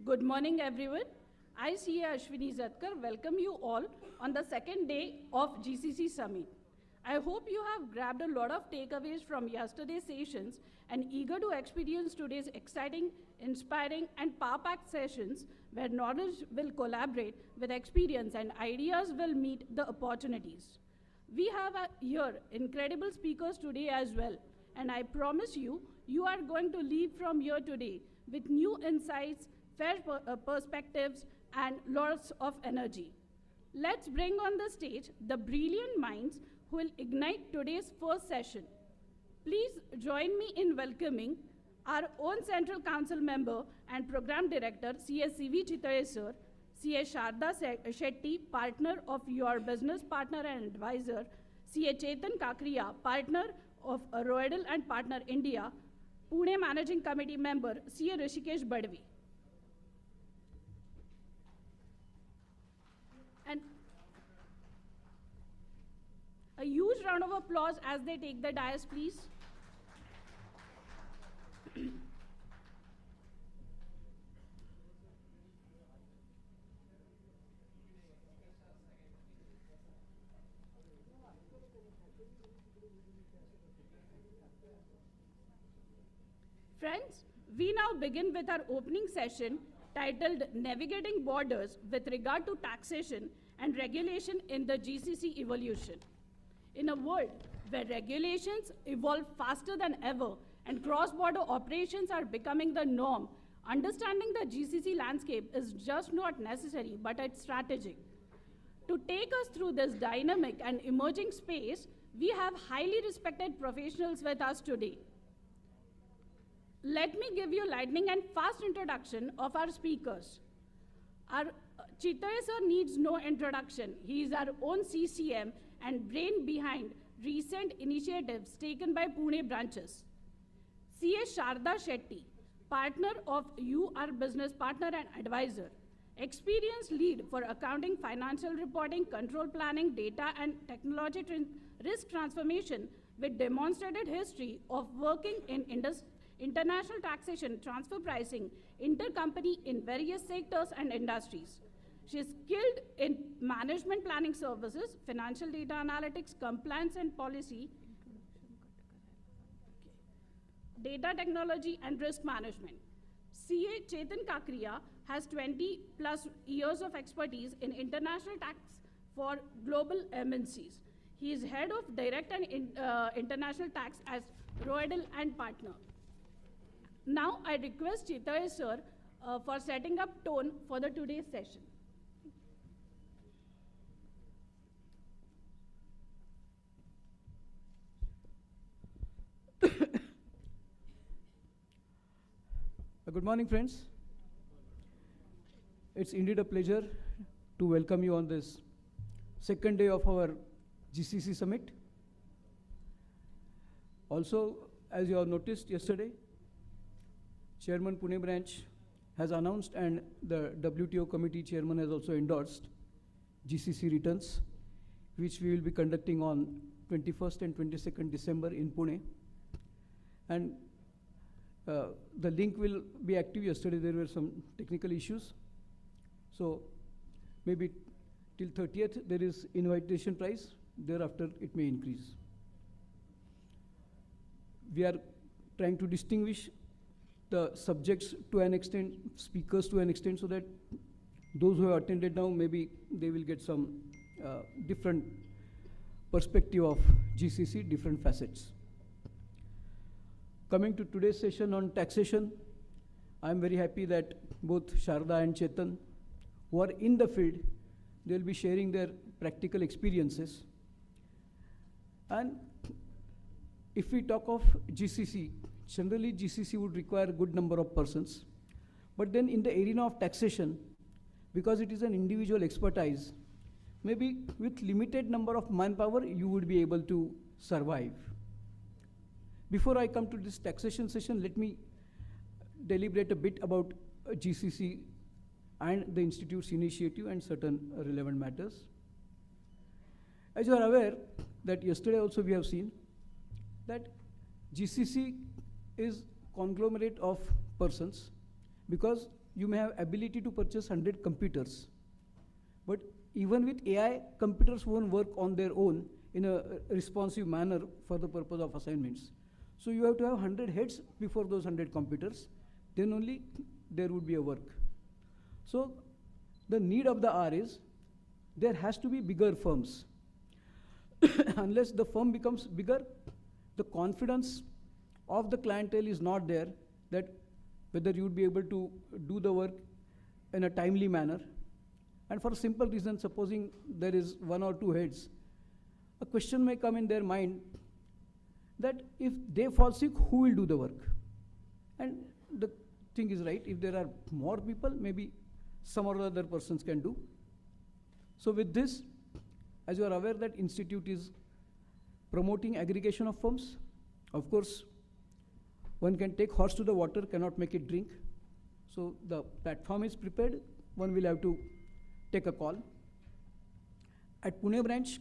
Good morning, everyone. I, CA Ashwini Zatkar, welcome you all on the second day of GCC Summit. I hope you have grabbed a lot of takeaways from yesterday's sessions and eager to experience today's exciting, inspiring, and power-packed sessions where knowledge will collaborate with experience and ideas will meet the opportunities. We have here incredible speakers today as well, and I promise you, you are going to leave from here today with new insights, fair perspectives, and lots of energy. Let's bring on the stage the brilliant minds who will ignite today's first session. Please join me in welcoming our own Central Council member and Program Director, CSCV Chitare Sir, CA Sharda Shetty, Partner of Your Business Partner and Advisor, CA Chetan Kakriya, Partner of Royal and Partner India, Pune Managing Committee Member, CA Rishikesh Badvi. And a huge round of applause as they take the dais, please. Friends, we now begin with our opening session titled Navigating Borders with regard to taxation and regulation in the GCC evolution. In a world where regulations evolve faster than ever and cross-border operations are becoming the norm, understanding the GCC landscape is just not necessary, but it's strategic. To take us through this dynamic and emerging space, we have highly respected professionals with us today. Let me give you lightning and fast introduction of our speakers. Our Chitare sir needs no introduction. He is our own CCM and brain behind recent initiatives taken by Pune branches. CA Sharda Shetty, partner of You, our business partner and advisor. Experienced lead for accounting, financial reporting, control planning, data and technology risk transformation with demonstrated history of working in international taxation, transfer pricing, intercompany in various sectors and industries. She is skilled in management planning services, financial data analytics, compliance and policy, data technology and risk management. CA Chetan Kakriya has 20+ years of expertise in international tax for global MNCs. He is head of direct and international tax as Royal and Partner. Now I request Chitare sir for setting up tone for the today's session. Good morning, friends. It's indeed a pleasure to welcome you on this second day of our GCC summit. Also, as you have noticed yesterday, Chairman Pune branch has announced and the WTO committee chairman has also endorsed GCC returns, which we will be conducting on 21st and 22nd December in Pune. And the link will be active. Yesterday there were some technical issues. So maybe till 30th there is invitation price. Thereafter it may increase. We are trying to distinguish the subjects to an extent, speakers to an extent, so that those who have attended now, maybe they will get some different perspective of GCC, different facets. Coming to today's session on taxation, I'm very happy that both Sharda and Chetan, who are in the field, they'll be sharing their practical experiences. And if we talk of GCC, generally GCC would require a good number of persons. But then in the arena of taxation, because it is an individual expertise, maybe with limited number of manpower, you would be able to survive. Before I come to this taxation session, let me deliberate a bit about GCC and the Institute's initiative and certain relevant matters. As you are aware, that yesterday also we have seen that GCC is conglomerate of persons, because you may have ability to purchase 100 computers. But even with AI, computers won't work on their own in a responsive manner for the purpose of assignments. So you have to have 100 heads before those 100 computers, then only there would be a work. So the need of the hour is, there has to be bigger firms. Unless the firm becomes bigger, the confidence of the clientele is not there that whether you would be able to do the work in a timely manner. And for a simple reason, supposing there is 1 or 2 heads, a question may come in their mind that if they fall sick, who will do the work? And the thing is right, if there are more people, maybe some or other persons can do. So with this, as you are aware that institute is promoting aggregation of firms. Of course, one can take horse to the water, cannot make it drink. So the platform is prepared, one will have to take a call. At Pune branch,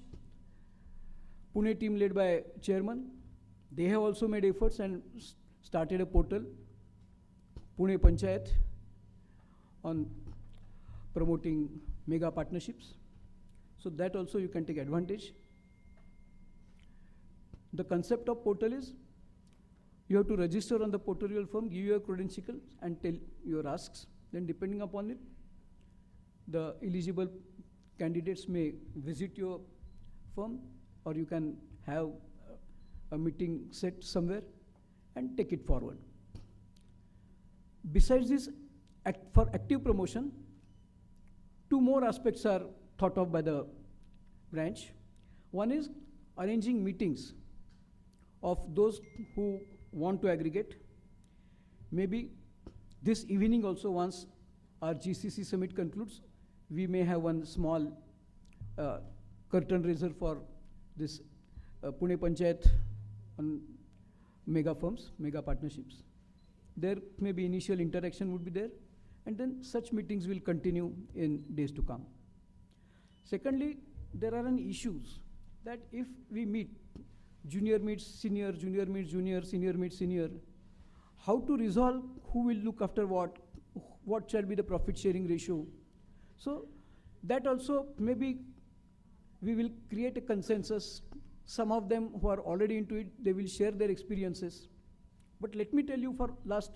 Pune team led by chairman, they have also made efforts and started a portal, Pune Panchayat, on promoting mega partnerships. So that also you can take advantage. The concept of portal is, you have to register on the portal firm, give your credentials and tell your asks. Then depending upon it, the eligible candidates may visit your firm, or you can have a meeting set somewhere and take it forward. Besides this, for active promotion, 2 more aspects are thought of by the branch. One is arranging meetings of those who want to aggregate. Maybe this evening also, once our GCC summit concludes, we may have one small curtain raiser for this Pune Panchayat on mega firms, mega partnerships. There may be initial interaction would be there, and then such meetings will continue in days to come. Secondly, there are issues that if we meet, junior meets senior, junior meets junior, senior meets senior, how to resolve who will look after what shall be the profit sharing ratio. So that also maybe we will create a consensus. Some of them who are already into it, they will share their experiences. But let me tell you, for last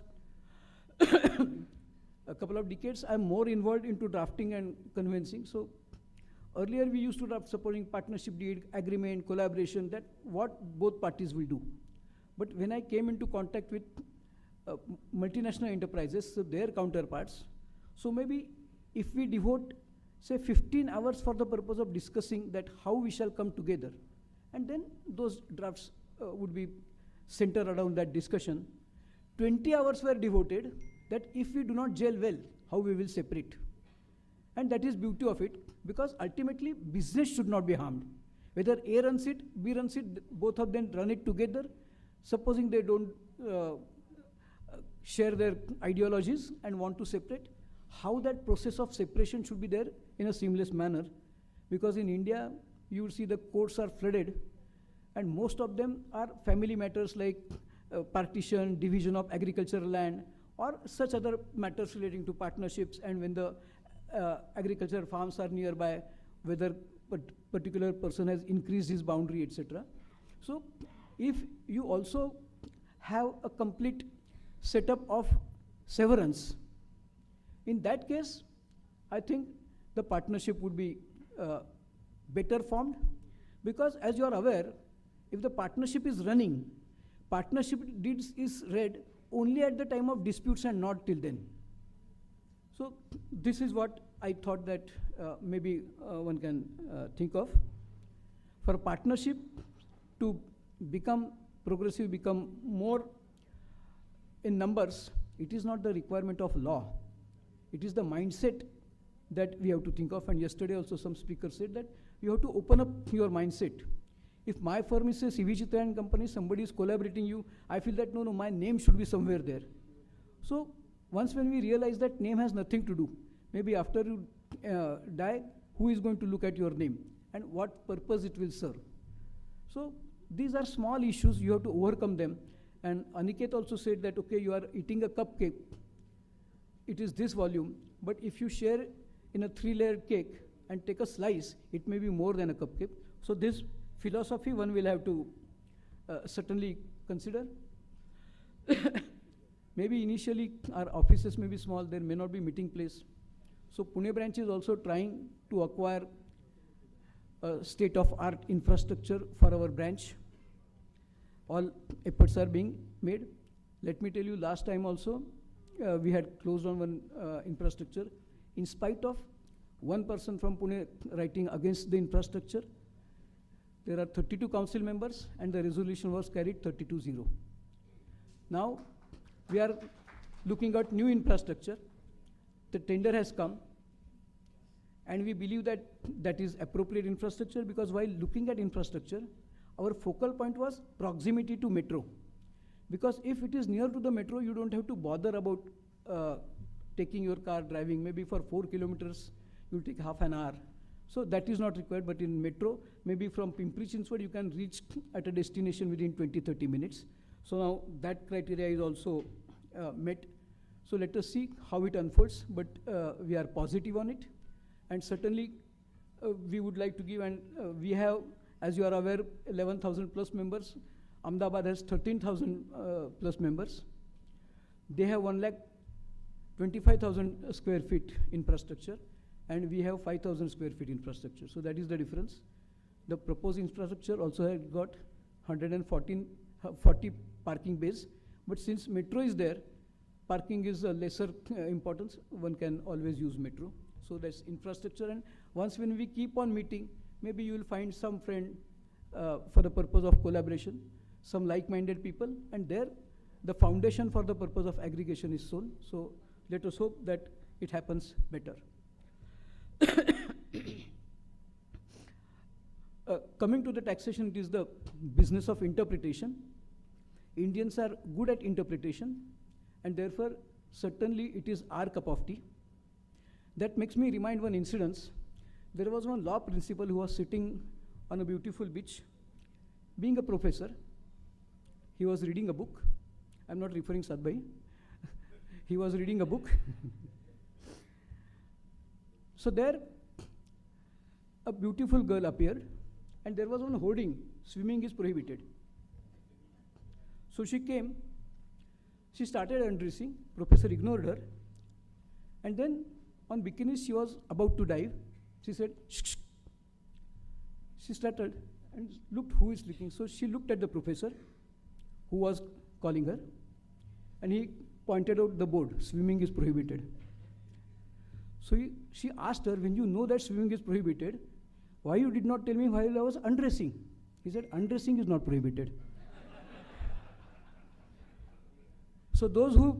a couple of decades, I'm more involved into drafting and convincing. So earlier we used to draft supporting partnership deed, agreement, collaboration, that what both parties will do. But when I came into contact with multinational enterprises, so their counterparts, so maybe if we devote, say, 15 hours for the purpose of discussing that how we shall come together, and then those drafts would be centered around that discussion. 20 hours were devoted that if we do not gel well, how we will separate. And that is beauty of it, because ultimately business should not be harmed. Whether A runs it, B runs it, both of them run it together. Supposing they don't share their ideologies and want to separate, how that process of separation should be there in a seamless manner. Because in India, you will see the courts are flooded, and most of them are family matters like partition, division of agricultural land, or such other matters relating to partnerships, and when the agricultural farms are nearby, whether particular person has increased his boundary, etc. So if you also have a complete setup of severance, in that case, I think the partnership would be better formed, because as you are aware, if the partnership is running, partnership deeds is read only at the time of disputes and not till then. So this is what I thought that maybe one can think of. For a partnership to become progressive, become more in numbers, it is not the requirement of law. It is the mindset that we have to think of. And yesterday also some speakers said that you have to open up your mindset. If my firm is a CVG and company, somebody is collaborating you, I feel that no, my name should be somewhere there. So once when we realize that name has nothing to do, maybe after you die, who is going to look at your name and what purpose it will serve? So these are small issues, you have to overcome them. And Aniket also said that, okay, you are eating a cupcake. it is this volume, but if you share in a 3-layered cake and take a slice, it may be more than a cupcake. So this philosophy one will have to certainly consider. Maybe initially our offices may be small, there may not be meeting place. So Pune branch is also trying to acquire state-of-art infrastructure for our branch. All efforts are being made. Let me tell you, last time also, we had closed on one infrastructure. In spite of one person from Pune writing against the infrastructure, there are 32 council members and the resolution was carried 32-0. Now, we are looking at new infrastructure. The tender has come, and we believe that that is appropriate infrastructure, because while looking at infrastructure, our focal point was proximity to metro. Because if it is near to the metro, you don't have to bother about taking your car driving. Maybe for 4 kilometers, you'll take half an hour. So that is not required, but in metro, maybe from Pimpri-Chinchwad, you can reach at a destination within 20-30 minutes. So now that criteria is also met. So let us see how it unfolds, but we are positive on it. And certainly, we would like to give, and we have, as you are aware, 11,000 plus members. Ahmedabad has 13,000 plus members. They have 1,25,000 square feet infrastructure, and we have 5,000 square feet infrastructure. So that is the difference. The proposed infrastructure also has got 40 parking bays, but since metro is there, parking is a lesser importance. One can always use metro. So that's infrastructure, and once when we keep on meeting, maybe you will find some friend for the purpose of collaboration, some like-minded people, and there the foundation for the purpose of aggregation is sown. So let us hope that it happens better. Coming to the taxation, it is the business of interpretation. Indians are good at interpretation, and therefore certainly it is our cup of tea. That makes me remind one incident. There was one law principal who was sitting on a beautiful beach. Being a professor, he was reading a book. I'm not referring Sadbhai. He was reading a book. So there, a beautiful girl appeared, and there was one hoarding, swimming is prohibited. So she came, she started undressing, professor ignored her, and then on bikinis she was about to dive. She said, shh, shh. She started and looked who is looking. So she looked at the professor who was calling her, and he pointed out the board, swimming is prohibited. So she asked her, when you know that swimming is prohibited, why you did not tell me while I was undressing? He said, undressing is not prohibited. So those who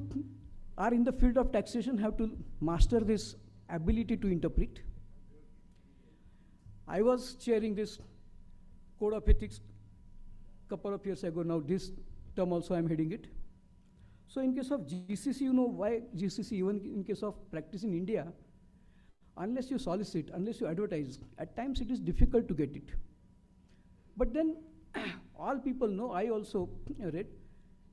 are in the field of taxation have to master this ability to interpret. I was chairing this code of ethics couple of years ago. Now this term also I am heading it. So in case of GCC, you know why GCC, even in case of practice in India, unless you solicit, unless you advertise, at times it is difficult to get it. But then all people know, I also read,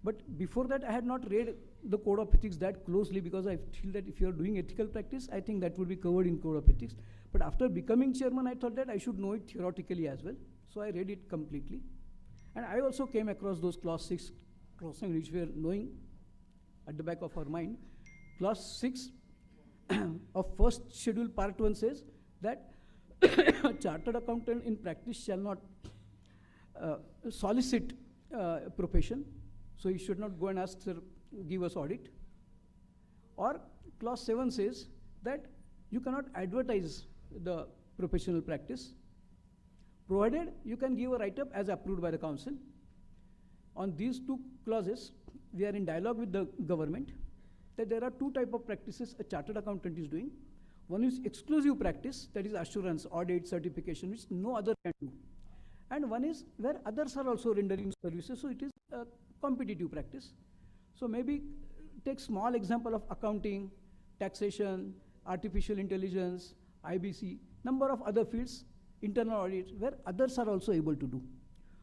but before that I had not read the code of ethics that closely, because I feel that if you are doing ethical practice, I think that would be covered in code of ethics. But after becoming chairman, I thought that I should know it theoretically as well. So I read it completely. And I also came across those clause 6 crossing which we are knowing at the back of our mind. Clause 6 of first schedule part 1 says that a chartered accountant in practice shall not solicit profession. So he should not go and ask, sir, give us audit. Or clause 7 says that you cannot advertise the professional practice, provided you can give a write-up as approved by the council. On these two clauses, we are in dialogue with the government that there are two types of practices a chartered accountant is doing. One is exclusive practice, that is assurance, audit, certification, which no other can do. And one is where others are also rendering services, so it is a competitive practice. So maybe take small example of accounting, taxation, artificial intelligence, IBC, number of other fields, internal audit, where others are also able to do.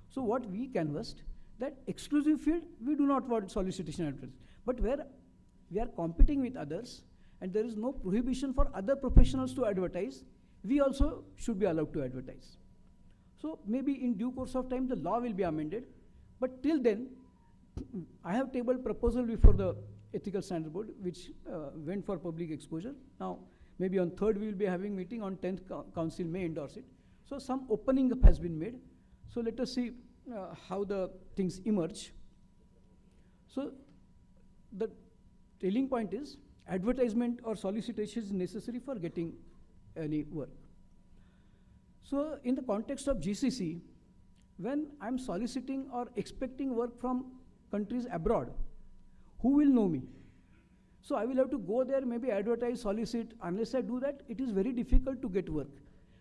So what we canvassed, that exclusive field, we do not want solicitation advertising. But where we are competing with others, and there is no prohibition for other professionals to advertise, we also should be allowed to advertise. So maybe in due course of time the law will be amended, but till then I have tabled proposal before the Ethical Standard Board, which went for public exposure. Now maybe on 3rd we will be having meeting, on 10th council may endorse it. So some opening up has been made. So let us see how the things emerge. So the telling point is advertisement or solicitation is necessary for getting any work. So in the context of GCC, when I'm soliciting or expecting work from countries abroad, who will know me? So I will have to go there, maybe advertise, solicit. Unless I do that, it is very difficult to get work,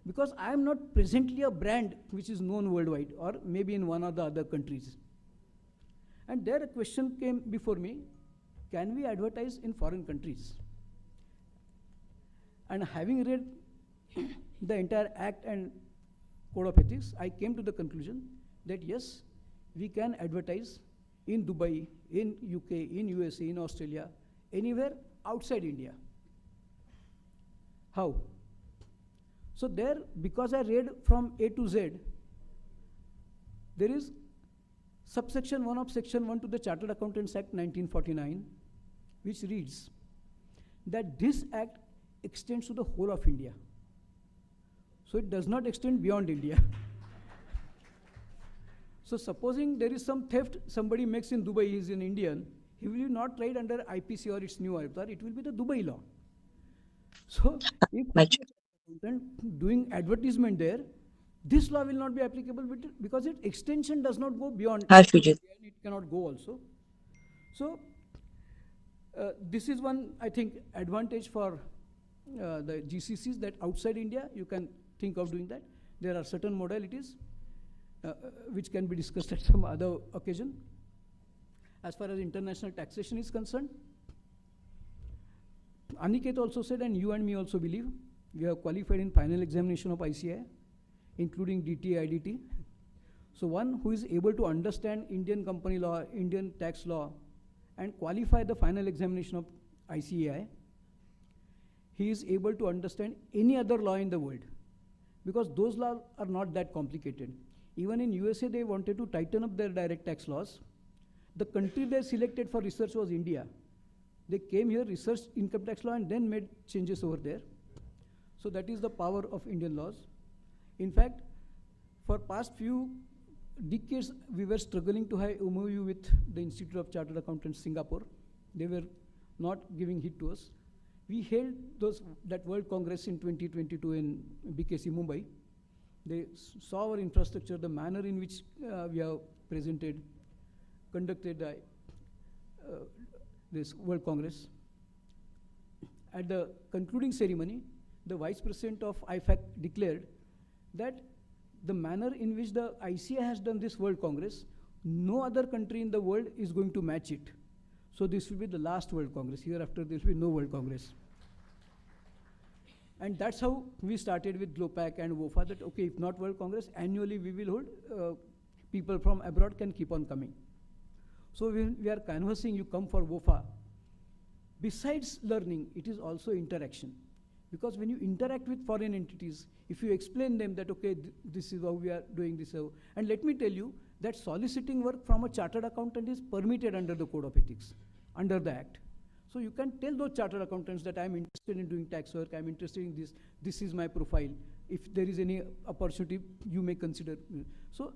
because I am not presently a brand which is known worldwide, or maybe in one of the other countries. And there a question came before me, can we advertise in foreign countries? And having read the entire Act and Code of Ethics, I came to the conclusion that yes, we can advertise in Dubai, in UK, in USA, in Australia, anywhere outside India. How? So there, because I read from A to Z, there is subsection 1 of section 1 to the Chartered Accountants Act 1949, which reads that this act extends to the whole of India. So it does not extend beyond India. So supposing there is some theft somebody makes in Dubai, he is an Indian, he will not write under IPC or its new avatar, it will be the Dubai law. So if doing advertisement there, this law will not be applicable because its extension does not go beyond India, and it cannot go also. So this is one, I think, advantage for the GCCs, that outside India you can think of doing that. There are certain modalities which can be discussed at some other occasion. As far as international taxation is concerned, Aniket also said, and you and me also believe, we have qualified in final examination of ICAI, including DTA, IDT. So one who is able to understand Indian company law, Indian tax law, and qualify the final examination of ICAI, he is able to understand any other law in the world, because those laws are not that complicated. Even in USA, they wanted to tighten up their direct tax laws. The country they selected for research was India. They came here, researched income tax law, and then made changes over there. So that is the power of Indian laws. In fact, for past few decades, we were struggling to have MOU with the Institute of Chartered Accountants, Singapore. They were not giving heed to us. We held that World Congress in 2022 in BKC, Mumbai. They saw our infrastructure, the manner in which we have conducted this World Congress. At the concluding ceremony, the Vice President of IFAC declared that the manner in which the ICAI has done this World Congress, no other country in the world is going to match it. So this will be the last World Congress. Hereafter there will be no World Congress. And that's how we started with GLOPAC and WOFA, that okay, if not World Congress, annually we will hold, people from abroad can keep on coming. So we are canvassing, you come for WOFA. Besides learning, it is also interaction. Because when you interact with foreign entities, if you explain them that, okay, this is how we are doing this, and let me tell you that soliciting work from a chartered accountant is permitted under the Code of Ethics, under the Act. So you can tell those chartered accountants that I'm interested in doing tax work, I'm interested in this, this is my profile. If there is any opportunity, you may consider. So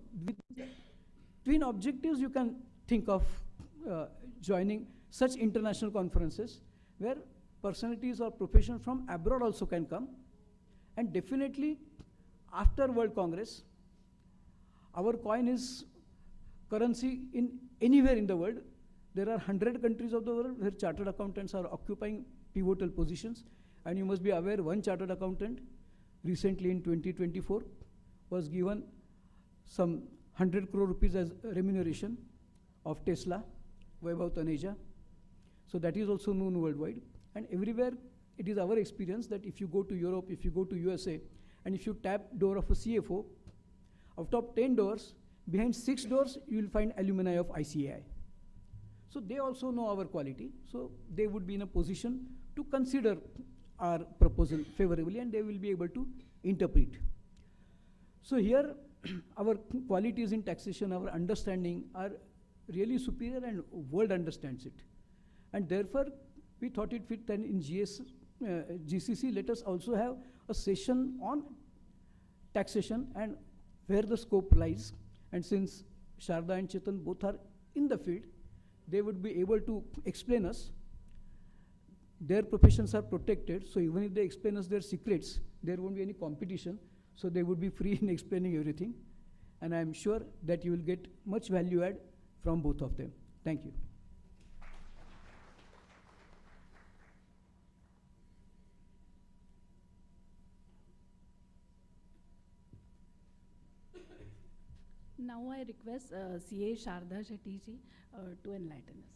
between objectives, you can think of joining such international conferences where personalities or professionals from abroad also can come. And definitely, after World Congress, our coin is currency in anywhere in the world. There are 100 countries of the world where chartered accountants are occupying pivotal positions. And you must be aware, one chartered accountant recently in 2024 was given some 100 crore rupees as remuneration of Tesla, Vaibhav Taneja. So that is also known worldwide. And everywhere, it is our experience that if you go to Europe, if you go to USA, and if you tap door of a CFO, out of 10 doors, behind 6 doors, you will find alumni of ICAI. So they also know our quality. So they would be in a position to consider our proposal favorably, and they will be able to interpret. So here, our qualities in taxation, our understanding are really superior, and world understands it. And therefore, we thought it fit then in GCC, let us also have a session on taxation and where the scope lies. And since Sharda and Chetan both are in the field, they would be able to explain us. Their professions are protected, so even if they explain us their secrets, there won't be any competition, so they would be free in explaining everything. And I'm sure that you will get much value add from both of them. Thank you. Now I request CA Sharda Shetty ji to enlighten us.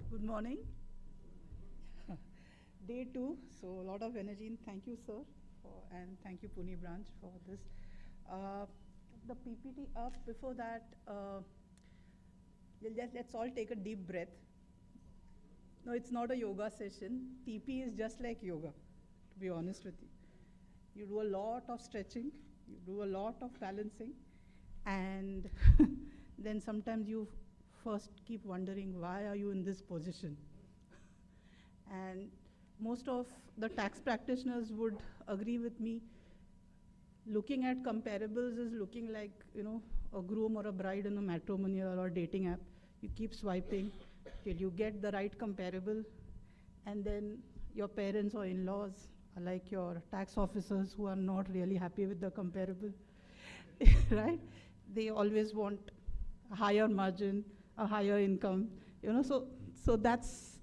Good morning. Day 2, so a lot of energy. And thank you, sir, and thank you, Pune branch, for this. The PPT up. Before that, let's all take a deep breath. No, it's not a yoga session. TP is just like yoga, to be honest with you. You do a lot of stretching, you do a lot of balancing, and then sometimes you first keep wondering, why are you in this position? And most of the tax practitioners would agree with me. Looking at comparables is looking like, a groom or a bride in a matrimonial or dating app. You keep swiping till you get the right comparable, and then your parents or in-laws are like your tax officers who are not really happy with the comparable, right? They always want a higher margin, a higher income, so that's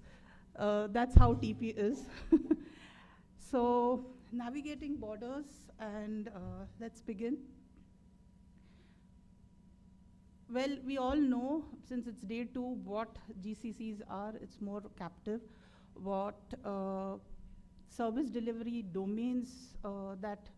how TP is. So navigating borders, and let's begin. Well, we all know, since it's day 2, what GCCs are. It's more captive. What service delivery domains that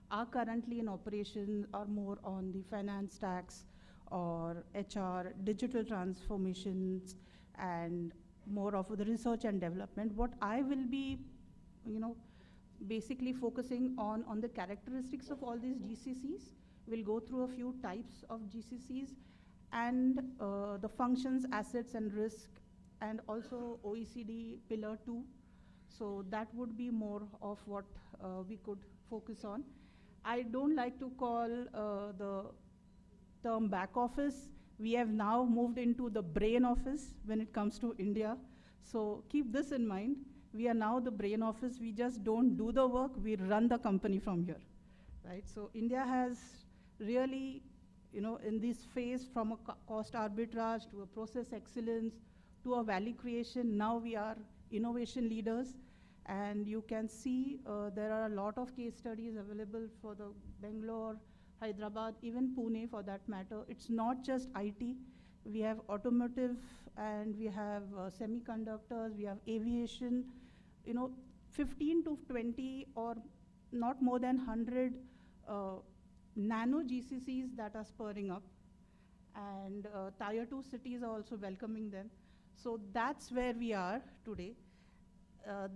are currently in operation are more on the finance, tax, or HR, digital transformations, and more of the research and development. What I will be, basically focusing on the characteristics of all these GCCs. We'll go through a few types of GCCs, and the functions, assets, and risk, and also OECD Pillar 2. So that would be more of what we could focus on. I don't like to call the term back office. We have now moved into the brain office when it comes to India. So keep this in mind. We are now the brain office. We just don't do the work, we run the company from here, right? So India has really, in this phase, from a cost arbitrage to a process excellence to a value creation, now we are innovation leaders. And you can see there are a lot of case studies available for the Bangalore, Hyderabad, even Pune for that matter. It's not just IT. We have automotive, and we have semiconductors, we have aviation, 15 to 20 or not more than 100 nano GCCs that are spurring up. And tier 2 cities are also welcoming them. So that's where we are today.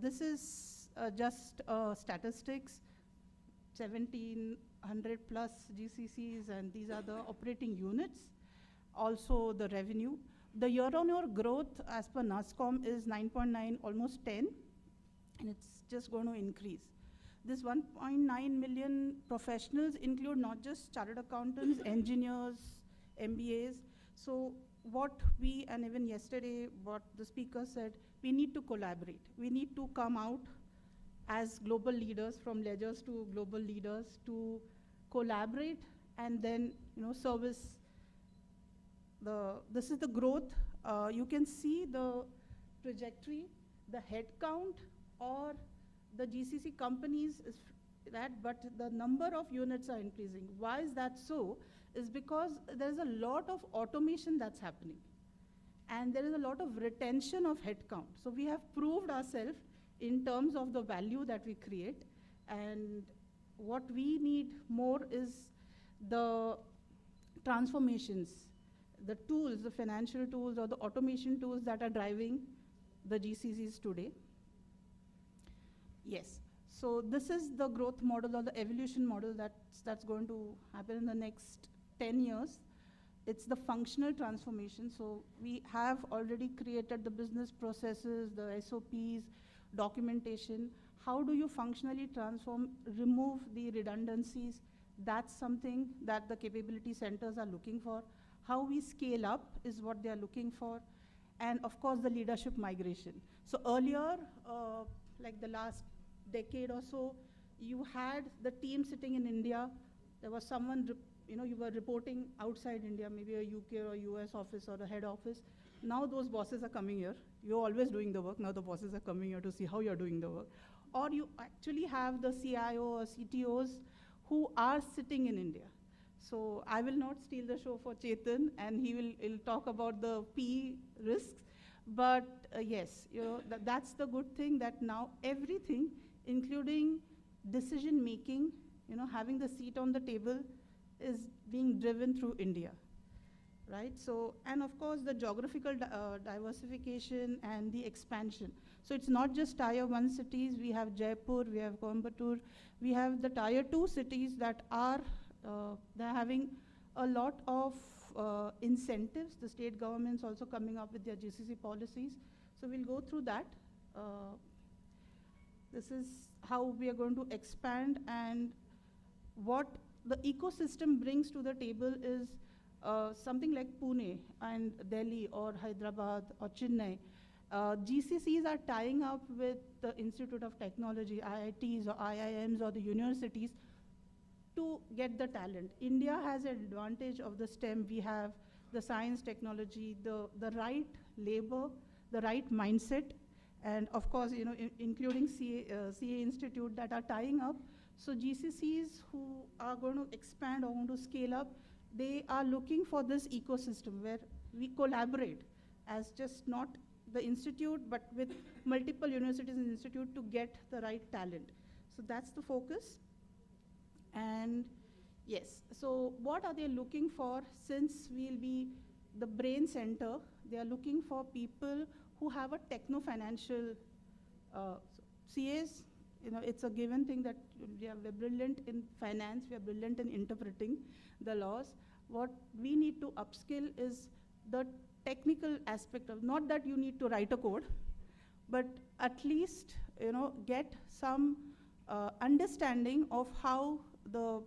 This is just statistics, 1,700 plus GCCs, and these are the operating units. Also the revenue. The year-on-year growth as per NASSCOM is 9.9, almost 10, and it's just going to increase. This 1.9 million professionals include not just chartered accountants, engineers, MBAs. So what we, and even yesterday, what the speaker said, we need to collaborate. We need to come out as global leaders, from ledgers to global leaders, to collaborate and then, service. This is the growth. You can see the trajectory, the head count, or the GCC companies is that, but the number of units are increasing. Why is that so? Is because there's a lot of automation that's happening. And there is a lot of retention of headcount. So we have proved ourselves in terms of the value that we create. And what we need more is the transformations. the tools, the financial tools or the automation tools that are driving the GCCs today. Yes, so this is the growth model or the evolution model that's going to happen in the next 10 years. It's the functional transformation. So we have already created the business processes, the SOPs, documentation. How do you functionally transform, remove the redundancies? That's something that the capability centers are looking for. How we scale up is what they are looking for. And of course, the leadership migration. So earlier, like the last decade or so, you had the team sitting in India. There was someone, you were reporting outside India, maybe a UK or US office or a head office. Now those bosses are coming here. You're always doing the work. Now the bosses are coming here to see how you're doing the work. Or you actually have the CIO or CTOs who are sitting in India. So I will not steal the show for Chetan, and he'll talk about the P risks. But yes, that's the good thing, that now everything, including decision making, having the seat on the table, is being driven through India, right? So, and of course, the geographical diversification and the expansion. So it's not just Tier 1 cities. We have Jaipur, we have Coimbatore, we have the Tier 2 cities that are they're having a lot of incentives. The state government's also coming up with their GCC policies. So we'll go through that. This is how we are going to expand, and what the ecosystem brings to the table is something like Pune and Delhi or Hyderabad or Chennai. GCCs are tying up with the Institute of Technology, IITs or IIMs or the universities to get the talent. India has an advantage of the STEM. We have the science, technology, the right labor, the right mindset, and of course, including CA Institute that are tying up. So GCCs who are going to expand or want to scale up, they are looking for this ecosystem where we collaborate as just not the institute, but with multiple universities and institute to get the right talent. So that's the focus. And yes, so what are they looking for? Since we'll be the brain center, they are looking for people who have a techno-financial CAs. It's a given thing that we're brilliant in finance, we are brilliant in interpreting the laws. What we need to upskill is the technical aspect of, not that you need to write a code, but at least get some understanding of how the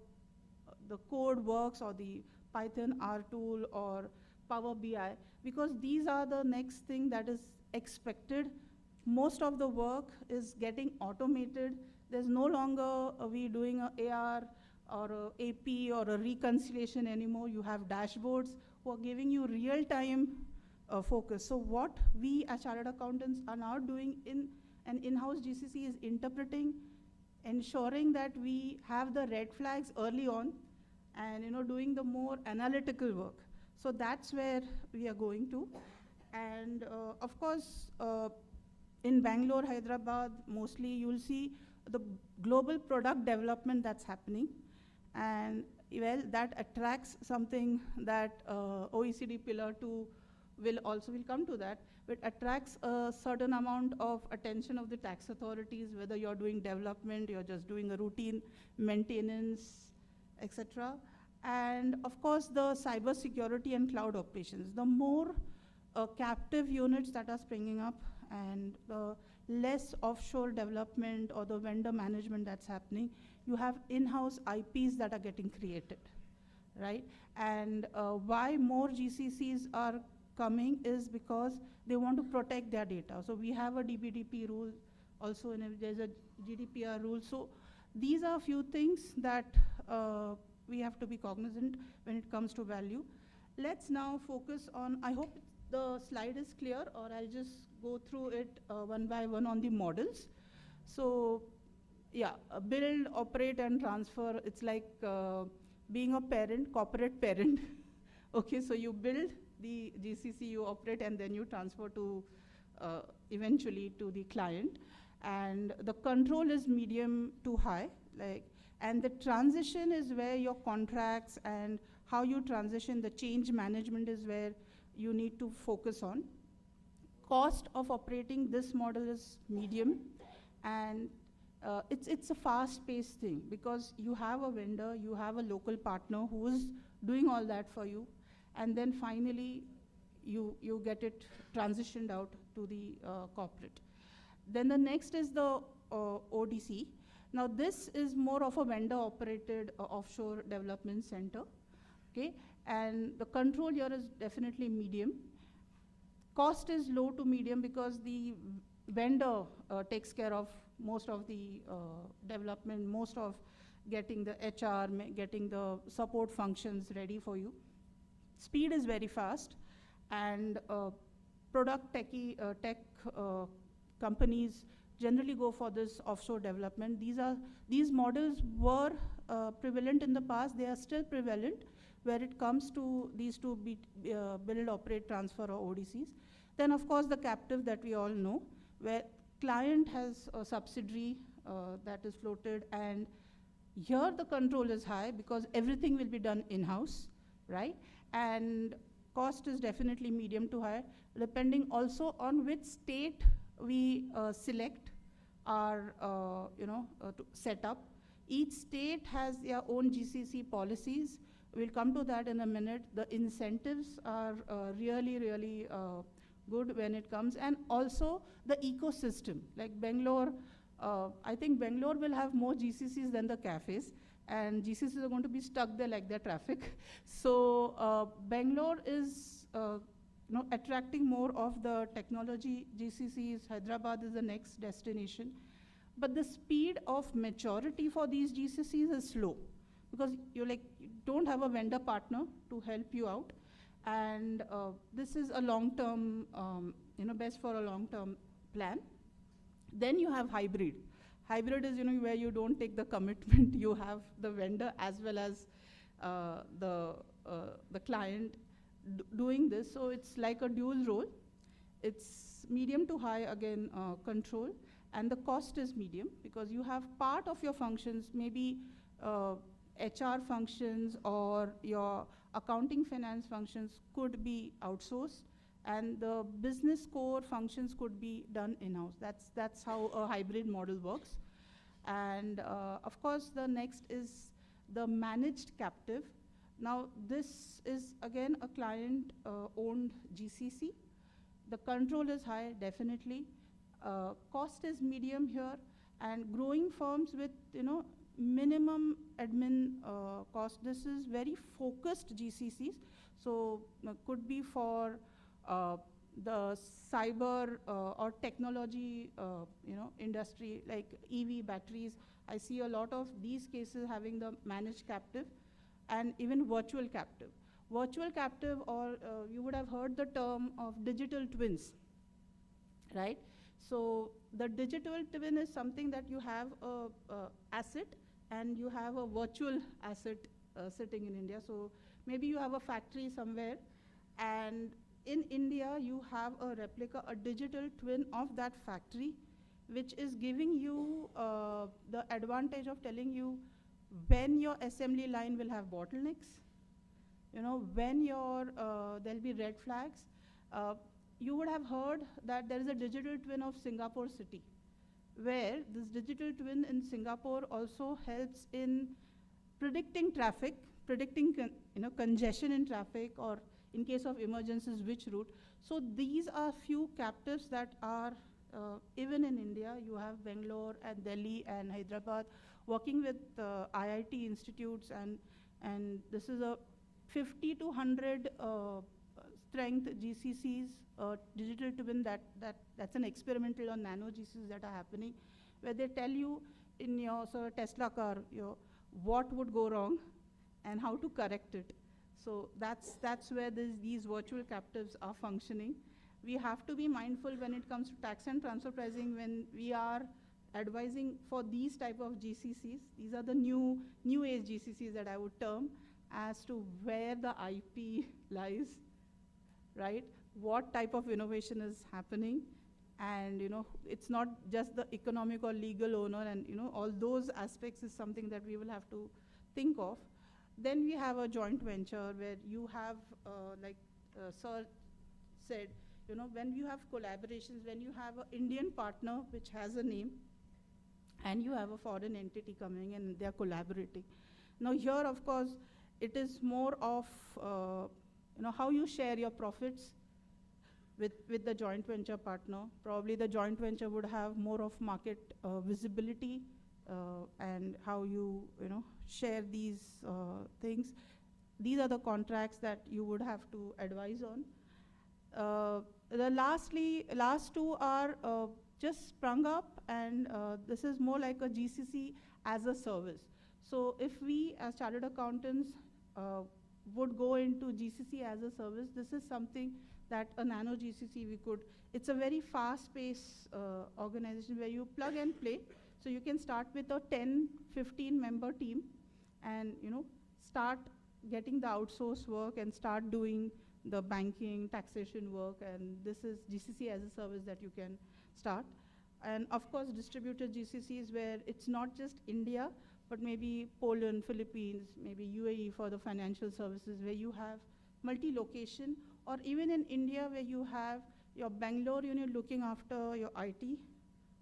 code works, or the Python R tool or Power BI, because these are the next thing that is expected. Most of the work is getting automated. There's no longer we doing a AR or a AP or a reconciliation anymore. You have dashboards who are giving you real-time focus. So what we as chartered accountants are now doing in an in-house GCC is interpreting, ensuring that we have the red flags early on, and doing the more analytical work. So that's where we are going to. And of course, in Bangalore, Hyderabad, mostly you'll see the global product development that's happening. And well, that attracts something that OECD Pillar Two will come to that, but attracts a certain amount of attention of the tax authorities, whether you're doing development, you're just doing a routine maintenance, etc. And of course, the cyber security and cloud operations. The more captive units that are springing up, and the less offshore development or the vendor management that's happening, you have in-house IPs that are getting created, right? And why more GCCs are coming is because they want to protect their data. So we have a DBDP rule, also there's a GDPR rule. So these are a few things that we have to be cognizant when it comes to value. Let's now focus on, I hope the slide is clear, or I'll just go through it one by one on the models. So yeah, build, operate, and transfer. It's like being a parent, corporate parent. Okay, so you build the GCC, you operate, and then you transfer to eventually to the client. And the control is medium to high, and the transition is where your contracts and how you transition, the change management is where you need to focus on. Cost of operating this model is medium, and it's a fast-paced thing because you have a vendor, you have a local partner who is doing all that for you, and then finally you get it transitioned out to the corporate. Then the next is the ODC. Now this is more of a vendor-operated offshore development center, okay? And the control here is definitely medium. Cost is low to medium because the vendor takes care of most of the development, most of getting the HR, getting the support functions ready for you. Speed is very fast, and product tech companies generally go for this offshore development. These models were prevalent in the past. They are still prevalent where it comes to these two build, operate, transfer, or ODCs. Then of course the captive that we all know, where client has a subsidiary that is floated, and here the control is high because everything will be done in-house, right? And cost is definitely medium to high, depending also on which state we select our to set up. Each state has their own GCC policies. We'll come to that in a minute. The incentives are really, really good when it comes, and also the ecosystem. Like Bangalore, I think Bangalore will have more GCCs than the cafes, and GCCs are going to be stuck there like their traffic. So Bangalore is attracting more of the technology GCCs. Hyderabad is the next destination. But the speed of maturity for these GCCs is slow because you don't have a vendor partner to help you out. And this is a long-term, best for a long-term plan. Then you have hybrid. Hybrid is, where you don't take the commitment. You have the vendor as well as the client doing this. So it's like a dual role. It's medium to high, again, control. And the cost is medium because you have part of your functions, maybe HR functions or your accounting finance functions could be outsourced, and the business core functions could be done in-house. That's how a hybrid model works. And of course, the next is the managed captive. Now, this is again a client-owned GCC. The control is high, definitely. Cost is medium here, and growing firms with minimum admin cost. This is very focused GCCs, so could be for the cyber or technology industry, like EV batteries. I see a lot of these cases having the managed captive and even virtual captive. Virtual captive, or you would have heard the term of digital twins, right? So the digital twin is something that you have a asset and you have a virtual asset sitting in India. So maybe you have a factory somewhere, and in India you have a replica, a digital twin of that factory, which is giving you the advantage of telling you when your assembly line will have bottlenecks, when there'll be red flags. You would have heard that there is a digital twin of Singapore city, where this digital twin in Singapore also helps in predicting traffic, predicting congestion in traffic, or in case of emergencies, which route. So these are few captives that are even in India. You have Bangalore and Delhi and Hyderabad working with IIT institutes, and this is a 50 to 100 strength GCCs, digital twin that's an experimental on nano GCCs that are happening, where they tell you in your Tesla car, what would go wrong and how to correct it. So that's where these virtual captives are functioning. We have to be mindful when it comes to tax and transfer pricing when we are advising for these type of GCCs. These are the new age GCCs that I would term as to where the IP lies, right? What type of innovation is happening, and it's not just the economic or legal owner, and all those aspects is something that we will have to think of. Then we have a joint venture where you have, like Sir said, you know, when you have collaborations, when you have an Indian partner which has a name, and you have a foreign entity coming and they're collaborating. Now here, of course, it is more of, you know, how you share your profits with the joint venture partner. Probably the joint venture would have more of market visibility, and how you know, share these things. These are the contracts that you would have to advise on. The last two are just sprung up, and this is more like a GCC as a service. So if we as chartered accountants would go into GCC as a service, this is something that a nano GCC we could, it's a very fast-paced organization where you plug and play. So you can start with a 10, 15 member team and, you know, start getting the outsourced work and start doing the banking, taxation work, and this is GCC as a service that you can start. And of course, distributed GCCs where it's not just India, but maybe Poland, Philippines, maybe UAE for the financial services, where you have multi-location, or even in India where you have your Bangalore unit looking after your IT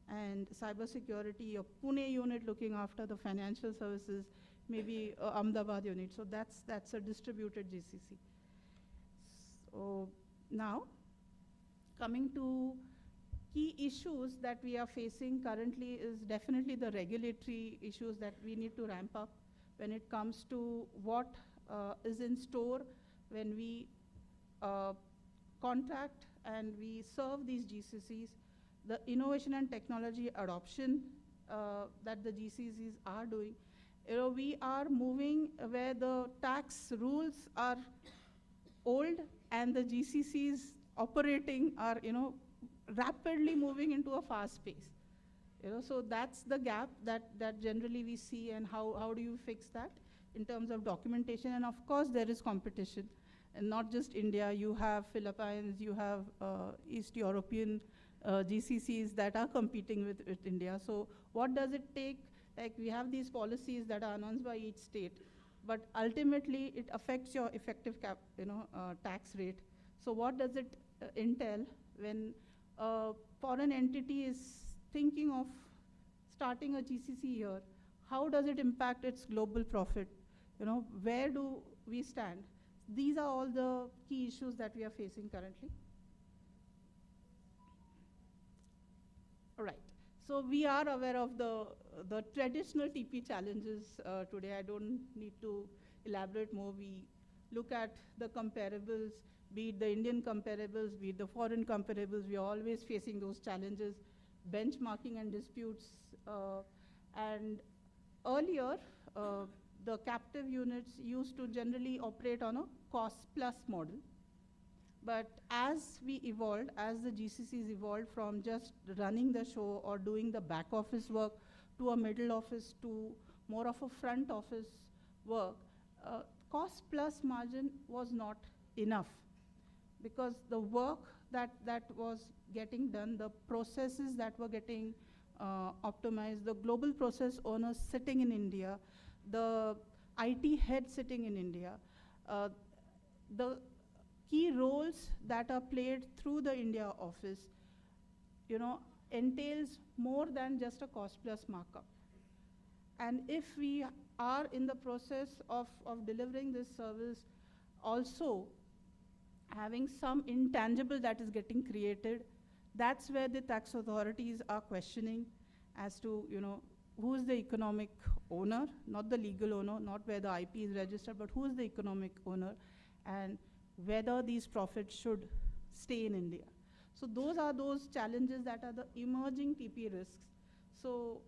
and cybersecurity, your Pune unit looking after the financial services, maybe Ahmedabad unit. So that's a distributed GCC. So now, coming to key issues that we are facing currently is definitely the regulatory issues that we need to ramp up when it comes to what is in store when we contract and we serve these GCCs, the innovation and technology adoption that the GCCs are doing. You know, we are moving where the tax rules are old and the GCCs operating are, you know, rapidly moving into a fast pace. You know, so that's the gap that generally we see, and how do you fix that in terms of documentation? And of course, there is competition, and not just India. You have Philippines, you have East European GCCs that are competing with India. So what does it take? Like, we have these policies that are announced by each state, but ultimately it affects your effective tax rate. So what does it entail when a foreign entity is thinking of starting a GCC here? How does it impact its global profit? You know, where do we stand? These are all the key issues that we are facing currently. All right. So we are aware of the traditional TP challenges today. I don't need to elaborate more. We look at the comparables, be it the Indian comparables, be it the foreign comparables. We are always facing those challenges, benchmarking and disputes. And earlier, the captive units used to generally operate on a cost-plus model. But as we evolved, as the GCCs evolved from just running the show or doing the back office work to a middle office to more of a front office work, cost-plus margin was not enough, because the work that was getting done, the processes that were getting optimized, the global process owners sitting in India, the IT head sitting in India, the key roles that are played through the India office, you know, entails more than just a cost-plus markup. And if we are in the process of delivering this service, also having some intangible that is getting created, that's where the tax authorities are questioning as to, you know, who is the economic owner, not the legal owner, not where the IP is registered, but who is the economic owner, and whether these profits should stay in India. So those are those challenges that are the emerging TP risks. So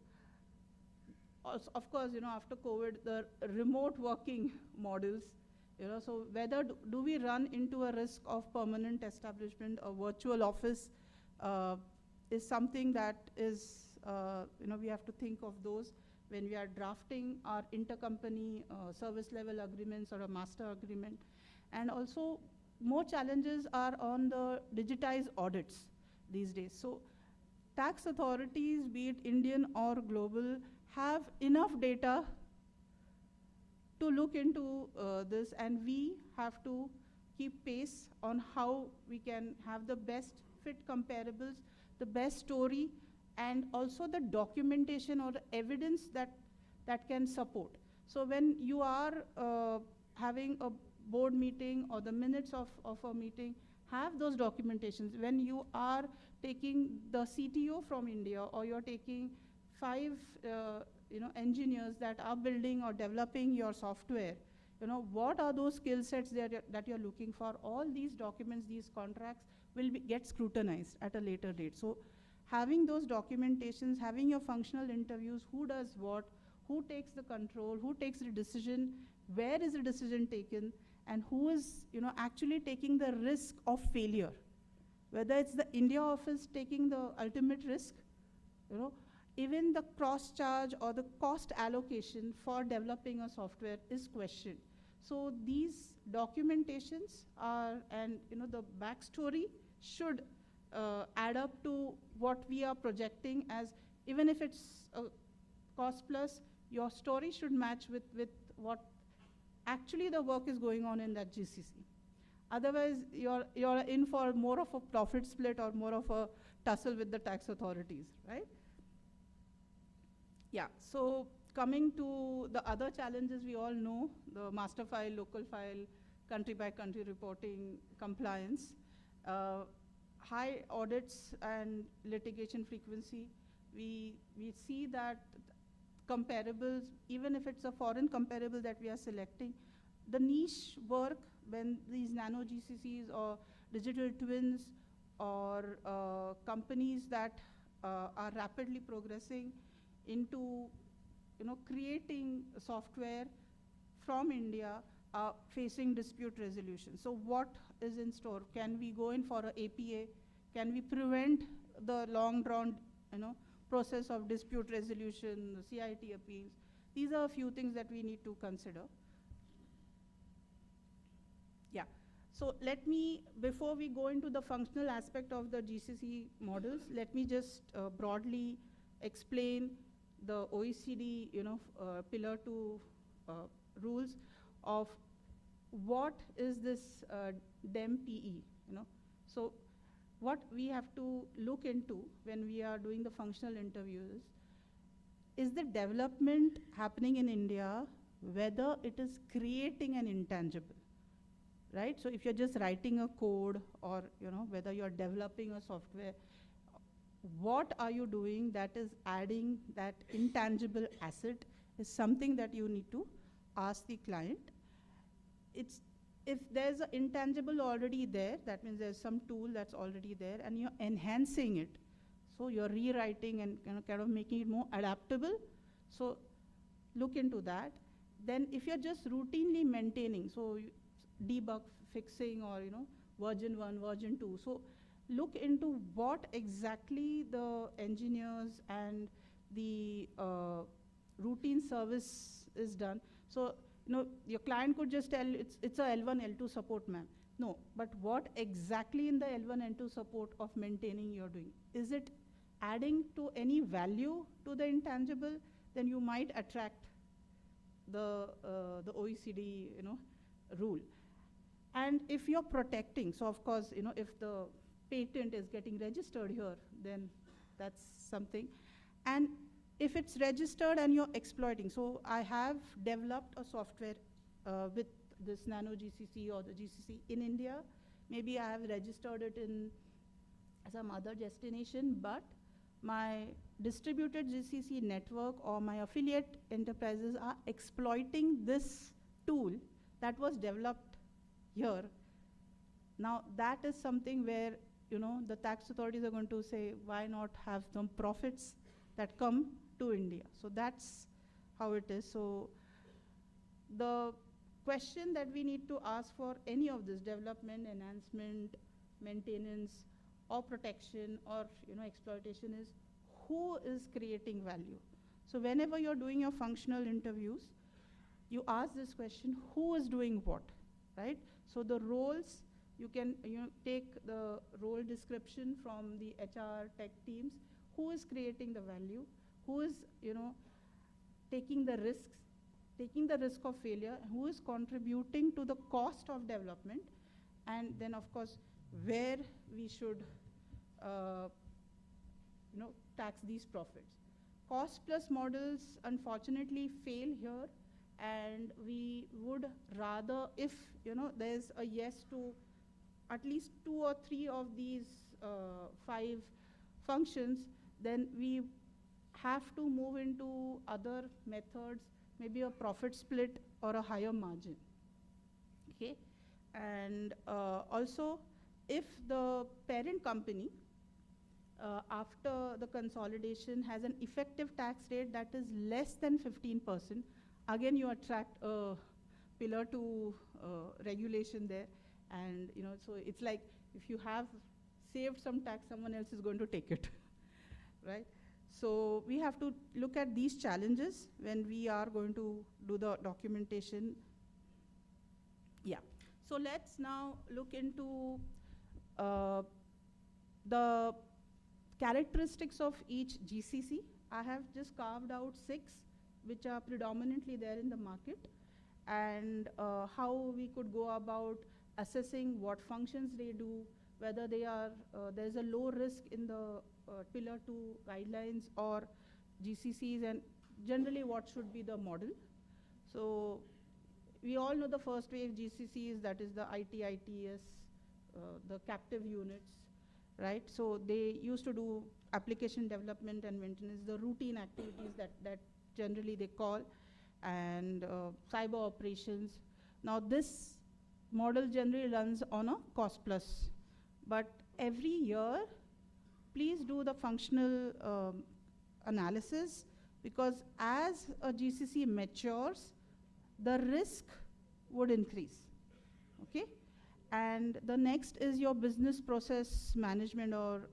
of course, you know, after COVID, the remote working models, you know, so whether do we run into a risk of permanent establishment, a virtual office is something that is, you know, we have to think of those when we are drafting our intercompany service level agreements or a master agreement. And also, more challenges are on the digitized audits these days. So tax authorities, be it Indian or global, have enough data to look into this, and we have to keep pace on how we can have the best fit comparables, the best story, and also the documentation or the evidence that can support. So when you are having a board meeting or the minutes of a meeting, have those documentations. When you are taking the CTO from India, or you're taking 5 engineers that are building or developing your software, what are those skill sets that you're looking for? All these documents, these contracts will get scrutinized at a later date. So having those documentations, having your functional interviews, who does what, who takes the control, who takes the decision, where is the decision taken, and who is actually taking the risk of failure. Whether it's the India office taking the ultimate risk, even the cross charge or the cost allocation for developing a software is questioned. So these documentations are, and the backstory should add up to what we are projecting as, even if it's a cost plus, your story should match with what actually the work is going on in that GCC. Otherwise, you're in for more of a profit split or more of a tussle with the tax authorities, right? Yeah, so coming to the other challenges we all know, the master file, local file, country by country reporting, compliance, high audits and litigation frequency. We see that comparables, even if it's a foreign comparable that we are selecting, the niche work when these nano GCCs or digital twins or companies that are rapidly progressing into creating software from India are facing dispute resolution. So what is in store? Can we go in for an APA? Can we prevent the long drawn process of dispute resolution, the CIT appeals? These are a few things that we need to consider. Yeah, so let me, before we go into the functional aspect of the GCC models, let me just broadly explain the OECD, Pillar Two rules of what is this DEM-PE, So what we have to look into when we are doing the functional interviews is the development happening in India, whether it is creating an intangible, right? So if you're just writing a code or whether you're developing a software, what are you doing that is adding that intangible asset is something that you need to ask the client. If there's an intangible already there, that means there's some tool that's already there and you're enhancing it. So you're rewriting and kind of making it more adaptable. So look into that. Then if you're just routinely maintaining, so debug fixing or version 1, version 2. So look into what exactly the engineers and the routine service is done. So your client could just tell it's a L1, L2 support, ma'am. No, but what exactly in the L1, L2 support of maintaining you're doing? Is it adding to any value to the intangible? Then you might attract the OECD rule. And if you're protecting, so of course, if the patent is getting registered here, then that's something. And if it's registered and you're exploiting, so I have developed a software with this nano GCC or the GCC in India. Maybe I have registered it in some other destination, but my distributed GCC network or my affiliate enterprises are exploiting this tool that was developed here. Now that is something where the tax authorities are going to say, why not have some profits that come to India? So that's how it is. So the question that we need to ask for any of this development, enhancement, maintenance, or protection, or exploitation is who is creating value. So whenever you're doing your functional interviews, you ask this question, who is doing what, right? So the roles, you can take the role description from the HR tech teams, who is creating the value, who is taking the risks, taking the risk of failure, who is contributing to the cost of development, and then of course where we should tax these profits. Cost plus models unfortunately fail here, and we would rather, if there's a yes to at least 2 or 3 of these 5 functions, then we have to move into other methods, maybe a profit split or a higher margin. Okay, and also if the parent company after the consolidation has an effective tax rate that is less than 15%, again you attract a Pillar Two regulation there, and so it's like if you have saved some tax, someone else is going to take it, right? So we have to look at these challenges when we are going to do the documentation. Yeah. So let's now look into the characteristics of each GCC. I have just carved out 6 which are predominantly there in the market, and how we could go about assessing what functions they do, whether they are there's a low risk in the Pillar Two guidelines or GCCs, and generally what should be the model. So we all know the first wave GCCs, that is the ITITS, the captive units, right? So they used to do application development and maintenance, the routine activities that generally they call, and cyber operations. Now this model generally runs on a cost plus, but every year please do the functional analysis, because as a GCC matures, the risk would increase, okay? And the next is your business process management, or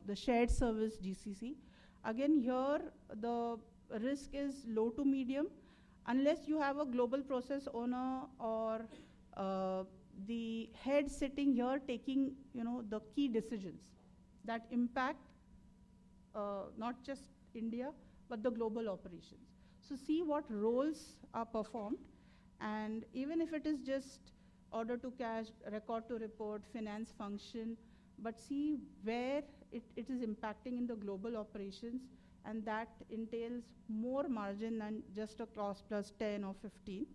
the shared service GCC. Again, here the risk is low to medium, unless you have a global process owner or the head sitting here taking the key decisions that impact not just India, but the global operations. So see what roles are performed, and even if it is just order to cash, record to report, finance function, but see where it is impacting in the global operations, and that entails more margin than just a cost plus 10 or 15.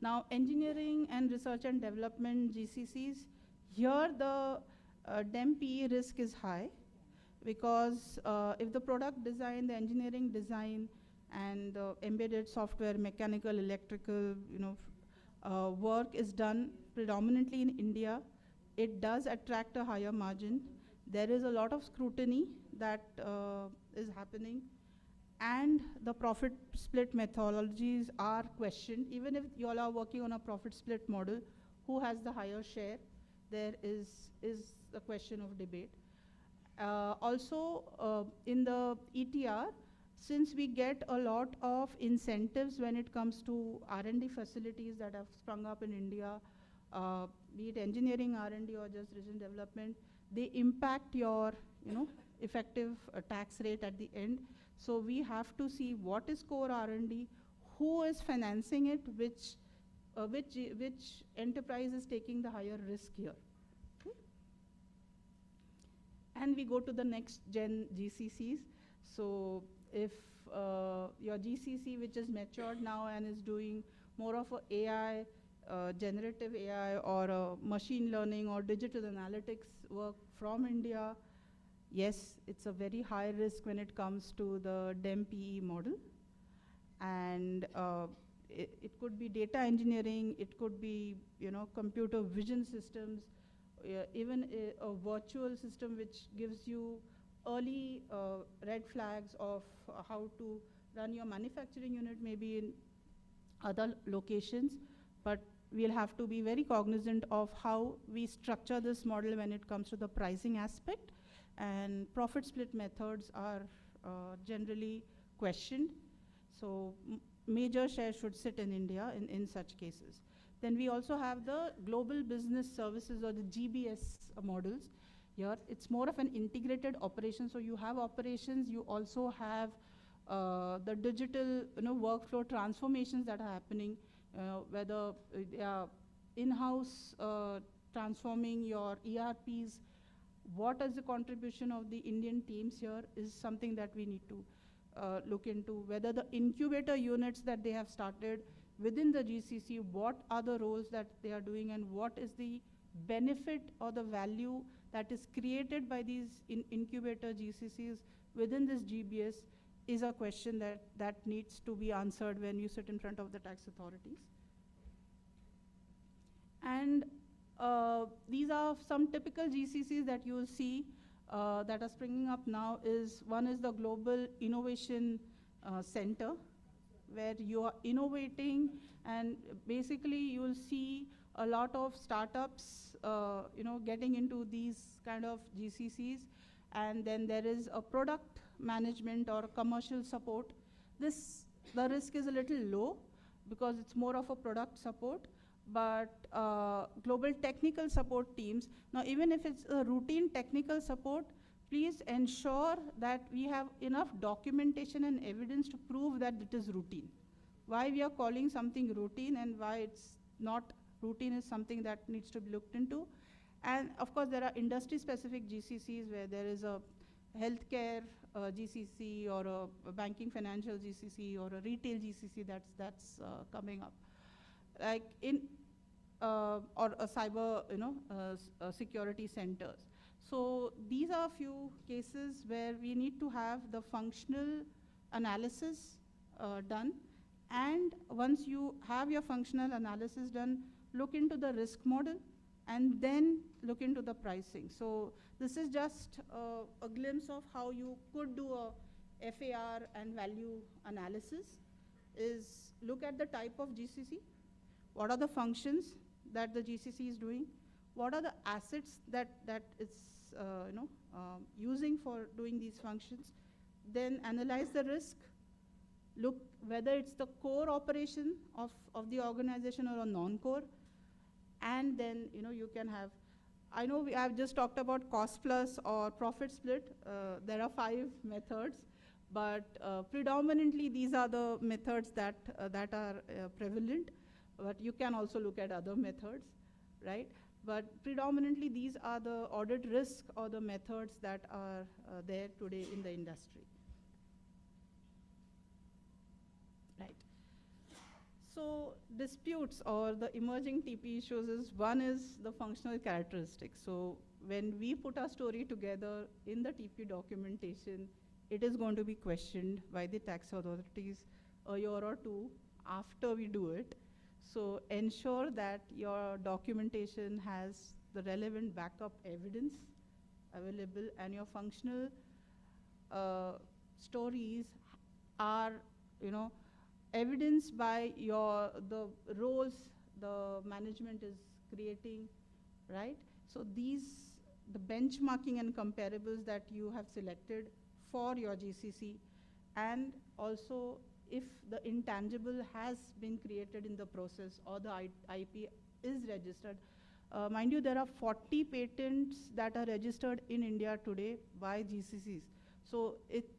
Now, engineering and research and development GCCs, here the DEM-PE risk is high, because if the product design, the engineering design, and the embedded software, mechanical, electrical, work is done predominantly in India, it does attract a higher margin. There is a lot of scrutiny that is happening, and the profit split methodologies are questioned. Even if you all are working on a profit split model, who has the higher share? There is a question of debate. Also, in the ETR, since we get a lot of incentives when it comes to R&D facilities that have sprung up in India, be it engineering R&D or just research and development, they impact your effective tax rate at the end. So we have to see what is core R&D, who is financing it, which enterprise is taking the higher risk here. Okay. And we go to the next gen GCCs. So if your GCC, which is matured now and is doing more of a AI, generative AI, or machine learning or digital analytics work from India, yes, it's a very high risk when it comes to the DEM-PE model. And it could be data engineering, it could be computer vision systems, even a virtual system which gives you early red flags of how to run your manufacturing unit, maybe in other locations. But we'll have to be very cognizant of how we structure this model when it comes to the pricing aspect. And profit split methods are generally questioned. So major shares should sit in India in such cases. Then we also have the global business services, or the GBS models. Here, it's more of an integrated operation. So you have operations, you also have the digital workflow transformations that are happening, whether they are in-house transforming your ERPs, what is the contribution of the Indian teams here is something that we need to look into. Whether the incubator units that they have started within the GCC, what are the roles that they are doing, and what is the benefit or the value that is created by these incubator GCCs within this GBS is a question that needs to be answered when you sit in front of the tax authorities. And these are some typical GCCs that you will see that are springing up now. One is the Global Innovation Center, where you are innovating, and basically you will see a lot of startups getting into these kind of GCCs. And then there is a product management or commercial support. The risk is a little low because it's more of a product support, but global technical support teams. Now, even if it's a routine technical support, please ensure that we have enough documentation and evidence to prove that it is routine. Why we are calling something routine and why it's not routine is something that needs to be looked into. And of course, there are industry-specific GCCs where there is a healthcare GCC or a banking financial GCC or a retail GCC that's coming up, like or a cyber security centers. So these are a few cases where we need to have the functional analysis done. And once you have your functional analysis done, look into the risk model and then look into the pricing. So this is just a glimpse of how you could do a FAR and value analysis. Is look at the type of GCC, what are the functions that the GCC is doing, what are the assets that it's using for doing these functions, then analyze the risk, look whether it's the core operation of the organization or a non-core, and then you can have, I know I've just talked about cost plus or profit split. There are 5 methods, but predominantly these are the methods that are prevalent, but you can also look at other methods, right? But predominantly these are the audit risk or the methods that are there today in the industry. Right. So disputes or the emerging TP issues is, one is the functional characteristics. So when we put our story together in the TP documentation, it is going to be questioned by the tax authorities a year or two after we do it. So ensure that your documentation has the relevant backup evidence available, and your functional stories are, evidenced by the roles the management is creating, right? So the benchmarking and comparables that you have selected for your GCC, and also if the intangible has been created in the process or the IP is registered. Mind you, there are 40 patents that are registered in India today by GCCs. So it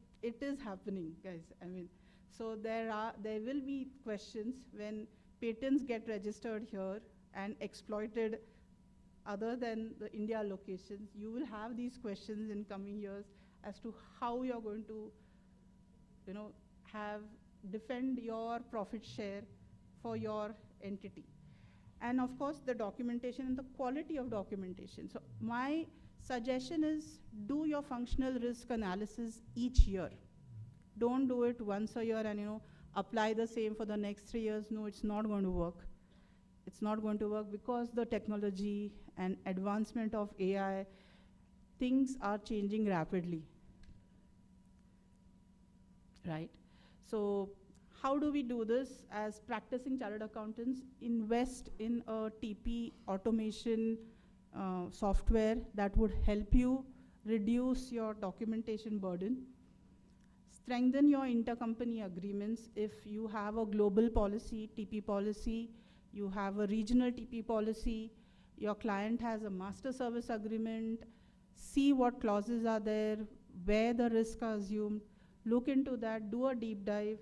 is happening, guys. I mean, so there will be questions when patents get registered here and exploited other than the India locations. You will have these questions in coming years as to how you're going to, defend your profit share for your entity. And of course, the documentation and the quality of documentation. So my suggestion is, do your functional risk analysis each year. Don't do it once a year and apply the same for the next 3 years. No, it's not going to work. It's not going to work because the technology and advancement of AI, things are changing rapidly, right? So how do we do this? As practicing chartered accountants, invest in a TP automation software that would help you reduce your documentation burden. Strengthen your intercompany agreements. If you have a global policy, TP policy, you have a regional TP policy, your client has a master service agreement, see what clauses are there, where the risks are assumed. look into that, do a deep dive,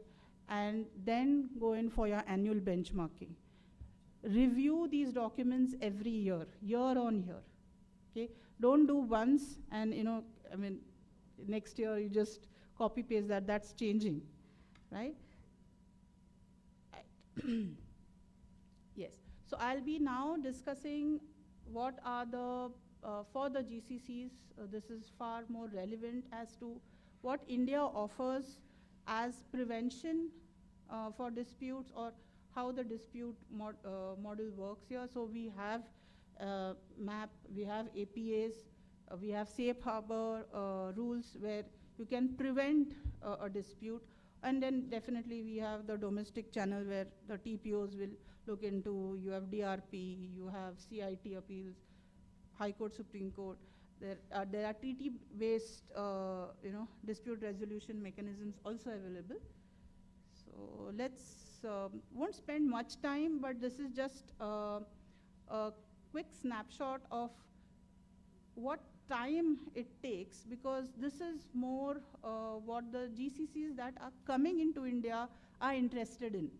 and then go in for your annual benchmarking. Review these documents every year on year, okay? Don't do once and, next year you just copy paste that, that's changing, right? Yes, so I'll be now discussing what are the, for the GCCs, this is far more relevant as to what India offers as prevention for disputes, or how the dispute model works here. So we have MAP, we have APAs, we have safe harbor rules where you can prevent a dispute, and then definitely we have the domestic channel where the TPOs will look into. You have DRP, you have CIT appeals, High Court, Supreme Court. There are treaty-based dispute resolution mechanisms also available. So let's, won't spend much time, but this is just a quick snapshot of what time it takes, because this is more what the GCCs that are coming into India are interested in.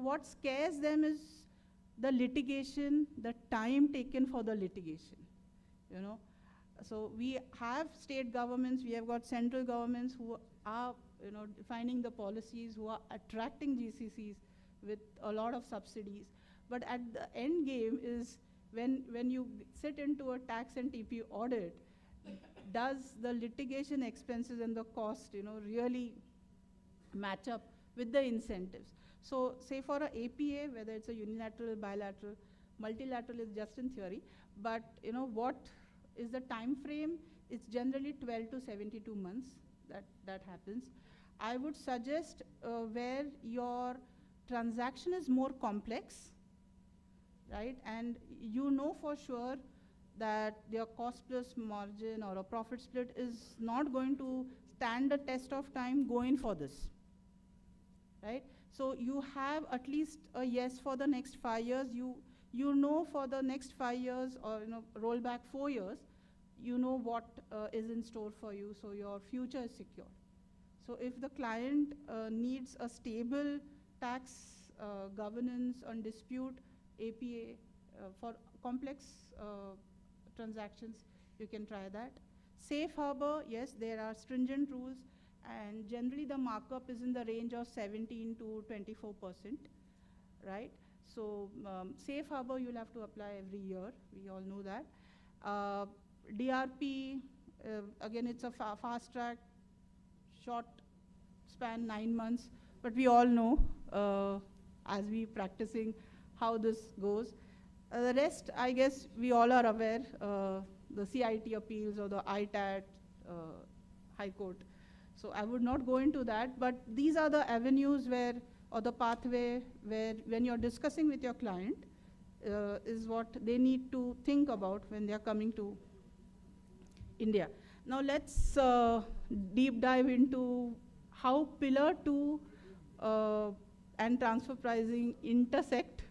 What scares them is the litigation, the time taken for the litigation, So we have state governments, we have got central governments who are, defining the policies, who are attracting GCCs with a lot of subsidies. But at the end game is when you sit into a tax and TP audit, does the litigation expenses and the cost, really match up with the incentives? So say for a APA, whether it's a unilateral, bilateral, multilateral is just in theory, but what is the time frame? It's generally 12 to 72 months that happens. I would suggest where your transaction is more complex, right? And for sure that their cost plus margin or a profit split is not going to stand the test of time, going for this, right? So you have at least a yes for the next 5 years. For the next 5 years, or roll back 4 years, what is in store for you, so your future is secure. So if the client needs a stable tax governance on dispute APA for complex transactions, you can try that. Safe harbor, yes, there are stringent rules, and generally the markup is in the range of 17 to 24%, right? So safe harbor you'll have to apply every year, we all know that. DRP, again it's a fast track, short span, 9 months, but we all know as we practicing how this goes. The rest, I guess we all are aware, the CIT appeals or the ITAT, High Court. So I would not go into that, but these are the avenues where, or the pathway where when you're discussing with your client, is what they need to think about when they're coming to India. Now let's deep dive into how Pillar 2 and transfer pricing intersect,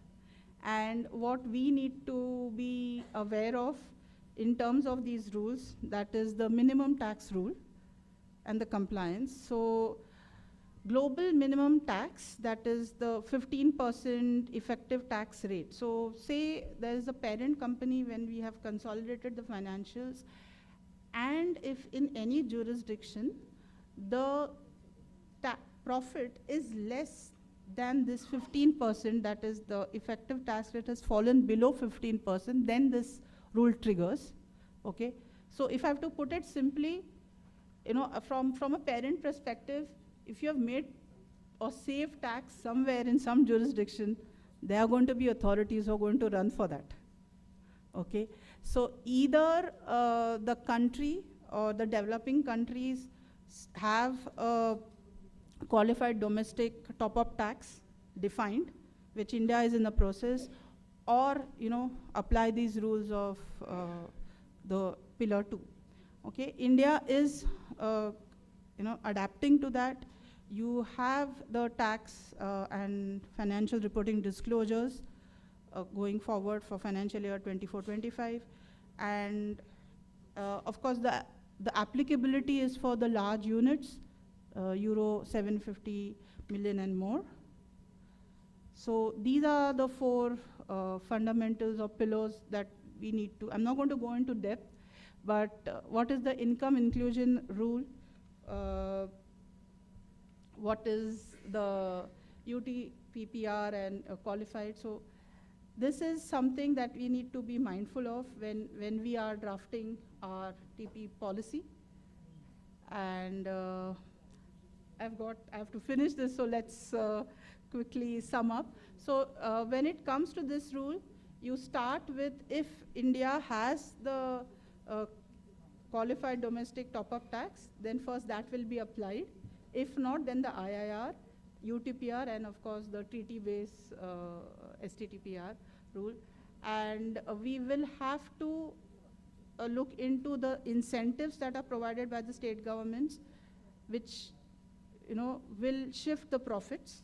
and what we need to be aware of in terms of these rules, that is the minimum tax rule and the compliance. So global minimum tax, that is the 15% effective tax rate. So say there is a parent company when we have consolidated the financials, and if in any jurisdiction the profit is less than this 15%, that is the effective tax rate has fallen below 15%, then this rule triggers, okay? So if I have to put it simply, from a parent perspective, if you have made or saved tax somewhere in some jurisdiction, there are going to be authorities who are going to run for that, okay? So either the country or the developing countries have a qualified domestic top-up tax defined, which India is in the process, or apply these rules of the Pillar 2. Okay, India is adapting to that. You have the tax and financial reporting disclosures going forward for financial year 24-25, and of course the applicability is for the large units, euro 750 million and more. So these are the four fundamentals or pillars that we need to, I'm not going to go into depth, but what is the income inclusion rule? What is the UT-PPR and qualified? So this is something that we need to be mindful of when we are drafting our TP policy. And I have to finish this, so let's quickly sum up. So when it comes to this rule, you start with if India has the qualified domestic top-up tax, then first that will be applied. If not, then the IIR, UTPR, and of course the treaty-based STTPR rule. And we will have to look into the incentives that are provided by the state governments, which will shift the profits.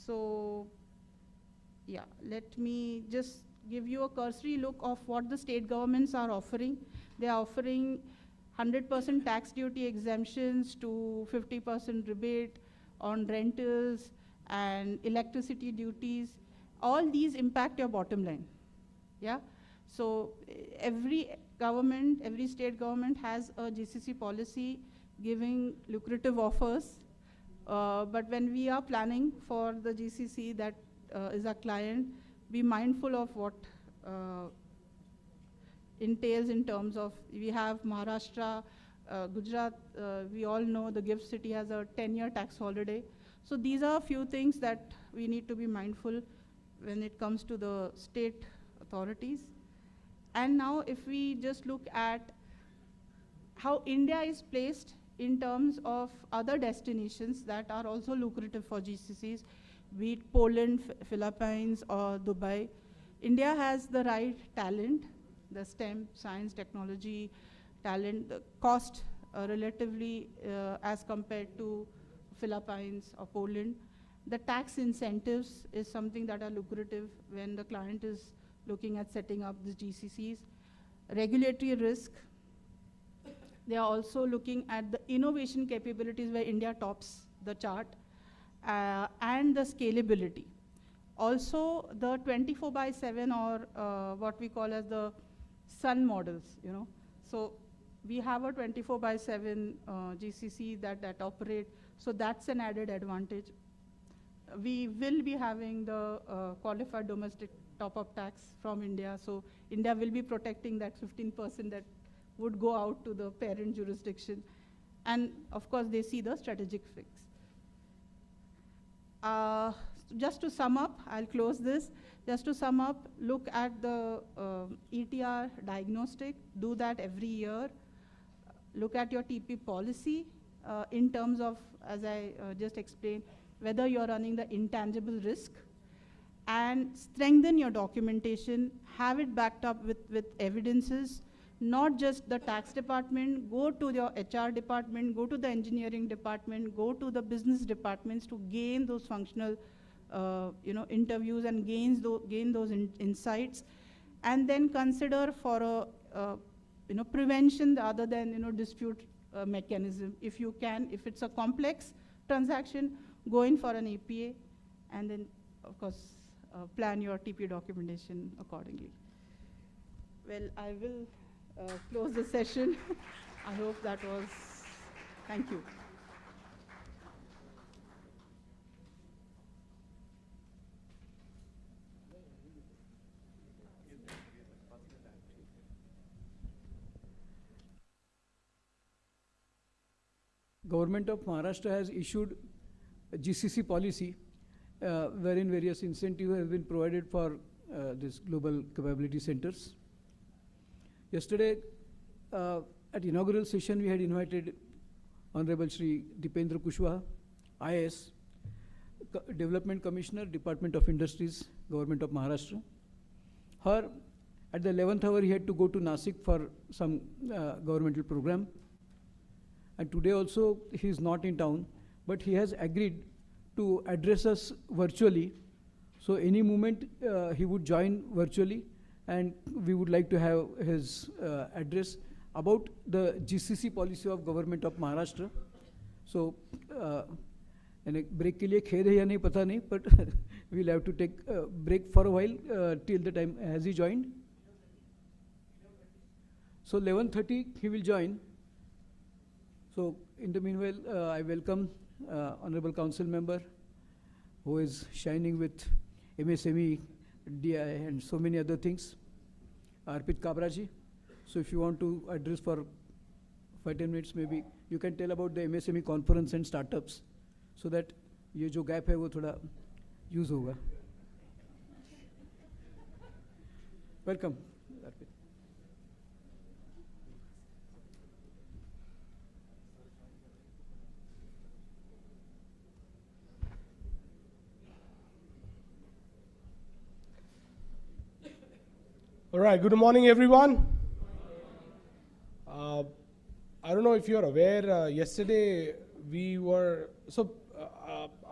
So yeah, let me just give you a cursory look of what the state governments are offering. They are offering 100% tax duty exemptions to 50% rebate on rentals and electricity duties. All these impact your bottom line. Yeah. So every government, every state government has a GCC policy giving lucrative offers. But when we are planning for the GCC that is our client, be mindful of what entails in terms of, we have Maharashtra, Gujarat, we all know the gift city has a 10-year tax holiday. So these are a few things that we need to be mindful when it comes to the state authorities. And now if we just look at how India is placed in terms of other destinations that are also lucrative for GCCs, be it Poland, Philippines, or Dubai, India has the right talent, the STEM, science, technology, talent, the cost relatively as compared to Philippines or Poland. The tax incentives is something that are lucrative when the client is looking at setting up the GCCs. Regulatory risk, they are also looking at the innovation capabilities where India tops the chart, and the scalability. Also the 24/7 or what we call as the sun models, So we have a 24/7 GCC that operate, so that's an added advantage. We will be having the qualified domestic top-up tax from India, so India will be protecting that 15% that would go out to the parent jurisdiction. And of course, they see the strategic fix. Just to sum up, I'll close this. Just to sum up, look at the ETR diagnostic, do that every year. Look at your TP policy in terms of, as I just explained, whether you're running the intangible risk, and strengthen your documentation, have it backed up with evidences, not just the tax department, go to your HR department, go to the engineering department, go to the business departments to gain those functional interviews and gain those insights, and then consider for a prevention other than dispute mechanism. If you can, if it's a complex transaction, go in for an APA, and then of course plan your TP documentation accordingly. Well, I will close the session. I hope that was, thank you. Government of Maharashtra has issued a GCC policy wherein various incentives have been provided for these global capability centers. Yesterday, at inaugural session, we had invited Honorable Shri Dipendra Kushwaha, IAS, Development Commissioner, Department of Industries, Government of Maharashtra. Her, at the 11th hour, he had to go to Nasik for some governmental program. And today also, he is not in town, but he has agreed to address us virtually. So any moment, he would join virtually, and we would like to have his address about the GCC policy of Government of Maharashtra. So, break के लिए खेद है या नहीं पता नहीं, but we'll have to take a break for a while till the time. Has he joined? So 11:30 he will join. So in the meanwhile, I welcome Honorable Council Member who is shining with MSME, DI and so many other things, Arpit Kabraji. So if you want to address for 5-10 minutes maybe, you can tell about the MSME conference and startups so that ये जो gap है वो थोड़ा use होगा. Welcome, Arpit. All right, good morning, everyone. I don't know if you're aware, yesterday we were,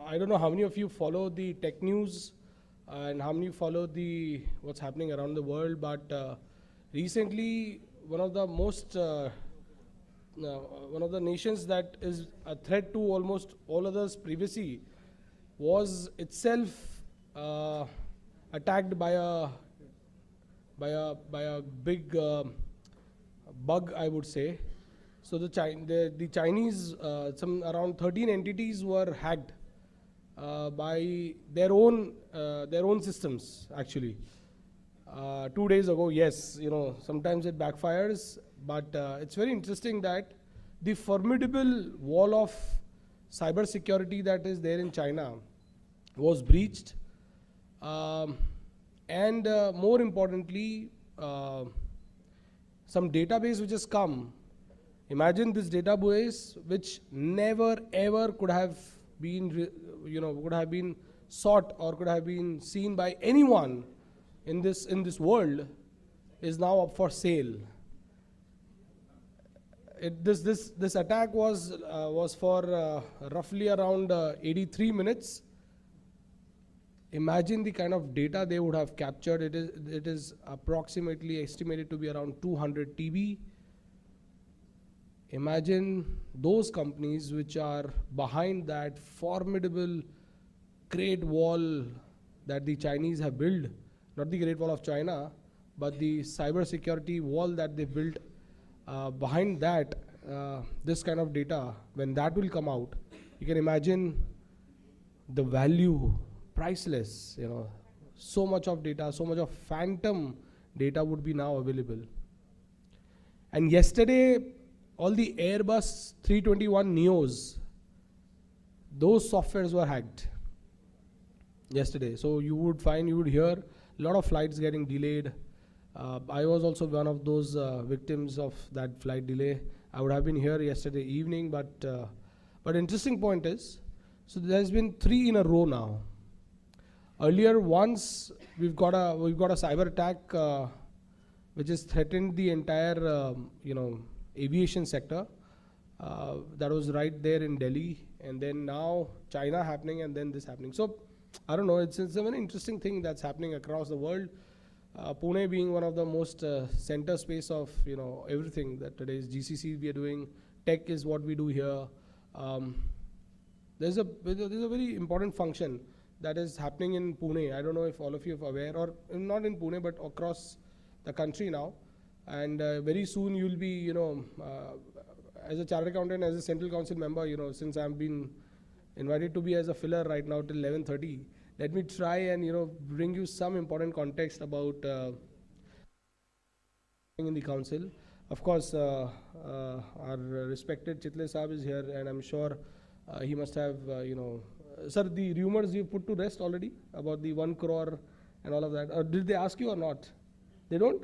I don't know how many of you follow the tech news and how many follow what's happening around the world, but recently one of the nations that is a threat to almost all others previously was itself attacked by a big bug, I would say. So the Chinese, some around 13 entities were hacked by their own systems. Actually, 2 days ago. Yes, sometimes it backfires, but it's very interesting that the formidable wall of cyber security that is there in China was breached. And more importantly, some database which has come. Imagine this database which never ever could have been, could have been sought or could have been seen by anyone in this world, is now up for sale. This attack was for roughly around 83 minutes. Imagine the kind of data they would have captured. It is approximately estimated to be around 200 TB. Imagine those companies which are behind that formidable Great Wall that the Chinese have built, not the Great Wall of China, but the cyber security wall that they built. Behind that, this kind of data, when that will come out, you can imagine the value, priceless, so much of data, so much of phantom data would be now available. And yesterday, all the Airbus 321 Neos, those softwares were hacked yesterday. So you would hear a lot of flights getting delayed. I was also one of those victims of that flight delay. I would have been here yesterday evening, but interesting point is, so there's been 3 in a row now. Earlier, once we've got a cyber attack which has threatened the entire aviation sector. That was right there in Delhi, and then now China happening, and then this happening. So I don't know. It's a very interesting thing that's happening across the world. Pune being one of the most center space of everything that today's GCC we are doing. Tech is what we do here. There's a very important function that is happening in Pune. I don't know if all of you are aware, or not in Pune, but across the country now. And very soon you'll be, as a chartered accountant, as a central council member, since I've been invited to be as a filler right now till 11:30, let me try and, bring you some important context about in the council. Of course, our respected Chitle Saab is here, and I'm sure he must have, sir, the rumors you put to rest already about the 1 crore and all of that. Or did they ask you or not? They don't?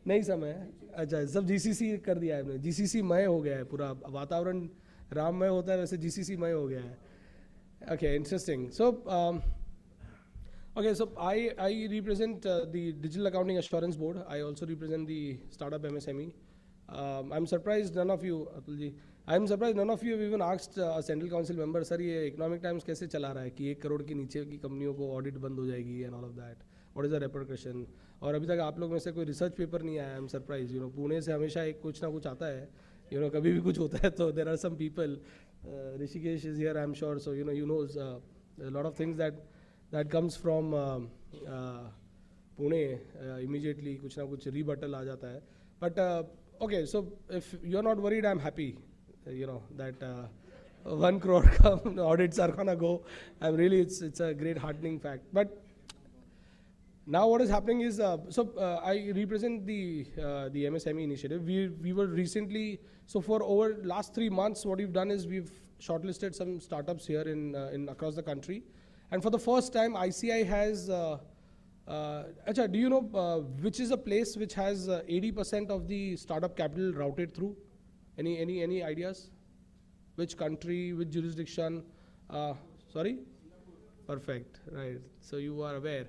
नहीं समय है. अच्छा, सब GCC कर दिया है आपने. GCC मय हो गया है पूरा. वातावरण राममय होता है, वैसे GCC मय हो गया है. Okay, interesting. So, I represent the Digital Accounting Assurance Board. I also represent the startup MSME. I'm surprised none of you, Atulji, I'm surprised none of you have even asked a central council member, sir, ये economic times कैसे चला रहा है कि 1 करोड़ के नीचे की कंपनियों को ऑडिट बंद हो जाएगी and all of that. What is the repercussion? और अभी तक आप लोग में से कोई रिसर्च पेपर नहीं आया. I am surprise. पुणे से हमेशा एक कुछ ना कुछ आता है, कभी भी कुछ होता है तो there are some people, Rishikesh is here I'm sure, so he knows a lot of things that comes from Pune, immediately कुछ ना कुछ rebuttal आ जाता है. But okay, so if you're not worried, I'm happy, that 1 crore audits are gonna go. I'm really, it's a great heartening fact. But now what is happening is, I represent the MSME initiative. We were recently, so for over last 3 months, what we've done is we've shortlisted some startups here in across the country, and for the first time, ICI has. Acha, do you know which is a place which has 80% of the startup capital routed through? Any ideas? Which country? Which jurisdiction? Sorry. Perfect. Right. So you are aware.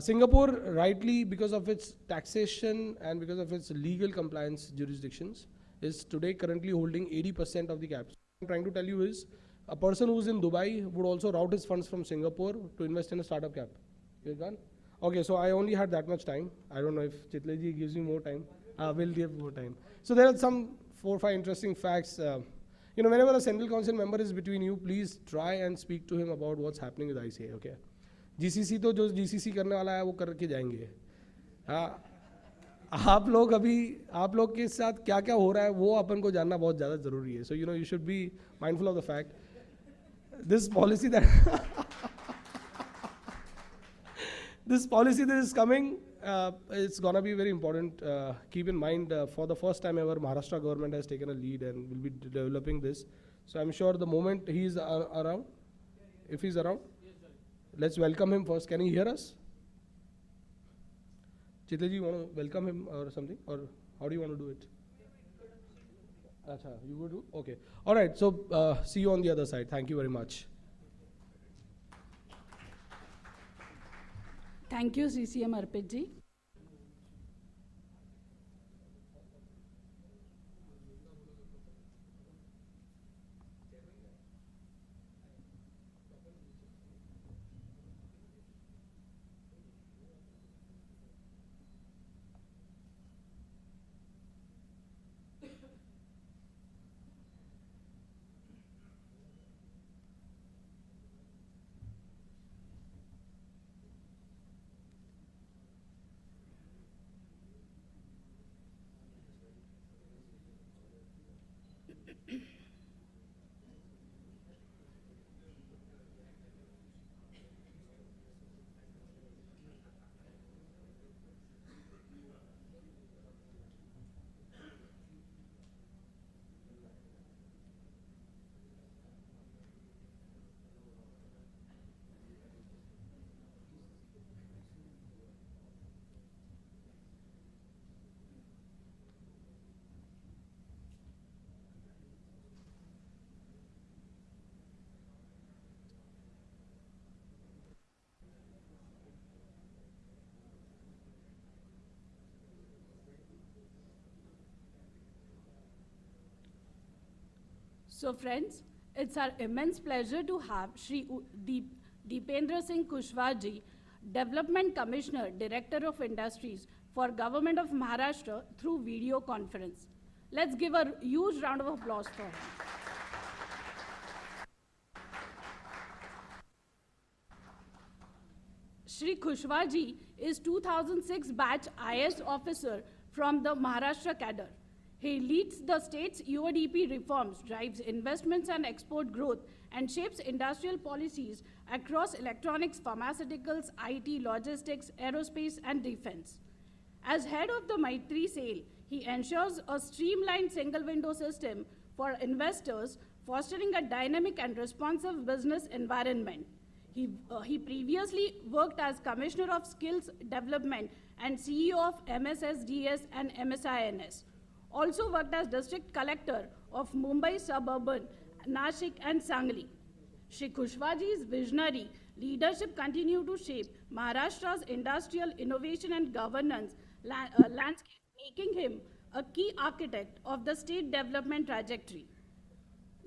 Singapore, rightly, because of its taxation and because of its legal compliance jurisdictions, is today currently holding 80% of the caps. What I'm trying to tell you is, a person who's in Dubai would also route his funds from Singapore to invest in a startup cap. You're done? Okay, so I only had that much time. I don't know if Chitleji gives me more time. We'll give more time. So there are some 4 or 5 interesting facts. Whenever a central council member is between you, please try and speak to him about what's happening with ICA, okay? GCC तो जो GCC करने वाला है वो करके जाएंगे. हाँ, आप लोग के साथ क्या क्या हो रहा है वो अपन को जानना बहुत ज़्यादा ज़रूरी है. So you should be mindful of the fact this policy that this policy that is coming, it's gonna be very important. Keep in mind, for the first time ever, Maharashtra government has taken a lead and will be developing this. So I'm sure the moment he's around, if he's around, let's welcome him first. Can he hear us? Chitleji, you want to welcome him or something? Or how do you want to do it? Acha, you would do? Okay. All right. So see you on the other side. Thank you very much. Thank you, CCM Arpit ji. So friends, it's our immense pleasure to have Shri Deependra Singh Kushwaha ji, Development Commissioner, Director of Industries for Government of Maharashtra through video conference. Let's give a huge round of applause for him. Shri Kushwaha ji is 2006 batch IS officer from the Maharashtra cadre. He leads the state's UODP reforms, drives investments and export growth, and shapes industrial policies across electronics, pharmaceuticals, IT, logistics, aerospace, and defense. As head of the Maitri sale, he ensures a streamlined single window system for investors, fostering a dynamic and responsive business environment. He previously worked as Commissioner of Skills Development and CEO of MSSDS and MSINS. Also worked as District Collector of Mumbai Suburban, Nashik and Sangli. Shri Kushwaha ji's visionary leadership continue to shape Maharashtra's industrial innovation and governance landscape, making him a key architect of the state development trajectory.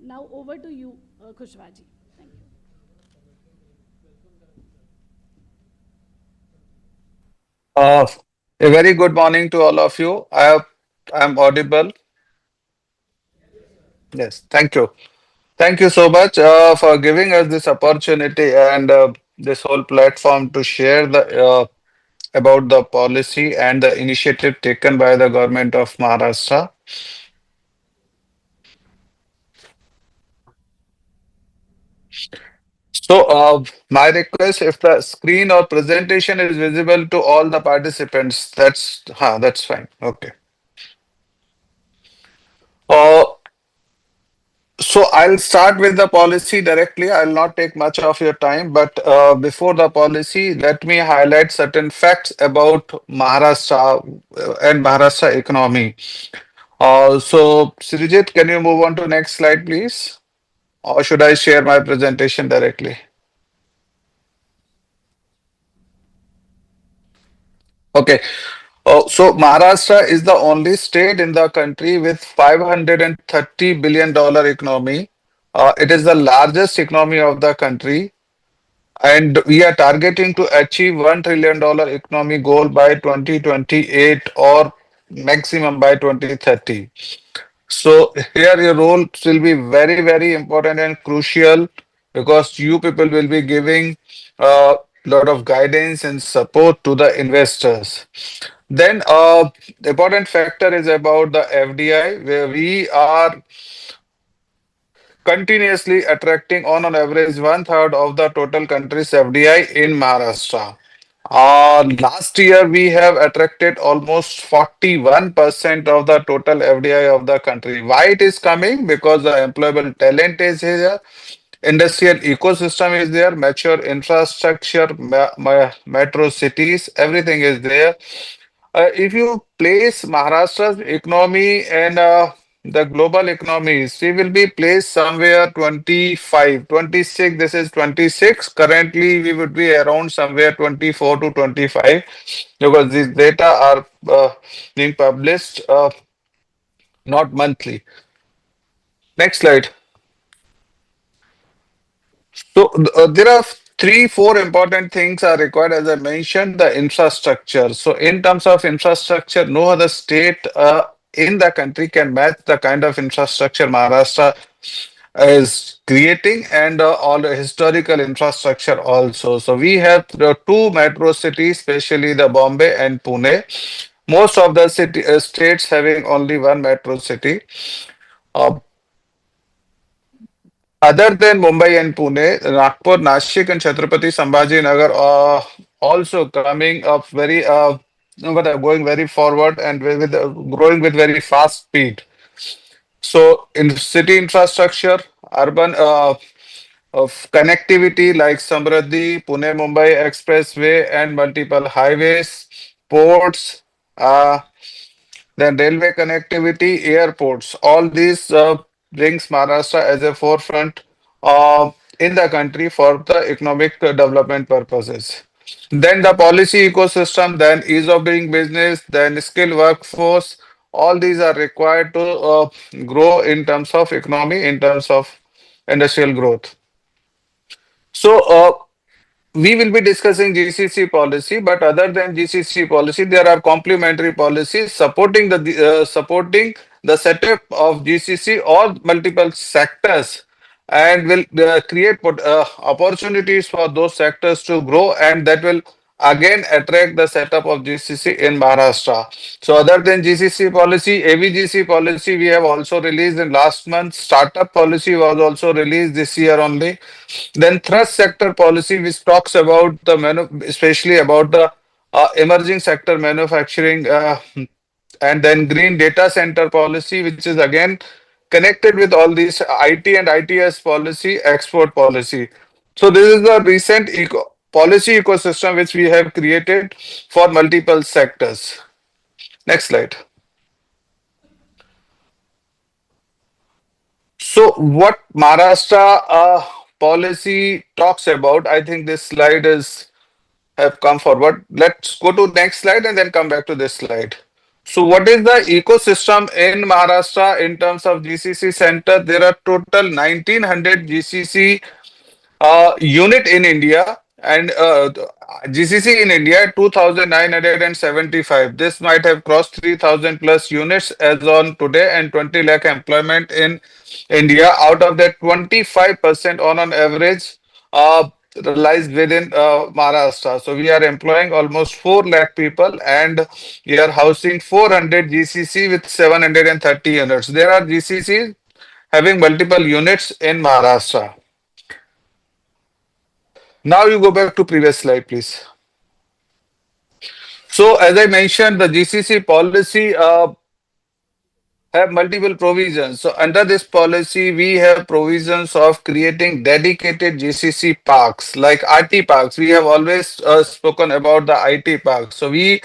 Now over to you, Kushwaha ji. Thank you. A very good morning to all of you. I am audible. Yes, thank you. Thank you so much for giving us this opportunity and this whole platform to share the about the policy and the initiative taken by the government of Maharashtra. So, my request, if the screen or presentation is visible to all the participants, that's fine. Okay. Uh, So I'll start with the policy directly. I'll not take much of your time, but before the policy, let me highlight certain facts about Maharashtra and Maharashtra economy. So Srijit, can you move on to next slide, please? Or should I share my presentation directly? Okay. So Maharashtra is the only state in the country with $530 billion economy. It is the largest economy of the country. And we are targeting to achieve $1 trillion economy goal by 2028 or maximum by 2030. So here your role will be very, very important and crucial because you people will be giving a lot of guidance and support to the investors. Then the important factor is about the FDI, where we are continuously attracting on an average one third of the total country's FDI in Maharashtra. Last year, we have attracted almost 41% of the total FDI of the country. Why it is coming? Because the employable talent is here, industrial ecosystem is there, mature infrastructure, metro cities, everything is there. If you place Maharashtra's economy and the global economies, we will be placed somewhere 25, 26. This is 26. Currently, we would be around somewhere 24 to 25 because these data are being published not monthly. Next slide. So there are three, four important things are required. As I mentioned, the infrastructure. So in terms of infrastructure, no other state in the country can match the kind of infrastructure Maharashtra is creating and all the historical infrastructure also. So we have the two metro cities, especially the Bombay and Pune. Most of the states having only one metro city. Uh, Other than Mumbai and Pune, Nagpur, Nashik, and Chhatrapati Sambhajinagar are also coming up very, going very forward and growing with very fast speed. So, in city infrastructure, urban of connectivity like Samruddhi, Pune Mumbai Expressway, and multiple highways, ports. Then railway connectivity, airports, all these brings Maharashtra as a forefront in the country for the economic development purposes. Then the policy ecosystem, then ease of doing business, then skilled workforce, all these are required to grow in terms of economy, in terms of industrial growth. So, we will be discussing GCC policy, but other than GCC policy, there are complementary policies supporting the setup of GCC or multiple sectors, and will create opportunities for those sectors to grow, and that will again attract the setup of GCC in Maharashtra. So, other than GCC policy, AVGC policy we have also released in last month. Startup policy was also released this year only. Then thrust sector policy, which talks about especially about the emerging sector manufacturing, and then green data center policy, which is again connected with all these IT and ITS policy, export policy. So this is the recent policy ecosystem which we have created for multiple sectors. Next slide. So what Maharashtra policy talks about, I think this slide is have come forward. Let's go to next slide and then come back to this slide. So what is the ecosystem in Maharashtra in terms of GCC center? There are total 1900 GCC unit in India, And GCC in India, 2,975. This might have crossed 3,000 plus units as on today, and 20 lakh employment in India. Out of that, 25% on an average uh, lies within Maharashtra. So we are employing almost 4 lakh people, and we are housing 400 GCC with 730 units. There are GCCs having multiple units in Maharashtra. Now you go back to previous slide, please. So as I mentioned, the GCC policy have multiple provisions. So under this policy, we have provisions of creating dedicated GCC parks like IT parks. We have always spoken about the IT parks. So we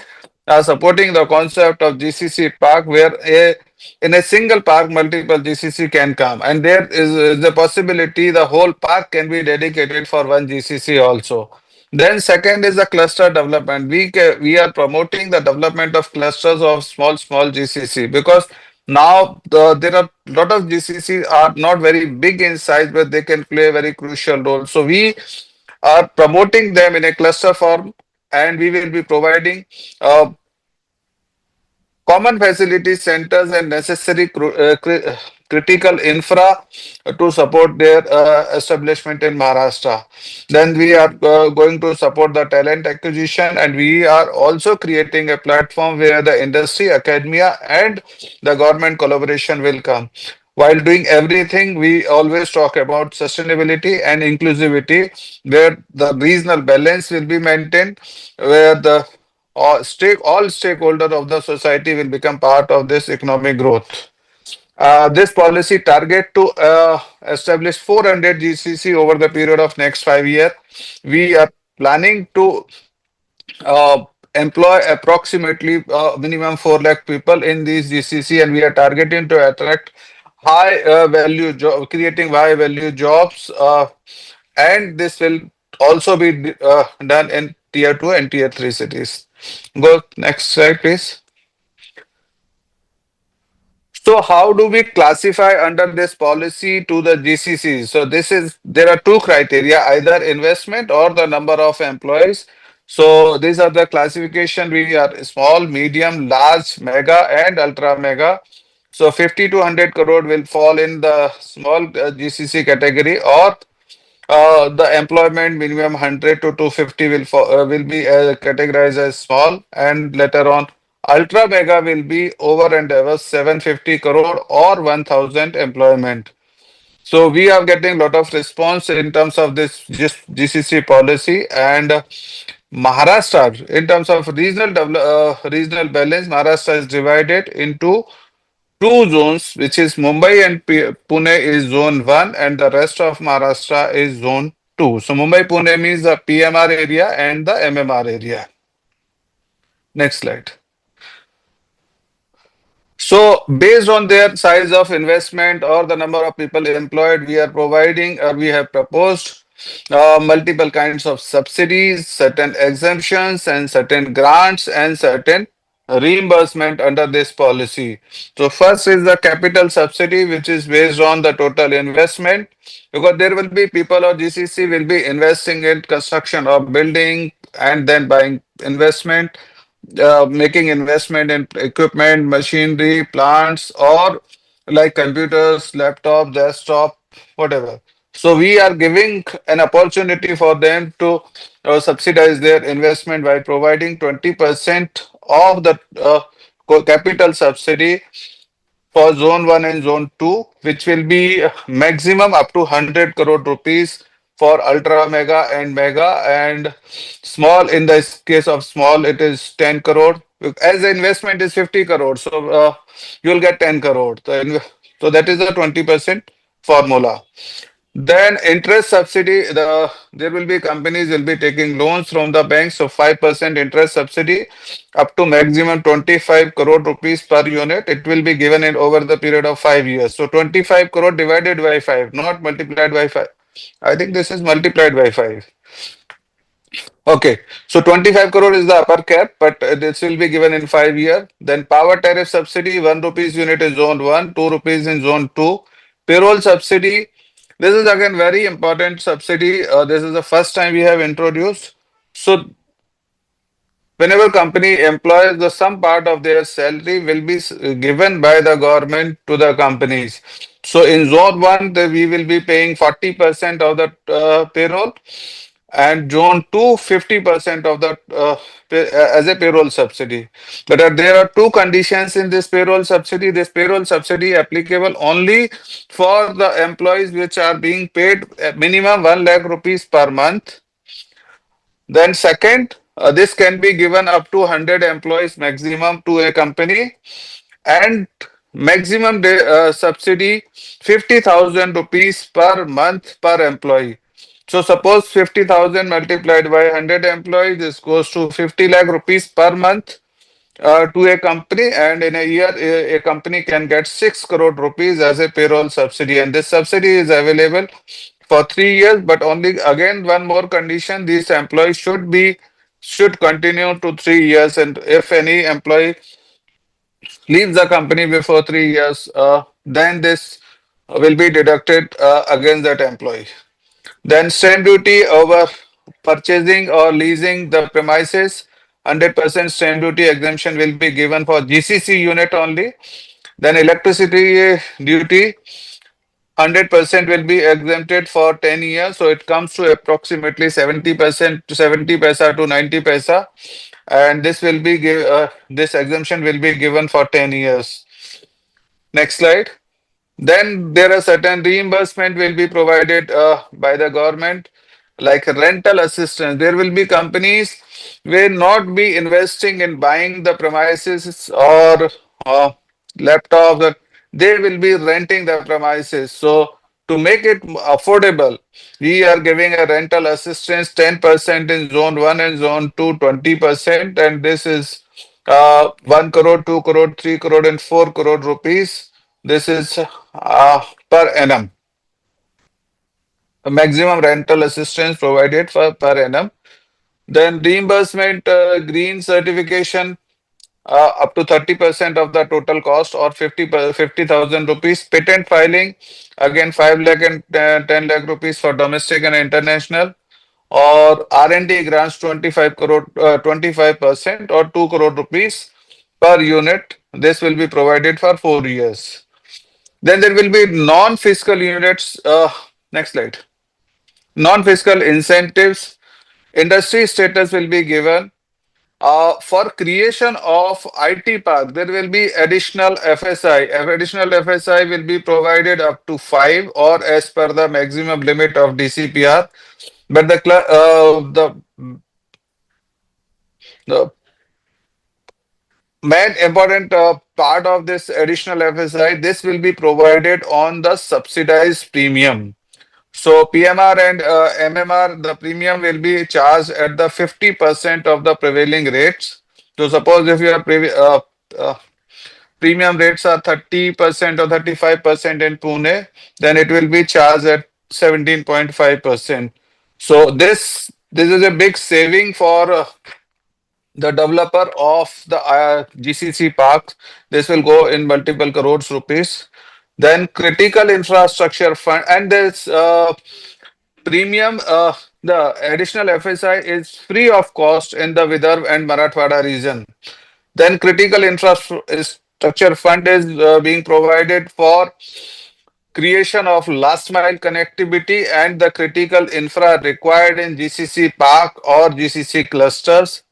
are supporting the concept of GCC park where in a single park multiple GCC can come, and there is the possibility the whole park can be dedicated for one GCC also. Then second is the cluster development. We are promoting the development of clusters of small GCC, because now there are lot of GCC are not very big in size, but they can play a very crucial role. So we are promoting them in a cluster form, and we will be providing uh, common facility centers and necessary critical infra to support their establishment in Maharashtra. Then we are going to support the talent acquisition, and we are also creating a platform where the industry, academia, and the government collaboration will come. While doing everything, we always talk about sustainability and inclusivity, where the regional balance will be maintained, where the all stakeholders of the society will become part of this economic growth. This policy target to establish 400 GCC over the period of next 5 years. We are planning to uh, employ approximately minimum 4 lakh people in these GCC, and we are targeting to attract high value job, creating high value jobs, and this will also be done in tier 2 and tier 3 cities. Go next slide, please. So how do we classify under this policy to the GCCs? So there are two criteria, either investment or the number of employees. So these are the classification. We are small, medium, large, mega, and ultra mega. So 50 to 100 crore will fall in the small GCC category, or the employment minimum 100 to 250 will be categorized as small, and later on ultra mega will be over and above 750 crore or 1000 employment. So we are getting lot of response in terms of this GCC policy, and Maharashtra in terms of regional balance, Maharashtra is divided into two zones, which is Mumbai and Pune is zone 1, and the rest of Maharashtra is zone 2. So Mumbai Pune means the PMR area and the MMR area. Next slide. So based on their size of investment or the number of people employed, we are providing, or we have proposed multiple kinds of subsidies, certain exemptions, and certain grants, and certain reimbursement under this policy. So first is the capital subsidy, which is based on the total investment, because there will be people or GCC will be investing in construction of building and then buying investment, making investment in equipment, machinery, plants, or like computers, laptop, desktop, whatever. So we are giving an opportunity for them to subsidize their investment by providing 20% of the capital subsidy for zone 1 and zone 2, which will be maximum up to 100 crore rupees for ultra mega and mega, and small, in the case of small it is 10 crore, as the investment is 50 crore, so you'll get 10 crore. So that is the 20% formula. Then interest subsidy, there will be companies will be taking loans from the banks, so 5% interest subsidy up to maximum 25 crore rupees per unit. It will be given in over the period of 5 years. So 25 crore divided by 5, not multiplied by 5. I think this is multiplied by 5. Okay, so 25 crore is the upper cap, but this will be given in 5 years. Then power tariff subsidy, 1 rupees unit in zone 1, 2 rupees in zone 2. Payroll subsidy, This is again very important subsidy. This is the first time we have introduced. So whenever company employs, the some part of their salary will be given by the government to the companies. So in zone one, we will be paying 40% of the payroll, and zone two, 50% of the as a payroll subsidy. But there are two conditions in this payroll subsidy. This payroll subsidy applicable only for the employees which are being paid minimum 1 lakh rupees per month. Then second, this can be given up to 100 employees maximum to a company, and maximum subsidy 50,000 rupees per month per employee. So suppose 50,000 multiplied by 100 employees, this goes to 50 lakh rupees per month to a company, and in a year a company can get 6 crore rupees as a payroll subsidy, and this subsidy is available for 3 years, but only again one more condition: these employees should continue to 3 years, and if any employee leaves the company before 3 years, then this will be deducted against that employee. Then stamp duty over purchasing or leasing the premises, 100% stamp duty exemption will be given for GCC unit only. Then electricity duty, 100% will be exempted for 10 years. So it comes to approximately 70% to 70 paisa to 90 paisa. And this exemption will be given for 10 years. Next slide. Then there are certain reimbursement will be provided by the government, like rental assistance. There will be companies will not be investing in buying the premises or laptop. They will be renting the premises. So to make it affordable, we are giving a rental assistance 10% in zone 1 and zone 2, 20%, and this is 1 crore, 2 crore, 3 crore, and 4 crore rupees. This is per annum. The maximum rental assistance provided for per annum. Then reimbursement, green certification, up to 30% of the total cost, or 50,000 rupees. Patent filing, again 5 lakh and 10 lakh rupees for domestic and international. Or R&D grants 25% or 2 crore rupees per unit. This will be provided for 4 years. Then there will be non-fiscal units. Next slide. Non-fiscal incentives. Industry status will be given. For creation of IT park, there will be additional FSI. Additional FSI will be provided up to 5, or as per the maximum limit of DCPR. But the main important part of this additional FSI, this will be provided on the subsidized premium. So PMR and MMR, the premium will be charged at the 50% of the prevailing rates. So suppose if your premium rates are 30% or 35% in Pune, then it will be charged at 17.5%. So this is a big saving for the developer of the GCC parks. This will go in multiple crores rupees. Then critical infrastructure fund, and this premium, the additional FSI is free of cost in the Vidarbha and Marathwada region. Then critical infrastructure fund is being provided for creation of last mile connectivity and the critical infra required in GCC park or GCC clusters.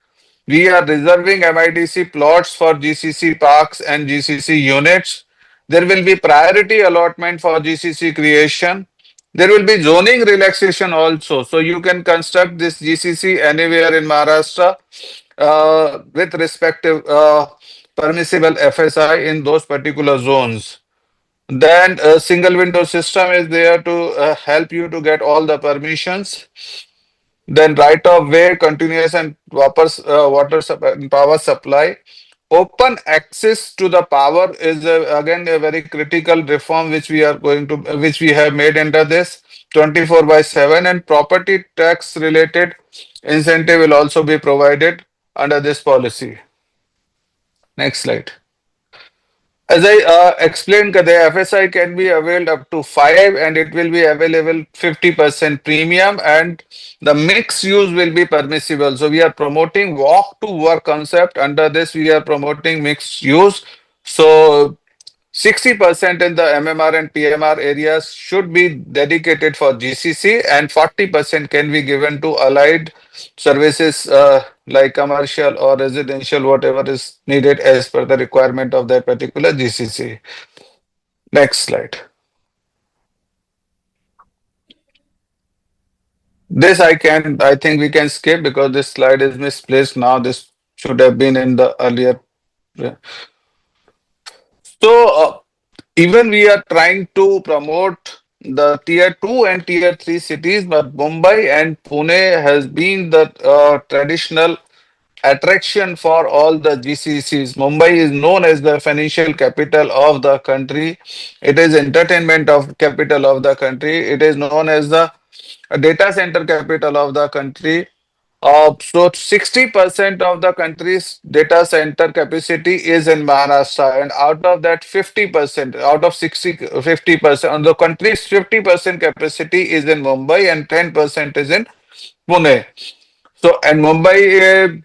We are reserving MIDC plots for GCC parks and GCC units. There will be priority allotment for GCC creation. There will be zoning relaxation also. So you can construct this GCC anywhere in Maharashtra with respective permissible FSI in those particular zones. Then a single window system is there to help you to get all the permissions. Then right of way, continuous and power supply. Open access to the power is again a very critical reform which we have made under this 24/7, and property tax related incentive will also be provided under this policy. Next slide. As I explained, the FSI can be availed up to 5 and it will be available 50% premium and the mix use will be permissible. So we are promoting walk to work concept. Under this, we are promoting mixed use. So 60% in the MMR and PMR areas should be dedicated for GCC and 40% can be given to allied services like commercial or residential, whatever is needed as per the requirement of that particular GCC. Next slide. This I think we can skip because this slide is misplaced now. This should have been in the earlier. So, even we are trying to promote the tier 2 and tier 3 cities, but Mumbai and Pune has been the traditional attraction for all the GCCs. Mumbai is known as the financial capital of the country. It is entertainment of capital of the country. It is known as the data center capital of the country. So 60% of the country's data center capacity is in Maharashtra, and out of that 50%, out of 50%, on the country's 50% capacity is in Mumbai and 10% is in Pune. So, and Mumbai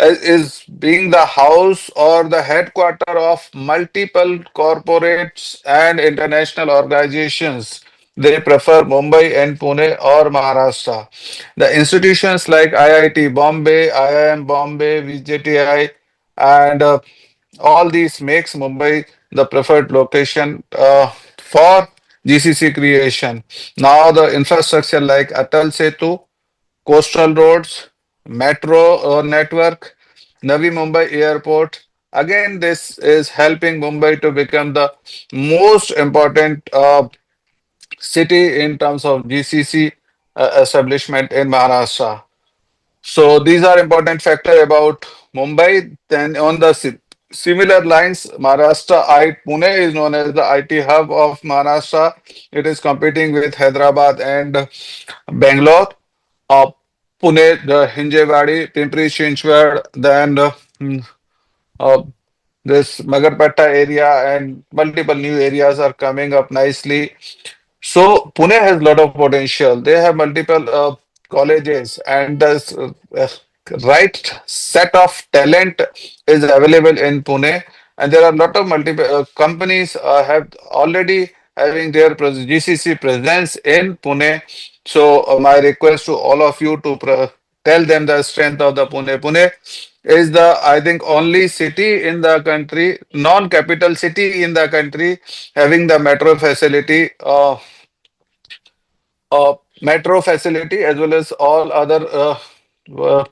is being the house or the headquarter of multiple corporates and international organizations. They prefer Mumbai and Pune or Maharashtra. The institutions like IIT Bombay, IIM Bombay, VJTI, and all these makes Mumbai the preferred location for GCC creation. Now the infrastructure like Atal Setu, coastal roads, metro network, Navi Mumbai Airport. Again, this is helping Mumbai to become the most important city in terms of GCC establishment in Maharashtra. So these are important factor about Mumbai. Then on the similar lines, Pune is known as the IT hub of Maharashtra. It is competing with Hyderabad and Bangalore. uh, Pune, the Hinjewadi, Pimpri Chinchwad, then uh, this Magarpatta area and multiple new areas are coming up nicely. So Pune has a lot of potential. They have multiple colleges and the right set of talent is available in Pune. And there are a lot of multiple companies have already having their GCC presence in Pune. So my request to all of you to tell them the strength of the Pune. Pune is the, I think, only city in the country, non-capital city in the country having the metro facility as well as all other uh,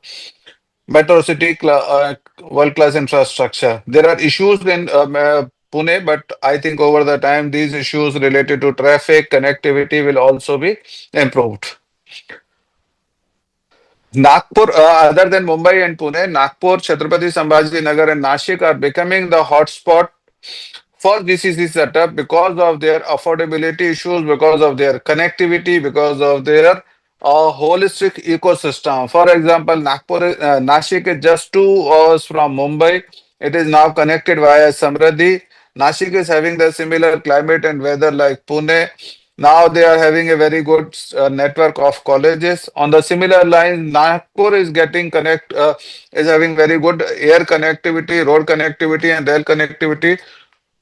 metro city world-class infrastructure. There are issues in Pune, but I think over the time these issues related to traffic connectivity will also be improved. Nagpur, other than Mumbai and Pune, Nagpur, Chhatrapati Sambhaji Nagar, and Nashik are becoming the hotspot for GCC setup because of their affordability issues, because of their connectivity, because of their holistic ecosystem. For example, Nashik is just 2 hours from Mumbai. It is now connected via Samruddhi. Nashik is having the similar climate and weather like Pune. Now they are having a very good network of colleges. On the similar line, Nagpur is is having very good air connectivity, road connectivity, and rail connectivity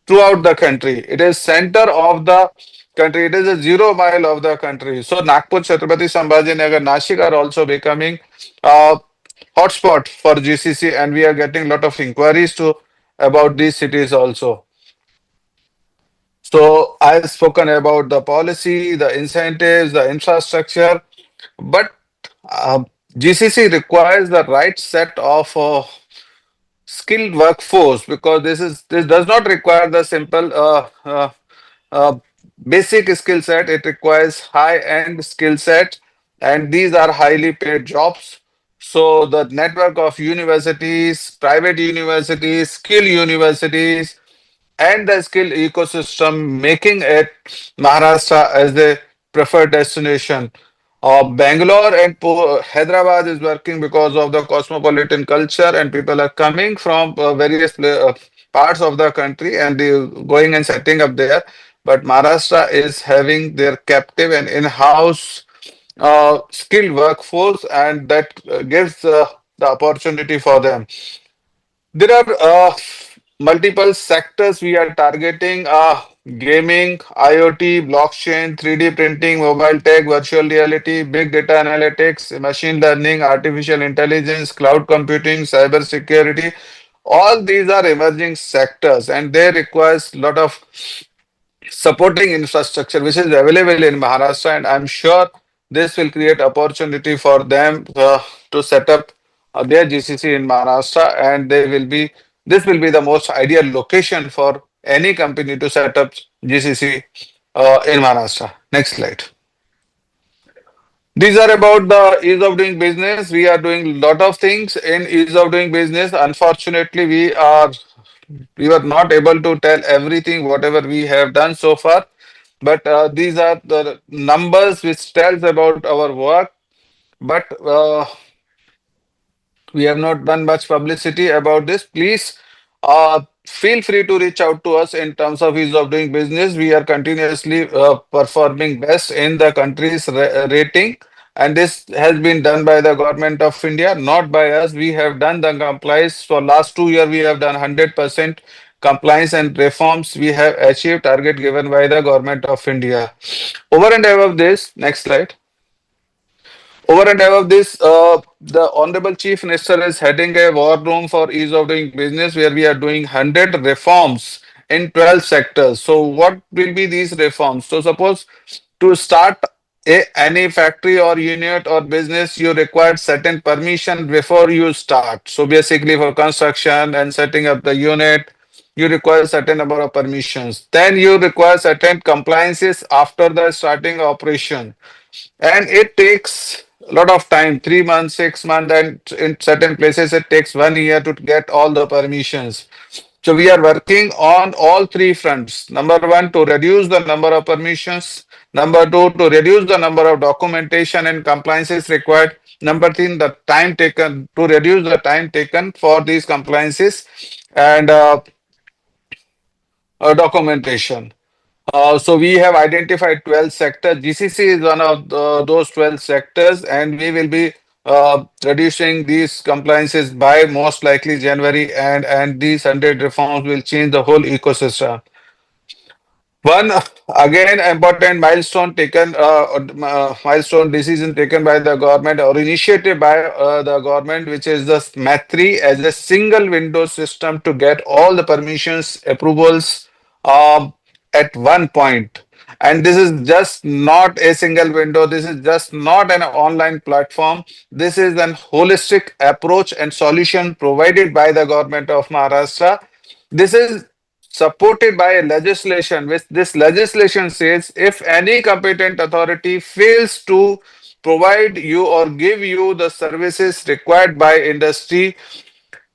throughout the country. It is center of the country. It is a 0 mile of the country. So Nagpur, Chhatrapati Sambhajinagar, Nashik are also becoming uh, hotspot for GCC, and we are getting a lot of inquiries to about these cities also. So I've spoken about the policy, the incentives, the infrastructure, but uh, GCC requires the right set of skilled workforce because this does not require the simple uh, basic skill set. It requires high end skill set, and these are highly paid jobs. So the network of universities, private universities, skill universities, and the skill ecosystem making it Maharashtra as the preferred destination. Bangalore and Hyderabad is working because of the cosmopolitan culture, and people are coming from various parts of the country and going and setting up there. But Maharashtra is having their captive and in-house skilled workforce, and that gives the opportunity for them. There are multiple sectors we are targeting: gaming, IoT, blockchain, 3D printing, mobile tech, virtual reality, big data analytics, machine learning, artificial intelligence, cloud computing, cyber security. All these are emerging sectors, and they require a lot of supporting infrastructure which is available in Maharashtra, and I'm sure this will create opportunity for them to set up their GCC in Maharashtra, and they will be this will be the most ideal location for any company to set up GCC in Maharashtra. Next slide. These are about the ease of doing business. We are doing a lot of things in ease of doing business. Unfortunately, we were not able to tell everything whatever we have done so far, but these are the numbers which tells about our work. But we have not done much publicity about this. Please feel free to reach out to us in terms of ease of doing business. We are continuously performing best in the country's rating, and this has been done by the government of India, not by us. We have done the compliance for last 2 years. We have done 100% compliance and reforms. We have achieved target given by the government of India. Over and above this, next slide. Over and above this, the Honorable Chief Minister is heading a war room for ease of doing business where we are doing 100 reforms in 12 sectors. So, what will be these reforms? So, suppose to start any factory or unit or business, you require certain permission before you start. So, basically, for construction and setting up the unit, you require certain number of permissions. Then you require certain compliances after the starting operation, and it takes a lot of time, 3 months, 6 months, and in certain places it takes 1 year to get all the permissions. So we are working on all three fronts. Number one, to reduce the number of permissions. Number two, to reduce the number of documentation and compliances required. Number three, the time taken, to reduce the time taken for these compliances and documentation. So we have identified 12 sectors. GCC is one of those 12 sectors, and we will be reducing these compliances by most likely January, and these 100 reforms will change the whole ecosystem. One again important milestone decision taken by the government or initiated by the government, which is the MAT3 as a single window system to get all the permissions approvals at one point. And this is just not a single window. This is just not an online platform. This is an holistic approach and solution provided by the government of Maharashtra. This is supported by a legislation, which this legislation says if any competent authority fails to provide you or give you the services required by industry,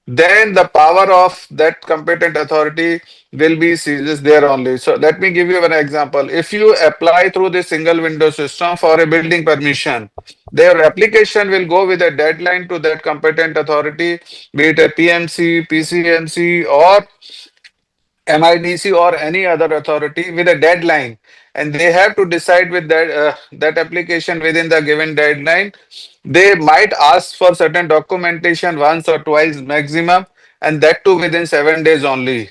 then the power of that competent authority will be seized there only. So let me give you an example. If you apply through the single window system for a building permission, their application will go with a deadline to that competent authority, be it a PMC, PCMC, or MIDC or any other authority with a deadline, and they have to decide with that application within the given deadline. They might ask for certain documentation once or twice maximum, and that too within 7 days only.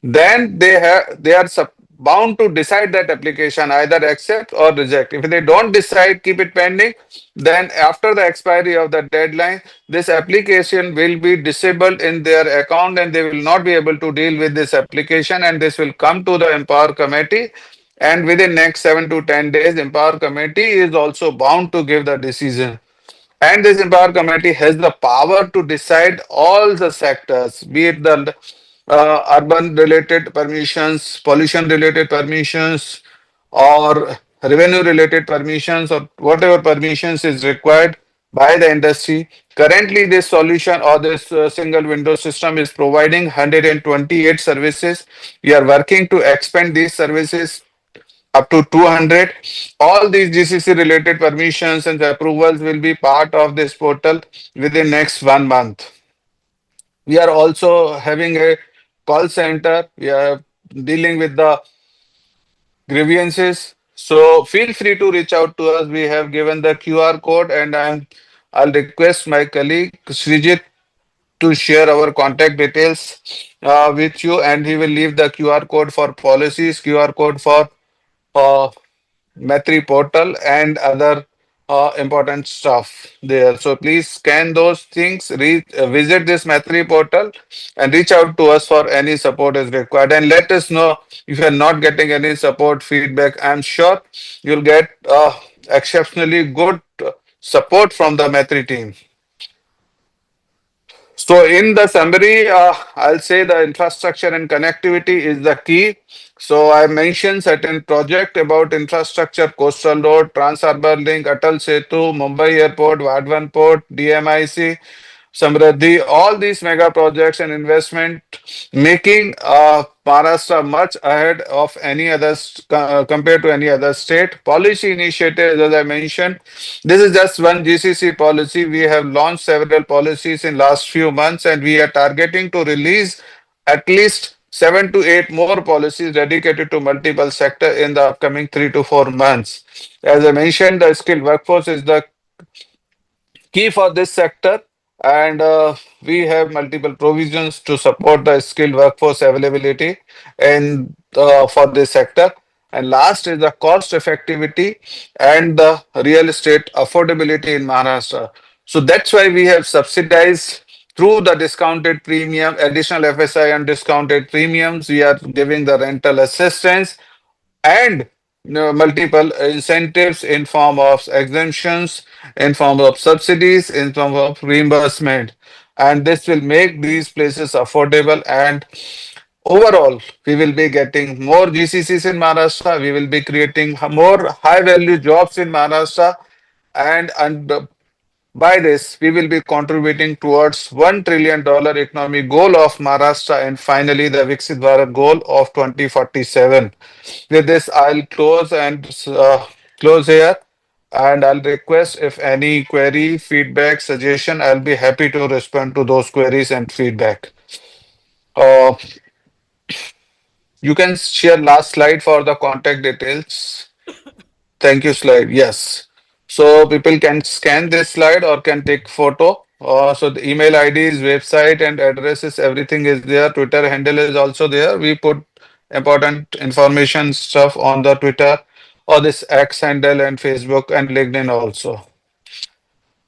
Then they are bound to decide that application, either accept or reject. If they don't decide, keep it pending, then after the expiry of the deadline, this application will be disabled in their account, and they will not be able to deal with this application, and this will come to the Empower Committee, and within next 7 to 10 days, Empower Committee is also bound to give the decision. And this Empower Committee has the power to decide all the sectors, be it the urban related permissions, pollution related permissions, or revenue related permissions, or whatever permissions is required by the industry. Currently, this solution or this single window system is providing 128 services. We are working to expand these services up to 200. All these GCC related permissions and approvals will be part of this portal within next 1 month. We are also having a call center. We are dealing with the grievances. So feel free to reach out to us. We have given the QR code, and I'll request my colleague Srijit to share our contact details with you, and he will leave the QR code for policies, QR code for uh, Matri portal and other important stuff there. So please scan those things, visit this Matri portal and reach out to us for any support is required. And let us know if you are not getting any support feedback. I'm sure you'll get exceptionally good support from the Matri team. So in the summary, I'll say the infrastructure and connectivity is the key. So I mentioned certain project about infrastructure, coastal road, Trans-Harbour Link, Atal Setu, Mumbai Airport, Vadhavan Port, DMIC, Samriddhi, all these mega projects and investment making Maharashtra much ahead of any other compared to any other state. Policy initiatives, as I mentioned, this is just one GCC policy. We have launched several policies in last few months, and we are targeting to release at least 7 to 8 more policies dedicated to multiple sector in the upcoming 3 to 4 months. As I mentioned, the skilled workforce is the key for this sector, and we have multiple provisions to support the skilled workforce availability and for this sector. And last is the cost effectivity and the real estate affordability in Maharashtra. So that's why we have subsidized through the discounted premium, additional FSI and discounted premiums. We are giving the rental assistance and multiple incentives in form of exemptions, in form of subsidies, in form of reimbursement. And this will make these places affordable, and overall we will be getting more GCCs in Maharashtra. We will be creating more high value jobs in Maharashtra, and by this, we will be contributing towards $1 trillion economic goal of Maharashtra, and finally the Viksit Bharat goal of 2047. With this, I'll close here, and I'll request if any query, feedback, suggestion, I'll be happy to respond to those queries and feedback. Uh, you can share last slide for the contact details. Thank you, slide. Yes. So people can scan this slide or can take photo. So the email IDs, website and addresses, everything is there. Twitter handle is also there. We put important information stuff on the Twitter or this X handle and Facebook and LinkedIn also.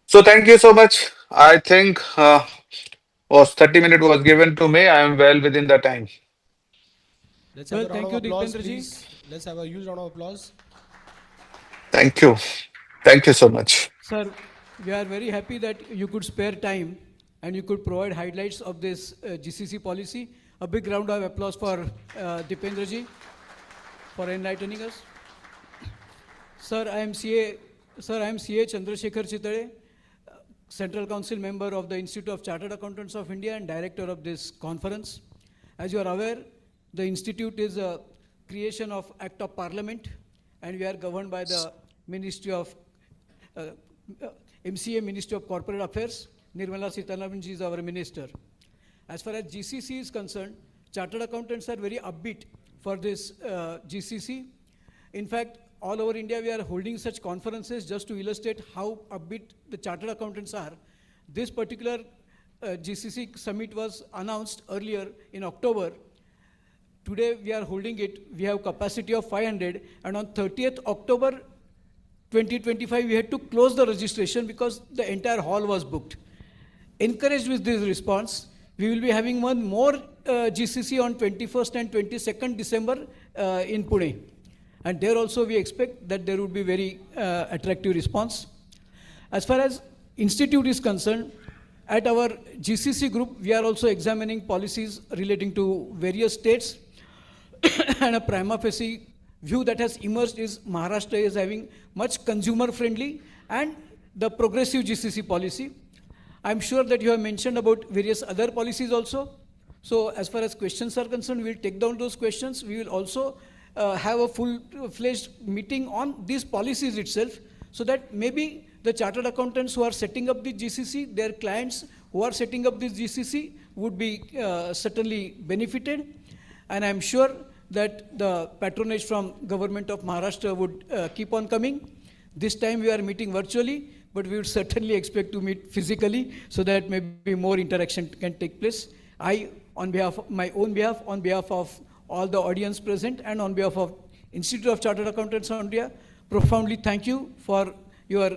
So thank you so much. I think was 30 minutes was given to me. I am well within the time. Let's have Well, a round thank of you, applause, Dipendra ji. please. Let's have a huge round of applause. Thank you. Thank you so much. Sir, we are very happy that you could spare time and you could provide highlights of this GCC policy. A big round of applause for Dipendra ji for enlightening us. Sir, I am CA Chandrasekhar Chitale, Central Council member of the Institute of Chartered Accountants of India and director of this conference. As you are aware, the institute is a creation of Act of Parliament, and we are governed by the Ministry of MCA, Ministry of Corporate Affairs. Nirmala Sitharaman ji is our minister. As far as GCC is concerned, chartered accountants are very upbeat for this GCC. In fact, all over India, we are holding such conferences just to illustrate how upbeat the chartered accountants are. This particular GCC summit was announced earlier in October. Today we are holding it. We have capacity of 500, and on 30th October 2025, we had to close the registration because the entire hall was booked. Encouraged with this response, we will be having one more GCC on 21st and 22nd December in Pune. And there also we expect that there would be very attractive response. As far as institute is concerned, at our GCC group, we are also examining policies relating to various states and a prima facie view that has emerged is Maharashtra is having much consumer friendly and the progressive GCC policy. I'm sure that you have mentioned about various other policies also. So as far as questions are concerned, we'll take down those questions. We will also have a full-fledged meeting on these policies itself, so that maybe the chartered accountants who are setting up the GCC, their clients who are setting up this GCC would be certainly benefited. And I'm sure that the patronage from government of Maharashtra would keep on coming. This time we are meeting virtually, but we would certainly expect to meet physically so that maybe more interaction can take place. I, on behalf of my own behalf, on behalf of all the audience present, and on behalf of Institute of Chartered Accountants of India, profoundly thank you for your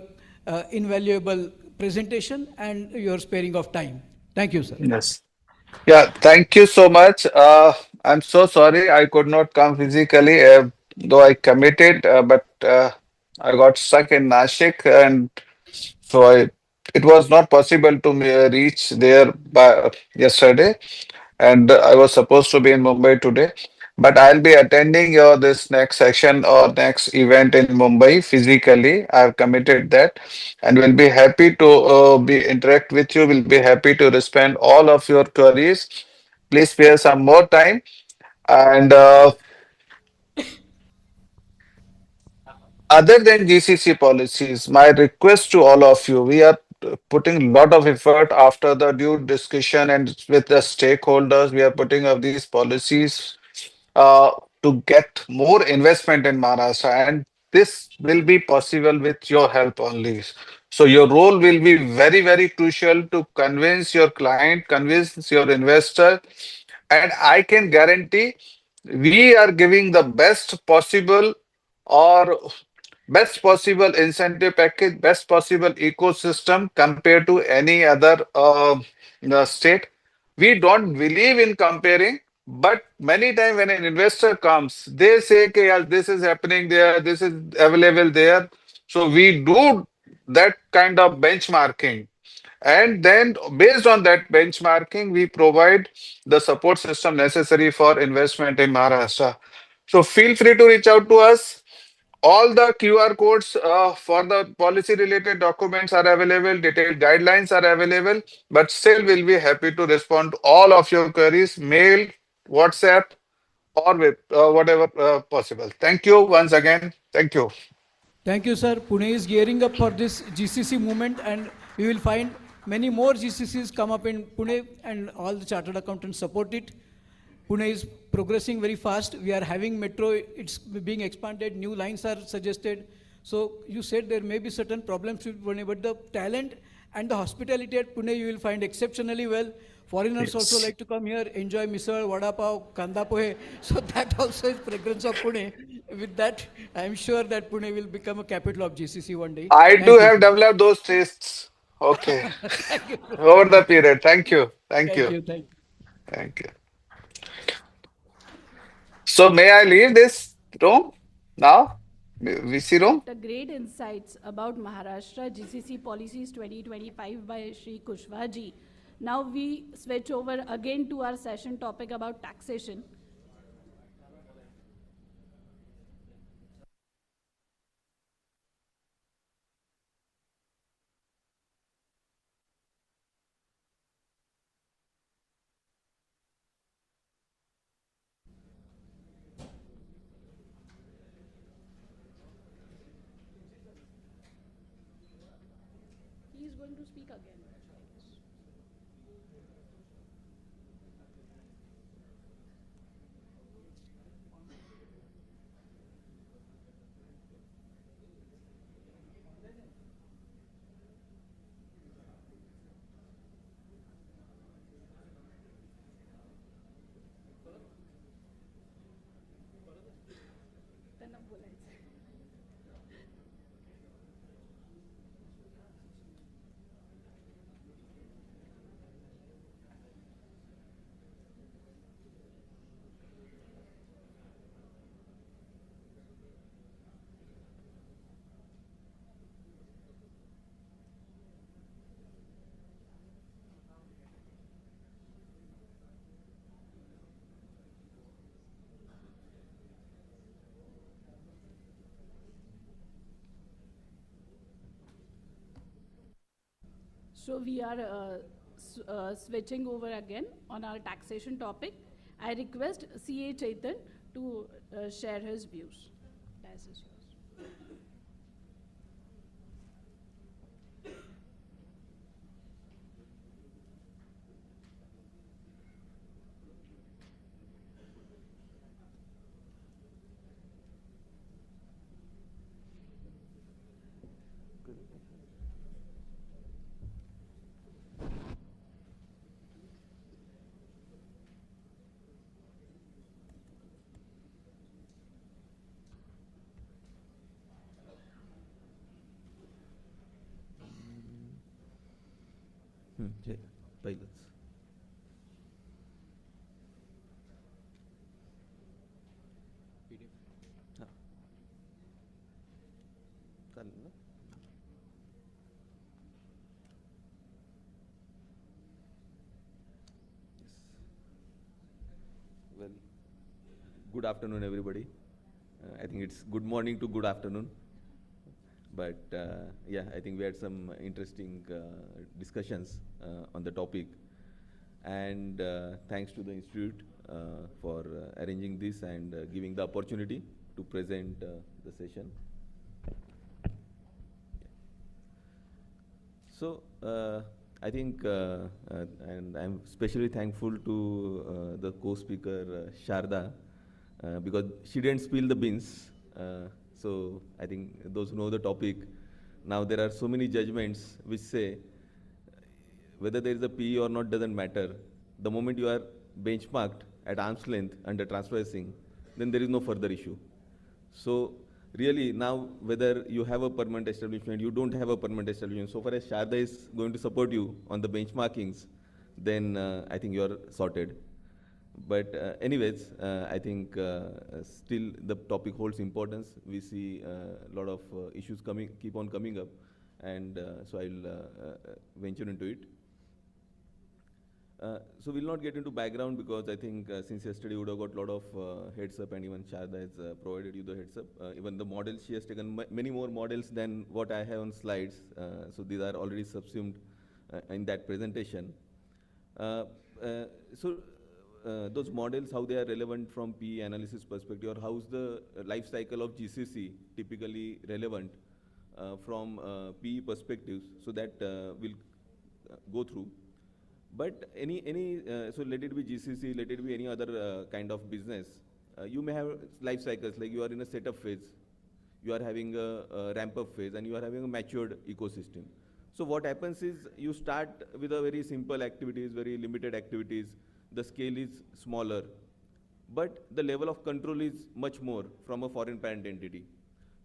invaluable presentation and your sparing of time. Thank you, sir. Yes. Yeah, thank you so much. I'm so sorry I could not come physically, though I committed, but I got stuck in Nashik, and so it was not possible to reach there by yesterday, and I was supposed to be in Mumbai today. But I'll be attending your this next session or next event in Mumbai physically. I've committed that, and we'll be happy to be interact with you. We'll be happy to respond all of your queries. Please spare some more time. And other than GCC policies, my request to all of you, we are putting a lot of effort after the due discussion and with the stakeholders. We are putting up these policies uh, to get more investment in Maharashtra, and this will be possible with your help only. So your role will be very, very crucial to convince your client, convince your investor, and I can guarantee we are giving the or best possible incentive package, best possible ecosystem compared to any other state. We don't believe in comparing, but many times when an investor comes, they say, okay, yeah, this is happening there, this is available there. So we do that kind of benchmarking. And then based on that benchmarking, we provide the support system necessary for investment in Maharashtra. So feel free to reach out to us. All the QR codes for the policy related documents are available, detailed guidelines are available, but still we'll be happy to respond to all of your queries, mail, WhatsApp, or with whatever possible. Thank you once again. Thank you. Thank you, sir. Pune is gearing up for this GCC movement, and we will find many more GCCs come up in Pune, and all the chartered accountants support it. Pune is progressing very fast. We are having metro, it's being expanded, new lines are suggested. So you said there may be certain problems with Pune, but the talent and the hospitality at Pune you will find exceptionally well. Foreigners also Yes. like to come here, enjoy misal, vada pav, kanda pohe. So that also is fragrance of Pune. With that, I am sure that Pune will become a capital of GCC one day. I do Thank you, have sir. developed those tastes. Okay. Thank you. Over the period. Thank you. Thank Thank you. you. Thank you. Thank you. So may I leave this room now? VC room? After great insights about Maharashtra GCC policies 2025 by Shri Kushwaha ji, now we switch over again to our session topic about taxation. He is going to speak again. त्यांना बोलायचं. So we are switching over again on our taxation topic. I request CA Chaitan to share his views. That's yours. पहिलंच हां चालेल ना Well, good afternoon, everybody. I think it's good morning to good afternoon. But yeah, I think we had some interesting discussions on the topic. And thanks to the Institute for arranging this and giving the opportunity to present the session. So I think, and I'm especially thankful to the co-speaker Sharda because she didn't spill the beans. So I think those who know the topic, now there are so many judgments which say whether there is a PE or not doesn't matter. The moment you are benchmarked at arm's length under transfer pricing, then there is no further issue. So really now whether you have a permanent establishment, you don't have a permanent establishment, so far as Sharda is going to support you on the benchmarkings, then I think you are sorted. But anyways, I think still the topic holds importance. We see a lot of issues keep on coming up, and so I'll venture into it. So we'll not get into background because I think since yesterday you would have got a lot of heads up, and even Sharda has provided you the heads up. Even the models, she has taken many more models than what I have on slides. So these are already subsumed in that presentation. Those models, how they are relevant from PE analysis perspective, or how is the life cycle of GCC typically relevant from PE perspectives, so that we'll go through. But so let it be GCC, let it be any other kind of business, you may have life cycles, like you are in a setup phase, you are having a ramp-up phase, and you are having a matured ecosystem. So what happens is you start with a very simple activities, very limited activities, the scale is smaller, but the level of control is much more from a foreign parent entity.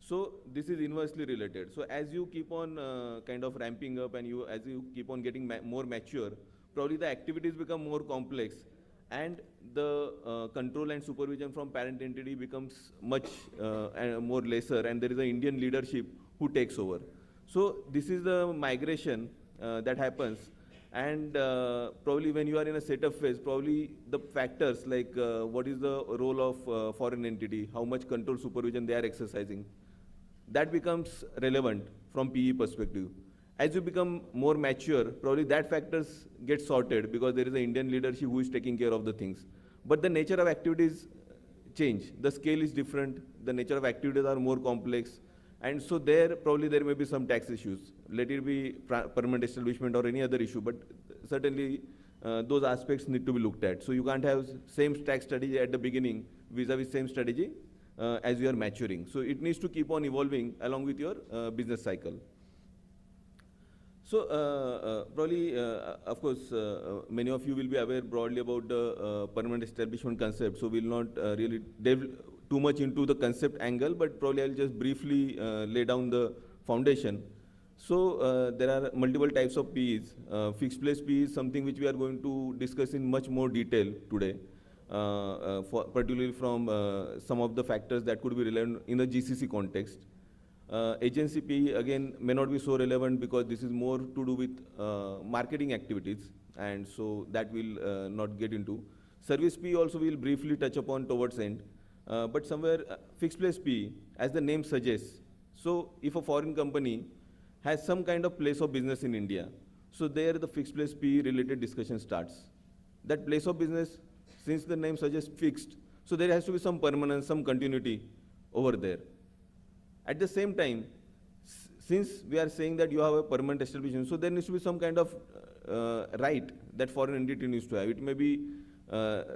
So this is inversely related. So as you keep on kind of ramping up, and as you keep on getting more mature, probably the activities become more complex, and the control and supervision from parent entity becomes much more lesser, and there is an Indian leadership who takes over. So this is the migration that happens. And probably when you are in a setup phase, probably the factors like what is the role of foreign entity, how much control supervision they are exercising, that becomes relevant from PE perspective. As you become more mature, probably that factors get sorted because there is an Indian leadership who is taking care of the things. But the nature of activities change. The scale is different. The nature of activities are more complex. And so there, probably there may be some tax issues. Let it be permanent establishment or any other issue, but certainly those aspects need to be looked at. So you can't have same tax strategy at the beginning vis-a-vis same strategy as you are maturing. So it needs to keep on evolving along with your business cycle. So probably, of course, many of you will be aware broadly about the permanent establishment concept. So we'll not really delve too much into the concept angle, but probably I'll just briefly lay down the foundation. So there are multiple types of PEs. Fixed place PE is something which we are going to discuss in much more detail today, particularly from some of the factors that could be relevant in the GCC context. Agency PE again may not be so relevant because this is more to do with marketing activities, and so that we'll not get into. Service PE also we'll briefly touch upon towards end, but somewhere fixed place PE, as the name suggests. So if a foreign company has some kind of place of business in India, so there the fixed place PE related discussion starts. That place of business, since the name suggests fixed, so there has to be some permanence, some continuity over there. At the same time, since we are saying that you have a permanent establishment, so there needs to be some kind of right that foreign entity needs to have. It may be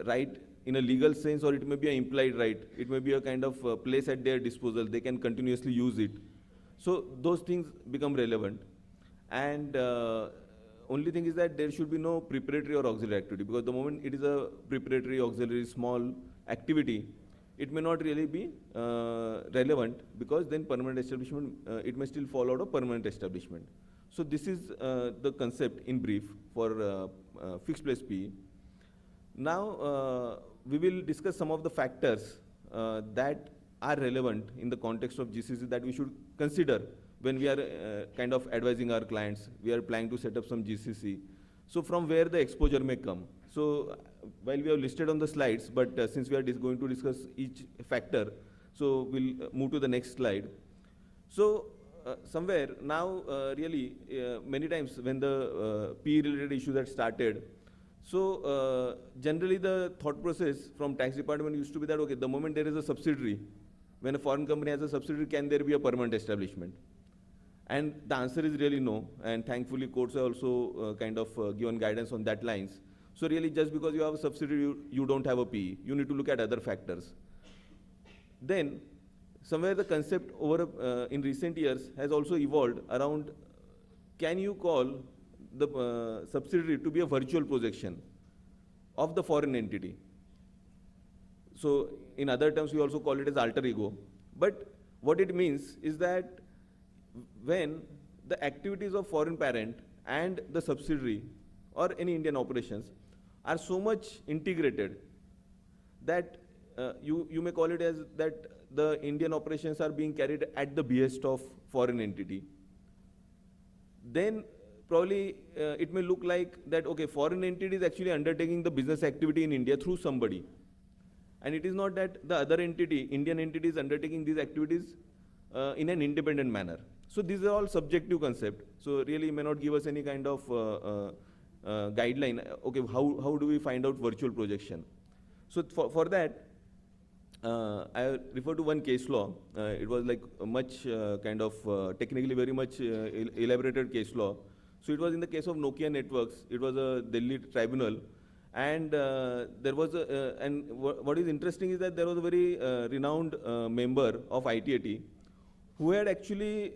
right in a legal sense, or it may be an implied right. It may be a kind of place at their disposal. They can continuously use it. So those things become relevant. And only thing is that there should be no preparatory or auxiliary activity, because the moment it is a preparatory, auxiliary, small activity, it may not really be relevant, because then permanent establishment, it may still fall out of permanent establishment. So this is the concept in brief for fixed place PE. Now we will discuss some of the factors that are relevant in the context of GCC that we should consider when we are kind of advising our clients. We are planning to set up some GCC. So from where the exposure may come. So while we have listed on the slides, but since we are going to discuss each factor, so we'll move to the next slide. So somewhere now, really, many times when the PE-related issues had started, so generally the thought process from tax department used to be that, okay, the moment there is a subsidiary, when a foreign company has a subsidiary, can there be a permanent establishment? And the answer is really no. And thankfully, courts have also kind of given guidance on that lines. So really, just because you have a subsidiary, you don't have a PE. You need to look at other factors. Then, somewhere the concept over in recent years has also evolved around, can you call the subsidiary to be a virtual projection of the foreign entity? So in other terms, we also call it as alter ego. But what it means is that when the activities of foreign parent and the subsidiary or any Indian operations are so much integrated that you may call it as that the Indian operations are being carried at the behest of foreign entity, then probably it may look like that, okay, foreign entity is actually undertaking the business activity in India through somebody. And it is not that the other entity, Indian entity, is undertaking these activities in an independent manner. So these are all subjective concepts. So really may not give us any kind of guideline. Okay, how do we find out virtual projection? So for that, I refer to one case law. It was like a much kind of technically very much elaborated case law. So it was in the case of Nokia Networks. It was a Delhi tribunal. And there was and what is interesting is that there was a very renowned member of ITAT who had actually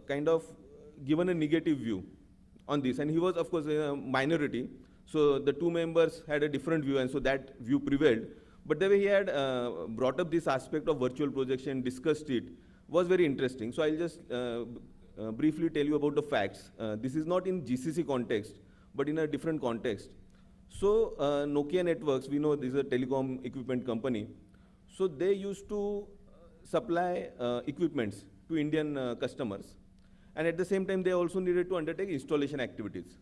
kind of given a negative view on this. And he was, of course, a minority. So the two members had a different view, and so that view prevailed. But the way he had brought up this aspect of virtual projection, discussed it, was very interesting. So I'll just briefly tell you about the facts. This is not in GCC context, but in a different context. So Nokia Networks, we know this is a telecom equipment company. So they used to supply equipments to Indian customers. And at the same time, they also needed to undertake installation activities.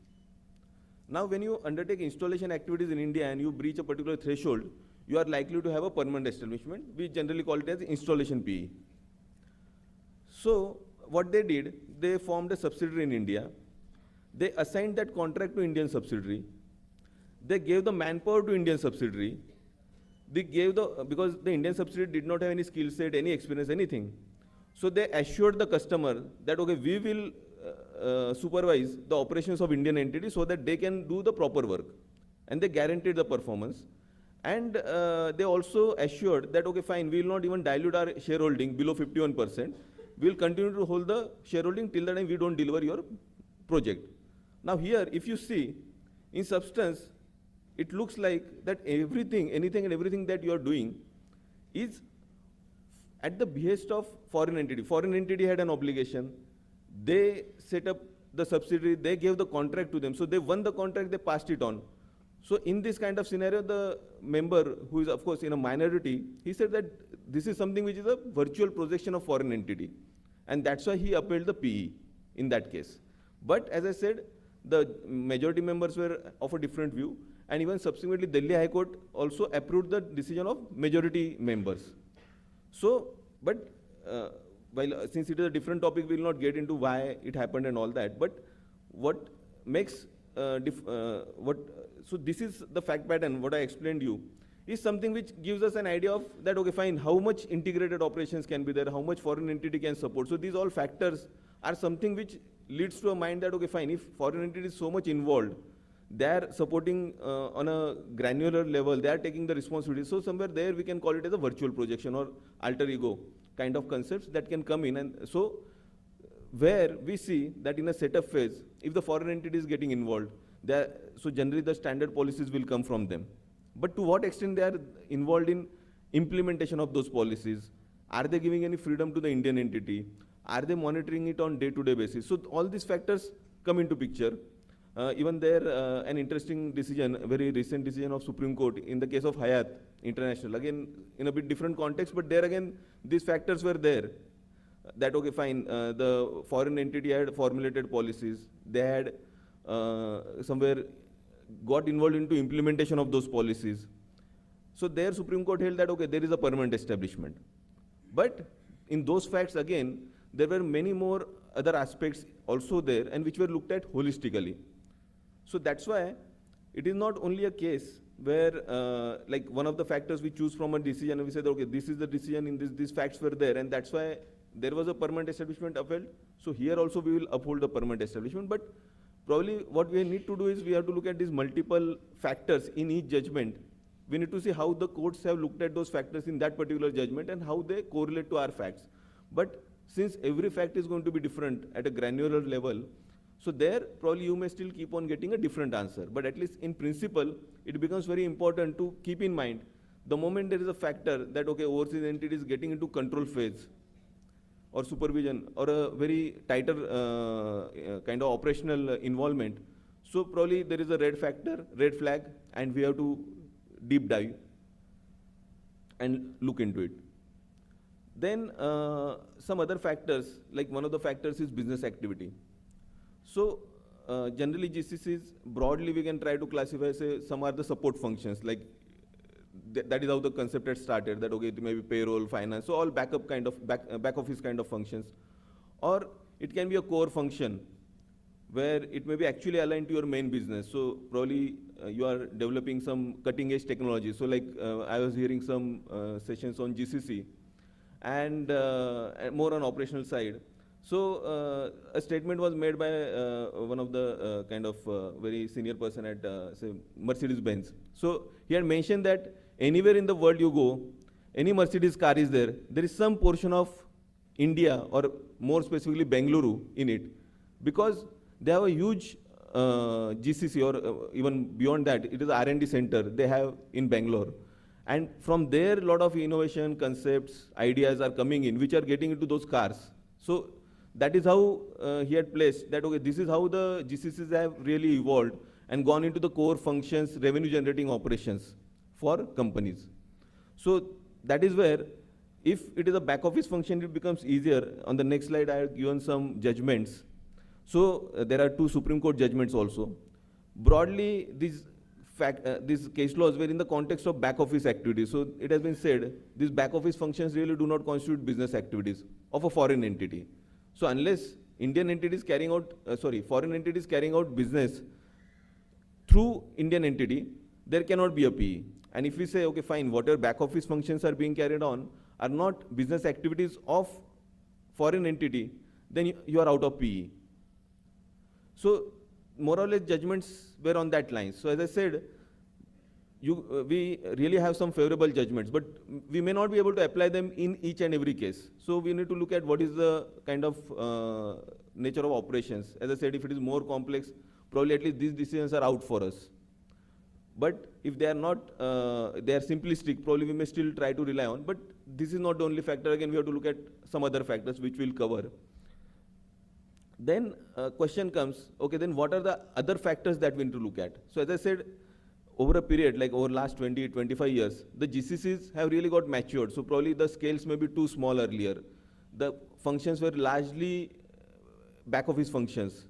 Now, when you undertake installation activities in India and you breach a particular threshold, you are likely to have a permanent establishment. We generally call it as installation PE. So what they did, they formed a subsidiary in India. They assigned that contract to Indian subsidiary. They gave the manpower to Indian subsidiary. They gave because the Indian subsidiary did not have any skill set, any experience, anything. So they assured the customer that, okay, we will supervise the operations of Indian entity so that they can do the proper work. And they guaranteed the performance. And they also assured that, okay, fine, we will not even dilute our shareholding below 51%. We will continue to hold the shareholding till the time we don't deliver your project. Now here, if you see, in substance, it looks like that anything and everything that you are doing is at the behest of foreign entity. Foreign entity had an obligation. They set up the subsidiary. They gave the contract to them. So they won the contract. They passed it on. So in this kind of scenario, the member, who is of course in a minority, he said that this is something which is a virtual projection of foreign entity. And that's why he upheld the PE in that case. But as I said, the majority members were of a different view. And even subsequently, Delhi High Court also approved the decision of majority members. So, but while since it is a different topic, we will not get into why it happened and all that. But what makes, so this is the fact pattern, what I explained to you, is something which gives us an idea of that, okay, fine, how much integrated operations can be there, how much foreign entity can support. So these all factors are something which leads to a mind that, okay, fine, if foreign entity is so much involved, they are supporting on a granular level, they are taking the responsibility. So somewhere there we can call it as a virtual projection or alter ego kind of concepts that can come in. And so where we see that in a setup phase, if the foreign entity is getting involved, so generally the standard policies will come from them. But to what extent they are involved in implementation of those policies? Are they giving any freedom to the Indian entity? Are they monitoring it on day-to-day basis? So all these factors come into picture. Even there, an interesting decision, a very recent decision of Supreme Court in the case of Hayat International, again, in a bit different context, but there again, these factors were there. That, okay, fine, the foreign entity had formulated policies. They had somewhere got involved into implementation of those policies. So there Supreme Court held that, okay, there is a permanent establishment. But in those facts, again, there were many more other aspects also there and which were looked at holistically. So that's why it is not only a case where like one of the factors we choose from a decision and we said, okay, this is the decision in these facts were there and that's why there was a permanent establishment upheld. So here also we will uphold the permanent establishment. But probably what we need to do is we have to look at these multiple factors in each judgment. We need to see how the courts have looked at those factors in that particular judgment and how they correlate to our facts. But since every fact is going to be different at a granular level, so there probably you may still keep on getting a different answer. But at least in principle, it becomes very important to keep in mind the moment there is a factor that, okay, overseas entity is getting into control phase or supervision or a very tighter kind of operational involvement. So probably there is a red flag, and we have to deep dive and look into it. Then some other factors, like one of the factors is business activity. So generally GCCs, broadly we can try to classify, say, some are the support functions, like that is how the concept had started, that okay, it may be payroll, finance, so all backup kind of, back office kind of functions. Or it can be a core function, where it may be actually aligned to your main business. So probably you are developing some cutting edge technology. So like I was hearing some sessions on GCC and more on operational side. So a statement was made by one of the kind of very senior person at say Mercedes-Benz. So he had mentioned that anywhere in the world you go, any Mercedes car is there, there is some portion of India or more specifically Bengaluru in it, because they have a huge GCC or even beyond that, it is R&D center they have in Bangalore. And from there, a lot of innovation, concepts, ideas are coming in, which are getting into those cars. So that is how he had placed that, okay, this is how the GCCs have really evolved and gone into the core functions, revenue generating operations for companies. So that is where, if it is a back office function, it becomes easier. On the next slide, I have given some judgments. So there are 2 Supreme Court judgments also. Broadly, these case laws were in the context of back office activities. So it has been said, these back office functions really do not constitute business activities of a foreign entity. So unless Indian entities carrying out, foreign entities carrying out business through Indian entity, there cannot be a PE. And if we say, okay, fine, whatever back office functions are being carried on are not business activities of foreign entity, then you are out of PE. So more or less judgments were on that line. So as I said, we really have some favorable judgments, but we may not be able to apply them in each and every case. So we need to look at what is the kind of nature of operations. As I said, if it is more complex, probably at least these decisions are out for us. But if they are not, they are simplistic, probably we may still try to rely on. But this is not the only factor. Again, we have to look at some other factors which we'll cover. Then question comes, okay, then what are the other factors that we need to look at? So as I said, over a period, like over last 20, 25 years, the GCCs have really got matured. So probably the scales may be too small earlier. The functions were largely back office functions.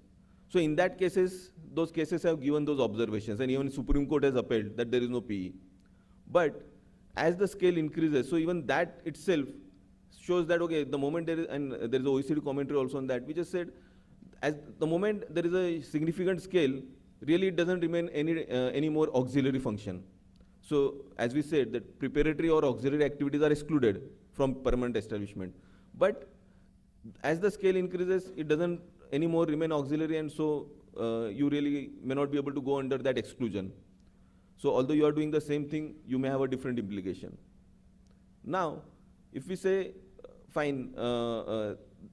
So in that cases, those cases have given those observations, and even Supreme Court has upheld that there is no PE. But as the scale increases, so even that itself shows that, okay, the moment there is, and there is OECD commentary also on that, we just said, as the moment there is a significant scale, really it doesn't remain any more auxiliary function. So as we said, that preparatory or auxiliary activities are excluded from permanent establishment. But as the scale increases, it doesn't anymore remain auxiliary, and so you really may not be able to go under that exclusion. So although you are doing the same thing, you may have a different implication. Now, if we say, fine,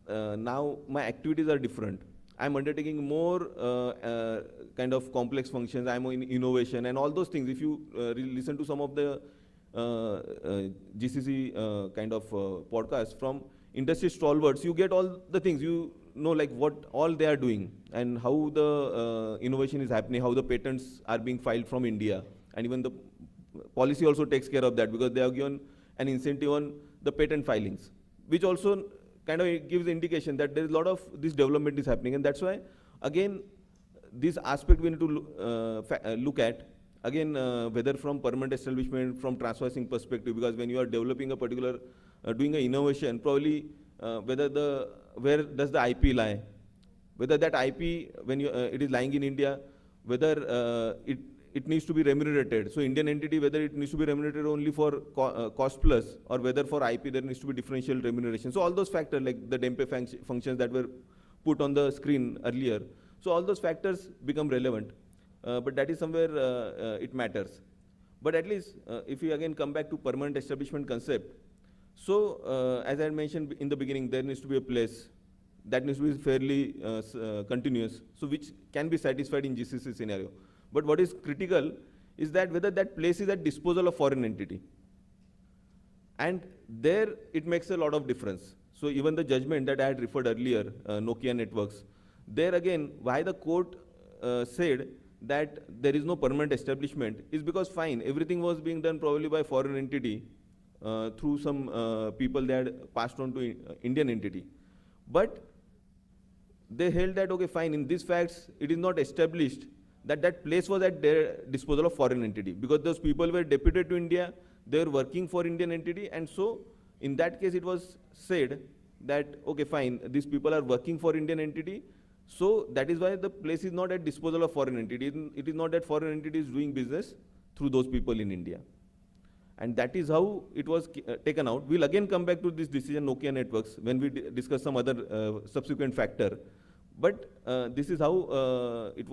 now my activities are different. I'm undertaking more kind of complex functions. I'm in innovation and all those things. If you listen to some of the GCC kind of podcasts from industry stalwarts, you get all the things, you know like what all they are doing and how the innovation is happening, how the patents are being filed from India, and even the policy also takes care of that because they have given an incentive on the patent filings, which also kind of gives indication that there is a lot of this development is happening. And that's why, again, this aspect we need to look at, again, whether from permanent establishment, from transversing perspective, because when you are developing a particular, doing an innovation, probably where does the IP lie? Whether that IP, when it is lying in India, whether it needs to be remunerated. So Indian entity, whether it needs to be remunerated only for cost plus, or whether for IP there needs to be differential remuneration. So all those factors, like the DEMPE functions that were put on the screen earlier, so all those factors become relevant. But that is somewhere it matters. But at least if we again come back to permanent establishment concept, so as I had mentioned in the beginning, there needs to be a place that needs to be fairly continuous, so which can be satisfied in GCC scenario. But what is critical is that whether that place is at disposal of foreign entity. And there it makes a lot of difference. So even the judgment that I had referred earlier, Nokia Networks, there again, why the court said that there is no permanent establishment is because fine, everything was being done probably by foreign entity through some people they had passed on to Indian entity. But they held that, okay, fine, in these facts, it is not established that that place was at their disposal of foreign entity, because those people were deputed to India, they were working for Indian entity, and so in that case it was said that, okay, fine, these people are working for Indian entity, so that is why the place is not at disposal of foreign entity. It is not that foreign entity is doing business through those people in India. And that is how it was taken out. We'll again come back to this decision, Nokia Networks, when we discuss some other subsequent factor. But this is how it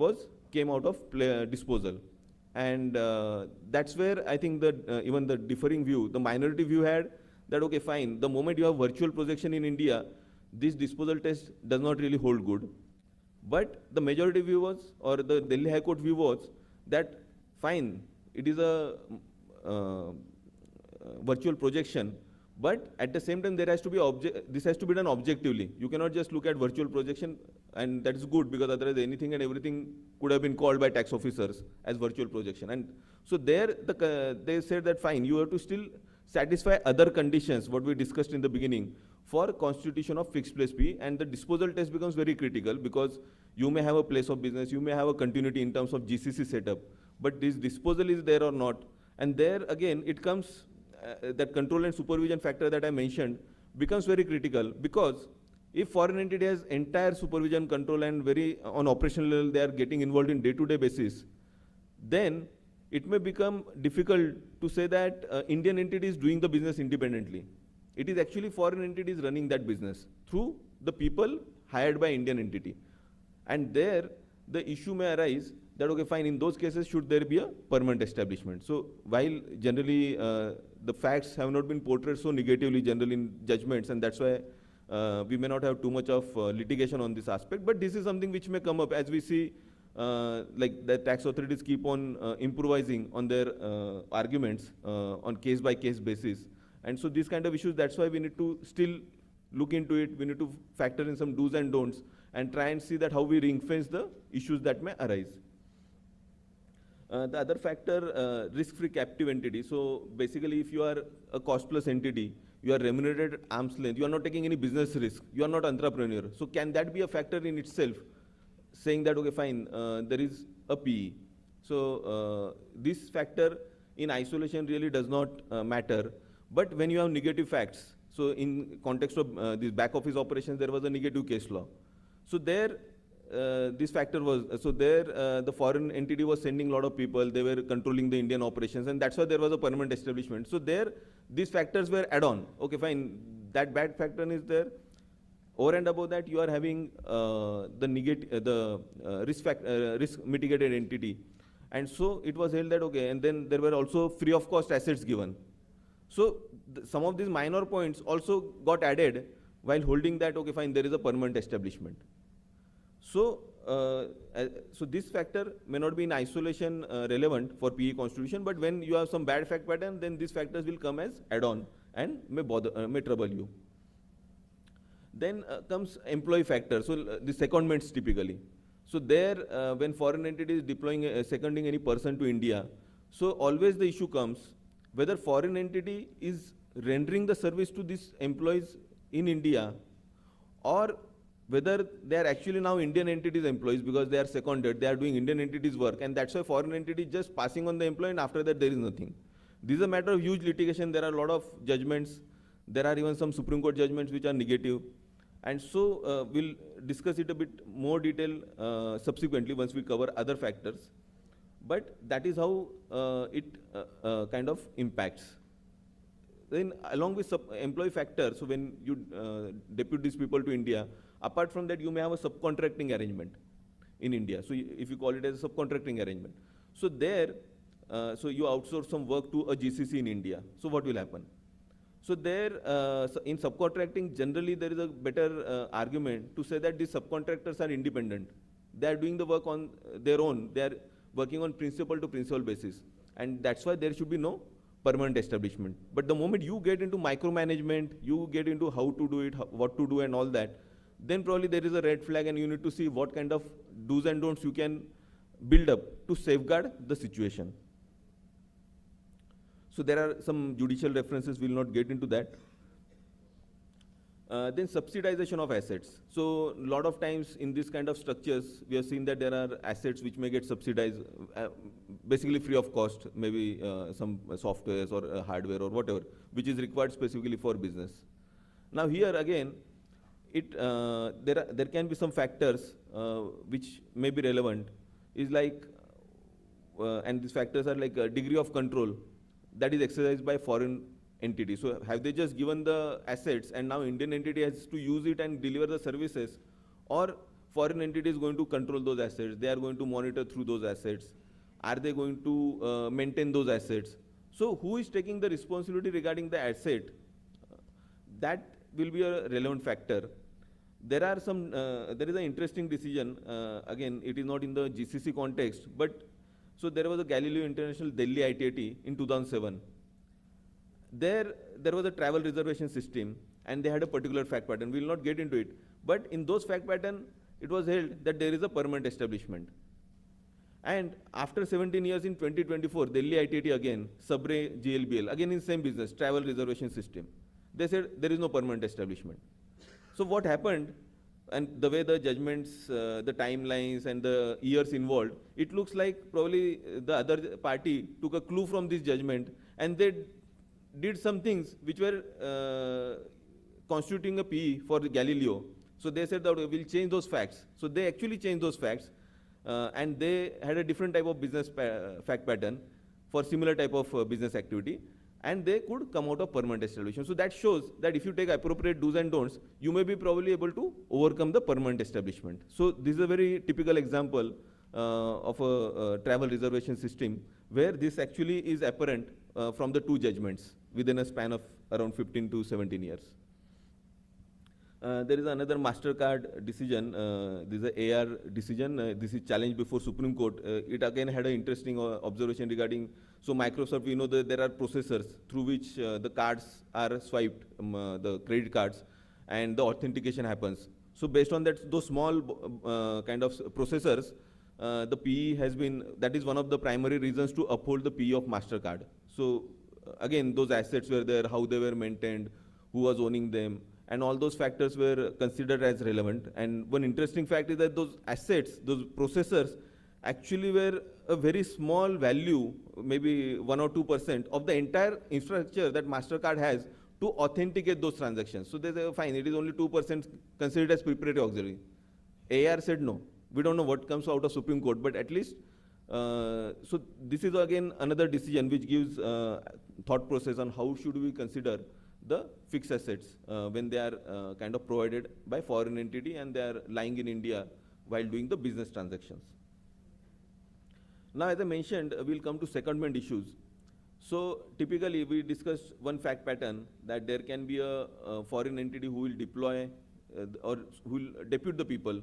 came out of disposal. And that's where I think that even the differing view, the minority view had that, okay, fine, the moment you have virtual projection in India, this disposal test does not really hold good. But the majority view was, or the Delhi High Court view was, that fine, it is a virtual projection, but at the same time there has to be this has to be done objectively. You cannot just look at virtual projection, and that is good, because otherwise anything and everything could have been called by tax officers as virtual projection. And so there they said that fine, you have to still satisfy other conditions, what we discussed in the beginning, for constitution of fixed place P, and the disposal test becomes very critical, because you may have a place of business, you may have a continuity in terms of GCC setup, but this disposal is there or not. And there again it comes, that control and supervision factor that I mentioned becomes very critical, because if foreign entity has entire supervision, control, and very on operational level they are getting involved in day-to-day basis, then it may become difficult to say that Indian entity is doing the business independently. It is actually foreign entities running that business through the people hired by Indian entity. And there the issue may arise that, okay, fine, in those cases should there be a permanent establishment. So while generally the facts have not been portrayed so negatively generally in judgments, and that's why we may not have too much of litigation on this aspect, but this is something which may come up as we see like the tax authorities keep on improvising on their arguments on case-by-case basis. And so these kind of issues, that's why we need to still look into it. We need to factor in some do's and don'ts and try and see that how we ring-fence the issues that may arise. The other factor, risk-free captive entity. So basically, if you are a cost-plus entity, you are remunerated at arm's length, you are not taking any business risk, you are not entrepreneur. So can that be a factor in itself, saying that, okay, fine, there is a PE. So this factor in isolation really does not matter. But when you have negative facts, so in context of these back office operations, there was a negative case law. So there, this factor was, so there the foreign entity was sending a lot of people, they were controlling the Indian operations, and that's why there was a permanent establishment. So there, these factors were add-on. Okay, fine, that bad factor is there. Over and above that, you are having the risk mitigated entity. And so it was held that, okay, and then there were also free of cost assets given. So some of these minor points also got added while holding that, okay, fine, there is a permanent establishment. So, so this factor may not be in isolation relevant for PE constitution, but when you have some bad fact pattern, then these factors will come as add-on and may trouble you. Then comes employee factor, so the secondments typically. So there, when foreign entity is deploying, seconding any person to India, so always the issue comes whether foreign entity is rendering the service to these employees in India, or whether they are actually now Indian entities employees because they are seconded, they are doing Indian entities work, and that's why foreign entity just passing on the employee, and after that there is nothing. This is a matter of huge litigation. There are a lot of judgments. There are even some Supreme Court judgments which are negative. And so we'll discuss it a bit more detail subsequently once we cover other factors. But that is how it kind of impacts. Then along with employee factor, so when you depute these people to India, apart from that you may have a subcontracting arrangement in India. So if you call it as a subcontracting arrangement. So there, so you outsource some work to a GCC in India. So what will happen? So there, so in subcontracting, generally there is a better argument to say that these subcontractors are independent. They are doing the work on their own. They are working on principal to principal basis. And that's why there should be no permanent establishment. But the moment you get into micromanagement, you get into how to do it, what to do and all that, then probably there is a red flag, and you need to see what kind of do's and don'ts you can build up to safeguard the situation. So there are some judicial references, we'll not get into that. Then subsidization of assets. So a lot of times in this kind of structures, we have seen that there are assets which may get subsidized, basically free of cost, maybe some softwares or hardware or whatever, which is required specifically for business. Now here again, there can be some factors which may be relevant, is like, and these factors are like a degree of control that is exercised by foreign entity. So have they just given the assets and now Indian entity has to use it and deliver the services, or foreign entity is going to control those assets, they are going to monitor through those assets, are they going to maintain those assets? So who is taking the responsibility regarding the asset? That will be a relevant factor. There are some, there is an interesting decision, again it is not in the GCC context, but so there was a Galileo International Delhi ITIT in 2007. There was a travel reservation system and they had a particular fact pattern. We will not get into it. But in those fact pattern, it was held that there is a permanent establishment. And after 17 years in 2024, Delhi ITIT again, Sabre GLBL, again in same business, travel reservation system. They said there is no permanent establishment. So what happened, and the way the judgments, the timelines and the years involved, it looks like probably the other party took a clue from this judgment and they did some things which were constituting a PE for Galileo. So they said that we'll change those facts. So they actually changed those facts and they had a different type of business fact pattern for similar type of business activity, and they could come out of permanent establishment. So that shows that if you take appropriate do's and don'ts, you may be probably able to overcome the permanent establishment. So this is a very typical example of a travel reservation system where this actually is apparent from the two judgments within a span of around 15 to 17 years. There is another MasterCard decision, this is a AR decision, this is challenged before Supreme Court. It again had an interesting observation regarding, so Microsoft, we know that there are processors through which the cards are swiped, the credit cards, and the authentication happens. So based on that, those small kind of processors, the PE has been, that is one of the primary reasons to uphold the PE of MasterCard. So again, those assets were there, how they were maintained, who was owning them, and all those factors were considered as relevant. And one interesting fact is that those assets, those processors, actually were a very small value, maybe 1 or 2% of the entire infrastructure that MasterCard has to authenticate those transactions. So they say, fine, it is only 2% considered as preparatory auxiliary. AR said no. We don't know what comes out of Supreme Court, but at least, so this is again another decision which gives thought process on how should we consider the fixed assets when they are kind of provided by foreign entity and they are lying in India while doing the business transactions. Now, as I mentioned, we'll come to secondment issues. So typically we discussed one fact pattern that there can be a foreign entity who will deploy or who will depute the people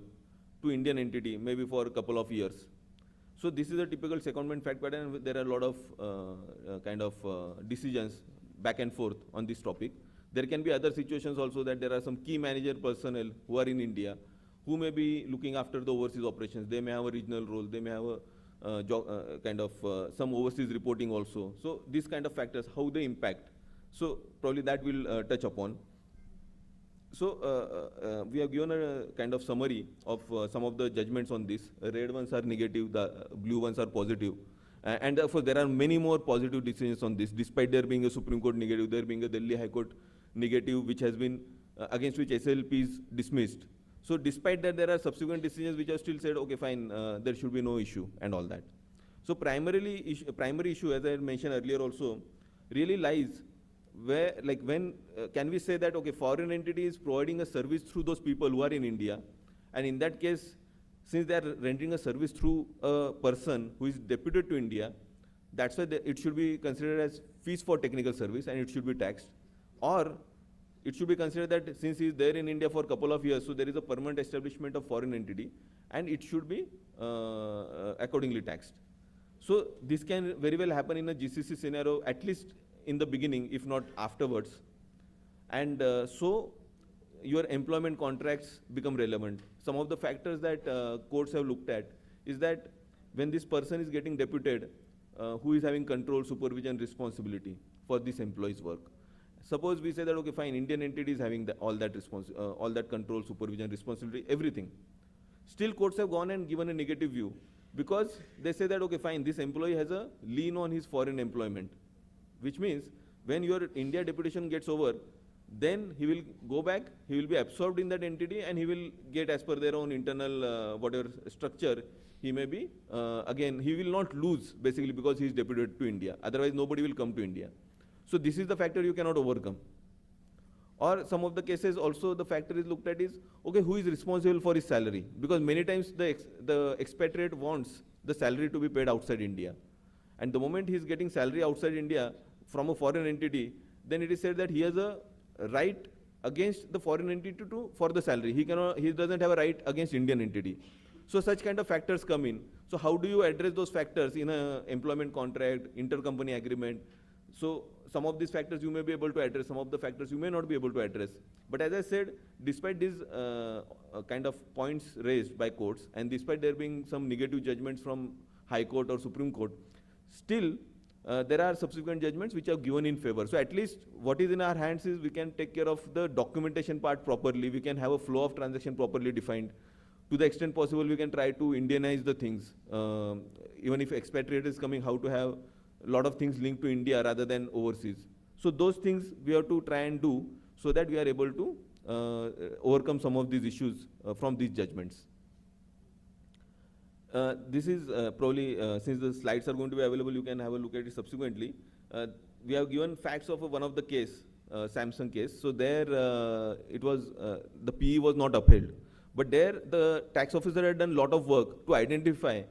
to Indian entity maybe for a couple of years. So this is a typical secondment fact pattern. There are a lot of kind of decisions back and forth on this topic. There can be other situations also that there are some key manager personnel who are in India, who may be looking after the overseas operations. They may have a regional role, they may have a some overseas reporting also. So these kind of factors, how they impact. So probably that we'll touch upon. So we have given a kind of summary of some of the judgments on this. Red ones are negative, the blue ones are positive. And therefore, there are many more positive decisions on this, despite there being a Supreme Court negative, there being a Delhi High Court negative, which has been, against which SLP is dismissed. So despite that, there are subsequent decisions which have still said, okay, fine, there should be no issue and all that. So primary issue, as I mentioned earlier also, really lies where, like, when can we say that, okay, foreign entity is providing a service through those people who are in India, and in that case, since they are rendering a service through a person who is deputed to India, that's why it should be considered as fees for technical service and it should be taxed. Or it should be considered that since he is there in India for a couple of years, so there is a permanent establishment of foreign entity, and it should be accordingly taxed. So this can very well happen in a GCC scenario, at least in the beginning, if not afterwards. And so your employment contracts become relevant. Some of the factors that courts have looked at is that when this person is getting deputed, who is having control, supervision, responsibility for this employee's work. Suppose we say that, okay, fine, Indian entity is having all that control, supervision, responsibility, everything. Still, courts have gone and given a negative view because they say that, okay, fine, this employee has a lien on his foreign employment, which means when your India deputation gets over, then he will go back, he will be absorbed in that entity, and he will get, as per their own internal whatever structure, he may be, again, he will not lose basically because he is deputed to India. Otherwise, nobody will come to India. So this is the factor you cannot overcome. Or some of the cases also the factor is looked at is, okay, who is responsible for his salary? Because many times the expatriate wants the salary to be paid outside India. And the moment he is getting salary outside India from a foreign entity, then it is said that he has a right against the foreign entity for the salary. He doesn't have a right against Indian entity. So such kind of factors come in. So how do you address those factors in a employment contract, intercompany agreement? So some of these factors you may be able to address, some of the factors you may not be able to address. But as I said, despite these kind of points raised by courts, and despite there being some negative judgments from High Court or Supreme Court, still there are subsequent judgments which are given in favor. So at least what is in our hands is we can take care of the documentation part properly, we can have a flow of transaction properly defined. To the extent possible, we can try to Indianize the things. Even if expatriate is coming, how to have a lot of things linked to India rather than overseas. So those things we have to try and do so that we are able to overcome some of these issues from these judgments. This is probably, since the slides are going to be available, you can have a look at it subsequently. We have given facts of one of the case, Samsung case. So there it was, the PE was not upheld. But there the tax officer had done a lot of work to identify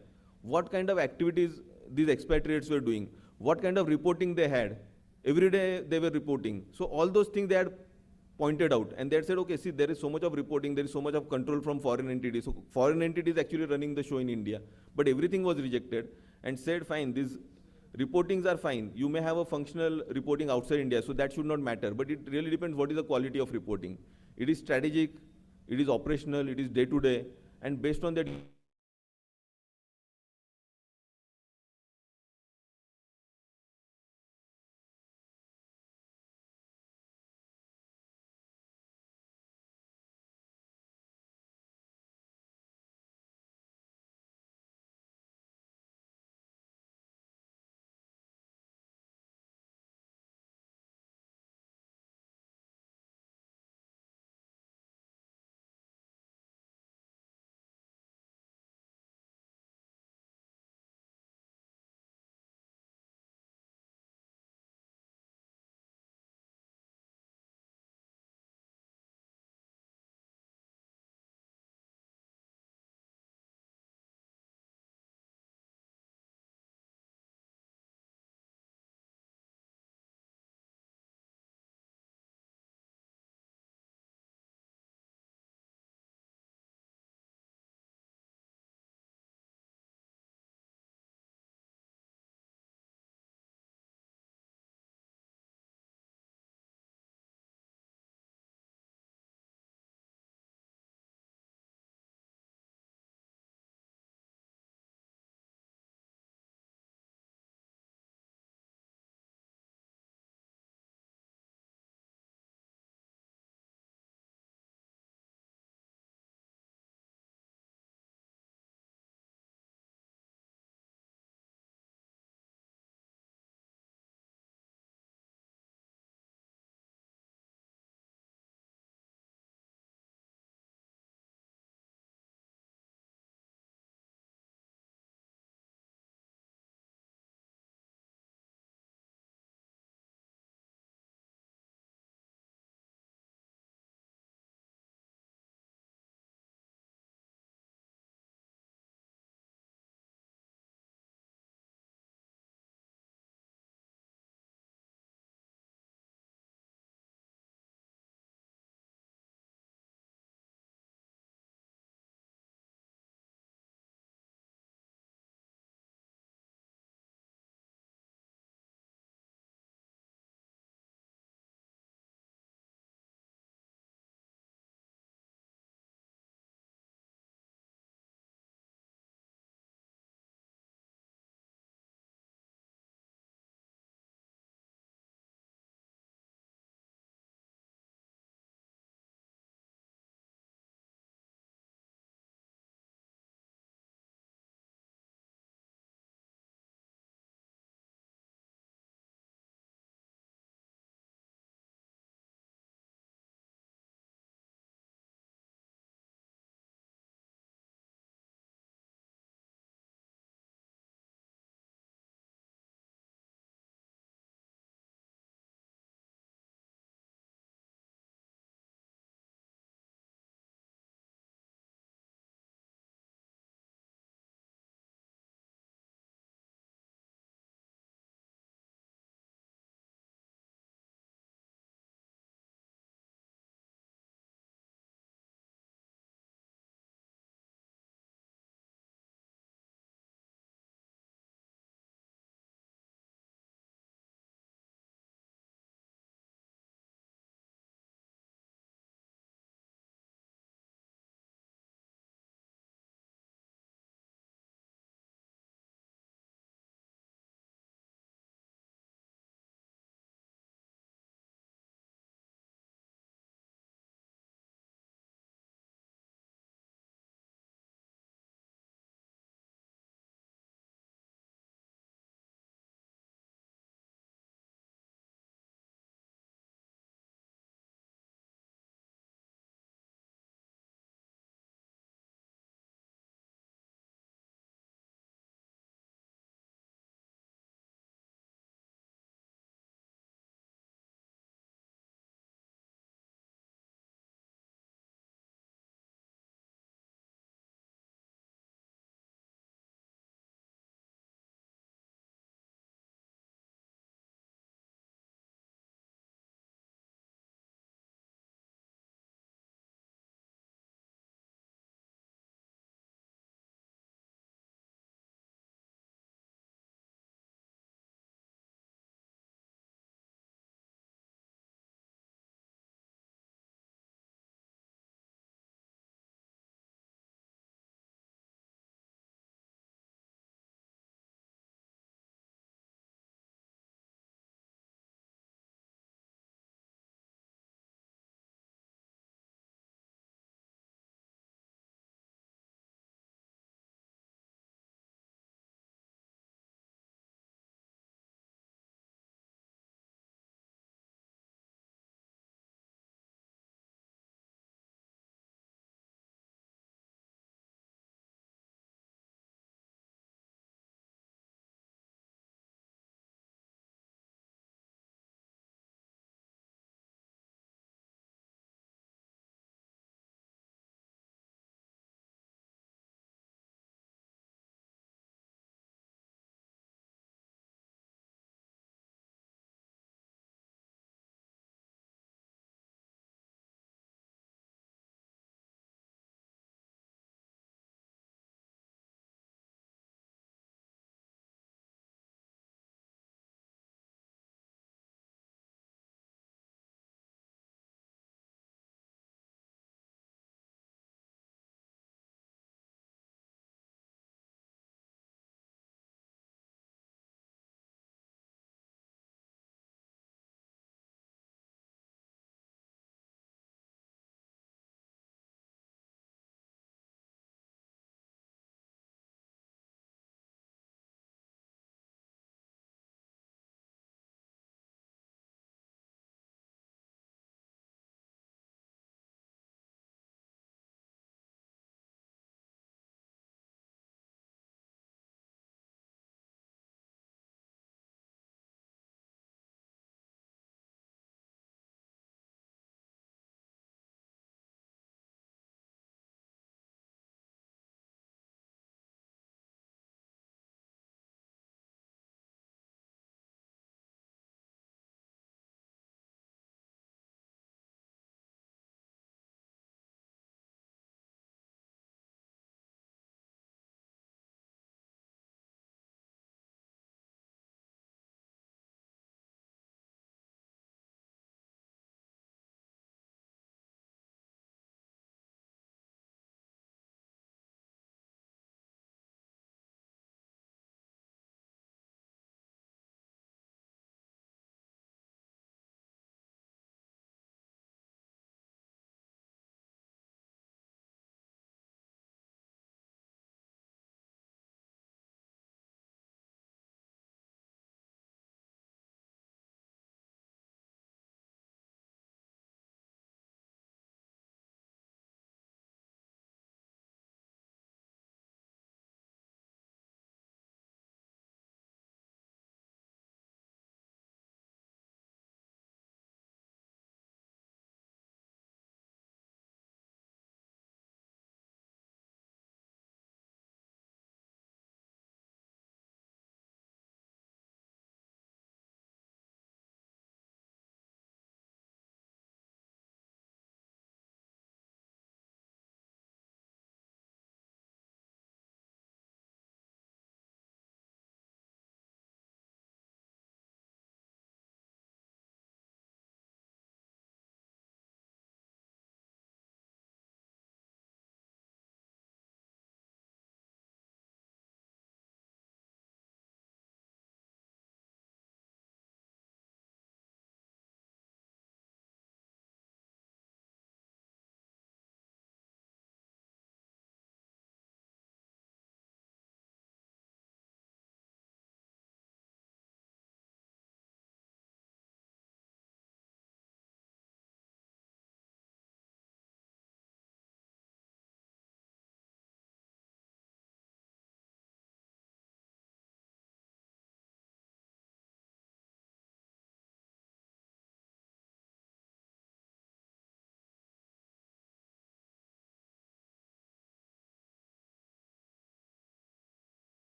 what kind of activities these expatriates were doing, what kind of reporting they had. Every day they were reporting. So all those things they had pointed out, and they had said, okay, see, there is so much of reporting, there is so much of control from foreign entities. So foreign entities actually running the show in India. But everything was rejected and said, fine, these reportings are fine. You may have a functional reporting outside India, so that should not matter. But it really depends what is the quality of reporting. It is strategic, it is operational, it is day-to-day, and based on that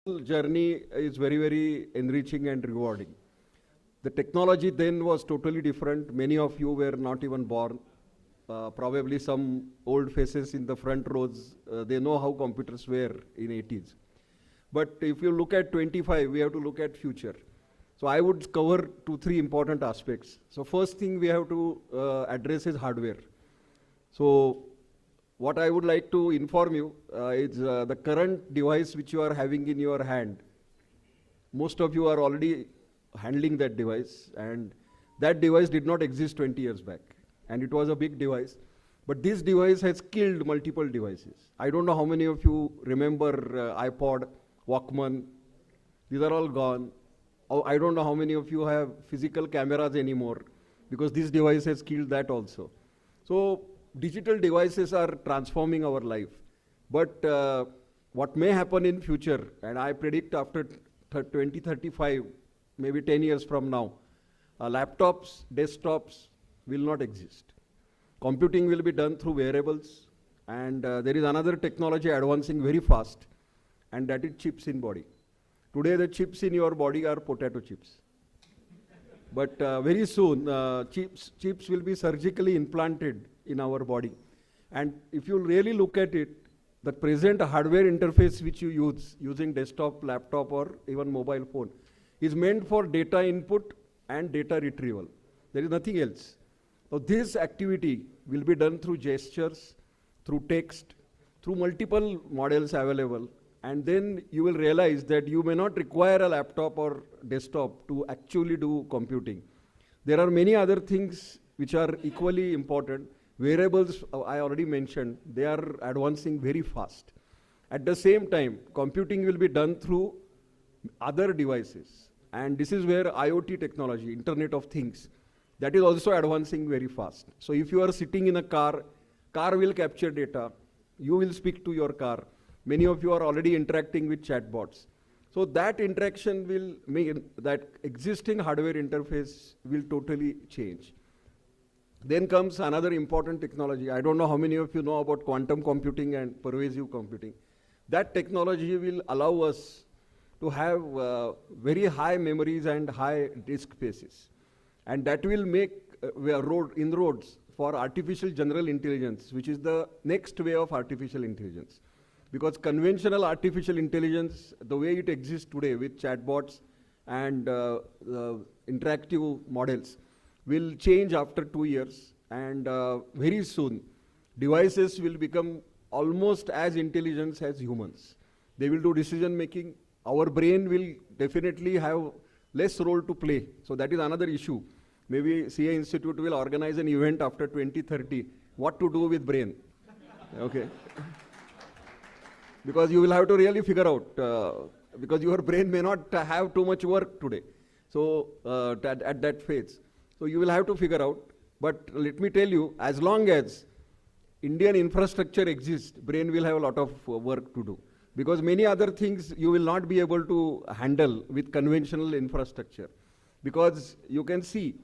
journey is very, very enriching and rewarding. The technology then was totally different. Many of you were not even born. Probably some old faces in the front rows, they know how computers were in 80s. But if you look at 25, we have to look at future. So I would cover 2-3 important aspects. So first thing we have to address is hardware. So what I would like to inform you is the current device which you are having in your hand. Most of you are already handling that device, and that device did not exist 20 years back. And it was a big device. But this device has killed multiple devices. I don't know how many of you remember iPod, Walkman. These are all gone. Oh, I don't know how many of you have physical cameras anymore, because this device has killed that also. So digital devices are transforming our life. But what may happen in future, and I predict after 2035, maybe 10 years from now, laptops, desktops will not exist. Computing will be done through wearables, and there is another technology advancing very fast, and that is chips in body. Today the chips in your body are potato chips. But very soon chips will be surgically implanted in our body. And if you really look at it, the present hardware interface which you use, using desktop, laptop, or even mobile phone, is meant for data input and data retrieval. There is nothing else. So this activity will be done through gestures, through text, through multiple models available. And then you will realize that you may not require a laptop or desktop to actually do computing. There are many other things which are equally important. Wearables, I already mentioned, they are advancing very fast. At the same time, computing will be done through other devices. And this is where IoT technology, Internet of Things, that is also advancing very fast. So if you are sitting in a car will capture data, you will speak to your car. Many of you are already interacting with chatbots. So that interaction will mean that existing hardware interface will totally change. Then comes another important technology. I don't know how many of you know about quantum computing and pervasive computing. That technology will allow us to have very high memories and high disk spaces. And that will make inroads for artificial general intelligence, which is the next way of artificial intelligence. Because conventional artificial intelligence, the way it exists today with chatbots and interactive models, will change after 2 years. And very soon, devices will become almost as intelligent as humans. They will do decision making. Our brain will definitely have less role to play. So that is another issue. Maybe CA Institute will organize an event after 2030, what to do with brain. Okay. Because you will have to really figure out, because your brain may not have too much work today. So at that phase. So you will have to figure out. But let me tell you, as long as Indian infrastructure exists, brain will have a lot of work to do. Because many other things you will not be able to handle with conventional infrastructure. Because you can see,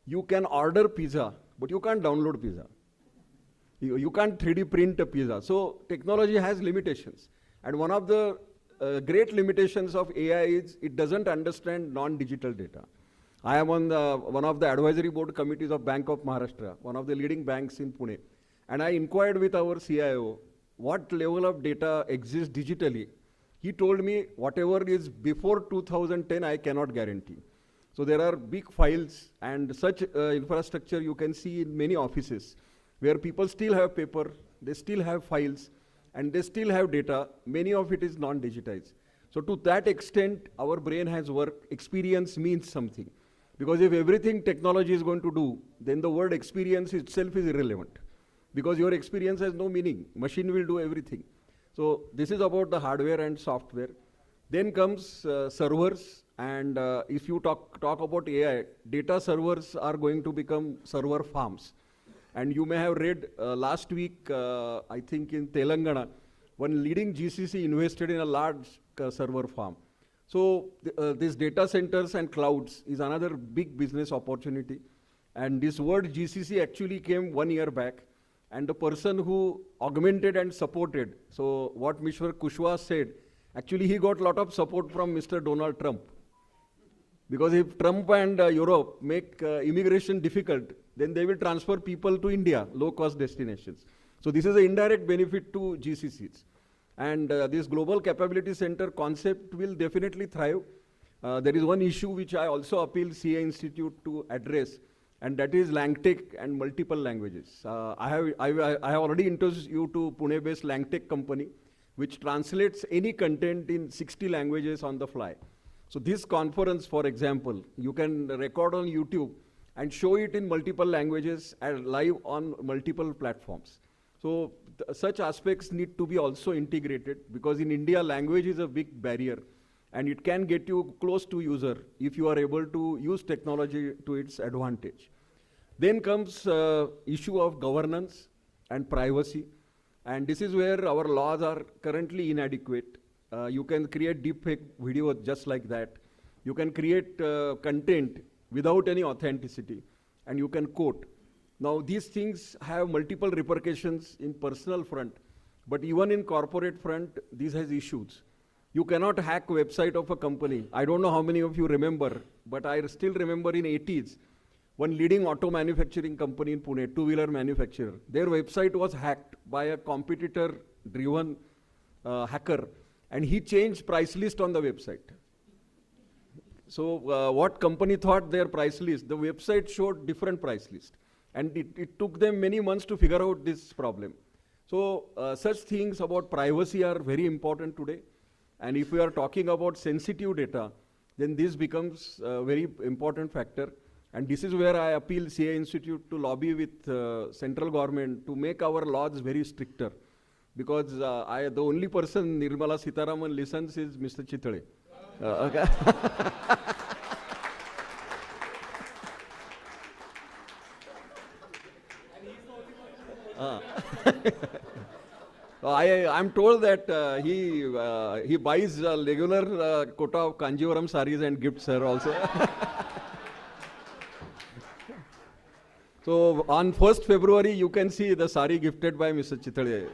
you can order pizza, but you can't download pizza. You can't 3D print a pizza. So technology has limitations. And one of the great limitations of AI is it doesn't understand non-digital data. I am on one of the advisory board committees of Bank of Maharashtra, one of the leading banks in Pune. And I inquired with our CIO, what level of data exists digitally. He told me whatever is before 2010, I cannot guarantee. So there are big files, and such infrastructure you can see in many offices, where people still have paper, they still have files, and they still have data. Many of it is non-digitized. So to that extent, our brain has work. Experience means something. Because if everything technology is going to do, then the word experience itself is irrelevant. Because your experience has no meaning. Machine will do everything. So this is about the hardware and software. Then comes servers. And if you talk about AI, data servers are going to become server farms. And you may have read last week, I think in Telangana, one leading GCC invested in a large server farm. So these data centers and clouds is another big business opportunity. And this word GCC actually came 1 year back. And the person who augmented and supported, so what Mr. Kushwaha said, Actually, he got a lot of support from Mr. Donald Trump. Because if Trump and Europe make immigration difficult, then they will transfer people to India, low-cost destinations. So this is an indirect benefit to GCCs. And this Global Capability Center concept will definitely thrive. There is one issue which I also appeal CA Institute to address, and that is Langtech and multiple languages. I have already introduced you to Pune-based Langtech company, which translates any content in 60 languages on the fly. So this conference, for example, you can record on YouTube and show it in multiple languages and live on multiple platforms. So such aspects need to be also integrated, because in India, language is a big barrier, and it can get you close to user if you are able to use technology to its advantage. Then comes issue of governance and privacy, and this is where our laws are currently inadequate. You can create deepfake video just like that. You can create content without any authenticity, and you can quote. Now these things have multiple repercussions in personal front, but even in corporate front, this has issues. You cannot hack website of a company. I don't know how many of you remember, but I still remember in 80s, one leading auto manufacturing company in Pune, two-wheeler manufacturer, their website was hacked by a competitor-driven hacker, and he changed price list on the website. So what company thought their price list, the website showed different price list. And it took them many months to figure out this problem. So such things about privacy are very important today. And if we are talking about sensitive data, then this becomes a very important factor. And this is where I appeal CA Institute to lobby with central government to make our laws very stricter. Because the only person Nirmala Sitharaman listens is Mr. Chitale. Okay. I'm told that he buys a regular quota of Kanjivaram saris and gifts her also. So on 1st February, you can see the sari gifted by Mr. Chitale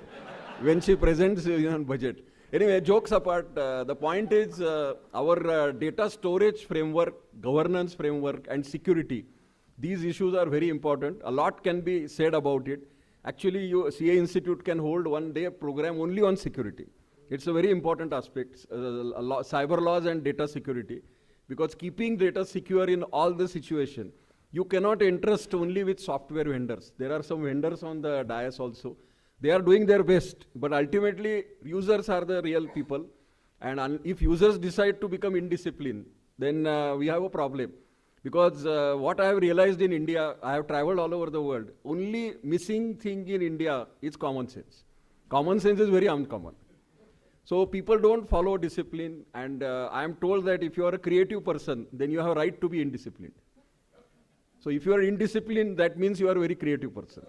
when she presents on budget. Anyway, jokes apart, the point is our data storage framework, governance framework, and security. These issues are very important. A lot can be said about it. Actually, CA Institute can hold one-day program only on security. It's a very important aspect, cyber laws and data security, because keeping data secure in all the situation, you cannot entrust only with software vendors. There are some vendors on the dais also. They are doing their best, but ultimately users are the real people. And if users decide to become indisciplined, then we have a problem. Because what I have realized in India, I have traveled all over the world, only missing thing in India is common sense. Common sense is very uncommon. So people don't follow discipline, and I am told that if you are a creative person, then you have a right to be indisciplined. So if you are indisciplined, that means you are a very creative person.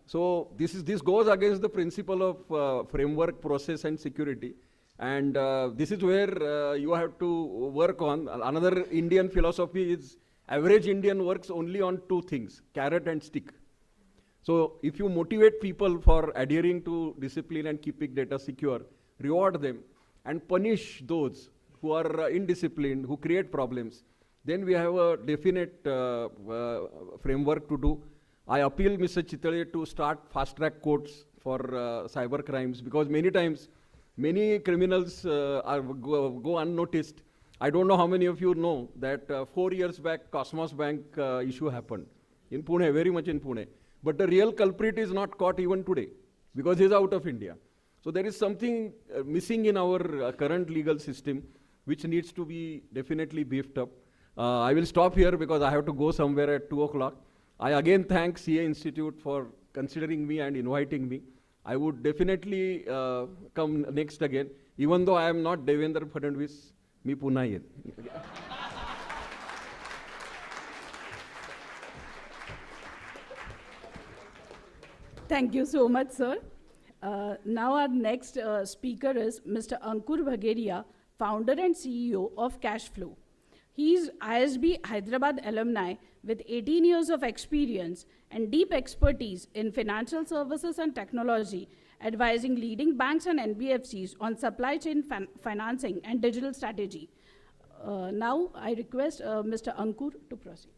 So this goes against the principle of framework, process, and security. And this is where you have to work on. Another Indian philosophy is average Indian works only on two things, carrot and stick. So if you motivate people for adhering to discipline and keeping data secure, reward them and punish those who are indisciplined, who create problems, then we have a definite framework to do. I appeal Mr. Chitale to start fast-track courts for cyber crimes, because many times many criminals go unnoticed. I don't know how many of you know that 4 years back, Cosmos Bank issue happened in Pune, very much in Pune. But the real culprit is not caught even today, because he's out of India. So there is something missing in our current legal system, which needs to be definitely beefed up. I will stop here because I have to go somewhere at 2 o'clock. I again thank CA Institute for considering me and inviting me. I would definitely come next again, even though I am not Devendra Fadnavis, me punha yen. Thank you so much, sir. Now our next speaker is Mr. Ankur Bhageria, founder and CEO of Cashflow. He is ISB Hyderabad alumni with 18 years of experience and deep expertise in financial services and technology, advising leading banks and NBFCs on supply chain financing and digital strategy. Now, I request Mr. Ankur to proceed.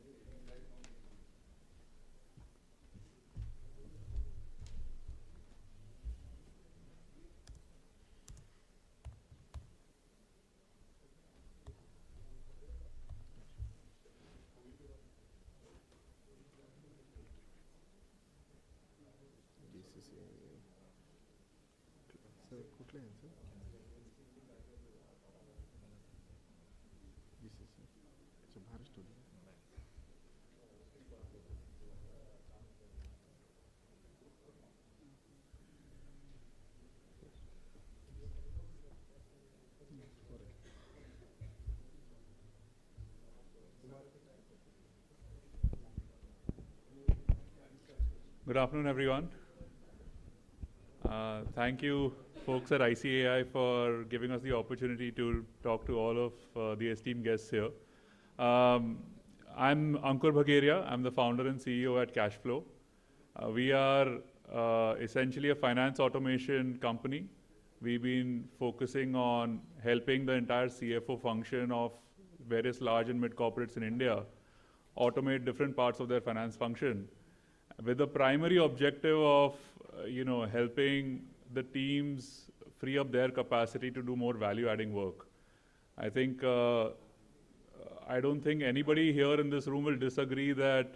Good afternoon, everyone. Thank you, folks at ICAI, for giving us the opportunity to talk to all of the esteemed guests here. I'm Ankur Bhageria. I'm the founder and CEO at Cashflow. We are essentially a finance automation company. We've been focusing on helping the entire CFO function of various large and mid corporates in India automate different parts of their finance function, with the primary objective of helping the teams free up their capacity to do more value-adding work. I think I don't think anybody here in this room will disagree that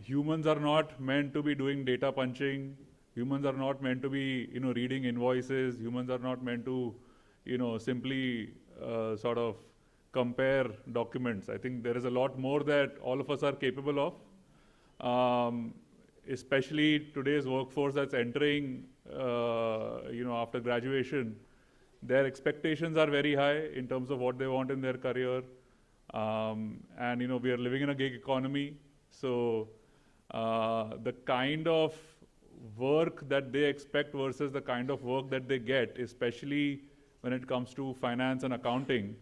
humans are not meant to be doing data punching. Humans are not meant to be reading invoices. Humans are not meant to simply sort of compare documents. I think there is a lot more that all of us are capable of. Especially today's workforce that's entering, after graduation, their expectations are very high in terms of what they want in their career. And we are living in a gig economy, so the kind of work that they expect versus the kind of work that they get, especially when it comes to finance and accounting,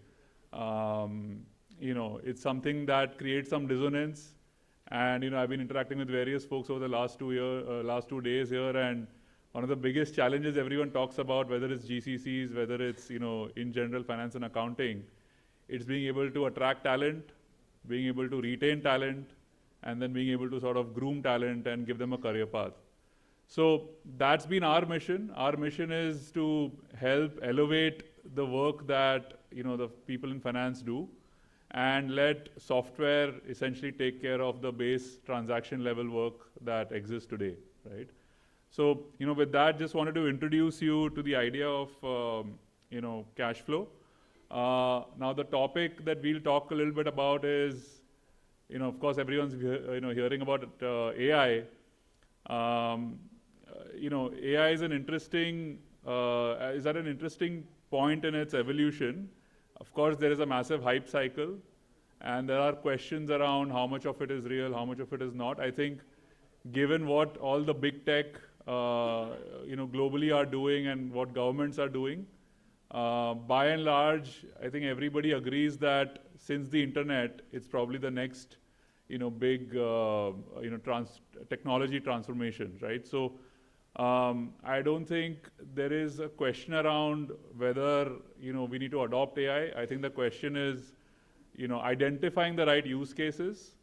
it's something that creates some dissonance. And I've been interacting with various folks over the last 2 days here, and one of the biggest challenges everyone talks about, whether it's GCCs, whether it's in general finance and accounting, it's being able to attract talent, being able to retain talent, and then being able to sort of groom talent and give them a career path. So that's been our mission. Our mission is to help elevate the work that the people in finance do, and let software essentially take care of the base transaction level work that exists today, right? So, with that, just wanted to introduce you to the idea of, cash flow. Now, the topic that we'll talk a little bit about is, of course, everyone's hearing about AI. AI is at an interesting point in its evolution. Of course, there is a massive hype cycle, and there are questions around how much of it is real, how much of it is not. I think, given what all the big tech, globally are doing and what governments are doing, by and large, I think everybody agrees that since the internet, it's probably the next, big, technology transformation, right? So, I don't think there is a question around whether, we need to adopt AI. I think the question is, identifying the right use cases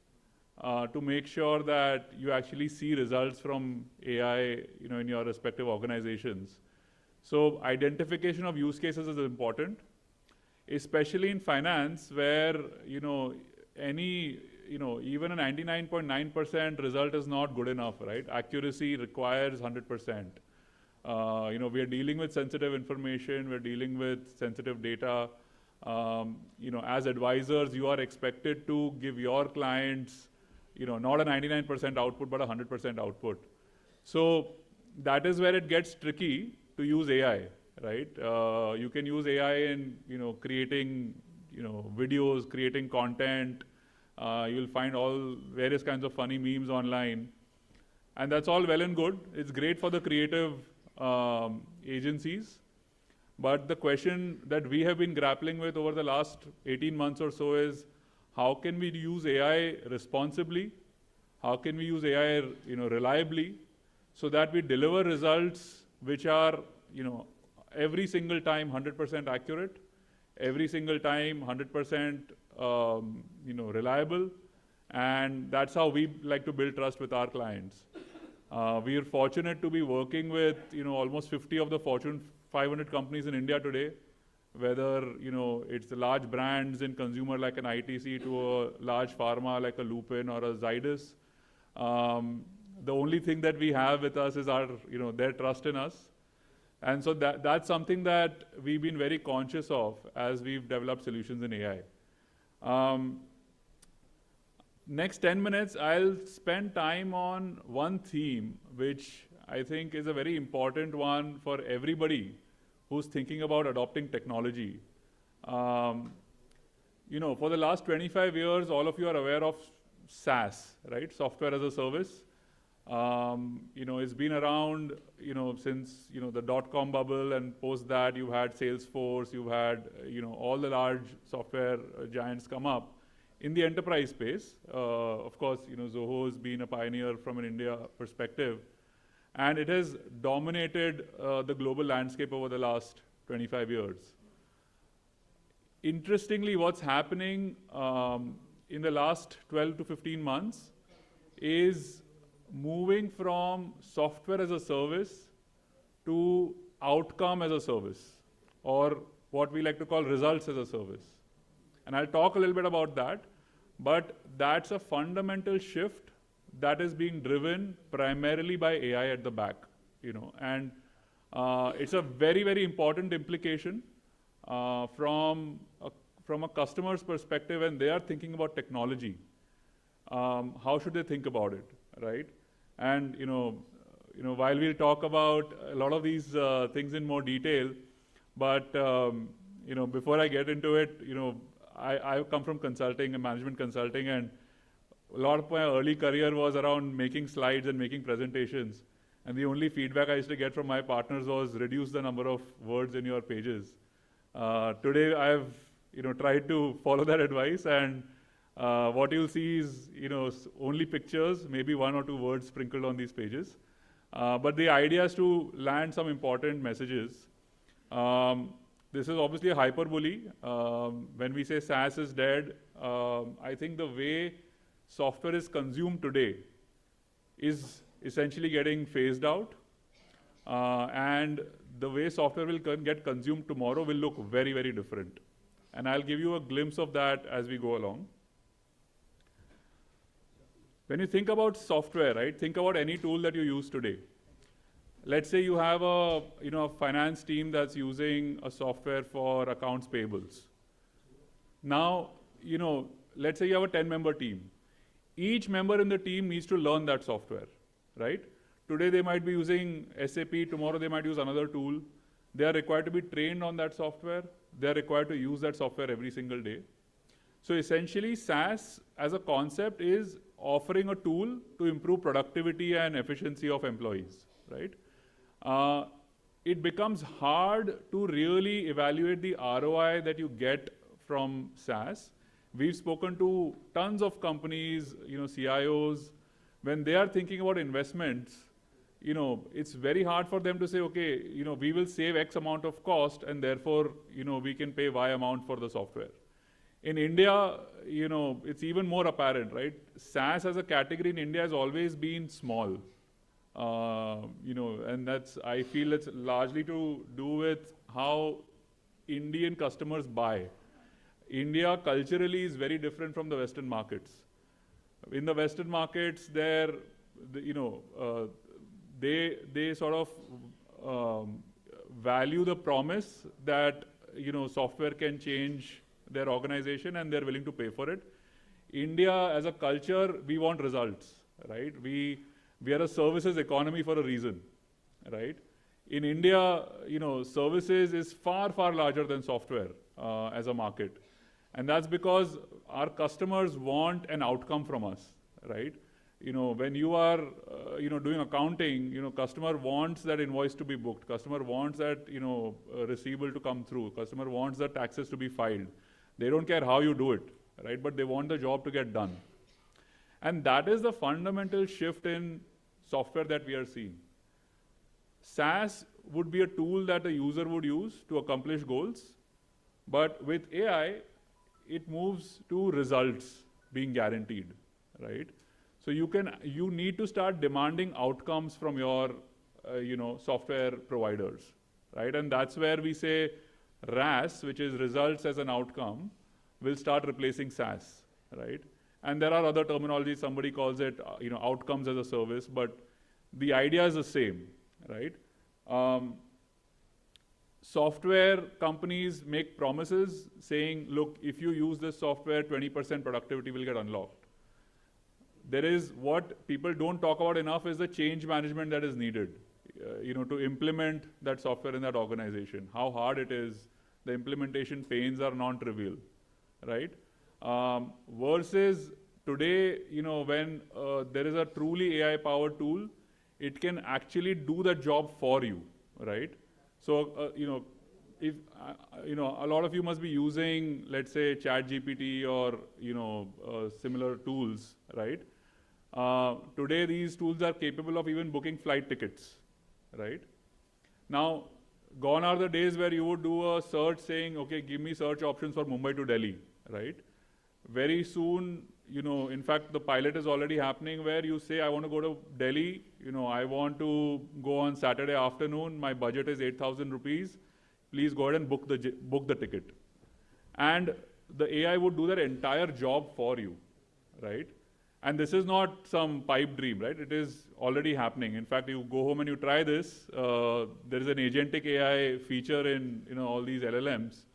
to make sure that you actually see results from AI, in your respective organizations. So identification of use cases is important, especially in finance, where, even a 99.9% result is not good enough, right? Accuracy requires 100%. We are dealing with sensitive information, we're dealing with sensitive data. As advisors, you are expected to give your clients, not a 99% output, but a 100% output. So that is where it gets tricky to use AI, right? You can use AI in, creating, videos, creating content. You'll find all various kinds of funny memes online. And that's all well and good. It's great for the creative agencies. But the question that we have been grappling with over the last 18 months or so is, how can we use AI responsibly? How can we use AI, reliably, so that we deliver results which are, you know, every single time 100% accurate, every single time 100% you know, reliable, and that's how we like to build trust with our clients. We are fortunate to be working with, you know, almost 50 of the Fortune 500 companies in India today, whether, you know, it's the large brands in consumer like an ITC to a large pharma like a Lupin or a Zydus. The only thing that we have with us is our, you know, their trust in us. And so that's something that we've been very conscious of as we've developed solutions in AI. Next 10 minutes, I'll spend time on one theme, which I think is a very important one for everybody who's thinking about adopting technology. You know, for the last 25 years, all of you are aware of SaaS, right? Software as a service. You know, it's been around, you know, since, you know, the dot-com bubble, and post that you've had Salesforce, you've had, you know, all the large software giants come up in the enterprise space. Of course, you know, Zoho has been a pioneer from an India perspective, and it has dominated the global landscape over the last 25 years. Interestingly, what's happening in the last 12 to 15 months is moving from software as a service to outcome as a service, or what we like to call results as a service. And I'll talk a little bit about that, but that's a fundamental shift that is being driven primarily by AI at the back, you know, and it's a very, very important implication from a customer's perspective when they are thinking about technology. How should they think about it, right? And you know, while we'll talk about a lot of these things in more detail, but you know, before I get into it, you know, I come from consulting and management consulting, and a lot of my early career was around making slides and making presentations. And the only feedback I used to get from my partners was reduce the number of words in your pages. Today, I've, you know, tried to follow that advice, and what you'll see is, you know, only pictures, maybe 1 or 2 words sprinkled on these pages. But the idea is to land some important messages. This is obviously a hyperbole. When we say SaaS is dead, I think the way software is consumed today is essentially getting phased out. And the way software will get consumed tomorrow will look very, very different. And I'll give you a glimpse of that as we go along. When you think about software, right, think about any tool that you use today. Let's say you have a, you know, a finance team that's using a software for accounts payables. Now, you know, let's say you have a 10-member team. Each member in the team needs to learn that software, right? Today they might be using SAP, tomorrow they might use another tool. They are required to be trained on that software. They are required to use that software every single day. So essentially, SaaS as a concept is offering a tool to improve productivity and efficiency of employees, right? It becomes hard to really evaluate the ROI that you get from SaaS. We've spoken to tons of companies, you know, CIOs, when they are thinking about investments, you know, it's very hard for them to say, okay, you know, we will save X amount of cost, and therefore, you know, we can pay Y amount for the software. In India, you know, it's even more apparent, right? SaaS as a category in India has always been small. You know, and that's, I feel it's largely to do with how Indian customers buy. India culturally is very different from the Western markets. In the Western markets, they sort of value the promise that, you know, software can change their organization, and they're willing to pay for it. India, as a culture, we want results, right? We are a services economy for a reason, right? In India, you know, services is far, far larger than software as a market. And that's because our customers want an outcome from us, right? You know, when you are, you know, doing accounting, you know, customer wants that invoice to be booked. Customer wants that, you know, receivable to come through. Customer wants the taxes to be filed. They don't care how you do it, right? But they want the job to get done. And that is the fundamental shift in software that we are seeing. SaaS would be a tool that a user would use to accomplish goals, but with AI, it moves to results being guaranteed, right? So you need to start demanding outcomes from your, software providers, right? And that's where we say RAS, which is results as an outcome, will start replacing SaaS, right? And there are other terminologies. Somebody calls it, outcomes as a service, but the idea is the same, right? Software companies make promises saying, look, if you use this software, 20% productivity will get unlocked. There is what people don't talk about enough is the change management that is needed, to implement that software in that organization. How hard it is, the implementation pains are non-trivial, right? Versus today, when there is a truly AI-powered tool, it can actually do the job for you, right? So, if, a lot of you must be using, let's say, ChatGPT or, similar tools, right? Today, these tools are capable of even booking flight tickets, right? Now, gone are the days where you would do a search saying, okay, give me search options for Mumbai to Delhi, right? Very soon, in fact, the pilot is already happening where you say, I want to go to Delhi, I want to go on Saturday afternoon, my budget is 8,000 rupees, please go ahead and book the ticket. And the AI would do that entire job for you, right? And this is not some pipe dream, right? It is already happening. In fact, you go home and you try this, there is an agentic AI feature in all these LLMs.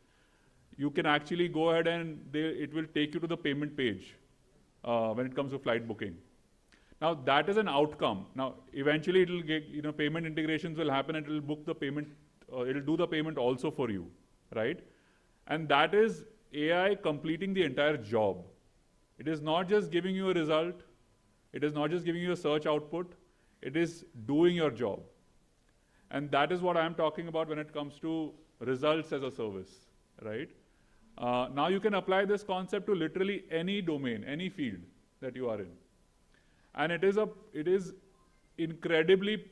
You can actually go ahead and it will take you to the payment page when it comes to flight booking. Now that is an outcome. Now eventually it will get, payment integrations will happen and it will book the payment, it will do the payment also for you, right? And that is AI completing the entire job. It is not just giving you a result. It is not just giving you a search output. It is doing your job. And that is what I'm talking about when it comes to results as a service, right? Now you can apply this concept to literally any domain, any field that you are in. And it is incredibly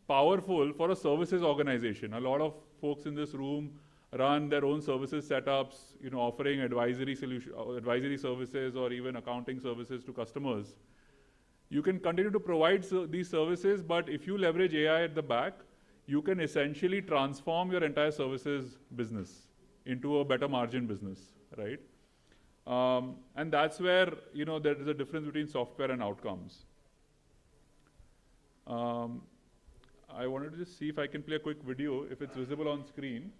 powerful for a services organization. A lot of folks in this room run their own services setups, offering advisory services or even accounting services to customers. You can continue to provide these services, but if you leverage AI at the back, you can essentially transform your entire services business into a better margin business, right? And that's where, there is a difference between software and outcomes. I wanted to just see if I can play a quick video, if it's visible on screen.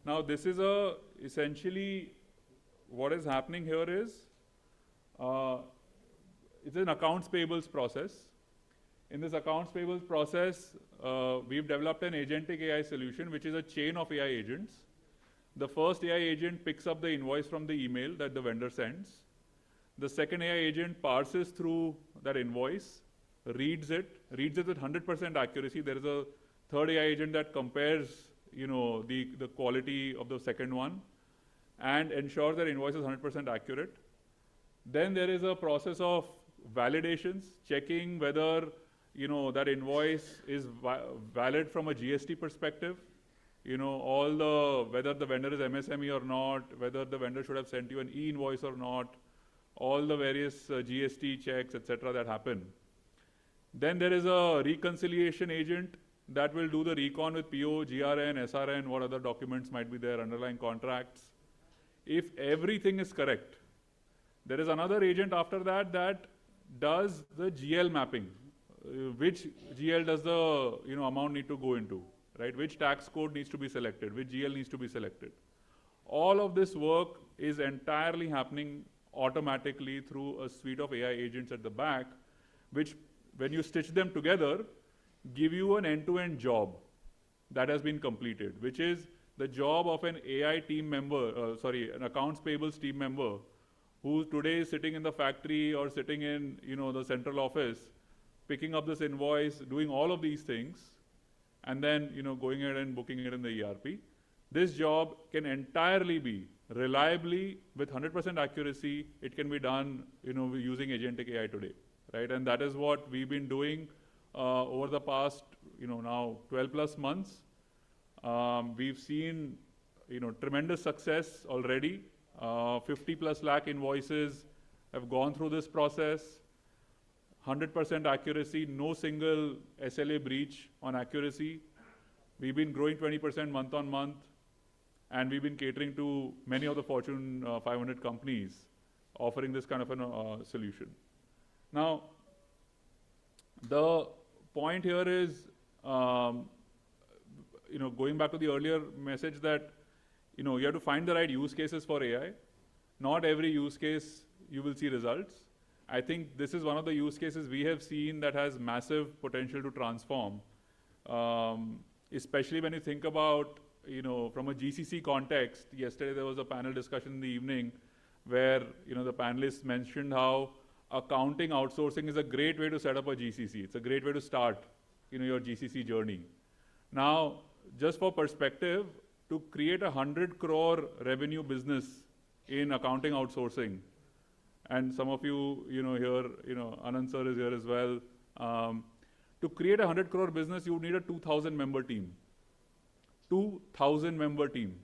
Now, this is essentially what is happening here is, it's an accounts payables process. In this accounts payables process, we've developed an agentic AI solution, which is a chain of AI agents. The first AI agent picks up the invoice from the email that the vendor sends. The second AI agent parses through that invoice, reads it with 100% accuracy. There is a third AI agent that compares the quality of the second one and ensures that invoice is 100% accurate. Then there is a process of validations, checking whether that invoice is valid from a GST perspective. Whether the vendor is MSME or not, whether the vendor should have sent you an e-invoice or not, all the various GST checks, etc. that happen. Then there is a reconciliation agent that will do the recon with PO, GRN, SRN, what other documents might be there, underlying contracts. If everything is correct, there is another agent after that that does the GL mapping. Which GL does the amount need to go into, right? Which tax code needs to be selected, which GL needs to be selected. All of this work is entirely happening automatically through a suite of AI agents at the back, which when you stitch them together, give you an end-to-end job that has been completed, which is the job of an AI team member, an accounts payables team member, who today is sitting in the factory or sitting in the central office, picking up this invoice, doing all of these things, and then going ahead and booking it in the ERP. This job can entirely be reliably with 100% accuracy. It can be done using agentic AI today, right? And that is what we've been doing over the past, now 12 plus months. We've seen, tremendous success already. 50 plus lakh invoices have gone through this process. 100% accuracy, no single SLA breach on accuracy. We've been growing 20% month on month, and we've been catering to many of the Fortune 500 companies offering this kind of a solution. Now, the point here is, going back to the earlier message that, you have to find the right use cases for AI. Not every use case you will see results. I think this is one of the use cases we have seen that has massive potential to transform, especially when you think about, from a GCC context. Yesterday there was a panel discussion in the evening where, the panelists mentioned how accounting outsourcing is a great way to set up a GCC. It's a great way to start, your GCC journey. Now, just for perspective, to create 100 crore revenue business in accounting outsourcing, and some of you, here, Anand sir is here as well. To create a 100 crore business, you would need a 2,000 member team. 2,000 member team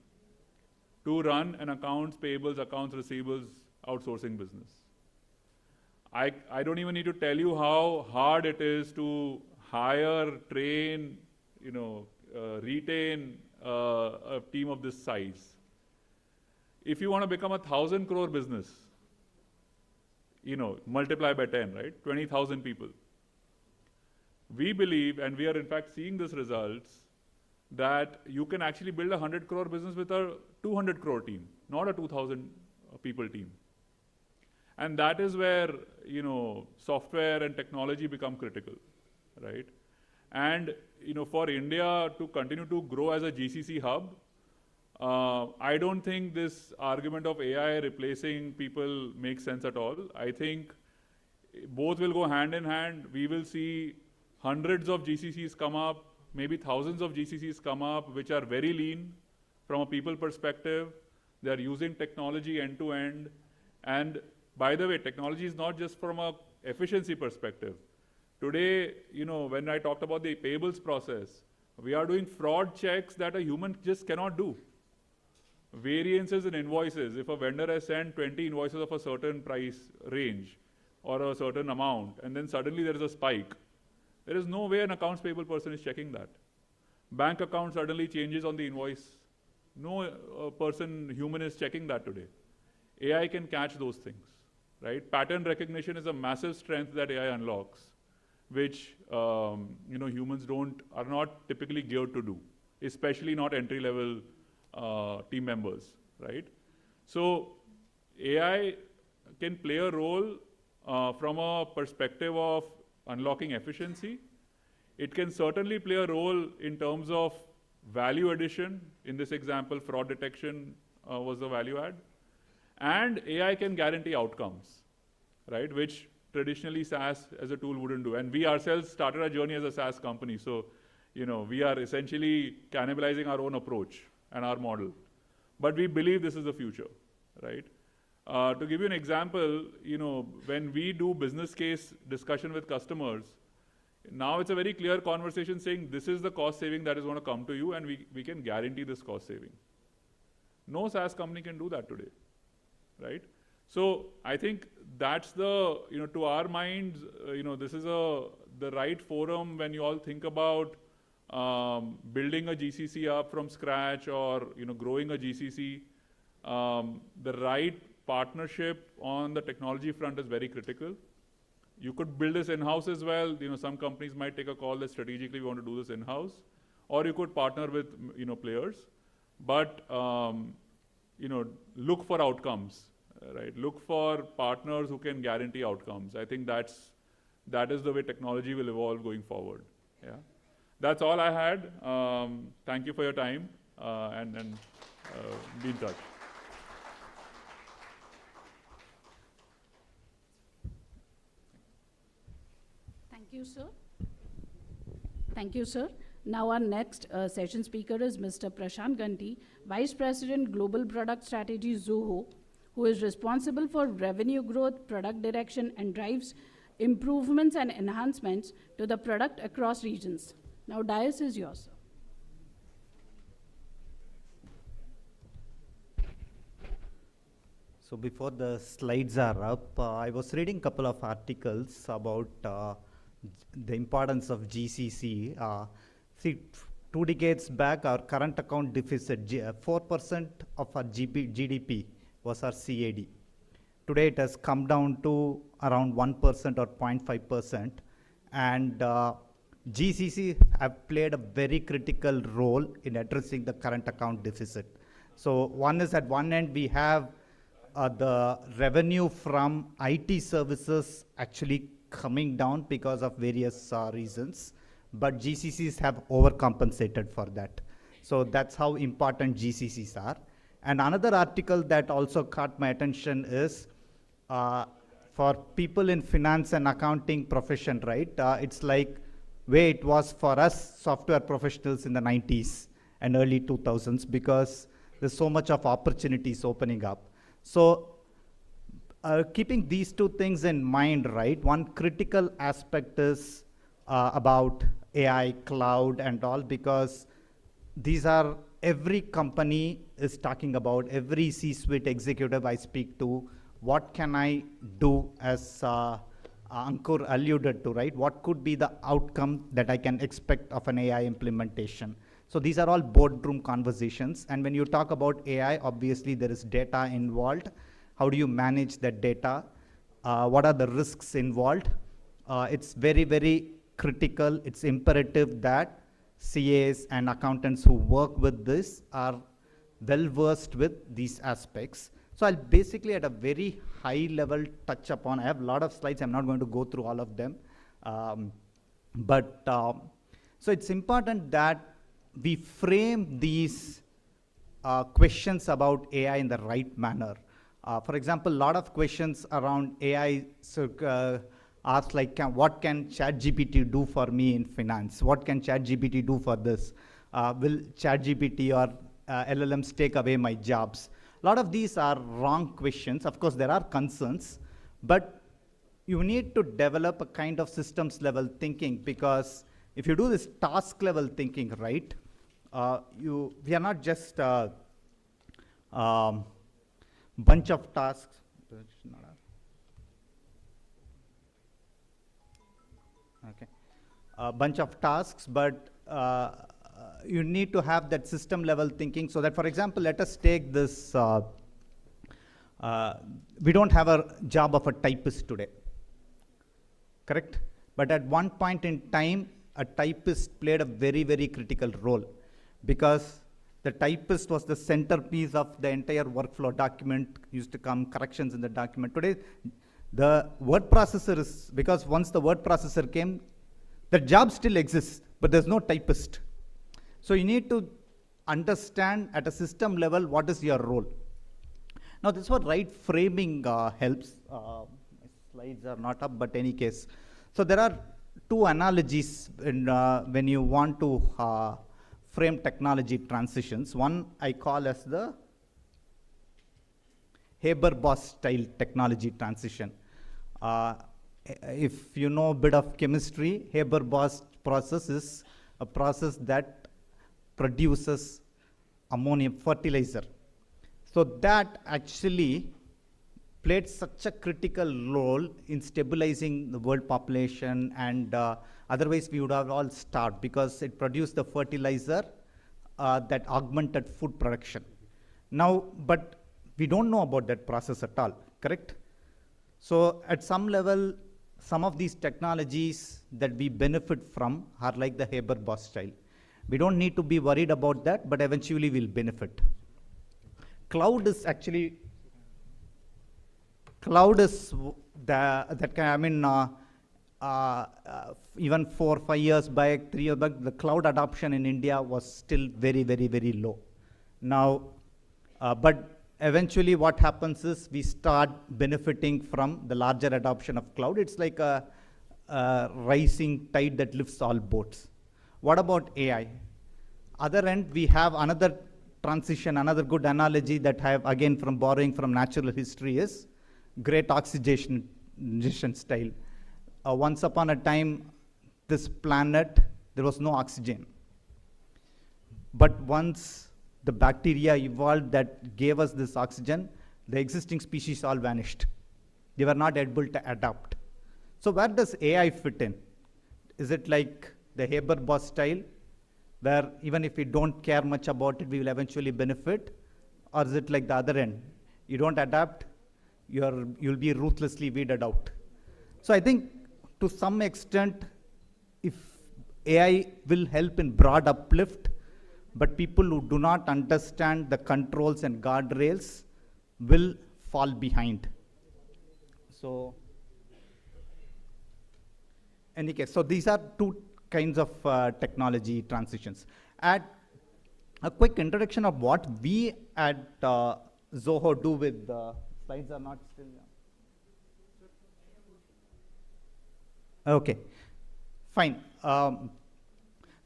to run an accounts payables, accounts receivables outsourcing business. I don't even need to tell you how hard it is to hire, train, retain a team of this size. If you want to become a 1,000 crore business, multiply by 10, right? 20,000 people. We believe, and we are in fact seeing these results, that you can actually build a 100 crore business with a 200 crore team, not a 2,000 people team. And that is where, software and technology become critical, right? And, for India to continue to grow as a GCC hub, I don't think this argument of AI replacing people makes sense at all. I think both will go hand in hand. We will see hundreds of GCCs come up, maybe thousands of GCCs come up, which are very lean from a people perspective. They're using technology end to end. And by the way, technology is not just from a efficiency perspective. Today, when I talked about the payables process, we are doing fraud checks that a human just cannot do. Variances in invoices. If a vendor has sent 20 invoices of a certain price range or a certain amount, and then suddenly there is a spike, there is no way an accounts payable person is checking that. Bank account suddenly changes on the invoice. No human is checking that today. AI can catch those things, right? Pattern recognition is a massive strength that AI unlocks, which humans are not typically geared to do, especially not entry-level team members, right? So AI can play a role from a perspective of unlocking efficiency. It can certainly play a role in terms of value addition. In this example, fraud detection was the value add. And AI can guarantee outcomes, right? Which traditionally SaaS as a tool wouldn't do. And we ourselves started our journey as a SaaS company. So, we are essentially cannibalizing our own approach and our model. But we believe this is the future, right? To give you an example, when we do business case discussion with customers, now it's a very clear conversation saying this is the cost saving that is going to come to you, and we can guarantee this cost saving. No SaaS company can do that today, right? So I think that's the, to our minds, this is the right forum when you all think about building a GCC up from scratch or, growing a GCC. The right partnership on the technology front is very critical. You could build this in-house as well. Some companies might take a call that strategically we want to do this in-house, or you could partner with, players. But, look for outcomes, right? Look for partners who can guarantee outcomes. I think that is the way technology will evolve going forward. Yeah, that's all I had. Thank you for your time, and be in touch. Thank you, sir. Thank you, sir. Now our next session speaker is Mr. Prashant Ganti, Vice President, Global Product Strategy, Zoho, who is responsible for revenue growth, product direction, and drives improvements and enhancements to the product across regions. Now, dais is yours, sir. So before the slides are up, I was reading a couple of articles about the importance of GCC. See, 2 decades back, our current account deficit, 4% of our GDP was our CAD. Today, it has come down to around 1% or 0.5%. And GCC have played a very critical role in addressing the current account deficit. So one is at one end, we have the revenue from IT services actually coming down because of various reasons, but GCCs have overcompensated for that. So that's how important GCCs are. And another article that also caught my attention is for people in finance and accounting profession, right? It's like way it was for us software professionals in the 90s and early 2000s, because there's so much of opportunities opening up. So keeping these two things in mind, right, one critical aspect is about AI, cloud, and all, because these are, every company is talking about, every C-suite executive I speak to, what can I do, as Ankur alluded to, right? What could be the outcome that I can expect of an AI implementation? So these are all boardroom conversations. And when you talk about AI, obviously there is data involved. How do you manage that data? What are the risks involved? It's very, very critical. It's imperative that CAs and accountants who work with this are well versed with these aspects. So I'll basically at a very high level touch upon, I have a lot of slides, I'm not going to go through all of them. So it's important that we frame these questions about AI in the right manner. For example, a lot of questions around AI ask like, what can ChatGPT do for me in finance? What can ChatGPT do for this? Will ChatGPT or LLMs take away my jobs? A lot of these are wrong questions. Of course, there are concerns, but you need to develop a kind of systems level thinking, because if you do this task level thinking, right, we are not just bunch of tasks. Okay, a bunch of tasks, but you need to have that system level thinking, so that, for example, let us take this, we don't have a job of a typist today, correct? But at one point in time, a typist played a very, very critical role, because the typist was the centerpiece of the entire workflow. Document used to come, corrections in the document. Today, the word processor is, because once the word processor came, the job still exists, but there's no typist. So you need to understand at a system level what is your role. Now this is what right framing helps. My slides are not up, but any case. So there are two analogies when you want to frame technology transitions. One I call as the Haber-Bosch style technology transition. If you know a bit of chemistry, Haber-Bosch process is a process that produces ammonium fertilizer. So that actually played such a critical role in stabilizing the world population, and otherwise we would have all starved, because it produced the fertilizer that augmented food production. Now, but we don't know about that process at all, correct? So at some level, some of these technologies that we benefit from are like the Haber-Bosch style. We don't need to be worried about that, but eventually we'll benefit. Cloud is actually, cloud is that can, I mean, even 4 or 5 years back, 3 years back, the cloud adoption in India was still very, very, very low. Now, but eventually what happens is we start benefiting from the larger adoption of cloud. It's like a rising tide that lifts all boats. What about AI? Other end, we have another transition, another good analogy that I have, again, from borrowing from natural history, is great oxidation style. once upon a time, this planet, there was no oxygen. But once the bacteria evolved that gave us this oxygen, the existing species all vanished. They were not able to adapt. So where does AI fit in? Is it like the Haber-Bosch style, where even if we don't care much about it, we will eventually benefit? Or is it like the other end? You don't adapt, you'll be ruthlessly weeded out. So I think to some extent, if AI will help in broad uplift, but people who do not understand the controls and guardrails will fall behind. So, any case, so these are two kinds of technology transitions. At a quick introduction of what we at Zoho do with slides are not still. Okay, fine.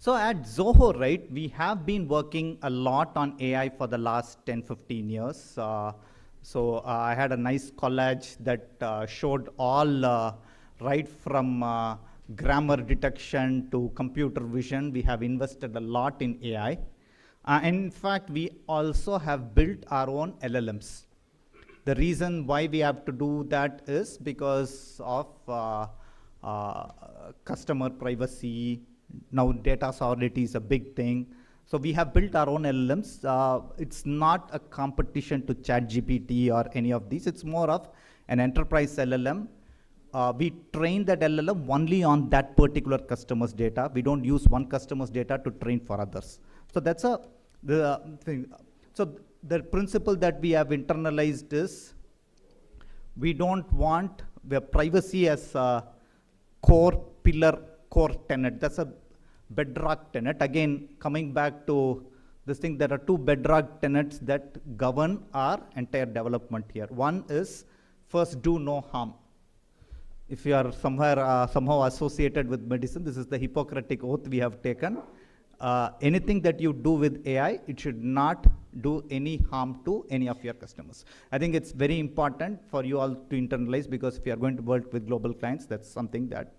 So at Zoho, right, we have been working a lot on AI for the last 10, 15 years. So I had a nice collage that showed all, right from grammar detection to computer vision. We have invested a lot in AI. In fact, we also have built our own LLMs. The reason why we have to do that is because of customer privacy. Now data sovereignty is a big thing. So we have built our own LLMs. It's not a competition to ChatGPT or any of these. It's more of an enterprise LLM. We train that LLM only on that particular customer's data. We don't use one customer's data to train for others. So that's the thing. So the principle that we have internalized is we don't want the privacy as a core pillar, core tenet. That's a bedrock tenet. Again, coming back to this thing, there are two bedrock tenets that govern our entire development here. One is first, do no harm. If you are somehow associated with medicine, this is the Hippocratic oath we have taken. Anything that you do with AI, it should not do any harm to any of your customers. I think it's very important for you all to internalize, because if you are going to work with global clients, that's something that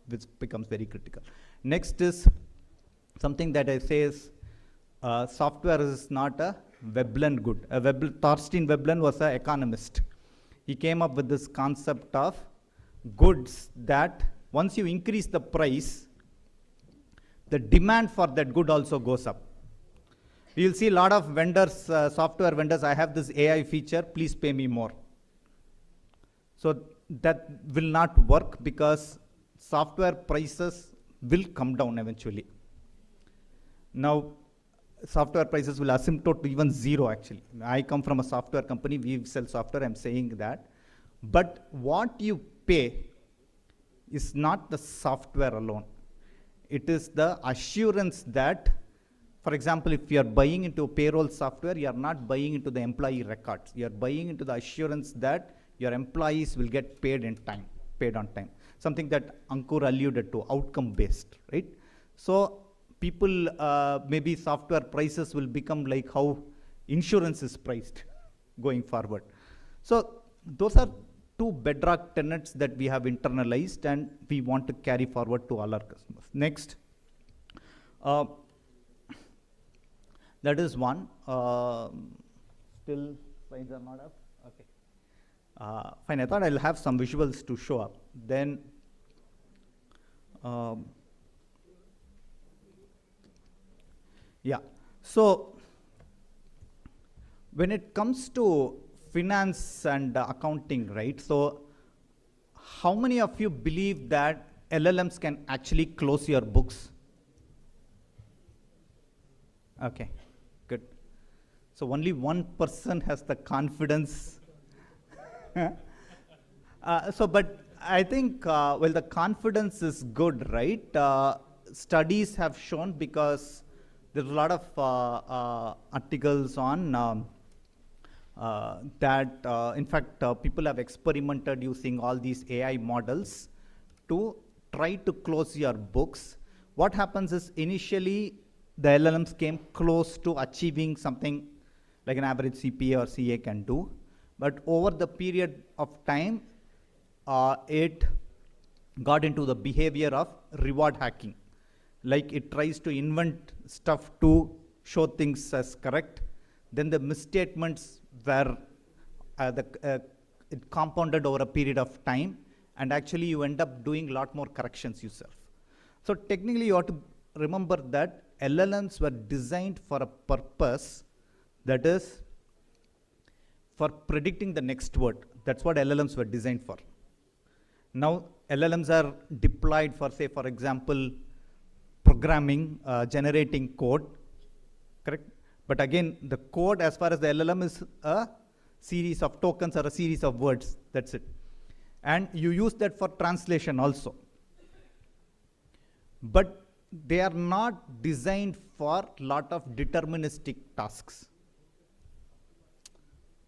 which becomes very critical. Next is something that I say is software is not a Veblen good. Thorstein Veblen was an economist. He came up with this concept of goods that once you increase the price, the demand for that good also goes up. You'll see a lot of vendors, software vendors, I have this AI feature, please pay me more. So that will not work, because software prices will come down eventually. Now, software prices will asymptote to even zero actually. I come from a software company, we sell software, I'm saying that. But what you pay is not the software alone. It is the assurance that, for example, if you are buying into payroll software, you are not buying into the employee records. You are buying into the assurance that your employees will get paid in time, paid on time. Something that Ankur alluded to, outcome-based, right? So people, maybe software prices will become like how insurance is priced going forward. So those are two bedrock tenets that we have internalized and we want to carry forward to all our customers. Next, that is one. Still slides are not up? Okay. Fine, I thought I'll have some visuals to show up. Then, yeah, so when it comes to finance and accounting, right? So how many of you believe that LLMs can actually close your books? Okay, good. So only one person has the confidence. But I think, well, the confidence is good, right? Studies have shown, because there's a lot of articles on that, in fact, people have experimented using all these AI models to try to close your books. What happens is, initially, the LLMs came close to achieving something like an average CPA or CA can do. But over the period of time, it got into the behavior of reward hacking. Like it tries to invent stuff to show things as correct. Then the misstatements were it compounded over a period of time, and actually you end up doing a lot more corrections yourself. So technically you have to remember that LLMs were designed for a purpose, that is for predicting the next word. That's what LLMs were designed for. Now LLMs are deployed for, say, for example, programming, generating code, correct? But again, the code as far as the LLM is a series of tokens or a series of words, that's it. And you use that for translation also. But they are not designed for a lot of deterministic tasks.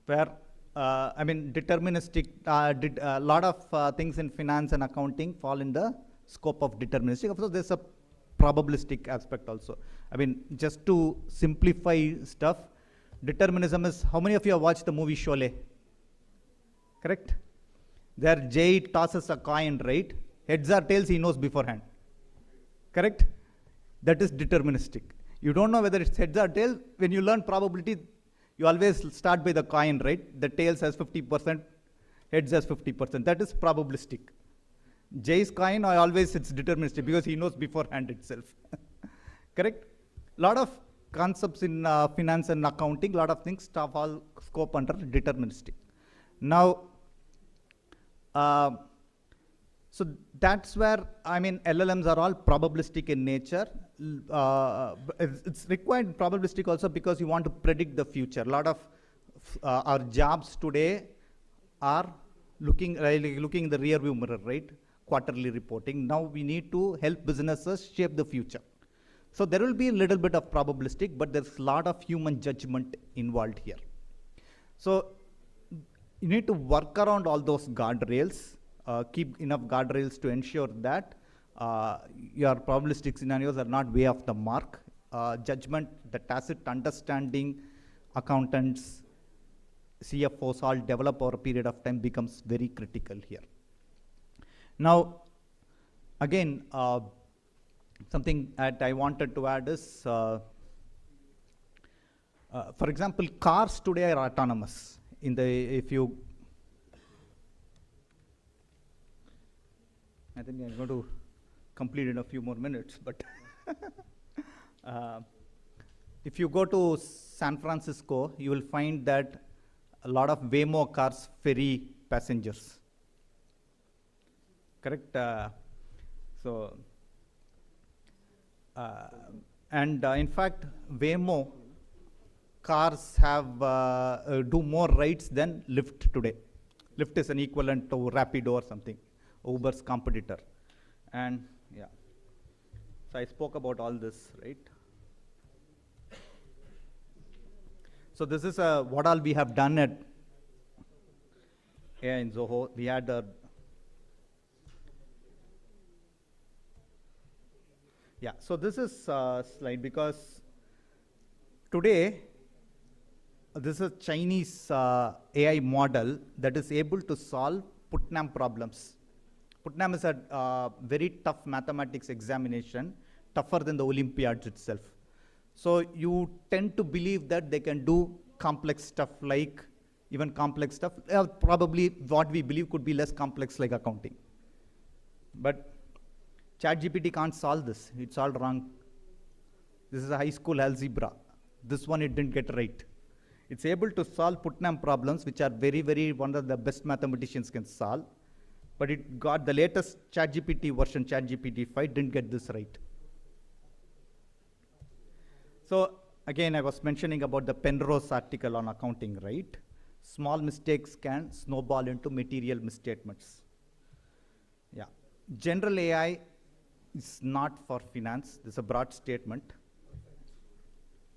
Where, deterministic, a lot of things in finance and accounting fall in the scope of deterministic. Of course, there's a probabilistic aspect also. I mean, just to simplify stuff, determinism is, how many of you have watched the movie Sholay? Correct? There Jay tosses a coin, right? Heads or tails, he knows beforehand. Correct? That is deterministic. You don't know whether it's heads or tails. When you learn probability, you always start by the coin, right? The tails has 50%, heads has 50%. That is probabilistic. Jay's coin, it's deterministic because he knows beforehand itself. Correct? Lot of concepts in finance and accounting, lot of things stuff all scope under deterministic. Now, so that's where, LLMs are all probabilistic in nature. It's required probabilistic also because you want to predict the future. A lot of our jobs today are looking in the rear view mirror, right? Quarterly reporting. Now we need to help businesses shape the future. So there will be a little bit of probabilistic, but there's a lot of human judgment involved here. So you need to work around all those guardrails, keep enough guardrails to ensure that your probabilistic scenarios are not way off the mark. Judgment, the tacit understanding, accountants, CFOs all develop over a period of time becomes very critical here. Now, again, something that I wanted to add is, for example, cars today are autonomous. I think I'm going to complete in a few more minutes, but if you go to San Francisco, you will find that a lot of Waymo cars ferry passengers. Correct? In fact, Waymo cars have do more rides than Lyft today. Lyft is an equivalent to Rapido or something, Uber's competitor. And yeah, so I spoke about all this, right? So this is what all we have done at AI in Zoho. We had a so this is a slide because today this is a Chinese AI model that is able to solve Putnam problems. Putnam is a very tough mathematics examination, tougher than the Olympiads itself. So you tend to believe that they can do complex stuff like, even complex stuff, probably what we believe could be less complex like accounting. But ChatGPT can't solve this. It's all wrong. This is a high school algebra. This one it didn't get right. It's able to solve Putnam problems, which are very, very, one of the best mathematicians can solve. But it got the latest ChatGPT version, ChatGPT 5, didn't get this right. So again, I was mentioning about the Penrose article on accounting, right? Small mistakes can snowball into material misstatements. Yeah. General AI is not for finance. This is a broad statement.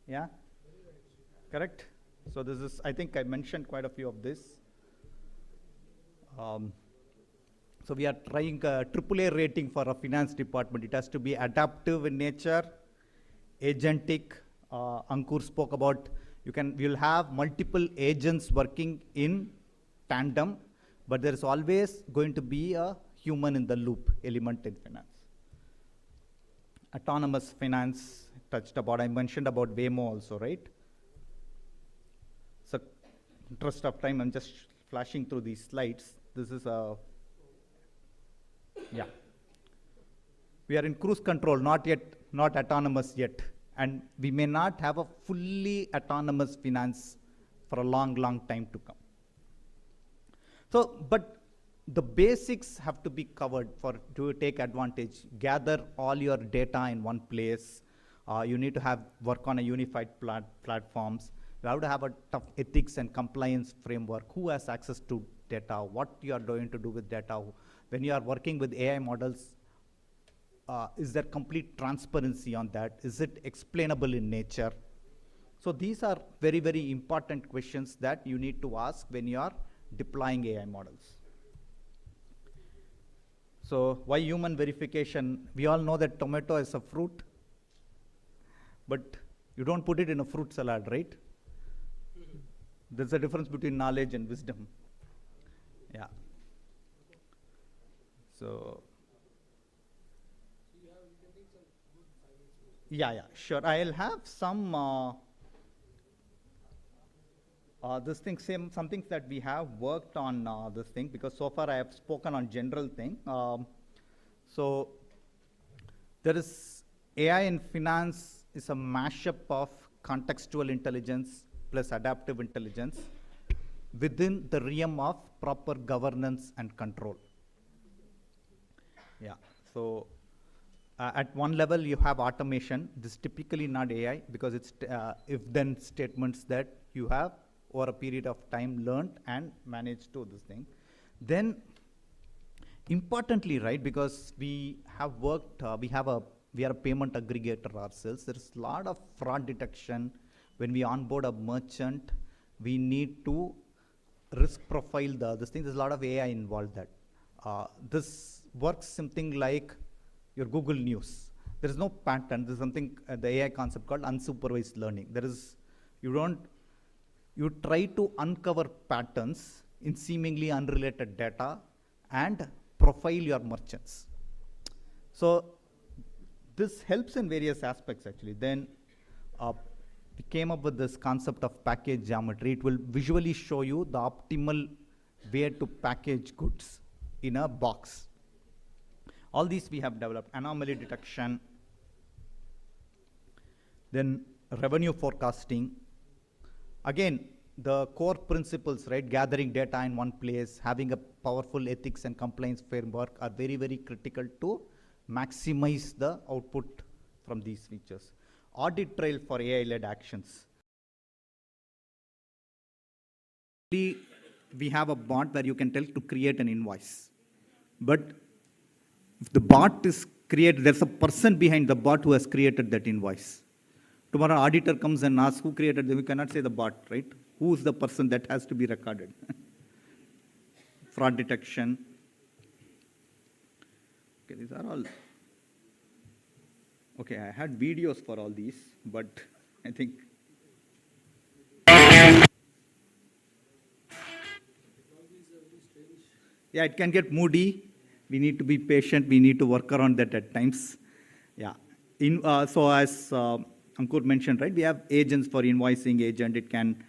Yeah? Correct? So this is, I think I mentioned quite a few of this. So we are trying a AAA rating for a finance department. It has to be adaptive in nature, agentic. Ankur spoke about, you'll have multiple agents working in tandem, but there is always going to be a human in the loop element in finance. Autonomous finance touched about, I mentioned about Waymo also, right? So, interest of time, I'm just flashing through these slides. This is a, yeah. We are in cruise control, not autonomous yet. And we may not have a fully autonomous finance for a long, long time to come. So, but the basics have to be covered to take advantage. Gather all your data in one place. You need to work on a unified platforms. You have to have a tough ethics and compliance framework. Who has access to data? What you are going to do with data? When you are working with AI models, is there complete transparency on that? Is it explainable in nature? So these are very, very important questions that you need to ask when you are deploying AI models. So why human verification? We all know that tomato is a fruit, but you don't put it in a fruit salad, right? There's a difference between knowledge and wisdom. Yeah. So, yeah, sure. I'll have some some things that we have worked on this thing, because so far I have spoken on general thing. So there is AI in finance is a mashup of contextual intelligence plus adaptive intelligence within the realm of proper governance and control. Yeah, so at one level you have automation. This is typically not AI because it's if-then statements that you have over a period of time learned and managed to this thing. Then importantly, right, because we have worked, we are a payment aggregator ourselves. There's a lot of fraud detection. When we onboard a merchant, we need to risk profile this thing. There's a lot of AI involved that. This works something like your Google News. There is no pattern. There's something, the AI concept called unsupervised learning. There is, you try to uncover patterns in seemingly unrelated data and profile your merchants. So this helps in various aspects actually. Then we came up with this concept of package geometry. It will visually show you the optimal way to package goods in a box. All these we have developed. Anomaly detection, then revenue forecasting. Again, the core principles, right? Gathering data in one place, having a powerful ethics and compliance framework are very, very critical to maximize the output from these features. Audit trail for AI-led actions. We have a bot where you can tell to create an invoice. But if the bot is created, there's a person behind the bot who has created that invoice. Tomorrow, auditor comes and asks who created them. We cannot say the bot, right? Who is the person that has to be recorded? Fraud detection. Okay, these are all. Okay, I had videos for all these, but I think. Yeah, it can get moody. We need to be patient. We need to work around that at times. Yeah. So as Ankur mentioned, right, we have agents for invoicing agent. It can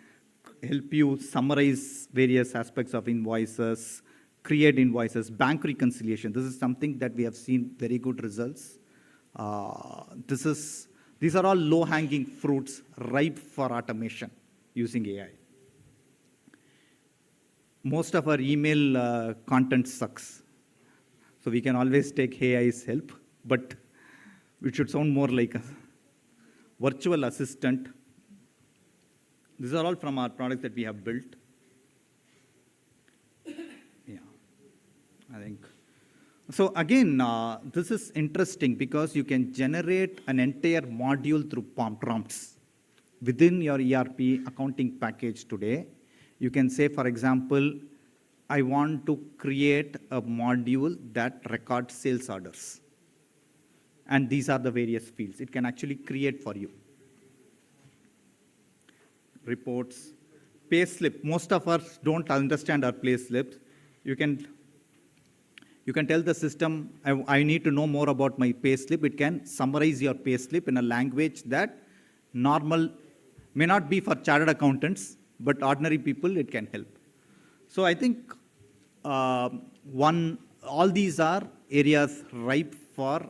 help you summarize various aspects of invoices, create invoices, bank reconciliation. This is something that we have seen very good results. These are all low-hanging fruits ripe for automation using AI. Most of our email content sucks. So we can always take AI's help, but it should sound more like a virtual assistant. These are all from our products that we have built. Yeah, I think. So again, this is interesting because you can generate an entire module through prompts. Within your ERP accounting package today, you can say, for example, I want to create a module that records sales orders. And these are the various fields. It can actually create for you. Reports, pay slip. Most of us don't understand our pay slips. You can You can tell the system, I need to know more about my payslip. It can summarize your payslip in a language that normal, may not be for chartered accountants, but ordinary people, it can help. So I think all these are areas ripe for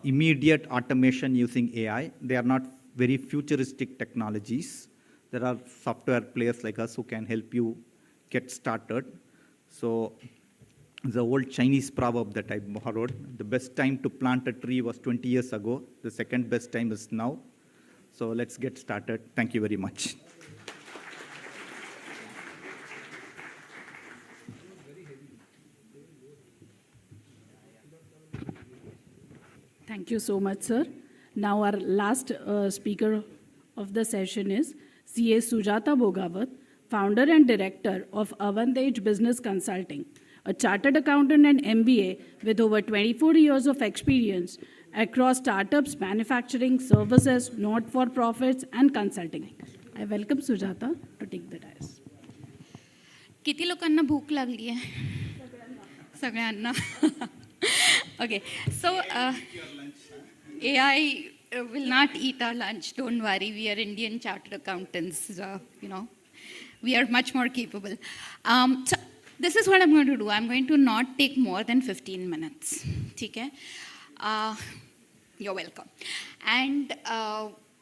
immediate automation using AI. They are not very futuristic technologies. There are software players like us who can help you get started. So the old Chinese proverb that I borrowed, the best time to plant a tree was 20 years ago. The second best time is now. So let's get started. Thank you very much. Thank you so much, sir. Now our last speaker of the session is CA Sujata Bogawat, founder and director of Avantage Business Consulting, a chartered accountant and MBA with over 24 years of experience across startups, manufacturing, services, not-for-profits, and consulting. I welcome Sujata to take the dais. किती लोकांना भूक लागली आहे सगळ्यांना Okay, so AI will not eat our lunch. Don't worry, we are Indian chartered accountants. We are much more capable. So this is what I'm going to do. I'm going to not take more than 15 minutes. Okay? You're welcome. And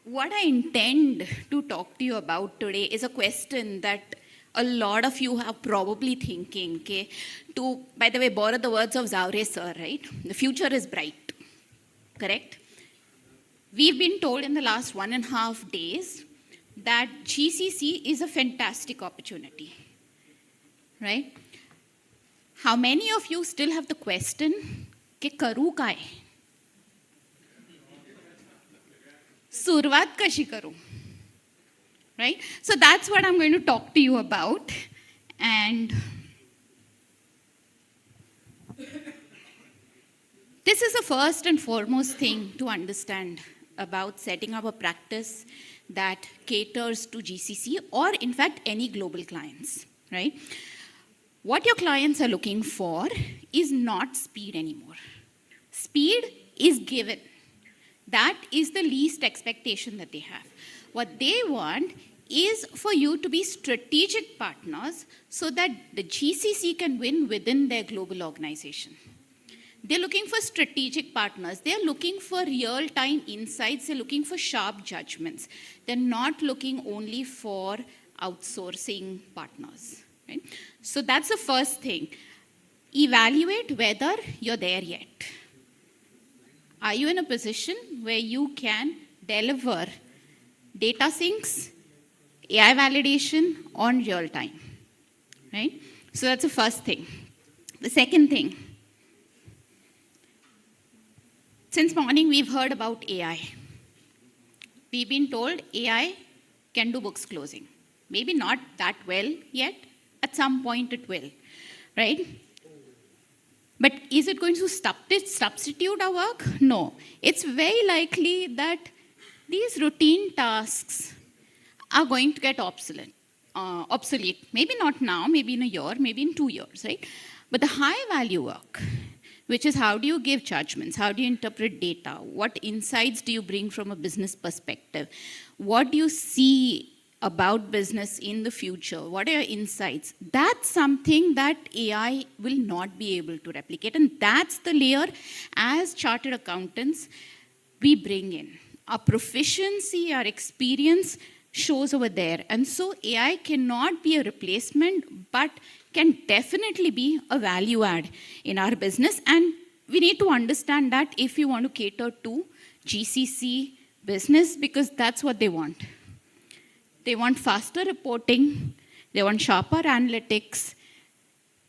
what I intend to talk to you about today is a question that a lot of you are probably thinking, okay? To, by the way, borrow the words of Zaure sir, right? The future is bright, correct? We've been told in the last 1.5 days that GCC is a fantastic opportunity, right? How many of you still have the question, ke karu kai? Survat kashi karu? Right? So that's what I'm going to talk to you about. And this is the first and foremost thing to understand about setting up a practice that caters to GCC or, in fact, any global clients, right? What your clients are looking for is not speed anymore. Speed is given. That is the least expectation that they have. What they want is for you to be strategic partners so that the GCC can win within their global organization. They're looking for strategic partners. They're looking for real-time insights. They're looking for sharp judgments. They're not looking only for outsourcing partners. Right? So that's the first thing. Evaluate whether you're there yet. Are you in a position where you can deliver data syncs, AI validation on real time, right? So that's the first thing. The second thing, since morning we've heard about AI. We've been told AI can do books closing. Maybe not that well yet, at some point it will, right? But is it going to substitute our work? No. It's very likely that these routine tasks are going to get obsolete. Maybe not now, maybe in a year, maybe in 2 years, right? But the high value work, which is how do you give judgments, how do you interpret data, what insights do you bring from a business perspective, what do you see about business in the future, what are your insights, that's something that AI will not be able to replicate. And that's the layer as chartered accountants we bring in. Our proficiency, our experience shows over there. And so AI cannot be a replacement, but can definitely be a value add in our business. And we need to understand that if we want to cater to GCC business, because that's what they want. They want faster reporting, they want sharper analytics,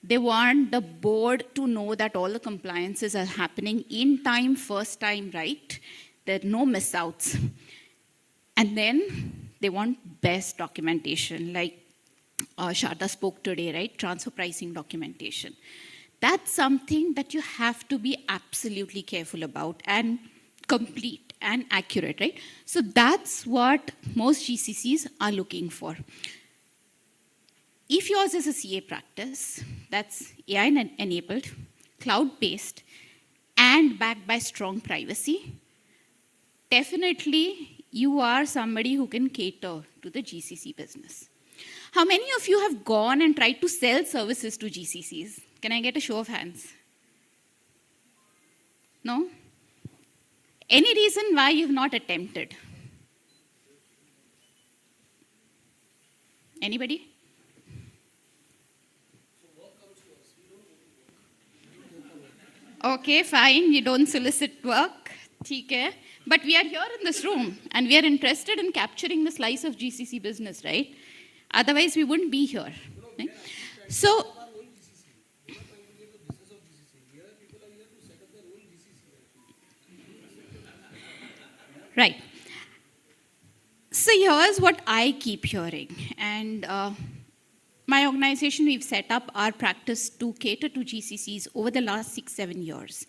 they want the board to know that all the compliances are happening in time, first time, right? There are no miss outs. And then they want best documentation, like Sharda spoke today, right? Transfer pricing documentation. That's something that you have to be absolutely careful about and complete and accurate, right? So that's what most GCCs are looking for. If yours is a CA practice, that's AI enabled, cloud-based, and backed by strong privacy, definitely you are somebody who can cater to the GCC business. How many of you have gone and tried to sell services to GCCs? Can I get a show of hands? No? Any reason why you've not attempted? Anybody? Okay, fine, you don't solicit work. ठीक है. But we are here in this room and we are interested in capturing the slice of GCC business, right? Otherwise, we wouldn't be here. Right? So, right. So here's what I keep hearing. And my organization, we've set up our practice to cater to GCCs over the last 6-7 years.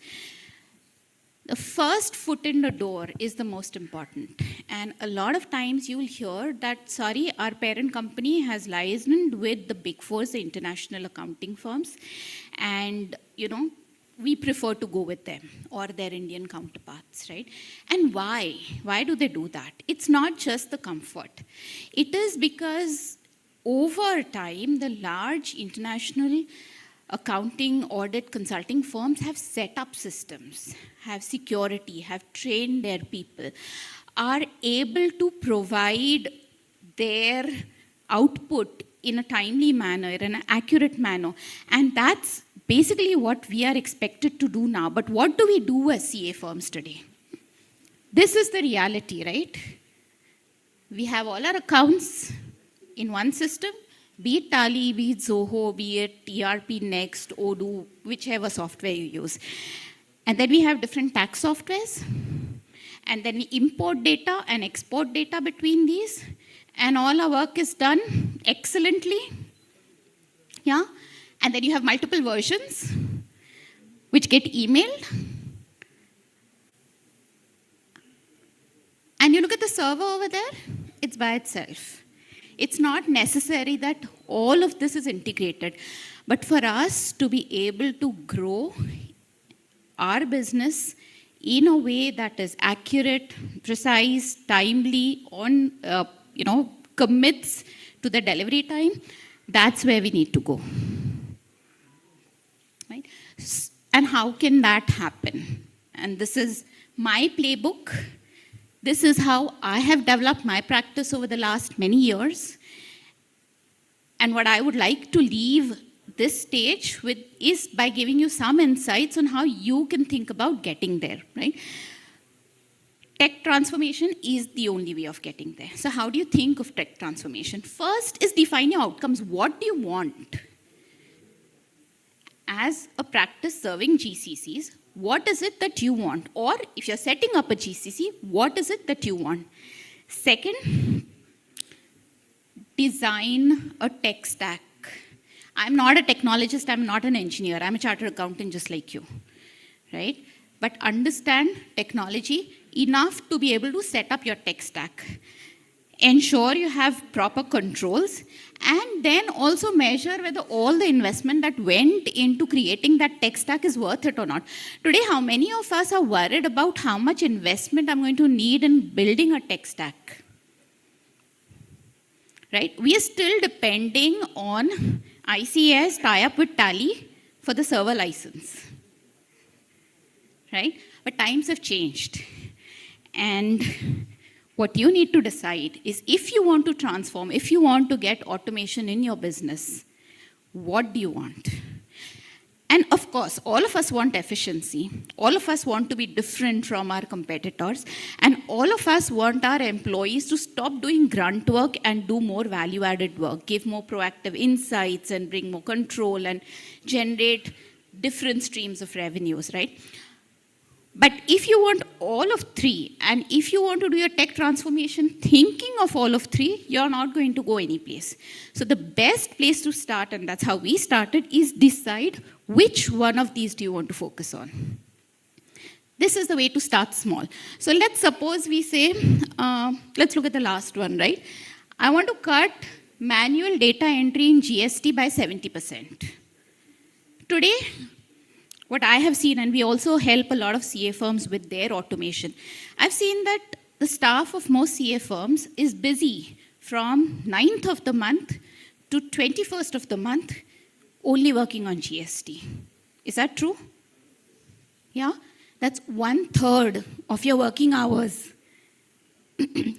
The first foot in the door is the most important. And a lot of times you'll hear that, sorry, our parent company has licensed with the Big Fours, the international accounting firms, and, you know, we prefer to go with them or their Indian counterparts, right? And why? Why do they do that? It's not just the comfort. It is because over time, the large international accounting, audit, consulting firms have set up systems, have security, have trained their people, are able to provide their output in a timely manner, in an accurate manner. And that's basically what we are expected to do now. But what do we do as CA firms today? This is the reality, right? We have all our accounts in one system, be it Tally, be it Zoho, be it ERP Next, Odoo, whichever software you use. And then we have different tax softwares. And then we import data and export data between these. And all our work is done excellently. Yeah? And then you have multiple versions which get emailed. And you look at the server over there, it's by itself. It's not necessary that all of this is integrated. But for us to be able to grow our business in a way that is accurate, precise, timely, commits to the delivery time, that's where we need to go. Right? And how can that happen? And this is my playbook. This is how I have developed my practice over the last many years. And what I would like to leave this stage with is by giving you some insights on how you can think about getting there, right? Tech transformation is the only way of getting there. So how do you think of tech transformation? First is define your outcomes. What do you want? As a practice serving GCCs, what is it that you want? Or if you're setting up a GCC, what is it that you want? Second, design a tech stack. I'm not a technologist, I'm not an engineer, I'm a chartered accountant just like you, right? But understand technology enough to be able to set up your tech stack. Ensure you have proper controls, and then also measure whether all the investment that went into creating that tech stack is worth it or not. Today, how many of us are worried about how much investment I'm going to need in building a tech stack? Right? We are still depending on ICS tie-up with Tally for the server license. Right? But times have changed. And what you need to decide is if you want to transform, if you want to get automation in your business, what do you want? And of course, all of us want efficiency. All of us want to be different from our competitors. And all of us want our employees to stop doing grunt work and do more value-added work, give more proactive insights and bring more control and generate different streams of revenues, right? But if you want all of three, and if you want to do your tech transformation thinking of all of three, you're not going to go anyplace. So the best place to start, and that's how we started, is decide which one of these do you want to focus on. This is the way to start small. So let's suppose we say, let's look at the last one, right? I want to cut manual data entry in GST by 70%. Today, what I have seen, and we also help a lot of CA firms with their automation, I've seen that the staff of most CA firms is busy from 9th of the month to 21st of the month, only working on GST. Is that true? Yeah? That's 1/3 of your working hours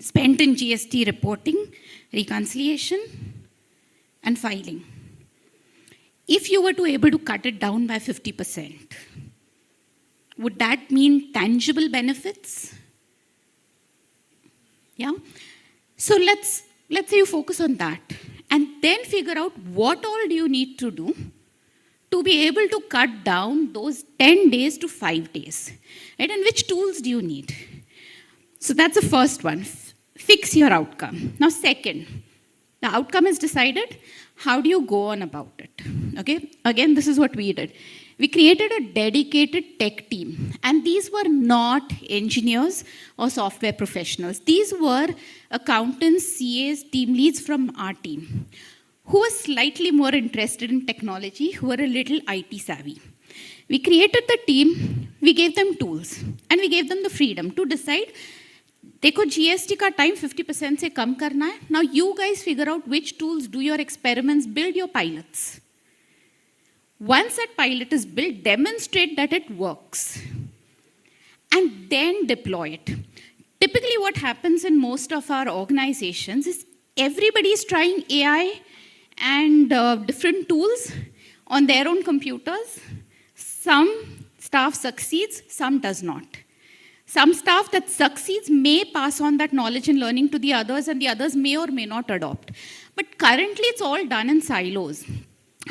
spent in GST reporting, reconciliation, and filing. If you were to able to cut it down by 50%, would that mean tangible benefits? Yeah? So let's say you focus on that and then figure out what all do you need to do to be able to cut down those 10 days to 5 days, right? And which tools do you need? So that's the first one, fix your outcome. Now second, the outcome is decided, how do you go on about it? Okay, again, this is what we did. We created a dedicated tech team, and these were not engineers or software professionals. These were accountants, CAs, team leads from our team, who were slightly more interested in technology, who were a little IT savvy. We created the team, we gave them tools, and we gave them the freedom to decide, देखो GST का time 50% से कम करना है. Now you guys figure out which tools, do your experiments, build your pilots. Once that pilot is built, demonstrate that it works, and then deploy it. Typically what happens in most of our organizations is everybody is trying AI and different tools on their own computers. Some staff succeeds, some does not. Some staff that succeeds may pass on that knowledge and learning to the others, and the others may or may not adopt. But currently it's all done in silos.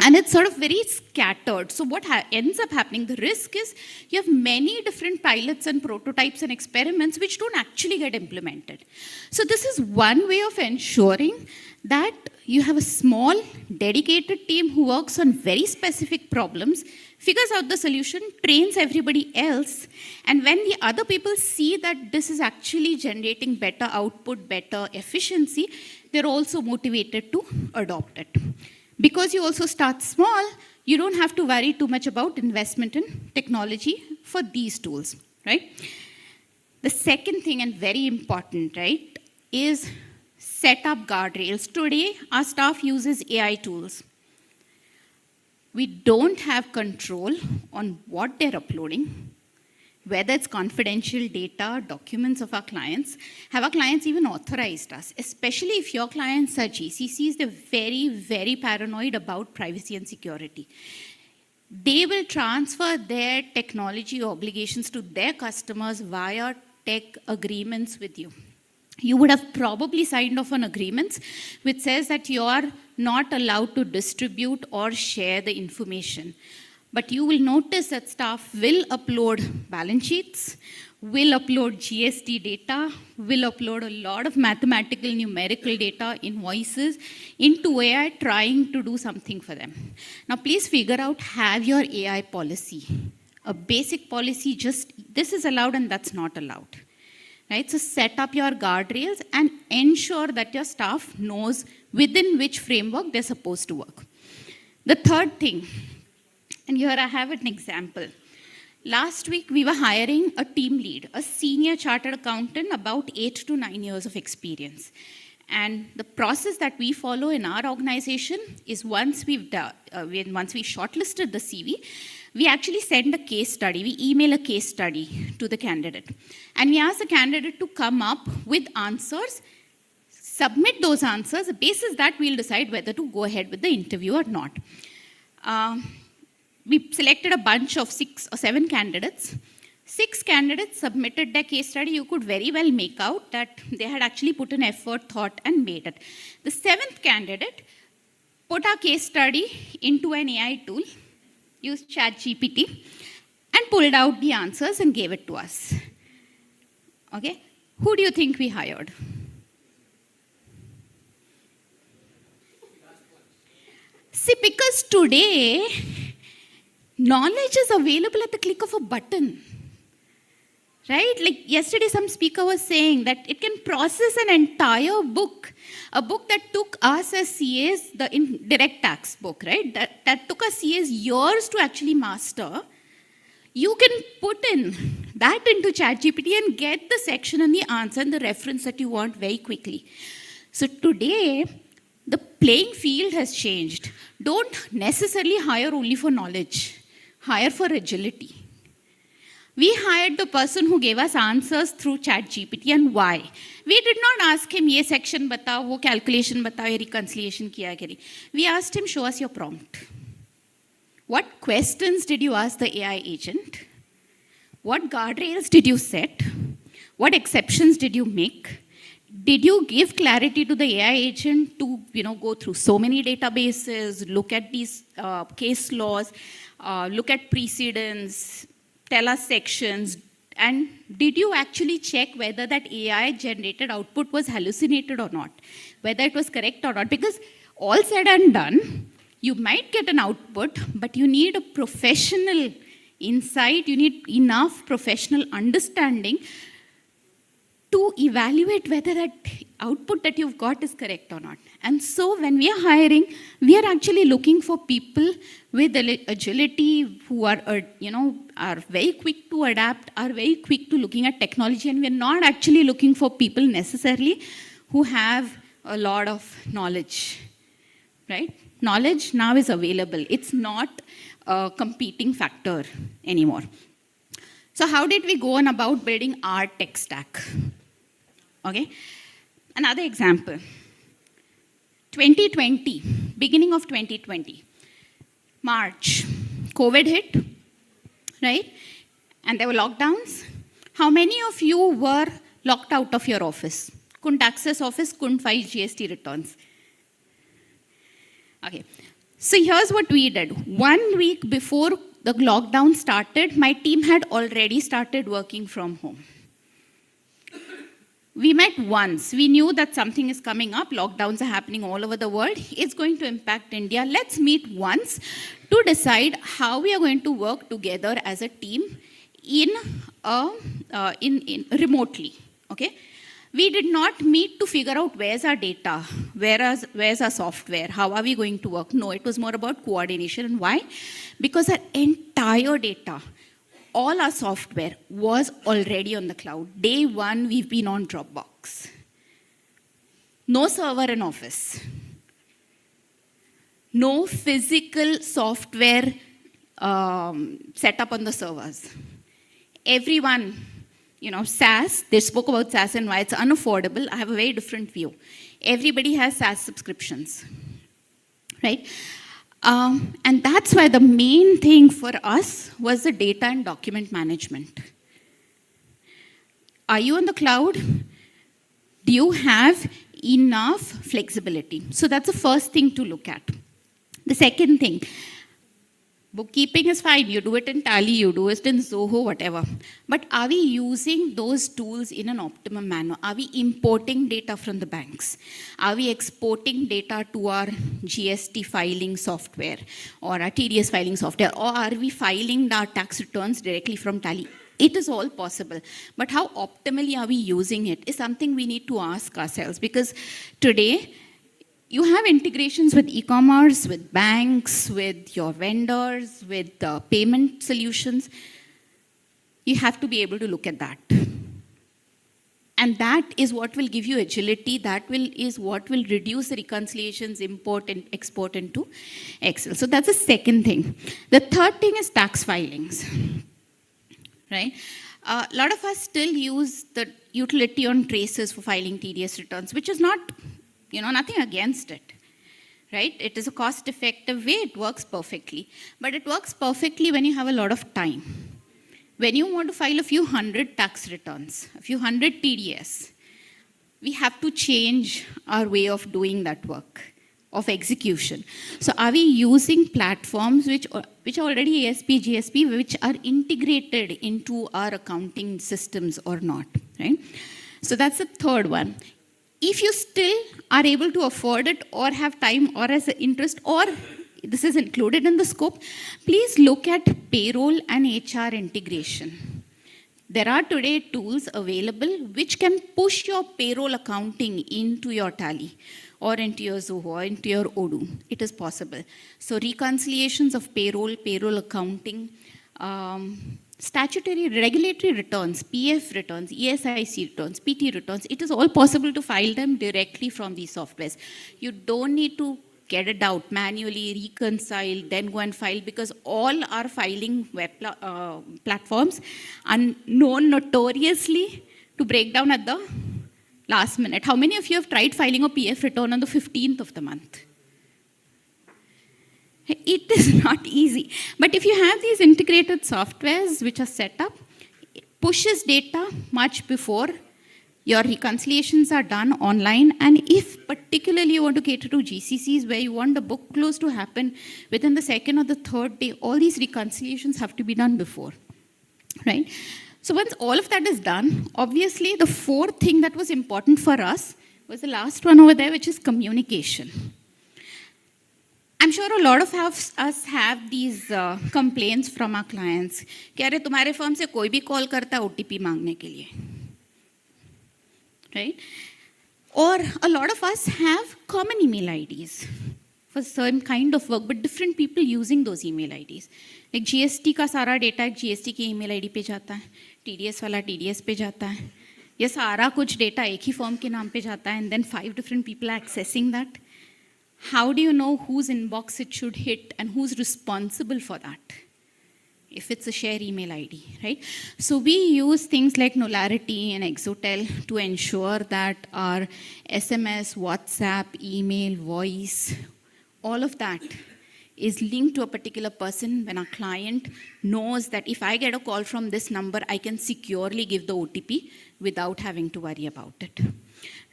And it's sort of very scattered. So what ends up happening, the risk is you have many different pilots and prototypes and experiments which don't actually get implemented. So this is one way of ensuring that you have a small, dedicated team who works on very specific problems, figures out the solution, trains everybody else, and when the other people see that this is actually generating better output, better efficiency, they're also motivated to adopt it. Because you also start small, you don't have to worry too much about investment in technology for these tools, right? The second thing, and very important, right, is set up guardrails. Today, our staff uses AI tools. We don't have control on what they're uploading, whether it's confidential data, documents of our clients. Have our clients even authorized us? Especially if your clients are GCCs, they're very, very paranoid about privacy and security. They will transfer their technology obligations to their customers via tech agreements with you. You would have probably signed off on agreements which says that you are not allowed to distribute or share the information. But you will notice that staff will upload balance sheets, will upload GST data, will upload a lot of mathematical, numerical data, invoices into AI, trying to do something for them. Now, please figure out, have your AI policy. A basic policy, just this is allowed and that's not allowed. Right? So set up your guardrails and ensure that your staff knows within which framework they're supposed to work. The third thing, and here I have an example. Last week, we were hiring a team lead, a senior chartered accountant, about 8 to 9 years of experience. And the process that we follow in our organization is once we shortlisted the CV, we actually send a case study. We email a case study to the candidate. And we ask the candidate to come up with answers, submit those answers. Basis that, we'll decide whether to go ahead with the interview or not. We selected a bunch of 6 or 7 candidates. 6 candidates submitted their case study. You could very well make out that they had actually put in effort, thought, and made it. The 7th candidate put our case study into an AI tool, used ChatGPT, and pulled out the answers and gave it to us. Okay? Who do you think we hired? See, because today, knowledge is available at the click of a button. Right? Like yesterday, some speaker was saying that it can process an entire book, a book that took us as CAs, the indirect tax book, right? That took us CAs years to actually master. You can put in that into ChatGPT and get the section and the answer and the reference that you want very quickly. So today, the playing field has changed. Don't necessarily hire only for knowledge. Hire for agility. We hired the person who gave us answers through ChatGPT, and why? We did not ask him, ye section batao, wo calculation batao, ye reconciliation kiya kari. We asked him, show us your prompt. What questions did you ask the AI agent? What guardrails did you set? What exceptions did you make? Did you give clarity to the AI agent to go through so many databases, look at these case laws, look at precedents, tell us sections, and did you actually check whether that AI generated output was hallucinated or not, whether it was correct or not? Because all said and done, you might get an output, but you need a professional insight, you need enough professional understanding to evaluate whether that output that you've got is correct or not. And so when we are hiring, we are actually looking for people with agility who are very quick to adapt, are very quick to looking at technology, and we're not actually looking for people necessarily who have a lot of knowledge, right? Knowledge now is available. It's not a competing factor anymore. So how did we go on about building our tech stack? Okay, another example. 2020, beginning of 2020, March, COVID hit, right? And there were lockdowns. How many of you were locked out of your office? Couldn't access office, couldn't file GST returns. Okay, so here's what we did. 1 week before the lockdown started, my team had already started working from home. We met once. We knew that something is coming up. Lockdowns are happening all over the world. It's going to impact India. Let's meet once to decide how we are going to work together as a team remotely. Okay? We did not meet to figure out where's our data, where's our software, how are we going to work. No, it was more about coordination. And why? Because our entire data, all our software was already on the cloud. Day one, we've been on Dropbox. No server in office. No physical software set up on the servers. Everyone, SaaS, they spoke about SaaS and why it's unaffordable. I have a very different view. Everybody has SaaS subscriptions, right? And that's why the main thing for us was the data and document management. Are you on the cloud? Do you have enough flexibility? So that's the first thing to look at. The second thing, bookkeeping is fine. You do it in Tally, you do it in Zoho, whatever. But are we using those tools in an optimum manner? Are we importing data from the banks? Are we exporting data to our GST filing software or our TDS filing software? Or are we filing our tax returns directly from Tally? It is all possible. But how optimally are we using it is something we need to ask ourselves. Because today, you have integrations with e-commerce, with banks, with your vendors, with payment solutions. You have to be able to look at that. And that is what will give you agility. That is what will reduce the reconciliations, import and export into Excel. So that's the second thing. The third thing is tax filings, right? A lot of us still use the utility on traces for filing TDS returns, which is not, nothing against it, right? It is a cost-effective way. It works perfectly. But it works perfectly when you have a lot of time. When you want to file a few hundred tax returns, a few hundred TDS, we have to change our way of doing that work, of execution. So are we using platforms which are already ASP, GSP, which are integrated into our accounting systems or not, right? So that's the third one. If you still are able to afford it or have time or as an interest or this is included in the scope, please look at payroll and HR integration. There are today tools available which can push your payroll accounting into your Tally or into your Zoho or into your Odoo. It is possible. So reconciliations of payroll accounting, statutory regulatory returns, PF returns, ESIC returns, PT returns, it is all possible to file them directly from these softwares. You don't need to get it out manually, reconcile, then go and file, because all our filing web platforms are known notoriously to break down at the last minute. How many of you have tried filing a PF return on the 15th of the month? It is not easy. But if you have these integrated softwares which are set up, it pushes data much before your reconciliations are done online. And if particularly you want to cater to GCCs where you want the book close to happen within the second or the third day, all these reconciliations have to be done before, right? So once all of that is done, obviously the fourth thing that was important for us was the last one over there, which is communication. I'm sure a lot of us have these complaints from our clients कि अरे तुम्हारे firm से कोई भी call करता है OTP मांगने के लिए, right? Or a lot of us have common email IDs for some kind of work, but different people using those email IDs. Like GST का सारा data एक GST की email ID पे जाता है, TDS वाला TDS पे जाता है, ये सारा कुछ data एक ही firm के नाम पे जाता है, and then 5 different people are accessing that. How do you know whose inbox it should hit and who's responsible for that? If it's a shared email ID, right? So we use things like Nolarity and Exotel to ensure that our SMS, WhatsApp, email, voice, all of that is linked to a particular person when our client knows that if I get a call from this number, I can securely give the OTP without having to worry about it,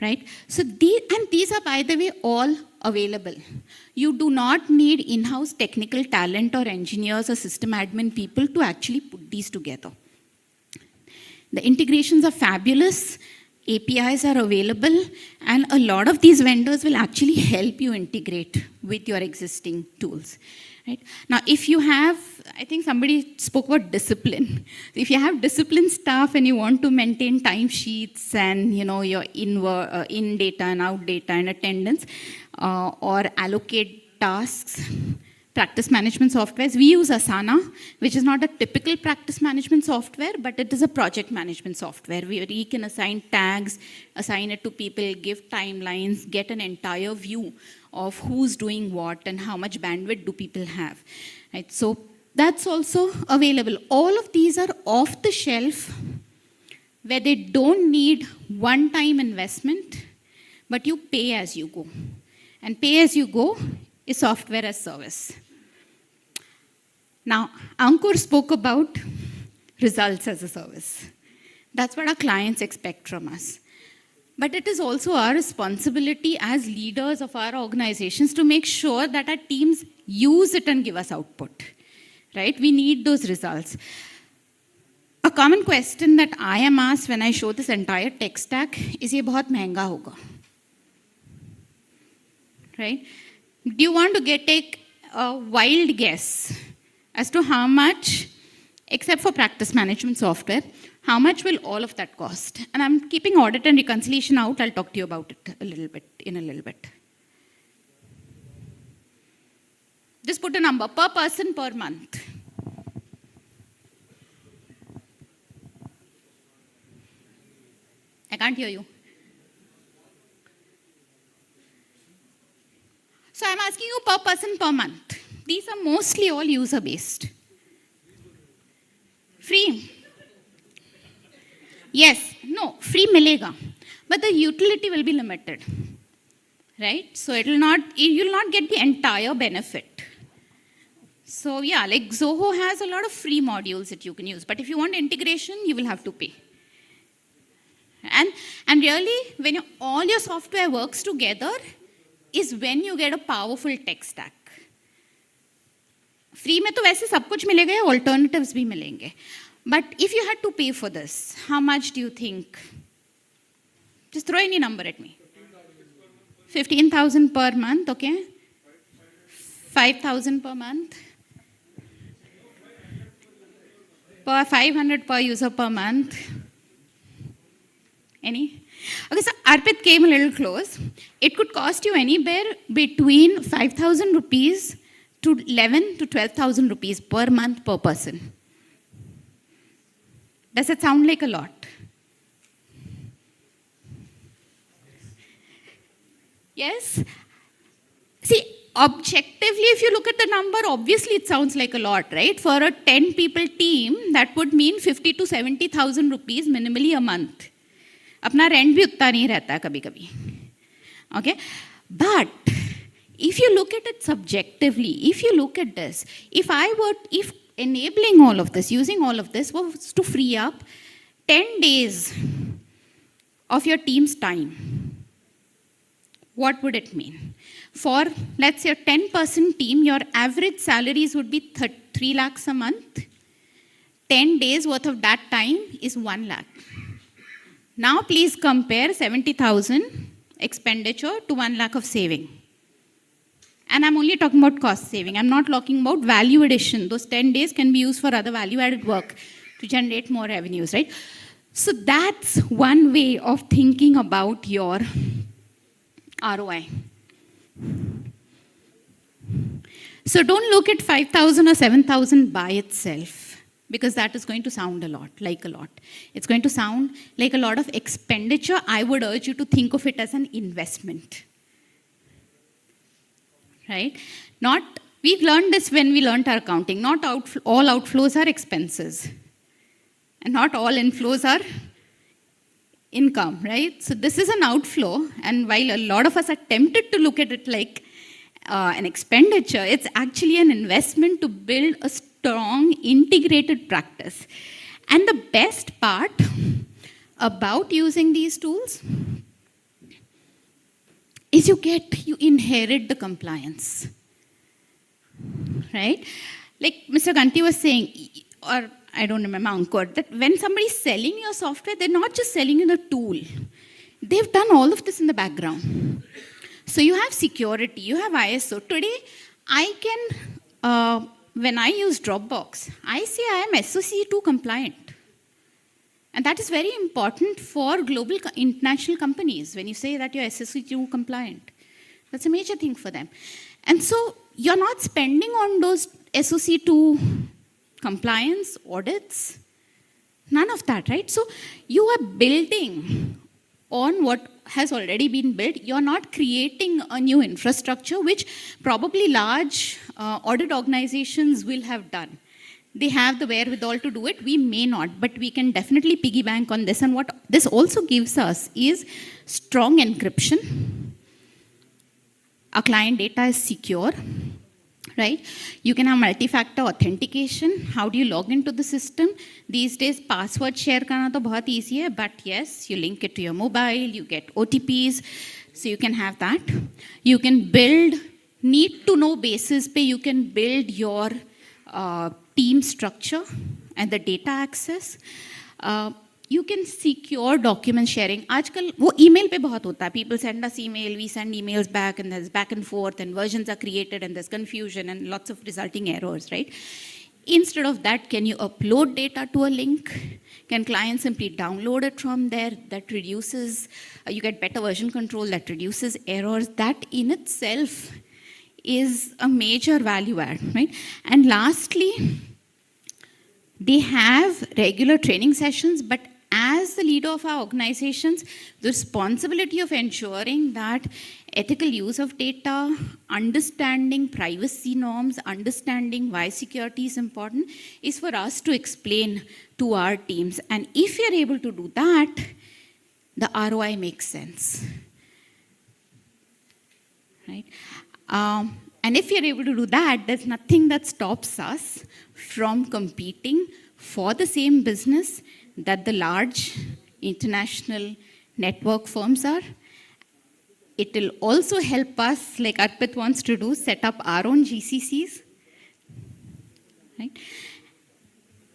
right? So these are, by the way, all available. You do not need in-house technical talent or engineers or system admin people to actually put these together. The integrations are fabulous, APIs are available, and a lot of these vendors will actually help you integrate with your existing tools. Right? Now, if you have, I think somebody spoke about discipline. If you have disciplined staff and you want to maintain timesheets and your in data and out data and attendance, or allocate tasks, practice management softwares, we use Asana, which is not a typical practice management software, but it is a project management software where you can assign tags, assign it to people, give timelines, get an entire view of who's doing what and how much bandwidth do people have. Right? So that's also available. All of these are off the shelf where they don't need one-time investment, but you pay as you go. And pay as you go is software as service. Now, Ankur spoke about results as a service. That's what our clients expect from us. But it is also our responsibility as leaders of our organizations to make sure that our teams use it and give us output, right? We need those results. A common question that I am asked when I show this entire tech stack is, ये बहुत महंगा होगा, right? Do you want to take a wild guess as to how much, except for practice management software, how much will all of that cost? And I'm keeping audit and reconciliation out. I'll talk to you about it in a little bit. Just put a number, per person per month. I can't hear you. So I'm asking you per person per month. These are mostly all user-based. Free. Yes, no, free milega. But the utility will be limited. Right? So you'll not get the entire benefit. So yeah, like Zoho has a lot of free modules that you can use. But if you want integration, you will have to pay. And really, when all your software works together, is when you get a powerful tech stack. Free में तो वैसे सब कुछ मिलेगा या alternatives भी मिलेंगे. But if you had to pay for this, how much do you think? Just throw any number at me. 15,000 per month, okay? 5,000 per month. Per 500 per user per month. Any? Okay, so Arpit came a little close. It could cost you anywhere between 5,000 rupees to 11 to 12,000 rupees per month per person. Does it sound like a lot? Yes? See, objectively, if you look at the number, obviously it sounds like a lot, right? For a 10 people team, that would mean 50 to 70,000 rupees minimally a month. अपना rent भी उतना नहीं रहता है कभी-कभी. Okay? But if you look at it subjectively, if you look at this, if enabling all of this, using all of this was to free up 10 days of your team's time, what would it mean? For, let's say, a 10-person team, your average salaries would be 3 lakhs a month. 10 days worth of that time is 1 lakh. Now please compare 70,000 expenditure to 1 lakh of saving. And I'm only talking about cost saving. I'm not talking about value addition. Those 10 days can be used for other value-added work to generate more revenues, right? So that's one way of thinking about your ROI. So don't look at 5,000 or 7,000 by itself, because that is going to sound a lot, like a lot. It's going to sound like a lot of expenditure. I would urge you to think of it as an investment. Right? We've learned this when we learned our accounting. Not all outflows are expenses. And not all inflows are income, right? So this is an outflow, and while a lot of us are tempted to look at it like an expenditure, it's actually an investment to build a strong, integrated practice. And the best part about using these tools is you inherit the compliance, right? Like Mr. Ganti was saying, or I don't remember, Ankur, that when somebody's selling your software, they're not just selling you the tool. They've done all of this in the background. So you have security, you have ISO. Today, I can, when I use Dropbox, I say I am SOC 2 compliant. And that is very important for global international companies. When you say that you're SOC 2 compliant, that's a major thing for them. And so you're not spending on those SOC 2 compliance audits, none of that, right? So you are building on what has already been built. You're not creating a new infrastructure, which probably large audit organizations will have done. They have the wherewithal to do it. We may not, but we can definitely piggy bank on this. And what this also gives us is strong encryption. Our client data is secure, right? You can have multi-factor authentication. How do you log into the system? These days, password share karna to bahut easy hai, but yes, you link it to your mobile, you get OTPs, so you can have that. You can build, need to know basis pe, you can build your team structure and the data access. You can secure document sharing. Aajkal wo email pe bahut hota hai. People send us email, we send emails back, and there's back and forth, and versions are created, and there's confusion, and lots of resulting errors, right? Instead of that, can you upload data to a link? Can clients simply download it from there? That reduces, you get better version control, that reduces errors. That in itself is a major value add, right? And lastly, they have regular training sessions, but as the leader of our organizations, the responsibility of ensuring that ethical use of data, understanding privacy norms, understanding why security is important, is for us to explain to our teams. And if you're able to do that, the ROI makes sense, right? And if you're able to do that, there's nothing that stops us from competing for the same business that the large international network firms are. It will also help us, like Arpit wants to do, set up our own GCCs, right?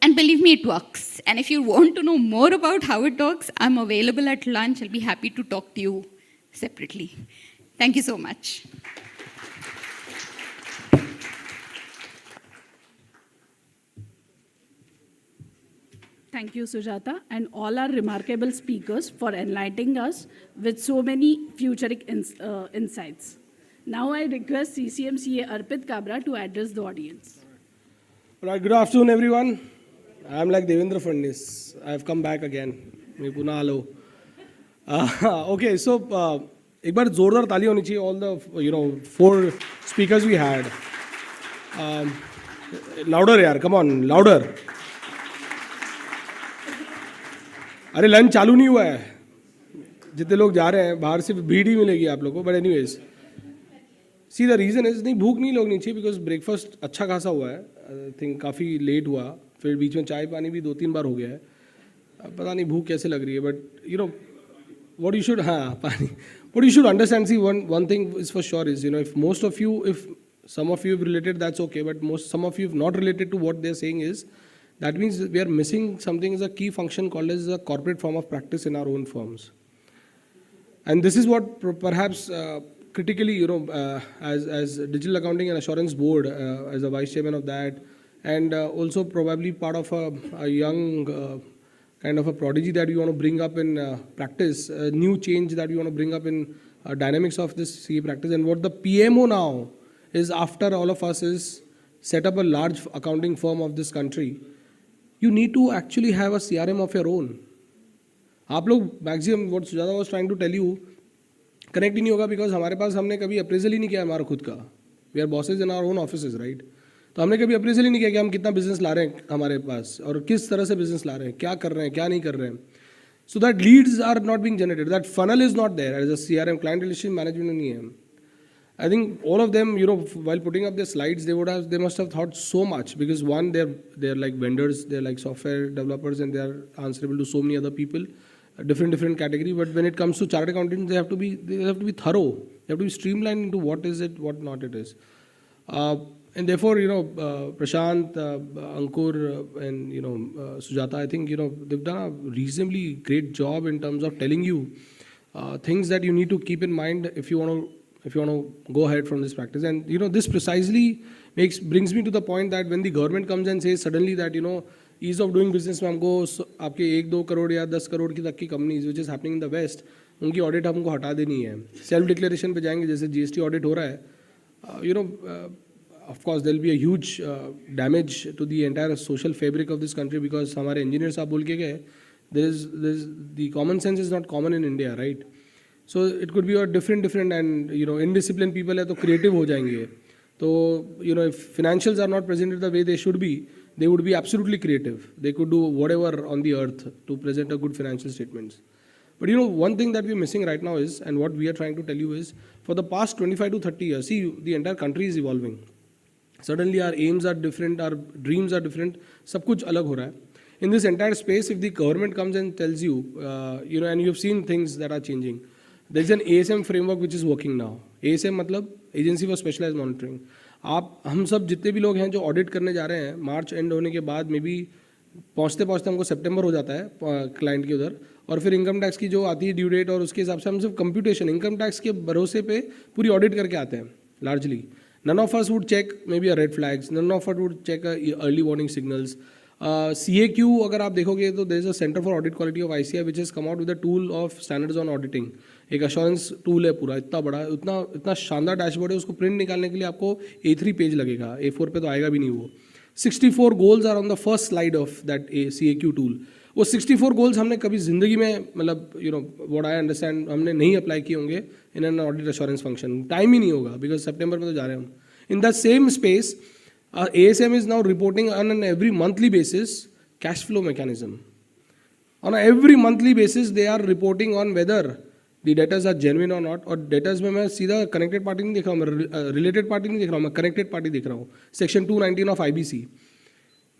And believe me, it works. And if you want to know more about how it works, I'm available at lunch. I'll be happy to talk to you separately. Thank you so much. Thank you, Sujata, and all our remarkable speakers for enlightening us with so many futuric insights. Now I request CCMCA Arpit Kabra to address the audience. All right, good afternoon, everyone. I'm like Devendra Fadnavis. I've come back again. मैं पुनः आलो. Okay, so एक बार जोरदार ताली होनी चाहिए. All the 4 speakers we had. Louder यार, come on, louder. अरे lunch चालू नहीं हुआ है. जितने लोग जा रहे हैं बाहर से भीड़ ही मिलेगी आप लोगों को. But anyways, see the reason is नहीं भूख नहीं लगनी चाहिए because breakfast अच्छा खासा हुआ है. I think काफ़ी लेट हुआ. फिर बीच में चाय पानी भी 2-3 बार हो गया है. पता नहीं भूख कैसे लग रही है. But what you should what you should understand, see, one thing is for sure is, if some of you have related, that's okay, but some of you have not related to what they're saying is, that means we are missing something as a key function called as a corporate form of practice in our own firms. And this is what perhaps critically, as Digital Accounting and Assurance Board, as a vice chairman of that, and also probably part of a young kind of a prodigy that we want to bring up in practice, a new change that we want to bring up in dynamics of this CA practice. And what the PMO now is, after all of us, is set up a large accounting firm of this country. You need to actually have a CRM of your own. आप लोग maximum what Sujata was trying to tell you connect ही नहीं होगा because हमारे पास हमने कभी appraisal ही नहीं किया हमारा खुद का. We are bosses in our own offices, right? तो हमने कभी अप्रेजल ही नहीं किया कि हम कितना बिजनेस ला रहे हैं हमारे पास और किस तरह से बिजनेस ला रहे हैं, क्या कर रहे हैं, क्या नहीं कर रहे हैं. So that leads are not being generated. That funnel is not there as a CRM, client relationship management नहीं है. I think all of them, while putting up their slides, they must have thought so much because one, they're like vendors, they're like software developers, and they're answerable to so many other people, different category. But when it comes to chartered accountants, they have to be thorough. They have to be streamlined into what is it, what not it is. And therefore, Prashant, Ankur, and Sujata, I think they've done a reasonably great job in terms of telling you things that you need to keep in mind if you want to go ahead from this practice. And this precisely brings me to the point that when the government comes and says suddenly that ease of doing business में हमको आपके 1-2 करोड़ या 10 करोड़ की तक की companies which is happening in the West, उनकी audit हमको हटा देनी है. Self declaration पे जाएंगे, जैसे GST audit हो रहा है. Of course, there will be a huge damage to the entire social fabric of this country because हमारे engineers आप बोल के गए, the common sense is not common in India, right? So it could be a different and indisciplined people है तो creative हो जाएंगे. तो if financials are not presented the way they should be, they would be absolutely creative. They could do whatever on the earth to present a good financial statements. But one thing that we're missing right now is, and what we are trying to tell you is, for the past 25 to 30 years, see, the entire country is evolving. Suddenly our aims are different, our dreams are different, सब कुछ अलग हो रहा है. In this entire space, if the government comes and tells you, and you've seen things that are changing, there's an ASM framework which is working now. ASM मतलब Agency for Specialized Monitoring. हम सब जितने भी लोग हैं जो audit करने जा रहे हैं, मार्च एंड होने के बाद में भी पहुँचते हमको सितंबर हो जाता है क्लाइंट के उधर, और फिर इनकम टैक्स की जो आती है ड्यू डेट, और उसके हिसाब से हम सिर्फ कंप्यूटेशन इनकम टैक्स के भरोसे पे पूरी ऑडिट करके आते हैं largely. None of us would check maybe a red flags. None of us would check early warning signals. CAQ, अगर आप देखोगे तो there is a Center for Audit Quality of ICI which has come out with a tool of standards on auditing. एक assurance tool है पूरा, इतना बड़ा, इतना शानदार डैशबोर्ड है. उसको प्रिंट निकालने के लिए आपको A3 पेज लगेगा, A4 पे तो आएगा भी नहीं वो. 64 goals are on the first slide of that CAQ tool. वो 64 goals हमने कभी जिंदगी में मतलब what I understand हमने नहीं अप्लाई किए होंगे in an audit assurance function. Time ही नहीं होगा because सितंबर में तो जा रहे हैं हम. In the same space, ASM is now reporting on an every monthly basis cash flow mechanism. On an every monthly basis, they are reporting on whether the debtors are genuine or not. और debtors में मैं सीधा connected party नहीं देख रहा हूँ, मैं related party नहीं देख रहा हूँ, मैं connected party देख रहा हूँ. Section 219 of IBC.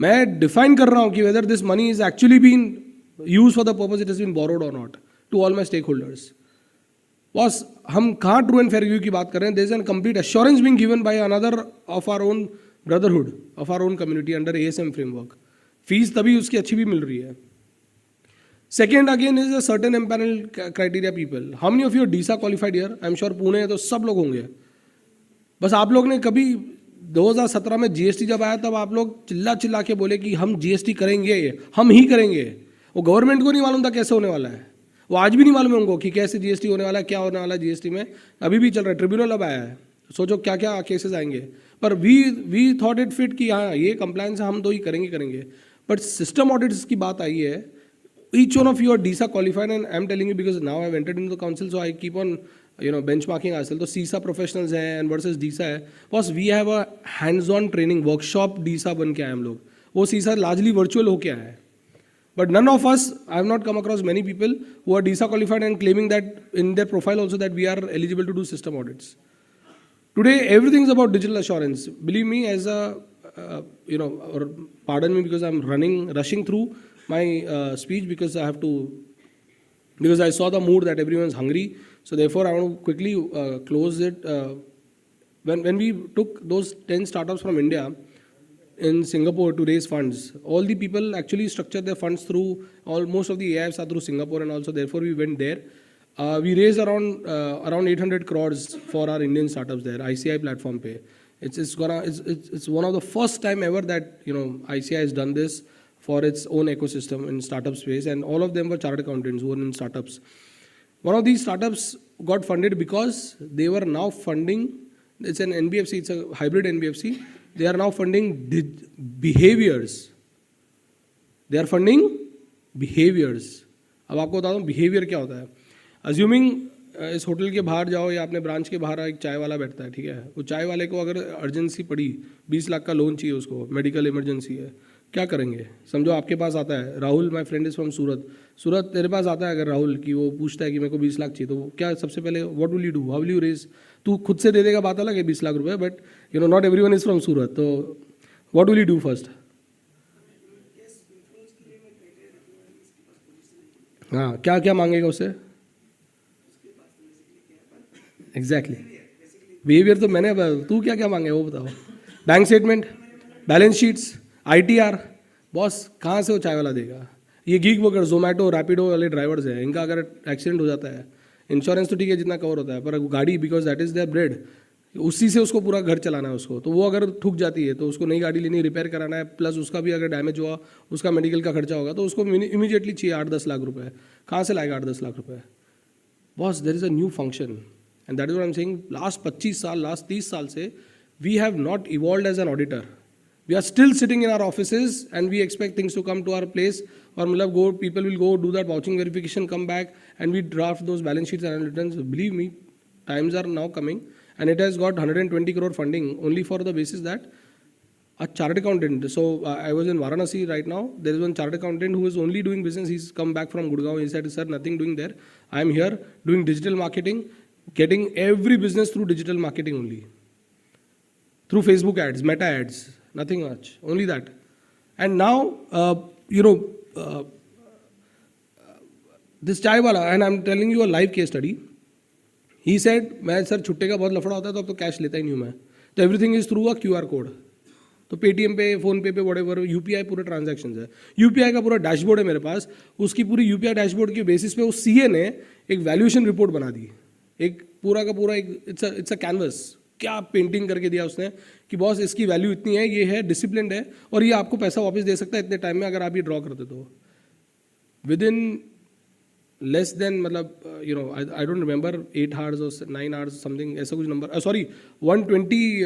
मैं define कर रहा हूँ कि whether this money is actually been used for the purpose it has been borrowed or not to all my stakeholders. Boss हम कहाँ ट्रू एंड फेयर व्यू की बात कर रहे हैं. There is an complete assurance being given by another of our own brotherhood of our own community under ASM framework. Fees तभी उसकी अच्छी भी मिल रही है. Second again is a certain empanel criteria people. How many of you DISA qualified here? I am sure Pune है तो सब लोग होंगे. बस आप लोग ने कभी 2017 में GST जब आया तब आप लोग चिल्ला के बोले कि हम GST करेंगे, हम ही करेंगे. वो गवर्नमेंट को नहीं मालूम था कैसे होने वाला है. वो आज भी नहीं मालूम है उनको कि कैसे GST होने वाला है, क्या होने वाला है GST में. अभी भी चल रहा है, ट्रिब्यूनल अब आया है, सोचो क्या क्या केसेस आएंगे. पर वी थॉट इट फिट कि हाँ ये कंप्लायंस हम तो ही करेंगे. But system audits की बात आई है. Each one of you are DISA qualified, and I'm telling you because now I've entered into the council, so I keep on benchmarking ourselves. So CISA professionals हैं and versus DISA है. Boss, we have a hands-on training workshop DISA बन के आए हम लोग. वो CISA largely virtual हो के आया है. But none of us, I have not come across many people who are DISA qualified and claiming that in their profile also that we are eligible to do system audits. Today, everything is about digital assurance. Believe me, as a, or pardon me because I'm rushing through my speech because I have to, because I saw the mood that everyone's hungry. So therefore, I want to quickly close it. When we took those 10 startups from India, in Singapore to raise funds, all the people actually structured their funds through, most of the AIFs are through Singapore, and also therefore we went there. We raised around 800 crores for our Indian startups there, ICI platform pay. It's one of the first time ever that ICI has done this for its own ecosystem in startup space, and all of them were chartered accountants who were in startups. One of these startups got funded because they were now funding, it's an NBFC, it's a hybrid NBFC. They are now funding behaviors. They are funding behaviors. अब आपको बता दूँ behavior क्या होता है. Assuming इस hotel के बाहर जाओ या अपने ब्रांच के बाहर एक चाय वाला बैठता है, ठीक है. वो चाय वाले को अगर अर्जेंसी पड़ी, 20 लाख का लोन चाहिए उसको, मेडिकल इमरजेंसी है, क्या करेंगे. समझो आपके पास आता है Rahul, my friend is from Surat, तेरे पास आता है अगर राहुल कि वो पूछता है कि मेरे को 20 लाख चाहिए, तो क्या सबसे पहले what will you do, how will you raise. तू खुद से दे देगा बात अलग है 20 लाख रुपए, but not everyone is from Surat, तो what will you do first. हाँ, क्या क्या मांगेगा उससे. एग्जैक्टली बिहेवियर तो मैंने, तू क्या क्या मांगे वो बताओ. Bank statement, balance sheets, ITR. Boss कहाँ से वो चाय वाला देगा. ये गीग वर्कर, जोमेटो, रैपिडो वाले ड्राइवर्स हैं, इनका अगर एक्सीडेंट हो जाता है, इंश्योरेंस तो ठीक है जितना कवर होता है, पर गाड़ी, because that is their bread, उसी से उसको पूरा घर चलाना है उसको. तो वो अगर ठुक जाती है तो उसको नई गाड़ी लेनी, रिपेयर कराना है, प्लस उसका भी अगर डैमेज हुआ उसका मेडिकल का खर्चा होगा, तो उसको इमीडिएटली चाहिए 8-10 लाख रुपए. कहाँ से लाएगा 8-10 लाख रुपए. Boss, there is a new function, and that is what I am saying. Last 25 साल, लास्ट 30 साल से we have not evolved as an auditor. We are still sitting in our offices and we expect things to come to our place, or people will go do that vouching verification, come back, and we draft those balance sheets and returns. Believe me, times are now coming, and it has got 120 crore funding only for the basis that a chartered accountant. So I was in Varanasi right now. There is one chartered accountant who is only doing business. He's come back from Gurgaon. He said, sir, nothing doing there. I am here doing digital marketing, getting every business through digital marketing only. Through Facebook ads, Meta ads. Nothing much, only that. And now, this chai wala, and I'm telling you a live case study. He said, मैं sir छुट्टे का बहुत लफड़ा होता है तो अब तो कैश लेता ही नहीं हूँ मैं, तो everything is through a QR code. तो पेटीएम पे, फोन पे व्हाटएवर, UPI पूरे ट्रांजैक्शंस है. UPI का पूरा डैशबोर्ड है मेरे पास. उसकी पूरी UPI डैशबोर्ड के बेसिस पे उस CA ने एक वैल्यूएशन रिपोर्ट बना दी. एक पूरा का पूरा एक इट्स अ कैनवस, क्या पेंटिंग करके दिया उसने कि बॉस इसकी वैल्यू इतनी है, ये है, डिसिप्लिन है, और ये आपको पैसा वापस दे सकता है इतने टाइम में अगर आप ये ड्रॉ करते. तो विद इन लेस देन, मतलब आई डोंट रिमेंबर 8 hours और 9 hours समथिंग, ऐसा कुछ नंबर, सॉरी 120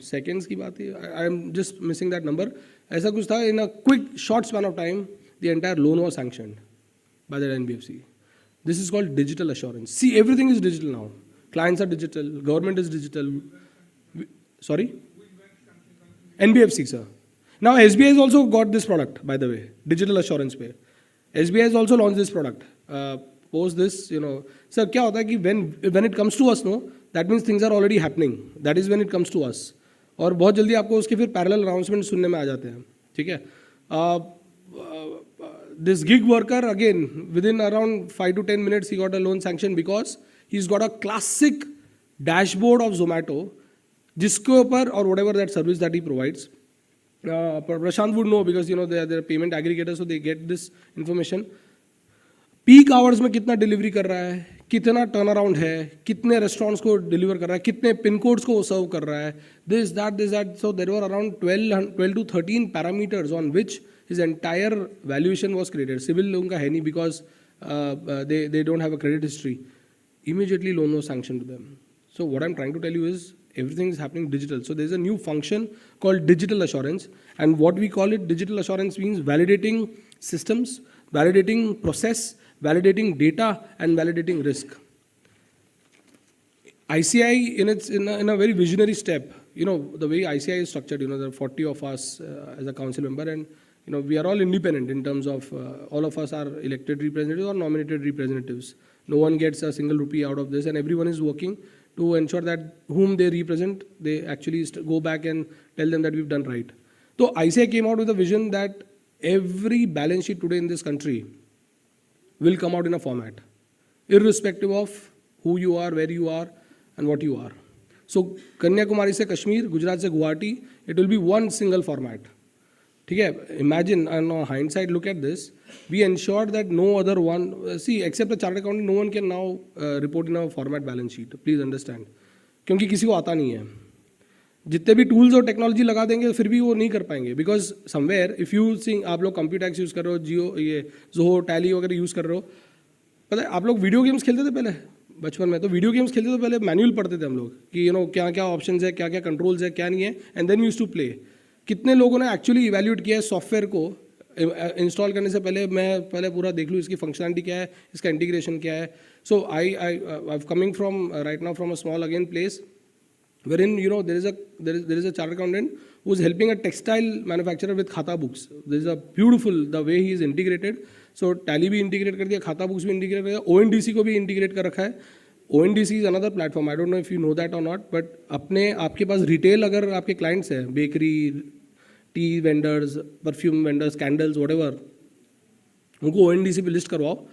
seconds की बात है, I am just missing that number. ऐसा कुछ था. In a quick short span of time the entire loan was sanctioned by that NBFC. This is called digital assurance. See, everything is digital now. Clients are digital, government is digital. Sorry? NBFC, sir. Now SBI has also got this product, by the way, digital assurance pay. SBI has also launched this product. Post this, sir, क्या होता है कि when it comes to us, no, that means things are already happening. That is when it comes to us. और बहुत जल्दी आपको उसके फिर parallel announcement सुनने में आ जाते हैं, ठीक है. This gig worker, again, within around 5 to 10 minutes, he got a loan sanction because he's got a classic dashboard of Zomato, जिसके ऊपर, or whatever that service that he provides. Prashant would know because they are payment aggregators, so they get this information. Peak hours में कितना delivery कर रहा है, कितना turn around है, कितने रेस्टोरेंट्स को डिलीवर कर रहा है, कितने पिन कोड्स को सर्व कर रहा है, this that. So there were around 12 to 13 parameters on which his entire valuation was created. Civil उनका है नहीं because they don't have a credit history. Immediately loan was sanctioned to them. So what I'm trying to tell you is everything is happening digital. So there's a new function called digital assurance, and what we call it digital assurance means validating systems, validating process, validating data, and validating risk. ICI in a very visionary step, the way ICI is structured, there are 40 of us as a council member, and we are all independent in terms of all of us are elected representatives or nominated representatives. No one gets a single rupee out of this, and everyone is working to ensure that whom they represent, they actually go back and tell them that we've done right. So ICI came out with a vision that every balance sheet today in this country will come out in a format, irrespective of who you are, where you are, and what you are. So Kanyakumari se Kashmir, Gujarat se Guwahati, it will be one single format. Imagine, and on hindsight, look at this. We ensured that no other one, except a chartered accountant, no one can now report in a format balance sheet. Please understand. क्योंकि किसी को आता नहीं है. जितने भी tools और technology लगा देंगे फिर भी वो नहीं कर पाएंगे. Because somewhere, if you think आप लोग computer tax use कर रहे हो, जियो ये Zoho, Tally वगैरह use कर रहे हो, पता है आप लोग वीडियो गेम्स खेलते थे पहले बचपन में. तो वीडियो गेम्स खेलते तो पहले मैनुअल पढ़ते थे हम लोग कि क्या क्या ऑप्शंस है, क्या क्या कंट्रोल्स है, क्या नहीं है, and then use to play. कितने लोगों ने एक्चुअली इवैल्यूएट किया है सॉफ्टवेयर को इंस्टॉल करने से पहले. मैं पहले पूरा देख लूँ इसकी फंक्शनलिटी क्या है, इसका इंटीग्रेशन क्या है. So I coming from right now from a small again place wherein there is a chartered accountant who is helping a textile manufacturer with khata books. This is a beautiful the way he is integrated. So Tally भी integrate कर दिया, खाता books भी integrate कर दिया, ONDC को भी integrate कर रखा है. ONDC is another platform. I don't know if you know that or not, but आपके पास retail अगर आपके clients हैं, bakery, tea vendors, perfume vendors, candles, whatever, उनको ONDC पे list करवाओ.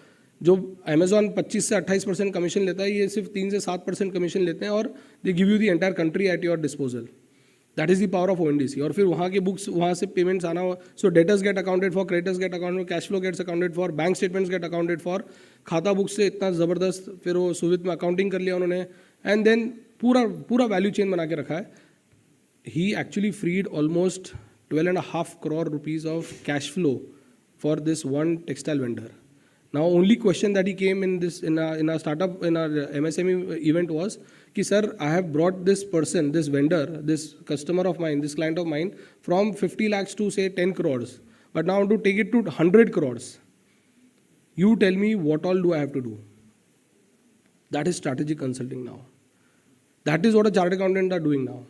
जो अमेजॉन 25 से 28% कमीशन लेता है, ये सिर्फ 3 से 7% कमीशन लेते हैं, और they give you the entire country at your disposal. That is the power of ONDC. और फिर वहाँ के बुक्स, वहाँ से पेमेंट्स आना हो. So debtors get accounted for, creditors get accounted for, cash flow gets accounted for, bank statements get accounted for. खाता books से इतना ज़बरदस्त फिर वो सुविध में अकाउंटिंग कर लिया उन्होंने, एंड देन पूरा वैल्यू चेन बना के रखा है. He actually freed almost 12.5 crore rupees of cash flow for this one textile vendor. Now, only question that he came in our startup, in our MSME event was, कि sir, I have brought this person, this vendor, this customer of mine, this client of mine, from 50 lakhs to say 10 crores. But now I want to take it to 100 crores. You tell me what all do I have to do? That is strategic consulting now. That is what a chartered accountant are doing now.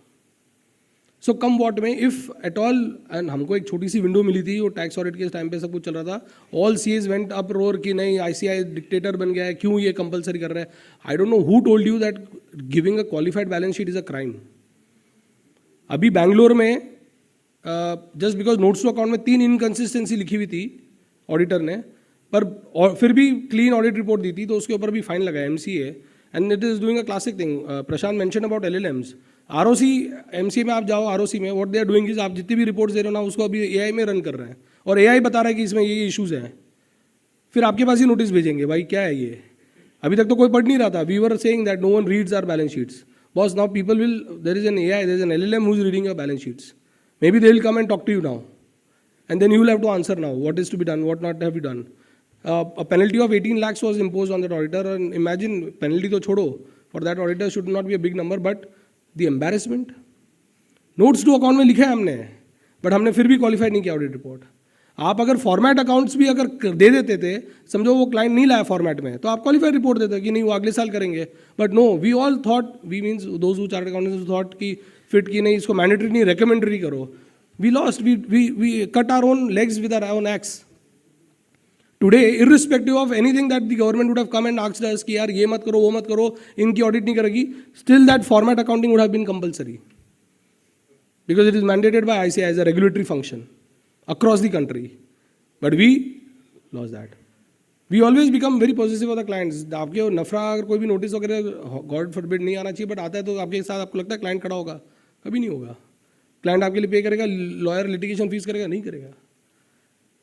So come what में if at all, and हमको एक छोटी सी window मिली थी, वो tax audit के time पे सब कुछ चल रहा था. All CS went up roar कि नहीं ICI डिक्टेटर बन गया है, क्यों ये कंपलसरी कर रहा है. I don't know who told you that giving a qualified balance sheet is a crime. अभी बैंगलोर में just because notes to account में 3 इनकन्सिस्टेंसी लिखी हुई थी ऑडिटर ने, पर फिर भी क्लीन ऑडिट रिपोर्ट दी थी, तो उसके ऊपर भी फाइन लगा MCA. And it is doing a classic thing. Prashant mention about LLMs. ROC MCA में आप जाओ, ROC में what they are doing is, आप जितनी भी रिपोर्ट्स दे रहे हो ना, उसको अभी AI में रन कर रहे हैं, और AI बता रहा है कि इसमें ये इश्यूज हैं. फिर आपके पास ही नोटिस भेजेंगे, भाई क्या है ये. अभी तक तो कोई पढ़ नहीं रहा था. We were saying that no one reads our balance sheets. Boss, now people will, there is an AI, there is an LLM who is reading your balance sheets. Maybe they will come and talk to you now, and then you will have to answer now what is to be done, what not have you done. A penalty of 18 lakhs was imposed on that auditor, and imagine, penalty तो छोड़ो, for that auditor should not be a big number, but the embarrassment. Notes to account में लिखा है हमने, but हमने फिर भी qualify नहीं किया ऑडिट रिपोर्ट. आप अगर फॉर्मेट अकाउंट्स भी अगर दे देते थे, समझो वो क्लाइंट नहीं लाया फॉर्मेट में, तो आप क्वालिफाई रिपोर्ट देते कि नहीं वो अगले साल करेंगे. But no, we all thought, we means those who chartered accountants thought कि फिट की नहीं, इसको मैंडेटरी नहीं, रिकमेंडरी करो. We lost, we cut our own legs with our own axe. Today, irrespective of anything that the government would have come and asked us कि यार ये मत करो, वो मत करो, इनकी ऑडिट नहीं करेगी, still that format accounting would have been compulsory. Because it is mandated by ICI as a regulatory function across the country. But we lost that. We always become very possessive of the clients. आपके नफरा अगर कोई भी notice वगैरह, God forbid नहीं आना चाहिए, but आता है तो आपके साथ आपको लगता है क्लाइंट खड़ा होगा. कभी नहीं होगा. क्लाइंट आपके लिए पे करेगा, लॉयर लिटिगेशन फीस करेगा, नहीं करेगा.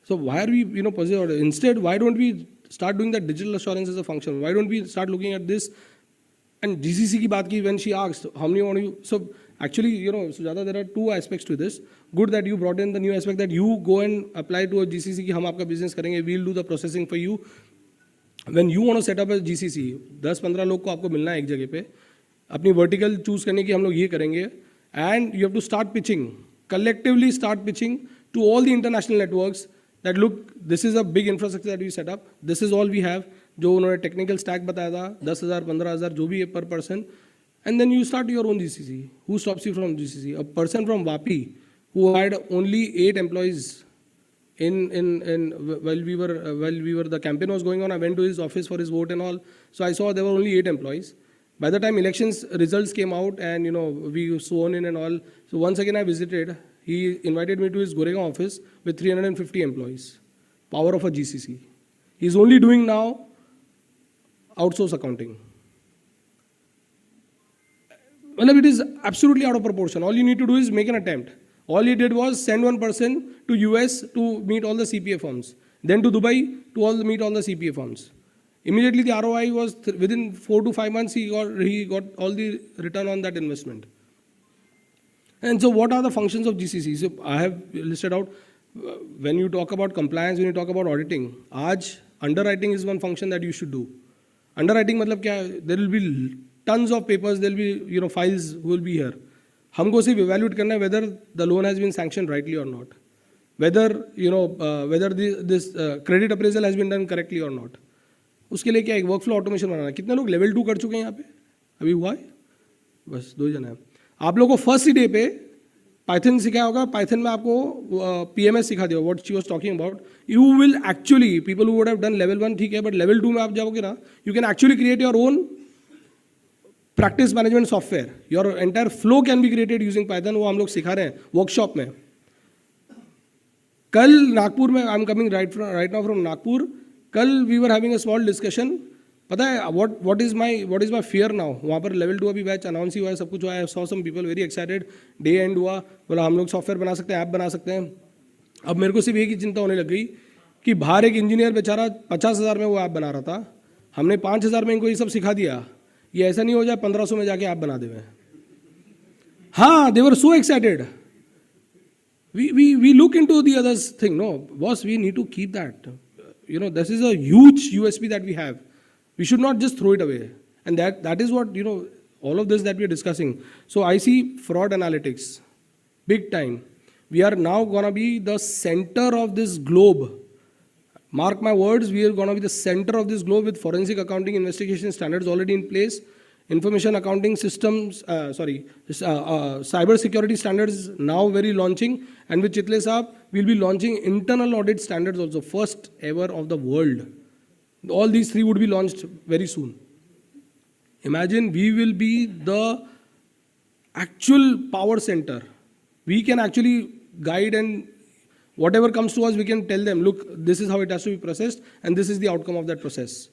So why are we, possessive? Instead, why don't we start doing that digital assurance as a function? Why don't we start looking at this? And GCC की बात की, when she asked, how many want you? So actually, Sujata, there are 2 aspects to this. Good that you brought in the new aspect that you go and apply to a GCC कि हम आपका business करेंगे, we'll do the processing for you. When you want to set up a GCC, 10-15 लोग को आपको मिलना है एक जगह पे, अपनी वर्टिकल चूज करने की हम लोग ये करेंगे, and you have to start pitching, collectively start pitching to all the international networks that look, this is a big infrastructure that we set up, this is all we have. जो उन्होंने technical stack बताया था 10,000 15,000 जो भी है पर person, and then you start your own GCC. Who stops you from GCC? A person from Vapi who had only 8 employees while we were the campaign was going on, I went to his office for his vote and all. So I saw there were only 8 employees. By the time elections results came out and we sworn in and all, so once again I visited. He invited me to his Goregaon office with 350 employees. Power of a GCC. He's only doing now outsource accounting. Well, it is absolutely out of proportion. All you need to do is make an attempt. All he did was send one person to US to meet all the CPA firms, then to Dubai to meet all the CPA firms. Immediately the ROI was within 4 to 5 months he got all the return on that investment. And so what are the functions of GCC? So I have listed out, when you talk about compliance, when you talk about auditing, aaj underwriting is one function that you should do. Underwriting matlab kya? There will be tons of papers, there will be files who will be here. हमको सिर्फ evaluate करना है whether the loan has been sanctioned rightly or not, whether whether this credit appraisal has been done correctly or not. उसके लिए क्या एक workflow automation बनाना है. कितने लोग लेवल 2 कर चुके हैं यहाँ पे? अभी हुआ है बस 2 जन हैं. आप लोगों को फर्स्ट डे पे पाइथन सिखाया होगा. पाइथन में आपको पीएमएस सिखा दिया, what she was talking about. You will actually, people who would have done level 1 ठीक है, बट लेवल 2 में आप जाओगे ना, you can actually create your own practice management software. Your entire flow can be created using Python. वो हम लोग सिखा रहे हैं वर्कशॉप में. कल नागपुर में, I am coming right now from Nagpur. कल we were having a small discussion. पता है what is my fear now. वहाँ पर लेवल 2 अभी बैच अनाउंस ही हुआ है, सब कुछ हुआ है. Saw some people very excited. Day end हुआ, बोला हम लोग सॉफ्टवेयर बना सकते हैं, ऐप बना सकते हैं. अब मेरे को सिर्फ एक ही चिंता होने लग गई कि बाहर एक इंजीनियर बेचारा 50,000 में वो ऐप बना रहा था. हमने 5,000 में इनको ये सब सिखा दिया. ये ऐसा नहीं हो जाए 1,500 में जाके ऐप बना देवे. हाँ, they were so excited. We look into the others thing. No, boss, we need to keep that. This is a huge USP that we have. We should not just throw it away. And that is what, all of this that we are discussing. So I see fraud analytics, big time. We are now going to be the center of this globe. Mark my words, we are going to be the center of this globe with forensic accounting investigation standards already in place. Information accounting systems, cyber security standards now very launching. And with Chitle Saab, we'll be launching internal audit standards also, first ever of the world. All these 3 would be launched very soon. Imagine we will be the actual power center. We can actually guide, and whatever comes to us, we can tell them, look, this is how it has to be processed, and this is the outcome of that process.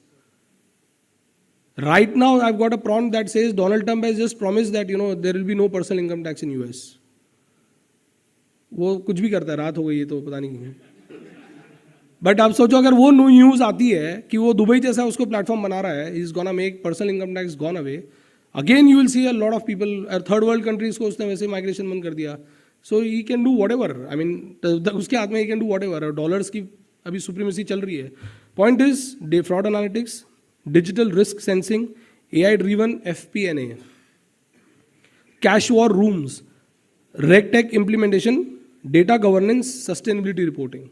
Right now, I've got a prompt that says Donald Trump has just promised that there will be no personal income tax in US. वो कुछ भी करता है, रात हो गई है तो पता नहीं. बट आप सोचो अगर वो न्यूज़ आती है कि वो दुबई जैसा उसको प्लेटफॉर्म बना रहा है, is gonna make personal income tax gone away, again you will see a lot of people. Third world countries को उसने वैसे माइग्रेशन बंद कर दिया. So he can do whatever. I mean उसके हाथ में ही can do whatever. Dollars की अभी सुप्रीमेसी चल रही है. Point is the fraud analytics, digital risk sensing, AI-driven FP&A, cash war rooms, RegTech implementation, data governance, sustainability reporting.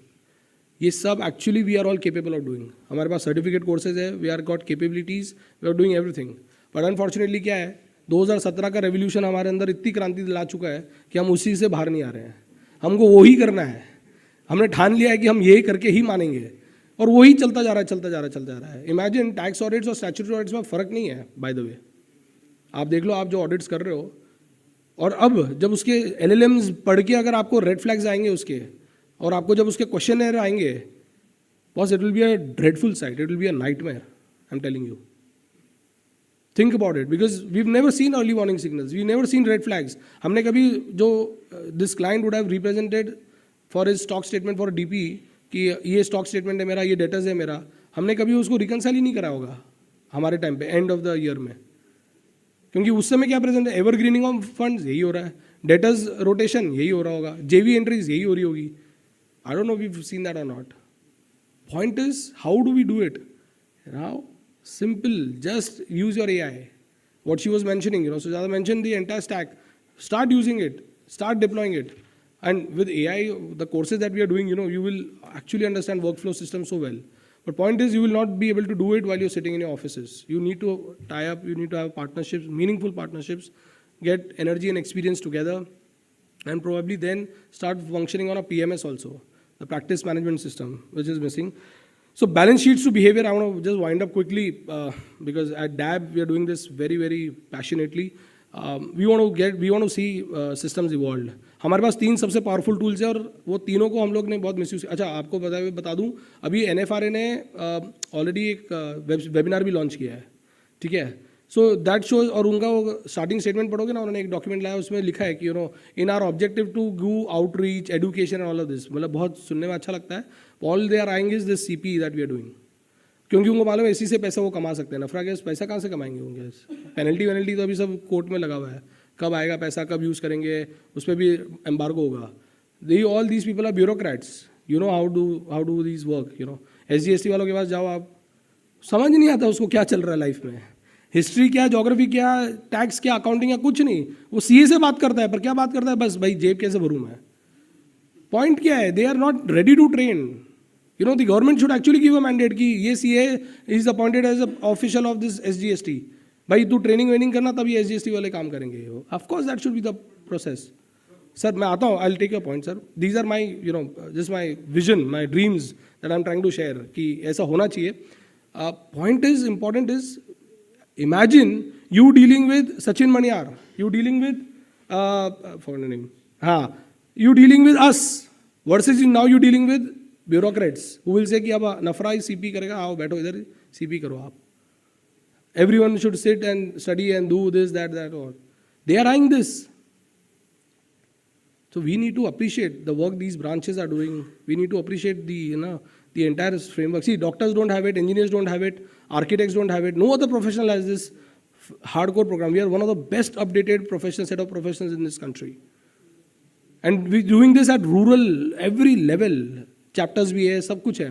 ये सब actually we are all capable of doing. हमारे पास certificate courses है, we are got capabilities, we are doing everything. But unfortunately क्या है, 2017 का revolution हमारे अंदर इतनी क्रांति ला चुका है कि हम उसी से बाहर नहीं आ रहे हैं. हमको वही करना है. हमने ठान लिया है कि हम यही करके ही मानेंगे, और वही चलता जा रहा है. इमेजिन टैक्स ऑडिट्स और स्टैट्यूटरी ऑडिट्स में फ़र्क नहीं है. बाय द वे आप देख लो, आप जो ऑडिट्स कर रहे हो, और अब जब उसके LLMs पढ़ के अगर आपको रेड फ्लैग्स आएंगे उसके, और आपको जब उसके क्वेश्चन आएंगे, boss, it will be a dreadful sight, it will be a nightmare. I am telling you. Think about it, because we have never seen early warning signals, we never seen red flags. हमने कभी जो this client would have represented for his stock statement for DP कि ये stock statement है मेरा, ये debtors है मेरा, हमने कभी उसको रिकनसाइल ही नहीं करा होगा हमारे टाइम पे एंड ऑफ द ईयर में. क्योंकि उस समय क्या प्रेजेंट है, एवरग्रीनिंग ऑफ फंड्स यही हो रहा है, डेटर्स रोटेशन यही हो रहा होगा, JV एंट्रीज यही हो रही होगी. I don't know we have seen that और not. Point is how do we do it now. Simple, just use your AI. what she was mentioning, Sujata mentioned the entire stack. Start using it, start deploying it. And with AI, the courses that we are doing, you will actually understand workflow systems so well. But point is, you will not be able to do it while you're sitting in your offices. You need to tie up, you need to have partnerships, meaningful partnerships, get energy and experience together, and probably then start functioning on a PMS also, the practice management system, which is missing. So balance sheets to behavior, I want to just wind up quickly because at DAB, we are doing this very, very passionately. We want to see systems evolved. हमारे पास 3 सबसे powerful tools हैं और वो तीनों को हम लोग ने बहुत मिसयूज। अच्छा, आपको बता दूं, अभी NFRA ने ऑलरेडी एक वेबिनार भी लॉन्च किया है, ठीक है। सो दैट शोज, और उनका वो स्टार्टिंग स्टेटमेंट पढ़ोगे ना, उन्होंने एक डॉक्यूमेंट लाया, उसमें लिखा है कि इन are objective to go outreach education and all of this, मतलब बहुत सुनने में अच्छा लगता है। All they are eyeing is this CP that we are doing, क्योंकि उनको मालूम है इसी से पैसा वो कमा सकते हैं। नफरा गैस पैसा कहाँ से कमाएंगे उनके, पेनल्टी तो अभी सब कोर्ट में लगा हुआ है, कब आएगा पैसा, कब यूज़ करेंगे, उस पर भी एम्बार्गो होगा। All these people are bureaucrats, how do these work, SGST वालों के पास जाओ, आप समझ नहीं आता उसको क्या चल रहा है लाइफ में, हिस्ट्री क्या, ज्योग्राफी क्या, टैक्स क्या, अकाउंटिंग क्या, कुछ नहीं। वो CA से बात करता है, पर क्या बात करता है, बस भाई जेब कैसे भरूँ मैं। पॉइंट क्या है, they are not ready to train. The government should actually give a mandate कि ये CA is appointed as an official of this SGST. भाई तू ट्रेनिंग वेनिंग करना, तभी SGST वाले काम करेंगे। Of course that should be the process. Sir मैं आता हूँ, I'll take your point, sir. These are my, just my vision, my dreams that I'm trying to share कि ऐसा होना चाहिए। Point is, important is, imagine you dealing with Sachin Manyar, you dealing with, forgot the name, you dealing with us, versus now you dealing with bureaucrats who will say कि अब नफरा CP करेगा, आओ बैठो इधर CP करो आप। Everyone should sit and study and do this, that, or they are eyeing this. So we need to appreciate the work these branches are doing. We need to appreciate the entire framework. See, doctors don't have it, engineers don't have it, architects don't have it. No other professional has this hardcore program. We are one of the best updated set of professionals in this country. And we're doing this at rural, every level. Chapters भी है, सब कुछ है,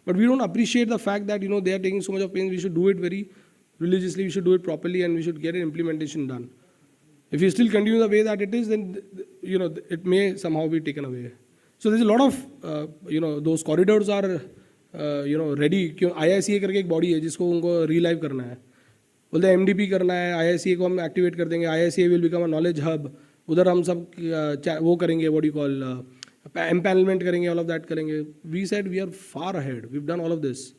but we don't appreciate the fact that they are taking so much of pain. We should do it very religiously, we should do it properly, and we should get an implementation done. If you still continue the way that it is, then it may somehow be taken away. So there's a lot of those corridors are ready. क्यों IICA करके एक body है जिसको उनको रीलाइव करना है, बोलते हैं MDP करना है, IICA को हम एक्टिवेट कर देंगे, IICA will become a knowledge hub, उधर हम सब वो करेंगे, what do you call, empanelment करेंगे, all of that करेंगे. We said we are far ahead, we've done all of this,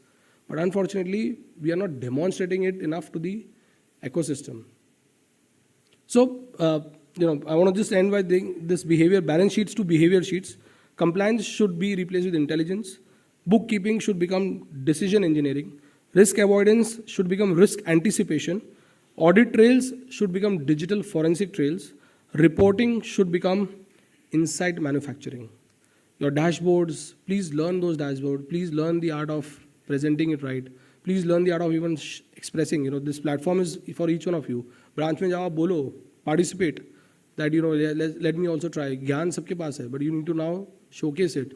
but unfortunately we are not demonstrating it enough to the ecosystem. So I want to just end by saying this behavior, balance sheets to behavior sheets. Compliance should be replaced with intelligence. Bookkeeping should become decision engineering. Risk avoidance should become risk anticipation. Audit trails should become digital forensic trails. Reporting should become insight manufacturing. Your dashboards, please learn those dashboards. Please learn the art of presenting it right. Please learn the art of even expressing. This platform is for each one of you. Branch में जाओ, बोलो, participate. That let me also try. ज्ञान सबके पास है, but you need to now showcase it,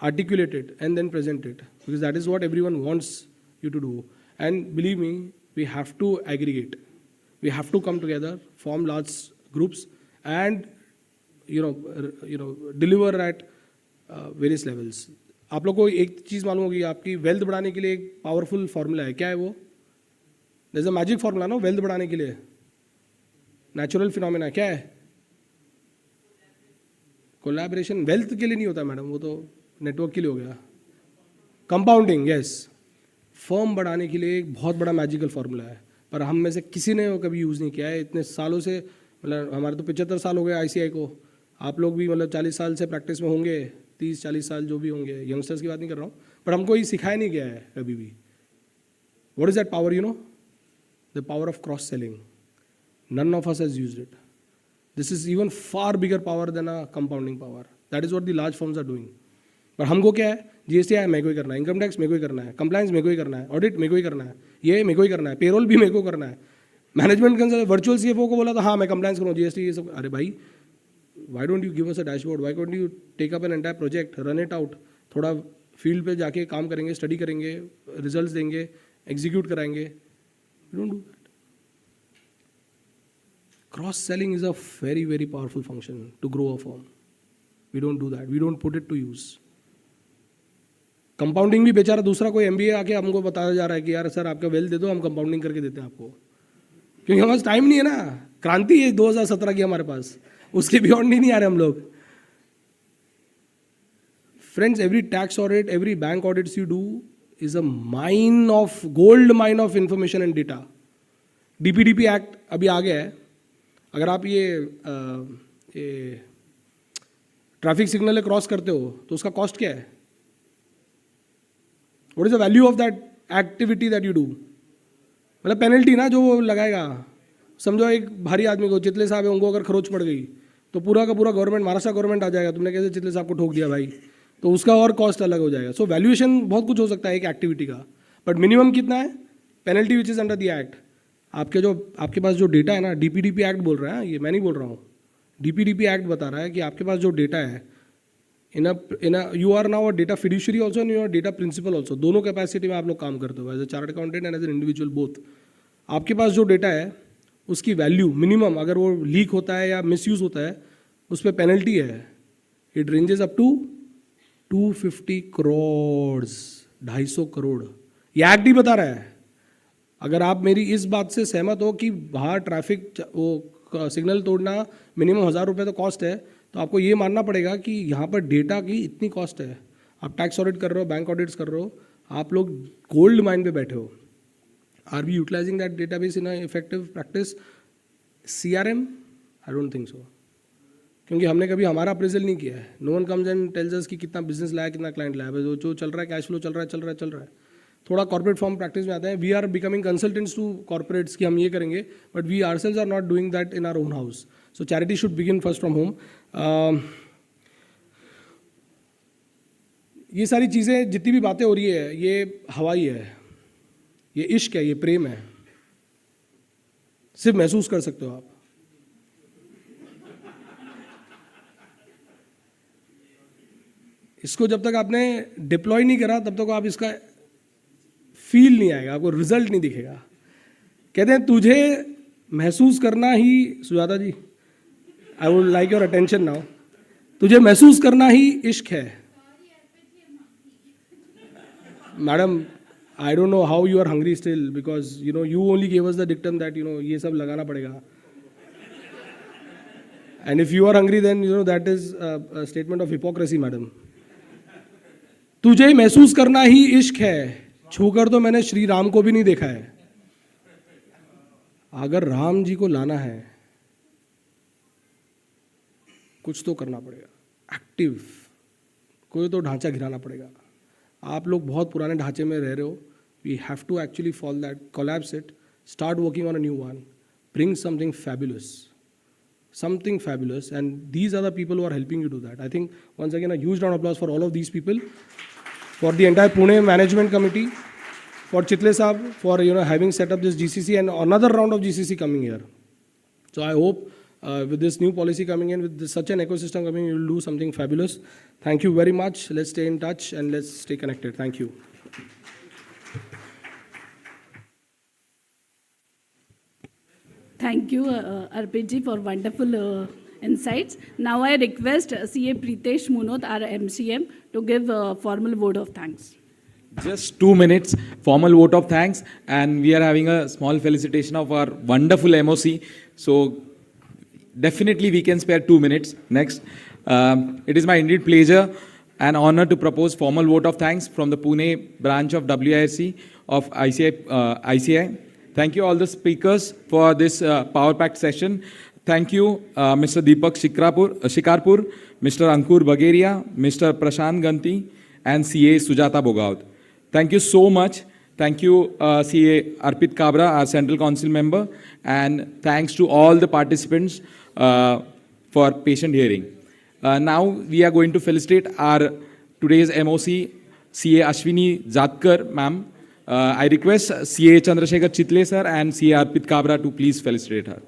articulate it, and then present it, because that is what everyone wants you to do. And believe me, we have to aggregate. We have to come together, form large groups, and deliver at various levels. आप लोग को एक चीज़ मालूम होगी, आपकी wealth बढ़ाने के लिए एक पावरफुल फॉर्मूला है. क्या है वो? There's a magic formula, no? Wealth बढ़ाने के लिए नेचुरल फिनोमेना क्या है? कोलैबोरेशन. वेल्थ के लिए नहीं होता मैडम, वो तो नेटवर्क के लिए हो गया. Compounding, yes. फर्म बढ़ाने के लिए एक बहुत बड़ा मैजिकल फार्मूला है, पर हम में से किसी ने वो कभी यूज़ नहीं किया है. इतने सालों से, मतलब हमारे तो 75 साल हो गए ICI को. आप लोग भी मतलब 40 साल से प्रैक्टिस में होंगे, 30-40 साल जो भी होंगे. यंगस्टर्स की बात नहीं कर रहा हूँ, पर हमको ये सिखाया नहीं गया है कभी भी. What is that power, The power of cross-selling. None of us has used it. This is even far bigger power than a compounding power. That is what the large firms are doing. पर हमको क्या है? GST है, मेरे को ही करना है. Income tax मेरे को ही करना है. कंप्लायंस मेरे को ही करना है. ऑडिट मेरे को ही करना है. ये मेरे को ही करना है. पेरोल भी मेरे को करना है. मैनेजमेंट कंसल्ट वर्चुअल CFO को बोला था, हाँ मैं कंप्लायंस करूँ, GST ये सब. अरे भाई, why don't you give us a dashboard? Why don't you take up an entire project, run it out? थोड़ा फील्ड पे जाके काम करेंगे, स्टडी करेंगे, रिजल्ट्स देंगे, एग्जीक्यूट कराएंगे. We don't do that. Cross-selling is a very, very powerful function to grow a firm. We don't do that. We don't put it to use. Compounding भी बेचारा दूसरा कोई MBA आके हमको बताया जा रहा है कि यार सर आपका वेल दे दो, हम कंपाउंडिंग करके देते हैं आपको, क्योंकि हमारे पास टाइम नहीं है ना. क्रांति है 2017 की हमारे पास, उसके बियॉन्ड नहीं आ रहे हम लोग. Friends, every tax audit, every bank audits you do is a gold mine of information and data. DPDP Act अभी आ गया है. अगर आप ये ट्रैफिक सिग्नल क्रॉस करते हो तो उसका कॉस्ट क्या है? What is the value of that activity that you do? मतलब पेनल्टी ना जो वो लगाएगा. समझो एक भारी आदमी को, चितले साहब है, उनको अगर खरोच पड़ गई तो पूरा का पूरा गवर्नमेंट, महाराष्ट्र गवर्नमेंट आ जाएगा, तुमने कैसे चितले साहब को ठोक दिया भाई, तो उसका और कॉस्ट अलग हो जाएगा. सो वैल्यूएशन बहुत कुछ हो सकता है एक एक्टिविटी का, बट मिनिमम कितना है? Penalty which is under the act. आपके पास जो डेटा है ना, DPDP एक्ट बोल रहा है, ये मैं नहीं बोल रहा हूँ, DPDP एक्ट बता रहा है कि आपके पास जो डेटा है, you are now a data fiduciary also and you are data principal also. दोनों कैपेसिटी में आप लोग काम करते हो, as a chartered accountant and as an individual both. आपके पास जो डेटा है उसकी वैल्यू मिनिमम, अगर वो लीक होता है या मिसयूज होता है, उस पर पेनल्टी है. It ranges up to 250 crore, 250 crore. ये एक्ट ही बता रहा है. अगर आप मेरी इस बात से सहमत हो कि बाहर ट्रैफिक वो सिग्नल तोड़ना मिनिमम 1000 रुपये तो कॉस्ट है, तो आपको ये मानना पड़ेगा कि यहाँ पर डेटा की इतनी कॉस्ट है. आप टैक्स ऑडिट कर रहे हो, बैंक ऑडिट्स कर रहे हो, आप लोग गोल्ड माइन पे बैठे हो. Are we utilising that database in effective practice? CRM? I don't think so, क्योंकि हमने कभी हमारा अप्रेजल नहीं किया है. No one comes and tells us कि कितना बिजनेस लाया, कितना क्लाइंट लाया. जो चल रहा है, कैश फ्लो चल रहा है. थोड़ा कॉर्पोरेट फॉर्म प्रैक्टिस में आते हैं. We are becoming consultants to corporates कि हम ये करेंगे, but we ourselves are not doing that in our own house. So charity should begin first from home. ये सारी चीज़ें, जितनी भी बातें हो रही है, ये हवाई है, ये इश्क है, ये प्रेम है. सिर्फ महसूस कर सकते हो आप. इसको जब तक आपने डिप्लॉय नहीं करा तब तक आप इसका फील नहीं आएगा, आपको रिजल्ट नहीं दिखेगा. कहते हैं तुझे महसूस करना ही, Sujata ji I would like your attention now, तुझे महसूस करना ही इश्क है. Madam, I don't know how you are hungry still, because you only gave us the dictum that ये सब लगाना पड़ेगा. And if you are hungry, then that is a statement of hypocrisy, madam. तुझे महसूस करना ही इश्क है, छूकर तो मैंने श्री राम को भी नहीं देखा है. अगर राम जी को लाना है, कुछ तो करना पड़ेगा. एक्टिव, कोई तो ढांचा गिराना पड़ेगा. आप लोग बहुत पुराने ढांचे में रह रहे हो. We have to actually fall that, collapse it, start working on a new one, bring something fabulous, and these are the people who are helping you do that. I think once again a huge round of applause for all of these people, for the entire Pune management committee, for Chitle Saab for having set up this GCC, and another round of GCC coming here. So I hope with this new policy coming in, with such an ecosystem coming, you will do something fabulous. Thank you very much. Let's stay in touch and let's stay connected. Thank you. Thank you, Arpit ji, for wonderful insights. Now I request CA Pritesh Munot, our MCM, to give a formal vote of thanks. Just 2 minutes, formal vote of thanks, and we are having a small felicitation of our wonderful MOC. So definitely we can spare 2 minutes. Next, it is my indeed pleasure and honor to propose formal vote of thanks from the Pune branch of WIRC of ICI. Thank you all the speakers for this power-packed session. Thank you Mr. Deepak Shikarpur, Mr. Ankur Bagheria, Mr. Prashant Ganti, and CA Sujata Bhogaut. Thank you so much. Thank you CA Arpit Kabra, our Central Council member, and thanks to all the participants for patient hearing. Now we are going to felicitate our today's MOC, CA Ashwini Zatkar ma'am. I request CA Chandrasekhar Chitle sir and CA Arpit Kabra to please felicitate her.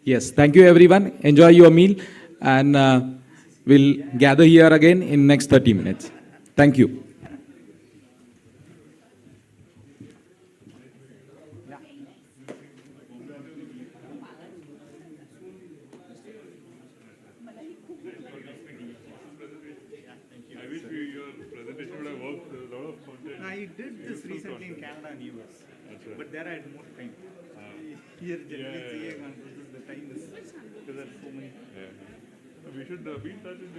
Yes, thank you everyone. Enjoy your meal and we'll gather here again in next 30 minutes. Thank you. I wish your presentation would have worked. There's a lot of content. I did this recently in Canada and US, but there I had more time. Here, generally, CA conferences, the time is because there are so many. Yeah. We should be in touch with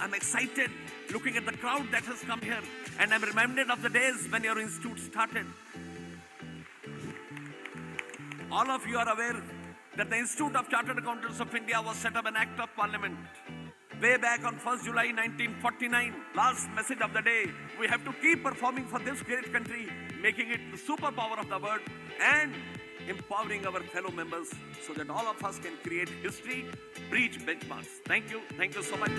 I'm excited looking at the crowd that has come here, and I'm reminded of the days when your institute started. All of you are aware that the Institute of Chartered Accountants of India was set up an Act of Parliament way back on 1st July 1949. Last message of the day, we have to keep performing for this great country, making it the superpower of the world and empowering our fellow members so that all of us can create history, breach benchmarks. Thank you so much.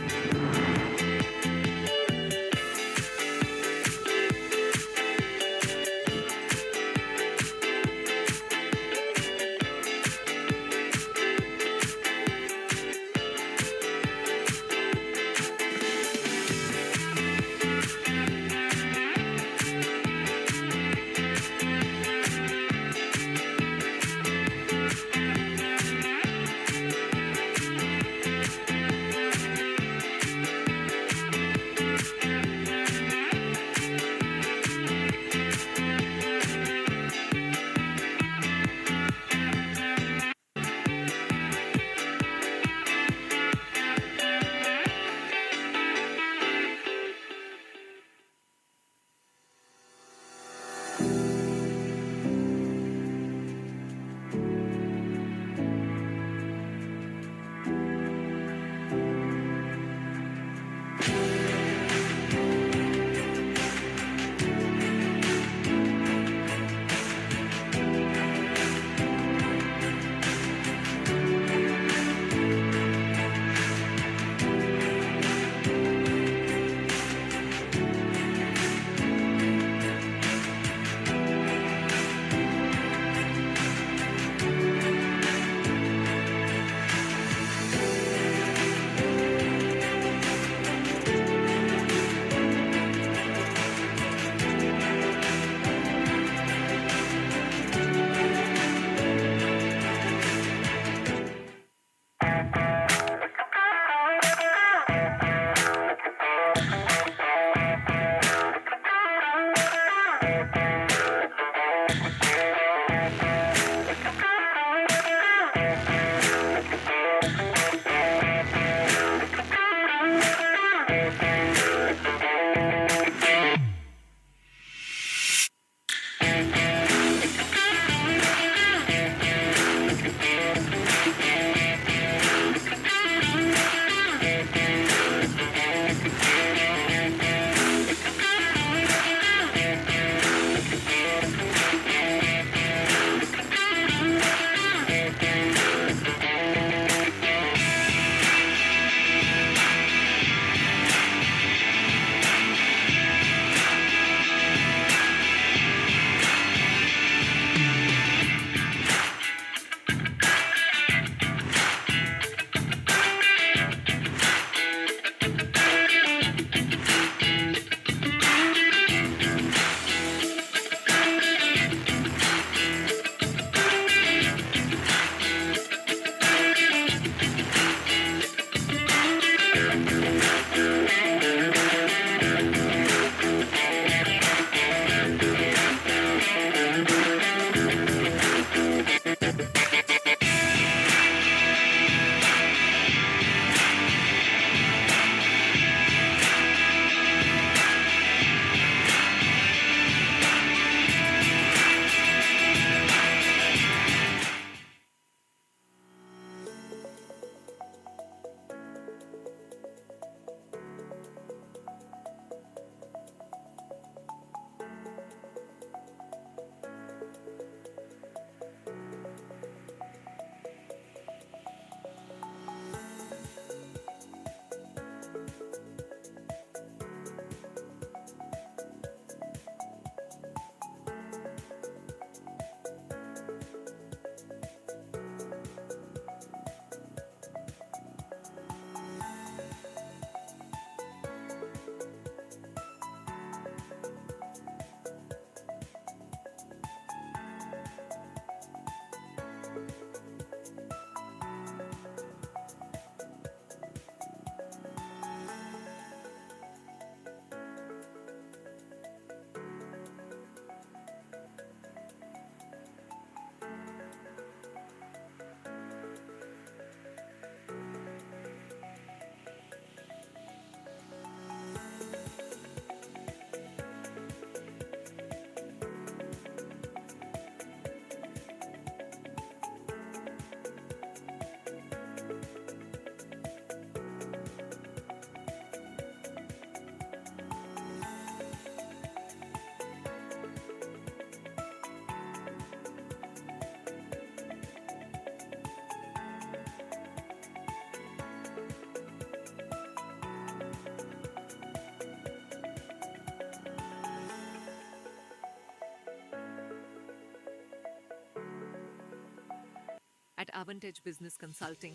At Avantage Business Consulting,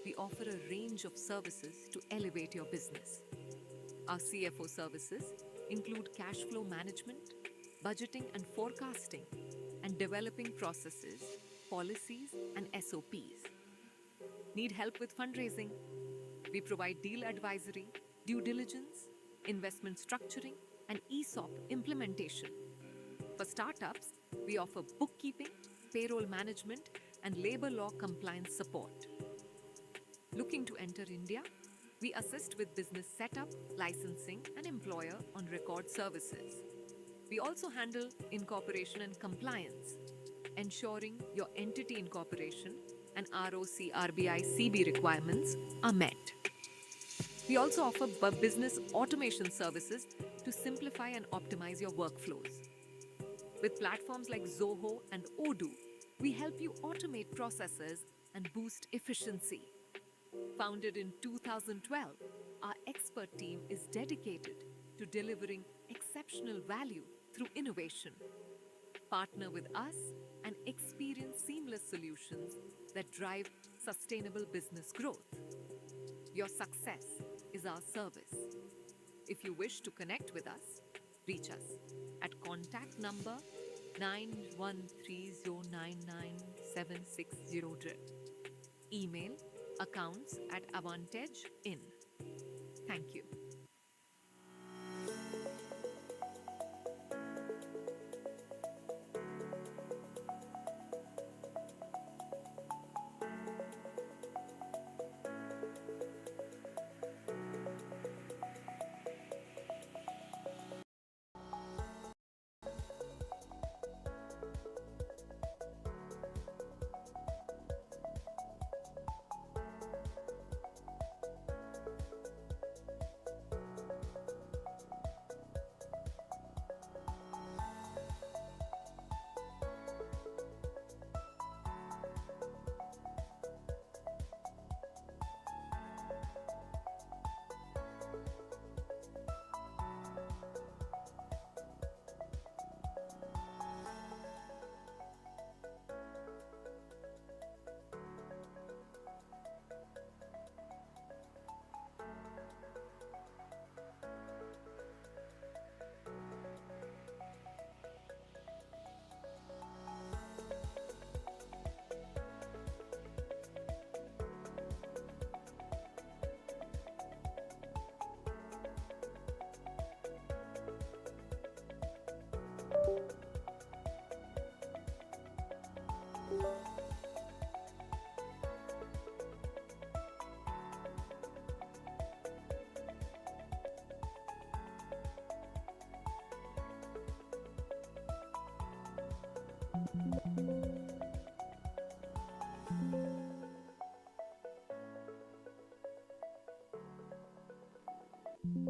we offer a range of services to elevate your business. Our CFO services include cash flow management, budgeting and forecasting, and developing processes, policies, and SOPs. Need help with fundraising? We provide deal advisory, due diligence, investment structuring, and ESOP implementation. For startups, we offer bookkeeping, payroll management, and labor law compliance support. Looking to enter India? We assist with business setup, licensing, and employer on record services. We also handle incorporation and compliance, ensuring your entity incorporation and ROC RBI CB requirements are met. We also offer business automation services to simplify and optimize your workflows. With platforms like Zoho and Odoo, we help you automate processes and boost efficiency. Founded in 2012, our expert team is dedicated to delivering exceptional value through innovation. Partner with us and experience seamless solutions that drive sustainable business growth. Your success is our service. If you wish to connect with us, reach us at contact number 9130997600. Email accounts@avantagein. Thank you.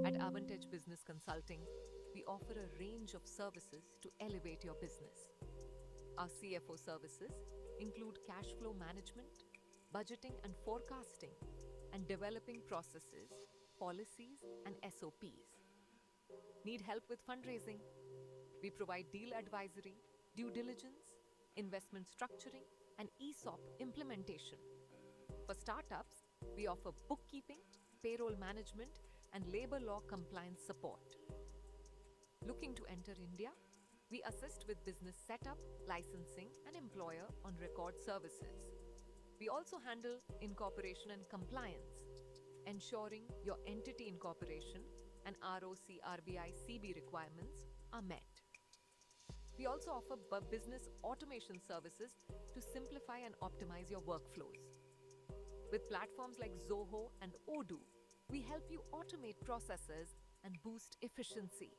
At Avantage Business Consulting, we offer a range of services to elevate your business. Our CFO services include cash flow management, budgeting and forecasting, and developing processes, policies, and SOPs. Need help with fundraising? We provide deal advisory, due diligence, investment structuring, and ESOP implementation. For startups, we offer bookkeeping, payroll management, and labor law compliance support. Looking to enter India? We assist with business setup, licensing, and employer on record services. We also handle incorporation and compliance, ensuring your entity incorporation and ROC RBI CB requirements are met. We also offer business automation services to simplify and optimize your workflows. With platforms like Zoho and Odoo, we help you automate processes and boost efficiency.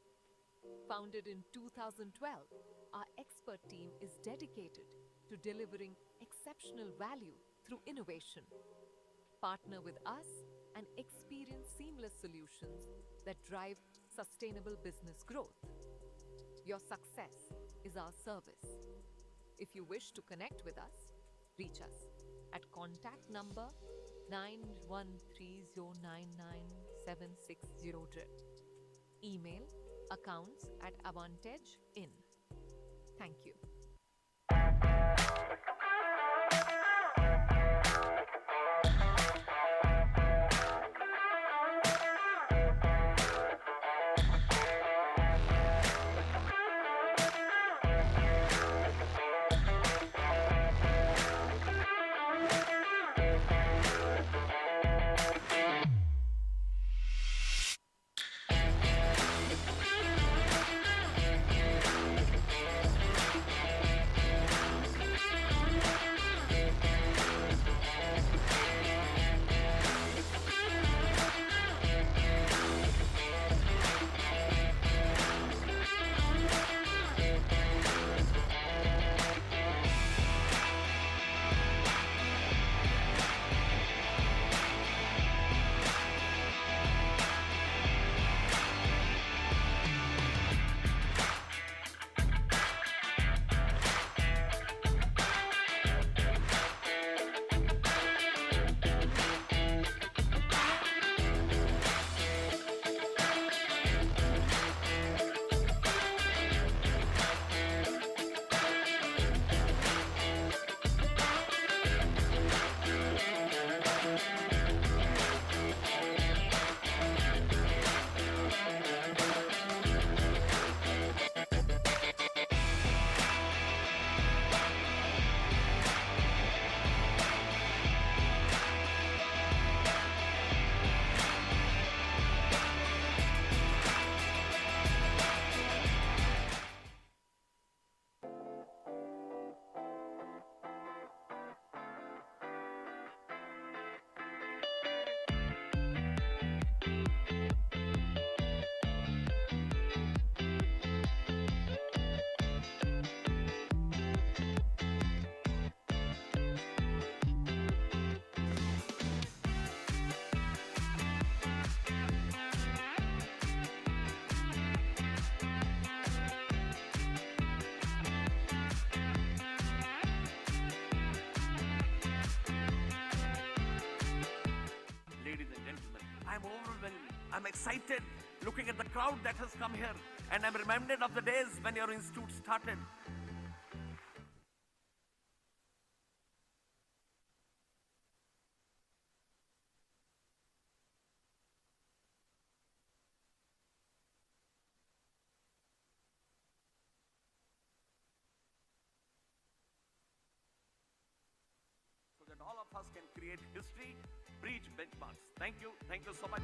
Founded in 2012, our expert team is dedicated to delivering exceptional value through innovation. Partner with us and experience seamless solutions that drive sustainable business growth. Your success is our service. If you wish to connect with us, reach us at contact number 9130997600. Email accounts@avantagein. Thank you. I'm excited looking at the crowd that has come here, and I'm reminded of the days when your institute started. So that all of us can create history, breach benchmarks. Thank you so much.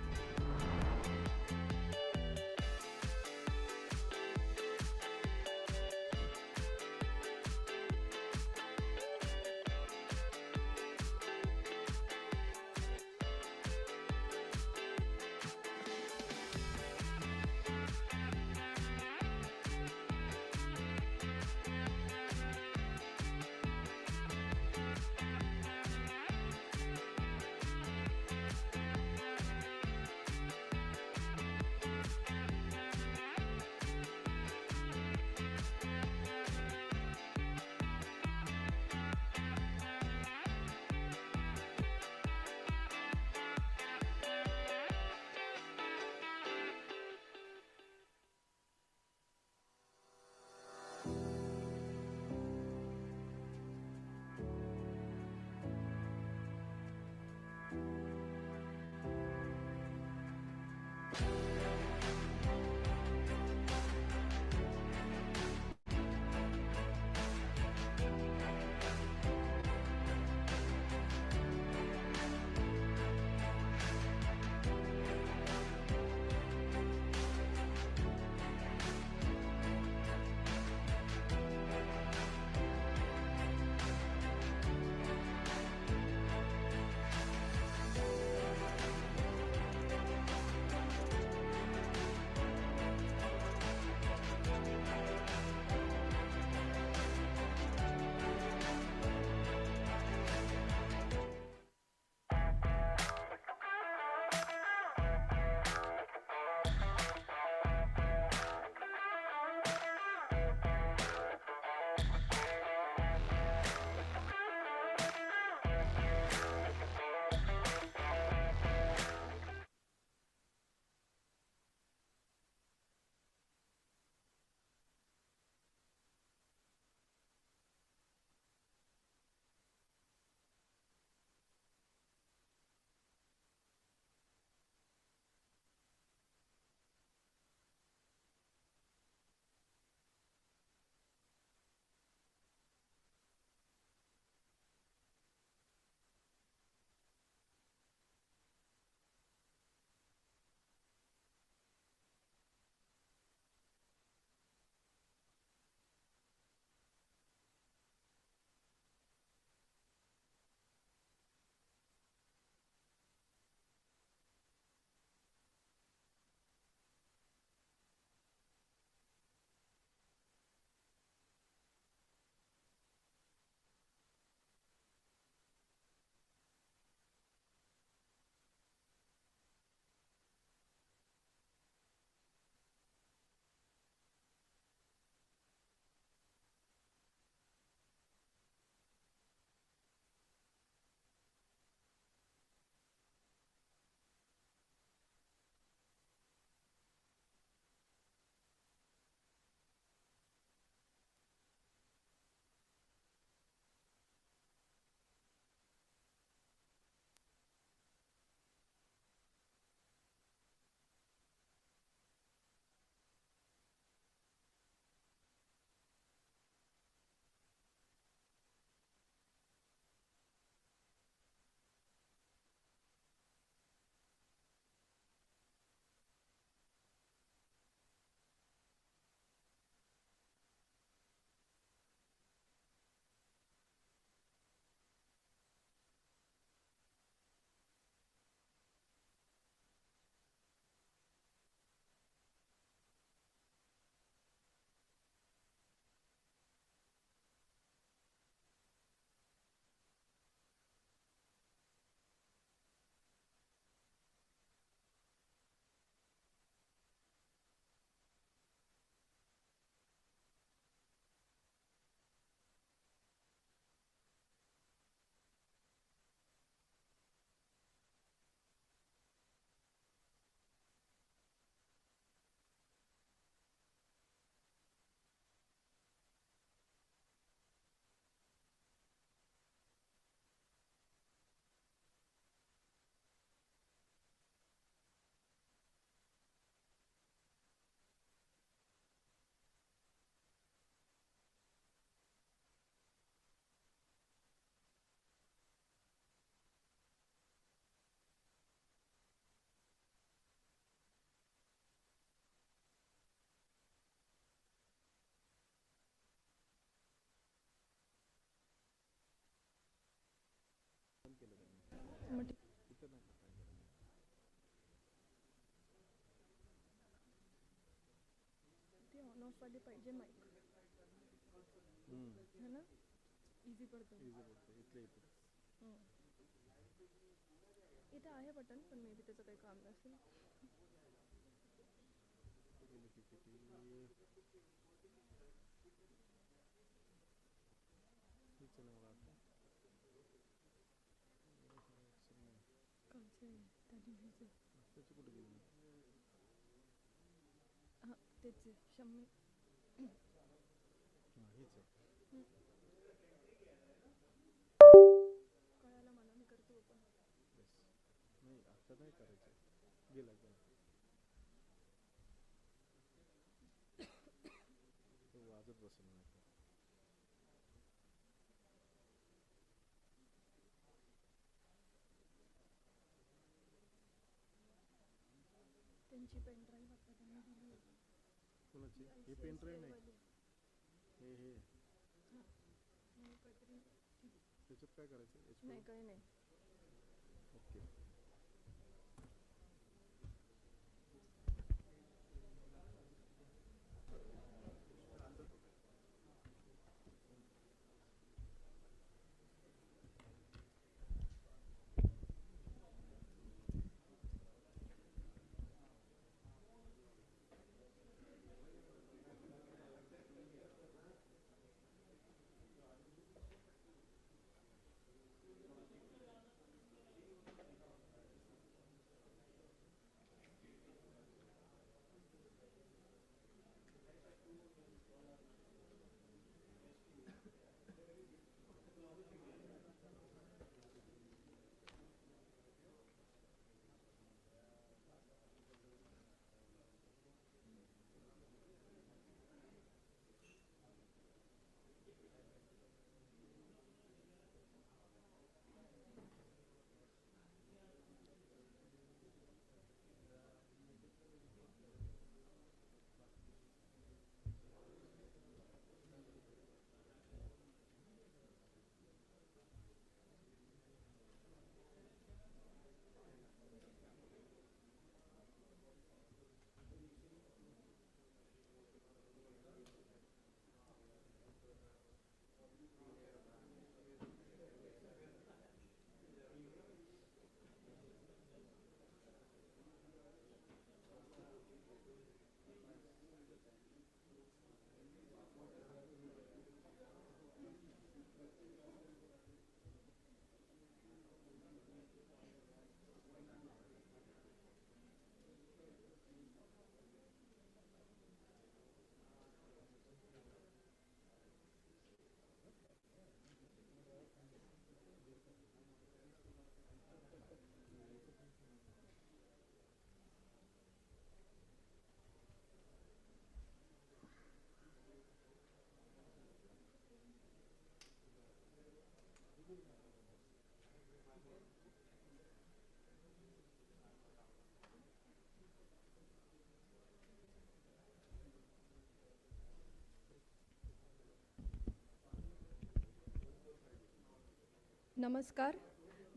Namaskar.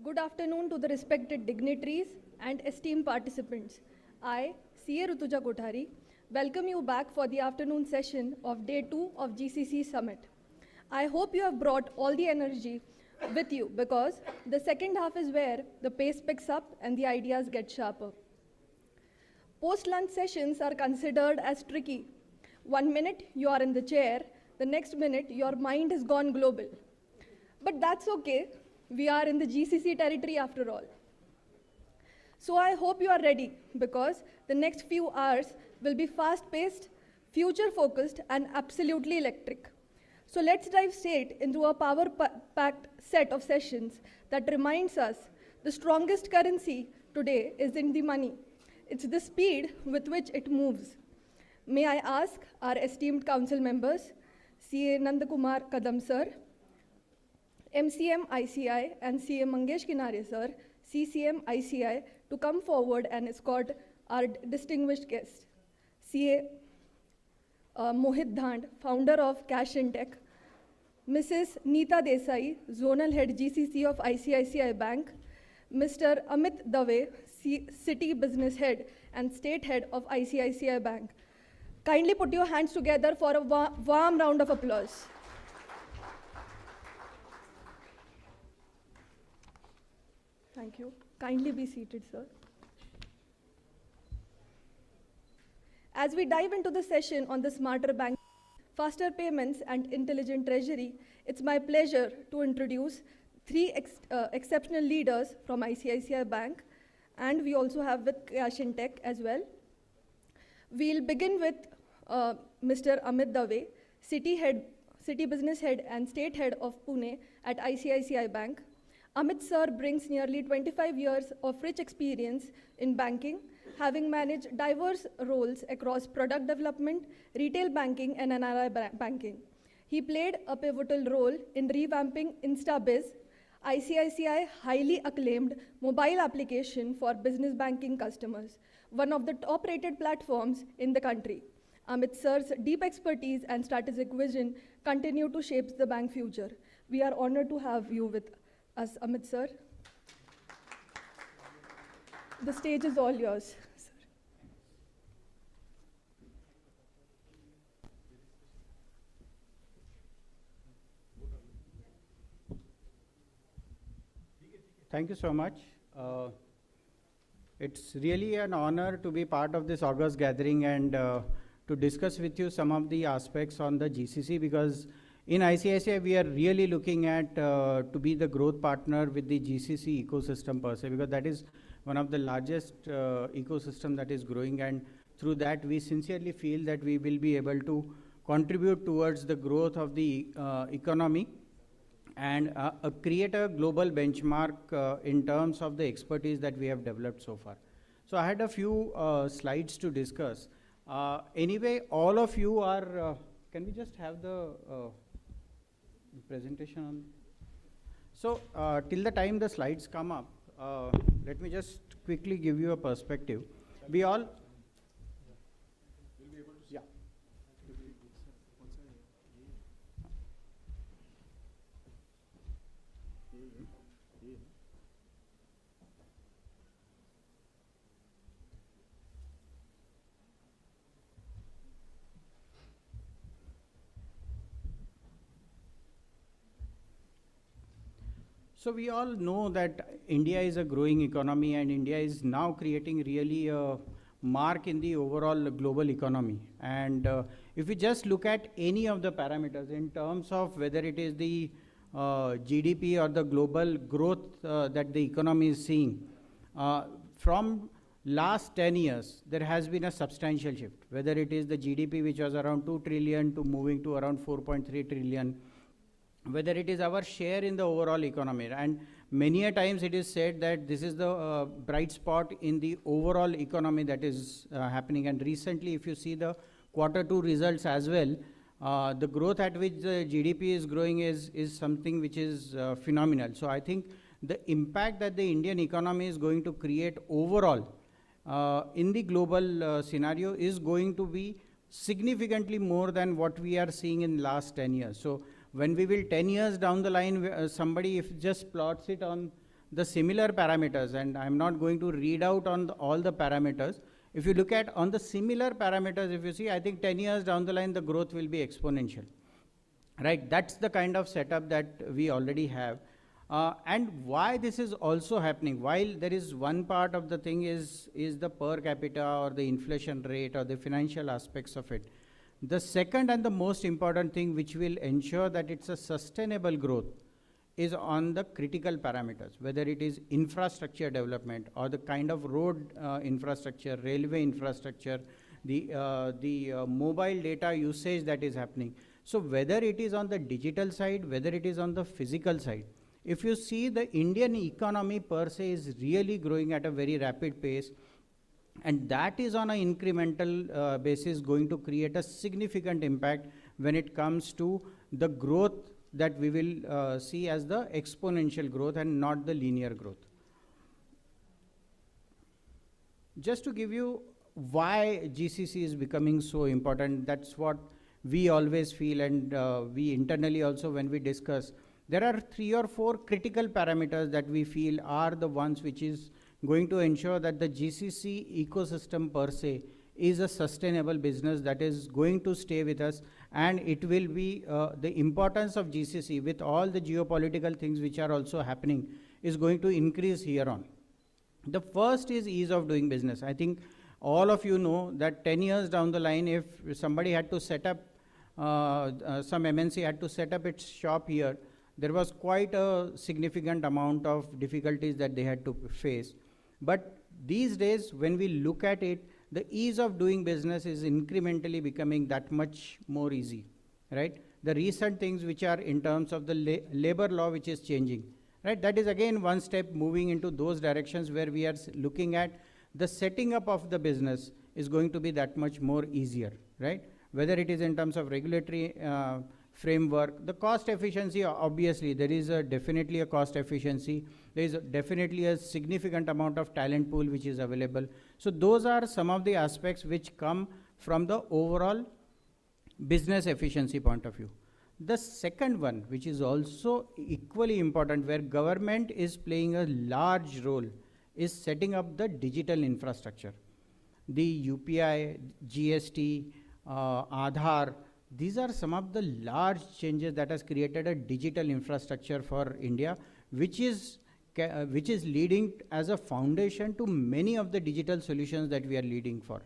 Good afternoon to the respected dignitaries and esteemed participants. I, CA Rutuja Kothari, welcome you back for the afternoon session of Day 2 of GCC Summit. I hope you have brought all the energy with you because the second half is where the pace picks up and the ideas get sharper. Post-lunch sessions are considered as tricky. 1 minute you are in the chair, the next minute your mind has gone global. But that's okay. We are in the GCC territory after all. So I hope you are ready because the next few hours will be fast-paced, future-focused, and absolutely electric. So let's dive straight into a power-packed set of sessions that reminds us the strongest currency today isn't the money. It's the speed with which it moves. May I ask our esteemed council members, CA Nandakumar Kadam sir, MCM ICI and CA Mangesh Kinare sir, CCM ICI, to come forward and escort our distinguished guest. CA Mohit Dhand, founder of Cash and Tech, Mrs. Neeta Desai, Zonal Head GCC of ICICI Bank, Mr. Amit Dave, City Business Head and State Head of ICICI Bank. Kindly put your hands together for a warm round of applause. Thank you. Kindly be seated, sir. As we dive into the session on the smarter bank, faster payments and intelligent treasury, it's my pleasure to introduce three exceptional leaders from ICICI Bank, and we also have with Cash in Tech as well. We'll begin with Mr. Amit Dave, City Business Head and State Head of Pune at ICICI Bank. Amit sir brings nearly 25 years of rich experience in banking, having managed diverse roles across product development, retail banking, and NRI banking. He played a pivotal role in revamping InstaBiz, ICICI highly acclaimed mobile application for business banking customers, one of the top-rated platforms in the country. Amit sir's deep expertise and strategic vision continue to shape the bank future. We are honored to have you with us, Amit sir. The stage is all yours, sir. Thank you so much. It's really an honor to be part of this August gathering and to discuss with you some of the aspects on the GCC, because in ICICI we are really looking at to be the growth partner with the GCC ecosystem per se, because that is one of the largest ecosystem that is growing, and through that we sincerely feel that we will be able to contribute towards the growth of the economy and create a global benchmark in terms of the expertise that we have developed so far. So I had a few slides to discuss. Anyway, all of you are, can we just have the presentation on? So till the time the slides come up, let me just quickly give you a perspective. We all, yeah. So we all know that India is a growing economy, and India is now creating really a mark in the overall global economy. And if we just look at any of the parameters in terms of whether it is the GDP or the global growth that the economy is seeing, from last 10 years, there has been a substantial shift, whether it is the GDP, which was around 2 trillion to moving to around 4.3 trillion, whether it is our share in the overall economy. And many a times it is said that this is the bright spot in the overall economy that is happening. And recently, if you see the Q2 results as well, the growth at which the GDP is growing is something which is phenomenal. So I think the impact that the Indian economy is going to create overall in the global scenario is going to be significantly more than what we are seeing in last 10 years. So when we will 10 years down the line, somebody if just plots it on the similar parameters, and I'm not going to read out on all the parameters. If you look at on the similar parameters, if you see, I think 10 years down the line, the growth will be exponential, right? That's the kind of setup that we already have. And why this is also happening, while there is one part of the thing is the per capita or the inflation rate or the financial aspects of it. The second and the most important thing which will ensure that it's a sustainable growth is on the critical parameters, whether it is infrastructure development or the kind of road infrastructure, railway infrastructure, the mobile data usage that is happening. So whether it is on the digital side, whether it is on the physical side, if you see the Indian economy per se is really growing at a very rapid pace, and that is on an incremental basis going to create a significant impact when it comes to the growth that we will see as the exponential growth and not the linear growth. Just to give you why GCC is becoming so important, that's what we always feel, and we internally also when we discuss There are 3 or 4 critical parameters that we feel are the ones which is going to ensure that the GCC ecosystem per se is a sustainable business that is going to stay with us, and it will be the importance of GCC with all the geopolitical things which are also happening is going to increase here on. The first is ease of doing business. I think all of you know that 10 years down the line, if somebody had to set up, some MNC had to set up its shop here, there was quite a significant amount of difficulties that they had to face. But these days, when we look at it, the ease of doing business is incrementally becoming that much more easy, right? The recent things which are in terms of the labor law which is changing, right? That is again one step moving into those directions where we are looking at the setting up of the business is going to be that much more easier, right? Whether it is in terms of regulatory framework, the cost efficiency, obviously there is definitely a cost efficiency. There is definitely a significant amount of talent pool which is available. So those are some of the aspects which come from the overall business efficiency point of view. The second one, which is also equally important, where government is playing a large role, is setting up the digital infrastructure. The UPI, GST, Aadhaar, these are some of the large changes that has created a digital infrastructure for India, which is leading as a foundation to many of the digital solutions that we are leading for.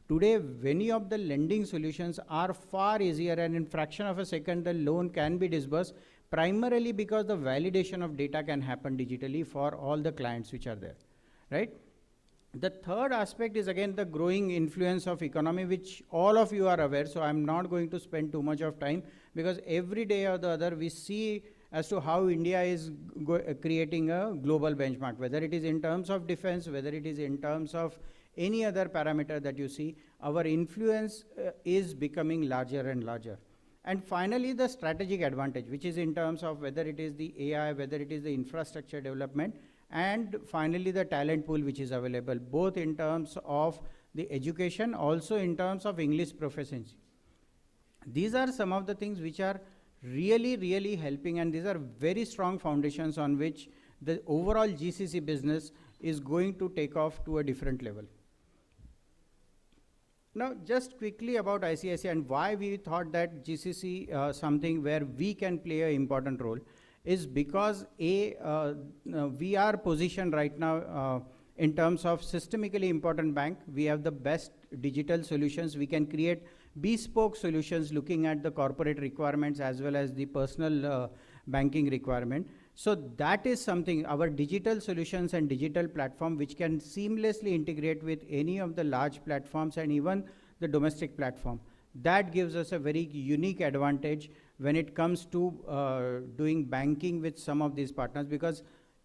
Today, many of the lending solutions are far easier, and in fraction of a second, the loan can be disbursed, primarily because the validation of data can happen digitally for all the clients which are there, right? The third aspect is again the growing influence of economy, which all of you are aware, so I'm not going to spend too much of time, because every day or the other we see as to how India is creating a global benchmark, whether it is in terms of defense, whether it is in terms of any other parameter that you see, our influence is becoming larger and larger. And finally, the strategic advantage, which is in terms of whether it is the AI, whether it is the infrastructure development, and finally the talent pool which is available, both in terms of the education, also in terms of English proficiency. These are some of the things which are really, really helping, and these are very strong foundations on which the overall GCC business is going to take off to a different level. Now, just quickly about ICICI and why we thought that GCC something where we can play an important role is because we are positioned right now in terms of systemically important bank. We have the best digital solutions. We can create bespoke solutions looking at the corporate requirements as well as the personal banking requirement. So that is something, our digital solutions and digital platform, which can seamlessly integrate with any of the large platforms and even the domestic platform. That gives us a very unique advantage when it comes to doing banking with some of these partners, because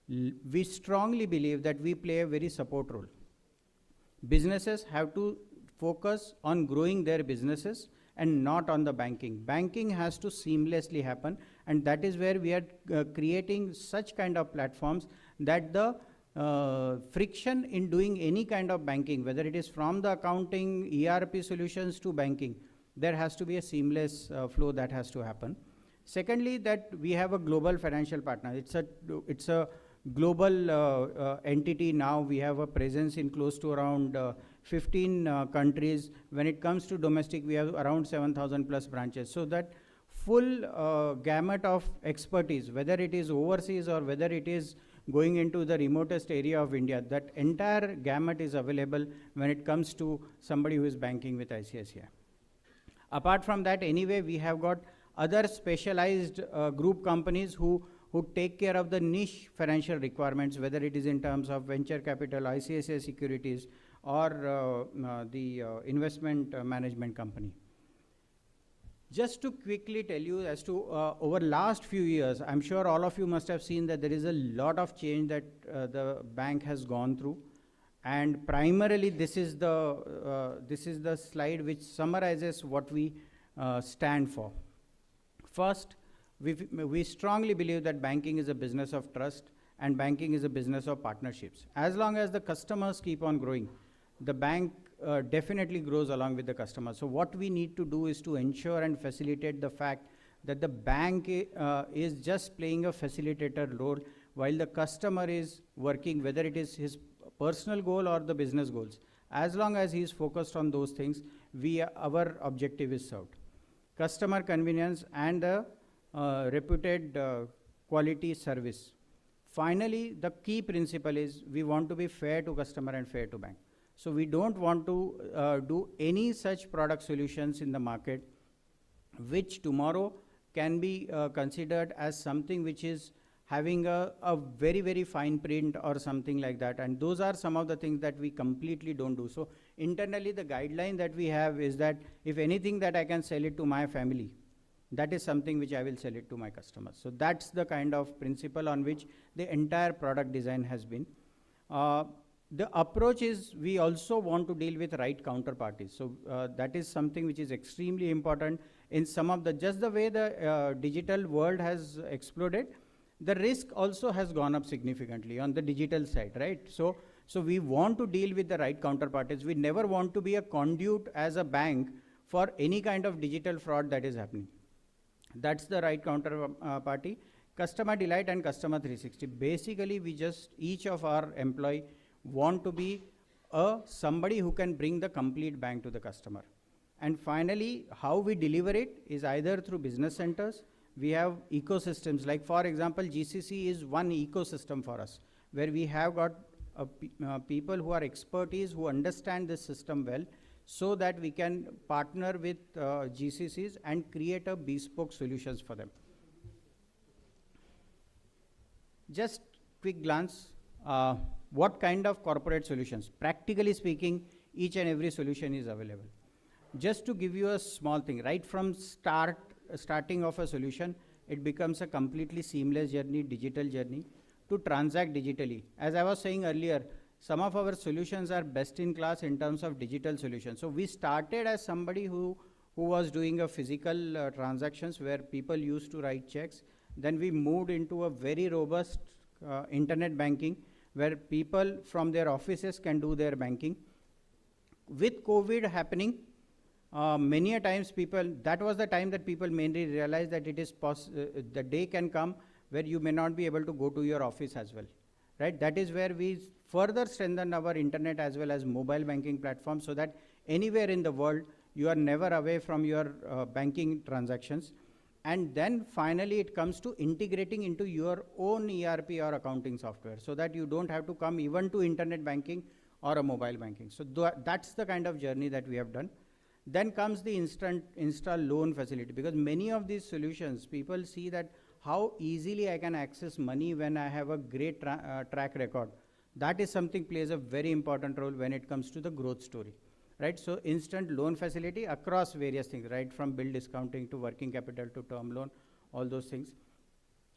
we strongly believe that we play a very support role. Businesses have to focus on growing their businesses and not on the banking. Banking has to seamlessly happen, and that is where we are creating such kind of platforms that the friction in doing any kind of banking, whether it is from the accounting, ERP solutions to banking, there has to be a seamless flow that has to happen. Secondly, that we have a global financial partner. It's a global entity now. We have a presence in close to around 15 countries. When it comes to domestic, we have around 7,000 plus branches. So that full gamut of expertise, whether it is overseas or whether it is going into the remotest area of India, that entire gamut is available when it comes to somebody who is banking with ICICI. Apart from that, anyway, we have got other specialized group companies who take care of the niche financial requirements, whether it is in terms of venture capital, ICICI Securities, or the investment management company. Just to quickly tell you as to over last few years, I'm sure all of you must have seen that there is a lot of change that the bank has gone through. And primarily, this is the slide which summarizes what we stand for. First, we strongly believe that banking is a business of trust and banking is a business of partnerships. As long as the customers keep on growing, the bank definitely grows along with the customer. So what we need to do is to ensure and facilitate the fact that the bank is just playing a facilitator role while the customer is working, whether it is his personal goal or the business goals. As long as he is focused on those things, our objective is served. Customer convenience and reputed quality service. Finally, the key principle is we want to be fair to customer and fair to bank. So we don't want to do any such product solutions in the market which tomorrow can be considered as something which is having a very, very fine print or something like that. And those are some of the things that we completely don't do. So internally, the guideline that we have is that if anything that I can sell it to my family, that is something which I will sell it to my customers. So that's the kind of principle on which the entire product design has been. The approach is we also want to deal with right counterparties. So that is something which is extremely important in some of the, just the way the digital world has exploded, the risk also has gone up significantly on the digital side, right? So we want to deal with the right counterparties. We never want to be a conduit as a bank for any kind of digital fraud that is happening. That's the right counterparty. Customer delight and customer 360. Basically, we just, each of our employee want to be somebody who can bring the complete bank to the customer. And finally, how we deliver it is either through business centers. We have ecosystems, like for example, GCC is one ecosystem for us, where we have got people who are expertise, who understand this system well, so that we can partner with GCCs and create a bespoke solutions for them. Just quick glance, what kind of corporate solutions? Practically speaking, each and every solution is available. Just to give you a small thing, right from starting of a solution, it becomes a completely seamless journey, digital journey, to transact digitally. As I was saying earlier, some of our solutions are best in class in terms of digital solutions. So we started as somebody who was doing a physical transactions where people used to write checks. Then we moved into a very robust internet banking where people from their offices can do their banking. With COVID happening, many a times that was the time that people mainly realized that it is the day can come where you may not be able to go to your office as well, right? That is where we further strengthen our internet as well as mobile banking platform, so that anywhere in the world, you are never away from your banking transactions. And then finally, it comes to integrating into your own ERP or accounting software, so that you don't have to come even to internet banking or a mobile banking. So that's the kind of journey that we have done. Then comes the install loan facility, because many of these solutions, people see that how easily I can access money when I have a great track record. That is something plays a very important role when it comes to the growth story, right? So instant loan facility across various things, right? From bill discounting to working capital to term loan, all those things.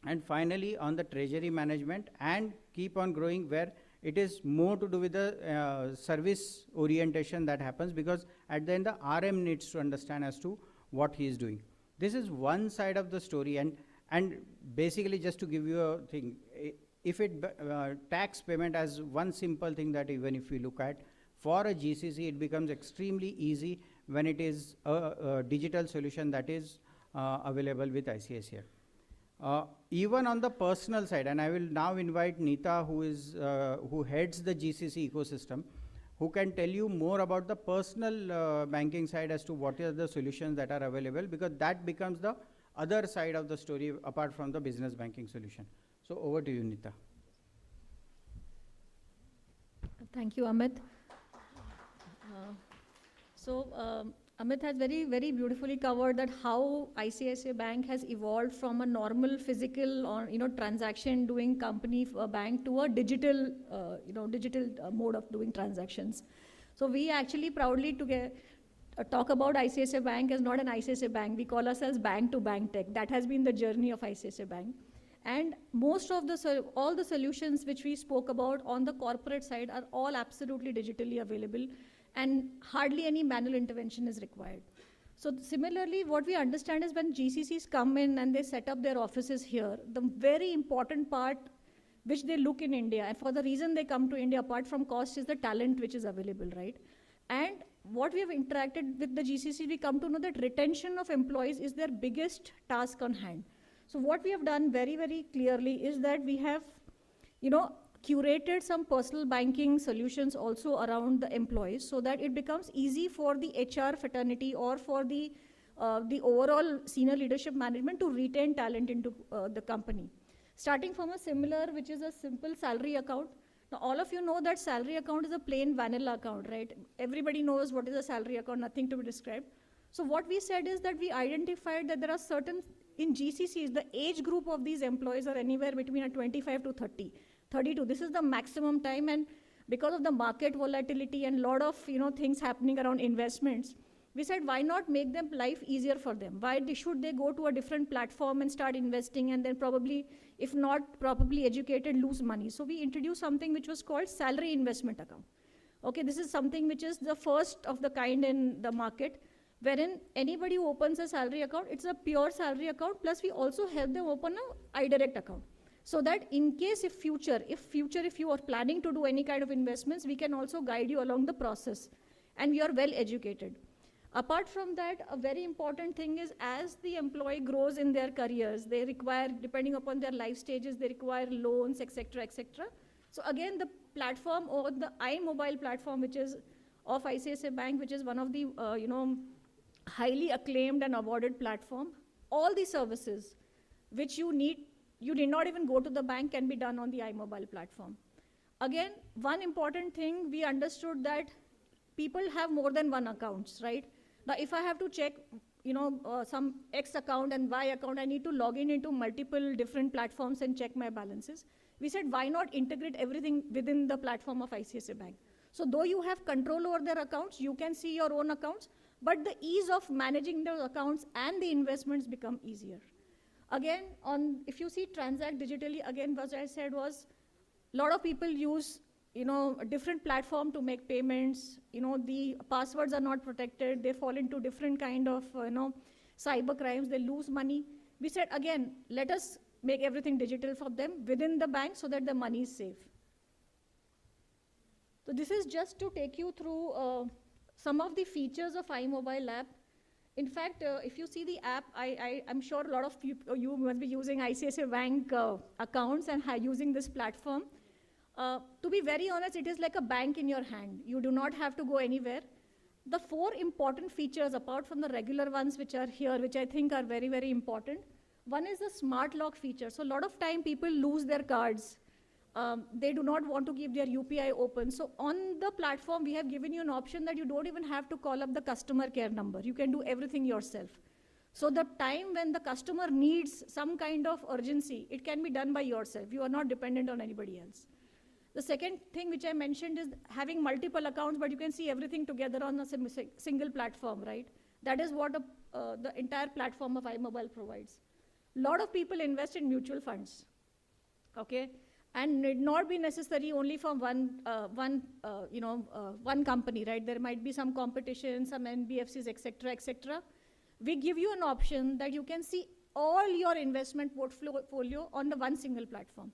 And finally, on the treasury management, and keep on growing, where it is more to do with the service orientation that happens, because at the end, the RM needs to understand as to what he is doing. This is one side of the story, and basically, just to give you a thing, if tax payment as one simple thing that even if we look at, for a GCC, it becomes extremely easy when it is a digital solution that is available with ICICI. Even on the personal side, and I will now invite Neeta, who heads the GCC ecosystem, who can tell you more about the personal banking side as to what are the solutions that are available, because that becomes the other side of the story apart from the business banking solution. So over to you, Neeta. Thank you, Amit. Amit has very, very beautifully covered that how ICICI Bank has evolved from a normal physical or transaction doing company bank to a digital mode of doing transactions. So we actually proudly talk about ICICI Bank as not an ICICI Bank. We call ourselves bank to bank tech. That has been the journey of ICICI Bank. And most of all the solutions which we spoke about on the corporate side are all absolutely digitally available, and hardly any manual intervention is required. So similarly, what we understand is when GCCs come in and they set up their offices here, the very important part which they look in India, and for the reason they come to India apart from cost, is the talent which is available, right? And what we have interacted with the GCC, we come to know that retention of employees is their biggest task on hand. So what we have done very, very clearly is that we have, curated some personal banking solutions also around the employees so that it becomes easy for the HR fraternity or for the overall senior leadership management to retain talent into the company. Starting from a similar, which is a simple salary account. Now, all of you know that salary account is a plain vanilla account, right? Everybody knows what is a salary account, nothing to be described. So what we said is that we identified that there are certain, in GCCs, the age group of these employees are anywhere between 25 to 32. This is the maximum time, and because of the market volatility and a lot of things happening around investments, we said, why not make them life easier for them? Why should they go to a different platform and start investing and then probably, if not properly educated, lose money? So we introduced something which was called salary investment account. Okay, this is something which is the first of the kind in the market, wherein anybody who opens a salary account, it's a pure salary account, plus we also help them open a iDirect account. So that in case if you are planning to do any kind of investments, we can also guide you along the process, and you are well educated. Apart from that, a very important thing is as the employee grows in their careers, they require, depending upon their life stages, they require loans, etc., etc. So again, the platform or the iMobile platform, which is of ICICI Bank, which is one of the highly acclaimed and awarded platform, all the services which you need not even go to the bank, can be done on the iMobile platform. Again, one important thing, we understood that people have more than one accounts, right? Now, if I have to check, some X account and Y account, I need to log in into multiple different platforms and check my balances. We said, why not integrate everything within the platform of ICICI Bank? So though you have control over their accounts, you can see your own accounts, but the ease of managing those accounts and the investments become easier. Again, if you see transact digitally, again, what I said was, a lot of people use a different platform to make payments. The passwords are not protected. They fall into different kind of cyber crimes. They lose money. We said, again, let us make everything digital for them within the bank so that the money is safe. So this is just to take you through some of the features of iMobile app. In fact, if you see the app, I'm sure a lot of you must be using ICICI Bank accounts and using this platform. To be very honest, it is like a bank in your hand. You do not have to go anywhere. The 4 important features, apart from the regular ones which are here, which I think are very, very important. One is the smart lock feature. So a lot of time people lose their cards. They do not want to keep their UPI open. So on the platform, we have given you an option that you don't even have to call up the customer care number. You can do everything yourself. So the time when the customer needs some kind of urgency, it can be done by yourself. You are not dependent on anybody else. The second thing which I mentioned is having multiple accounts, but you can see everything together on a single platform, right? That is what the entire platform of iMobile provides. A lot of people invest in mutual funds, okay? And it not be necessary only from one company, right? There might be some competition, some NBFCs, etc., etc. We give you an option that you can see all your investment portfolio on the one single platform.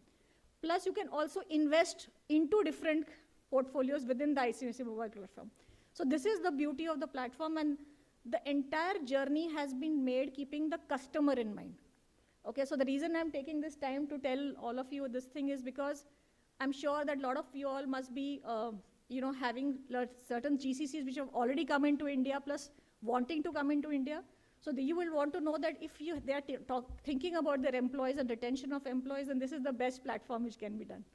Plus, you can also invest into different portfolios within the ICICI mobile platform. So this is the beauty of the platform, and the entire journey has been made keeping the customer in mind. Okay, so the reason I'm taking this time to tell all of you this thing is because I'm sure that a lot of you all must be, having certain GCCs which have already come into India, plus wanting to come into India. So you will want to know that if they are thinking about their employees and retention of employees, then this is the best platform which can be done.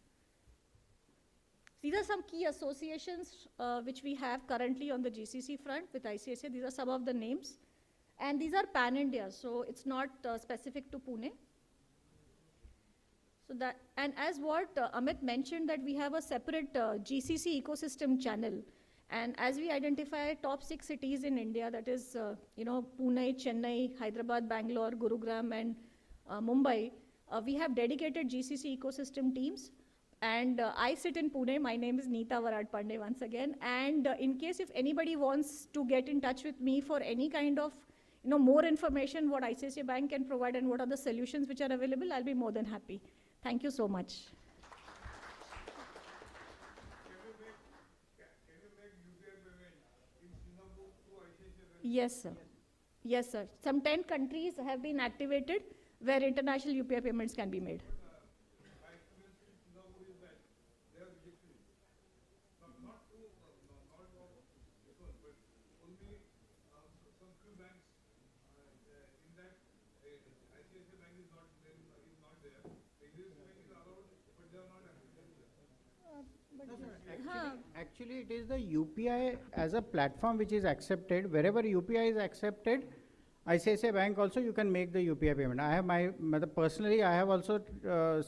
These are some key associations which we have currently on the GCC front with ICICI. These are some of the names. And these are pan-India, so it's not specific to Pune. So that, and as what Amit mentioned, that we have a separate GCC ecosystem channel. And as we identify top 6 cities in India, that is, Pune, Chennai, Hyderabad, Bangalore, Gurugram, and Mumbai, we have dedicated GCC ecosystem teams. And I sit in Pune. My name is Neeta Varad Pandey once again. And in case if anybody wants to get in touch with me for any kind of more information what ICICI Bank can provide and what are the solutions which are available, I'll be more than happy. Thank you so much. Yes, sir. Yes, sir. Some 10 countries have been activated where international UPI payments can be made. Actually, it is the UPI as a platform which is accepted. Wherever UPI is accepted, ICICI Bank also you can make the UPI payment. I have personally I have also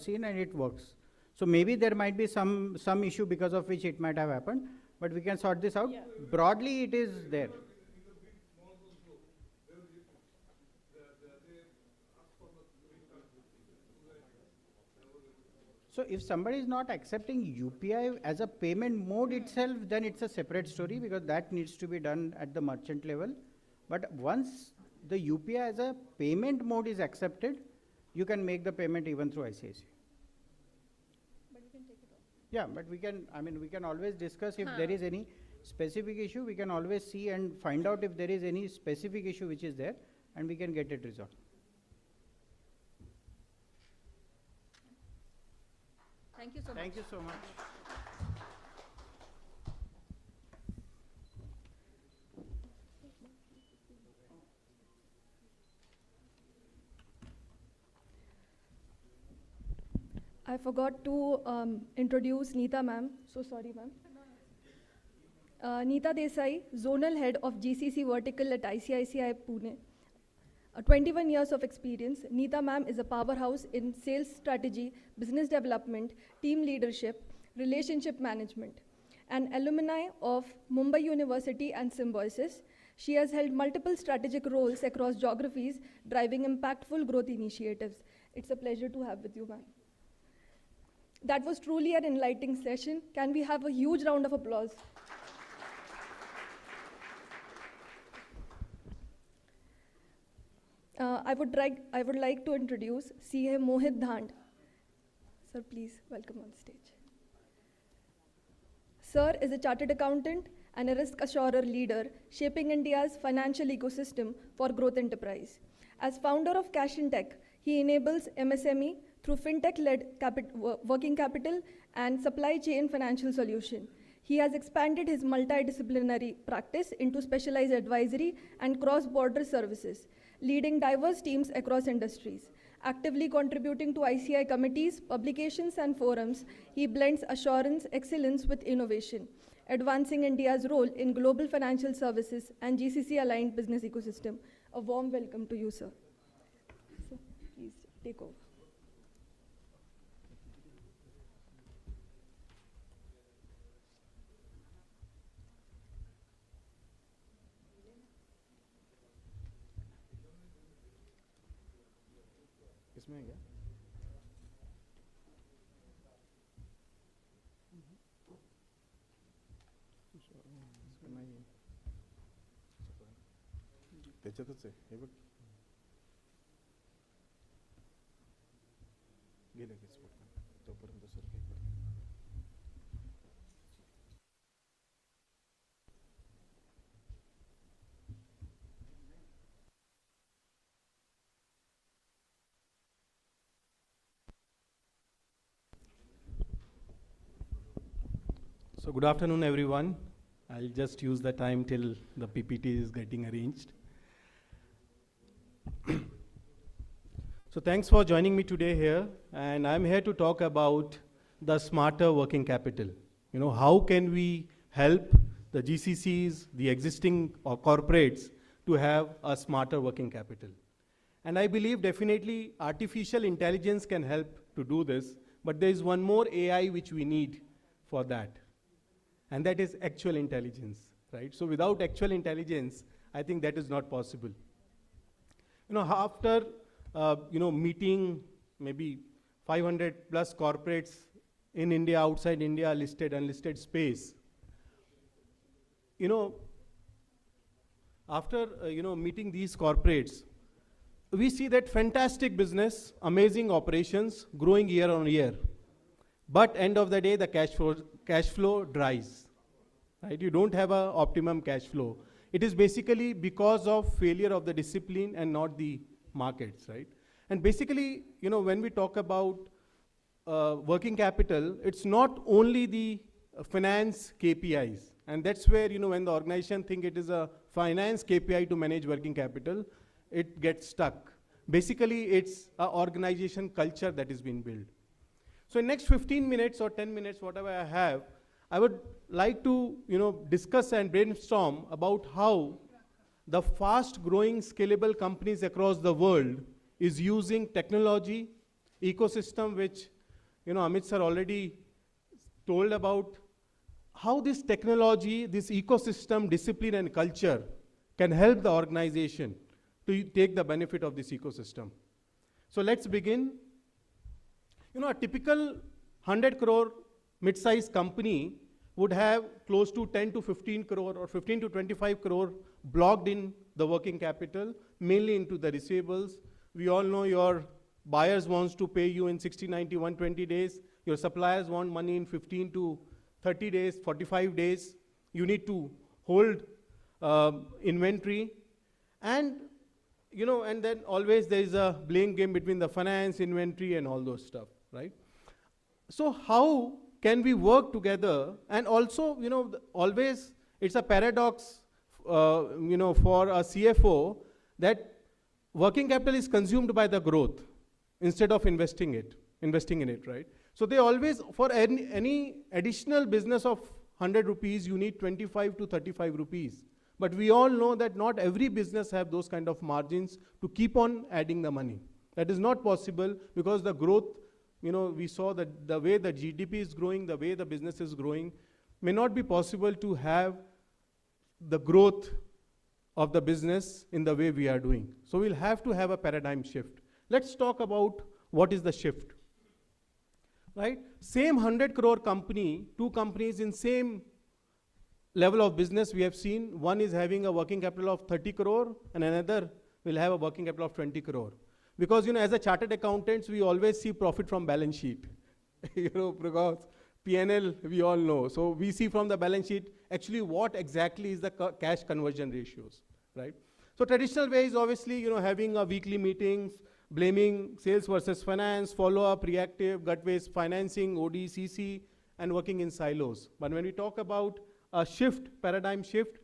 seen and it works. So maybe there might be some issue because of which it might have happened, but we can sort this out. Yeah. Broadly, it is there. So if somebody is not accepting UPI as a payment mode itself, then it's a separate story because that needs to be done at the merchant level. But once the UPI as a payment mode is accepted, you can make the payment even through ICICI. But you can take it off. Yeah, but we can always discuss if there is any specific issue, we can always see and find out if there is any specific issue which is there and we can get it resolved. Thank you so much. Thank you so much. I forgot to introduce Neeta ma'am. So sorry, ma'am. Neeta Desai, Zonal Head of GCC Vertical at ICICI Pune. 21 years of experience. Neeta ma'am is a powerhouse in sales strategy, business development, team leadership, relationship management. An alumni of Mumbai University and Symbiosis, she has held multiple strategic roles across geographies, driving impactful growth initiatives. It's a pleasure to have with you, ma'am. That was truly an enlightening session. Can we have a huge round of applause? I would like to introduce CA Mohit Dhand. Sir, please welcome on stage. Sir is a chartered accountant and a risk assurer leader, shaping India's financial ecosystem for growth enterprise. As founder of Cash in Tech, he enables MSME through fintech-led working capital and supply chain financial solution. He has expanded his multidisciplinary practice into specialized advisory and cross-border services, leading diverse teams across industries. Actively contributing to ICI committees, publications, and forums, he blends assurance, excellence with innovation, advancing India's role in global financial services and GCC-aligned business ecosystem. A warm welcome to you, sir. So, please take over. इसमें क्या त्याच्यातच आहे हे बघ गेलं की तोपर्यंत sir काही So good afternoon, everyone. I'll just use the time till the PPT is getting arranged. So thanks for joining me today here, and I'm here to talk about the smarter working capital. You know, how can we help the GCCs, the existing corporates, to have a smarter working capital? And I believe definitely artificial intelligence can help to do this, but there is one more AI which we need for that. And that is actual intelligence, right? So without actual intelligence, I think that is not possible. You know, after, meeting maybe 500 plus corporates in India, outside India, listed, unlisted space, after, meeting these corporates, we see that fantastic business, amazing operations, growing year on year. But end of the day, the cash flow dries, right? You don't have an optimum cash flow. it is basically because of failure of the discipline and not the markets, right? And basically, when we talk about working capital, it's not only the finance KPIs. And that's where, when the organization think it is a finance KPI to manage working capital, it gets stuck. Basically, it's an organization culture that is being built. So in next 15 minutes or 10 minutes, whatever I have, I would like to, discuss and brainstorm about how the fast growing scalable companies across the world is using technology, ecosystem, which, Amit sir already told about, how this technology, this ecosystem, discipline and culture can help the organization to take the benefit of this ecosystem. So let's begin. A typical 100 crore mid-sized company would have close to 10 to 15 crore or 15 to 25 crore blocked in the working capital, mainly into the receivables. We all know your buyers wants to pay you in 60, 90, 120 days. Your suppliers want money in 15 to 30 days, 45 days. You need to hold inventory. And, and then always there is a blame game between the finance, inventory and all those stuff, right? So how can we work together? And also, always it's a paradox, for a CFO that working capital is consumed by the growth instead of investing in it, right? So they always, for any additional business of 100 rupees, you need 25 to 35 rupees. But we all know that not every business have those kind of margins to keep on adding the money. That is not possible because the growth, we saw that the way the GDP is growing, the way the business is growing, may not be possible to have the growth of the business in the way we are doing. So we'll have to have a paradigm shift. Let's talk about what is the shift, right? Same 100 crore company, two companies in same level of business we have seen. One is having a working capital of 30 crore and another will have a working capital of 20 crore. Because, as a chartered accountants, we always see profit from balance sheet. Because P&L, we all know. So we see from the balance sheet, actually what exactly is the cash conversion ratios, right? So traditional way is obviously, having a weekly meetings, blaming sales versus finance, follow-up, reactive, gut-based financing, OD, CC, and working in silos. But when we talk about a shift, paradigm shift,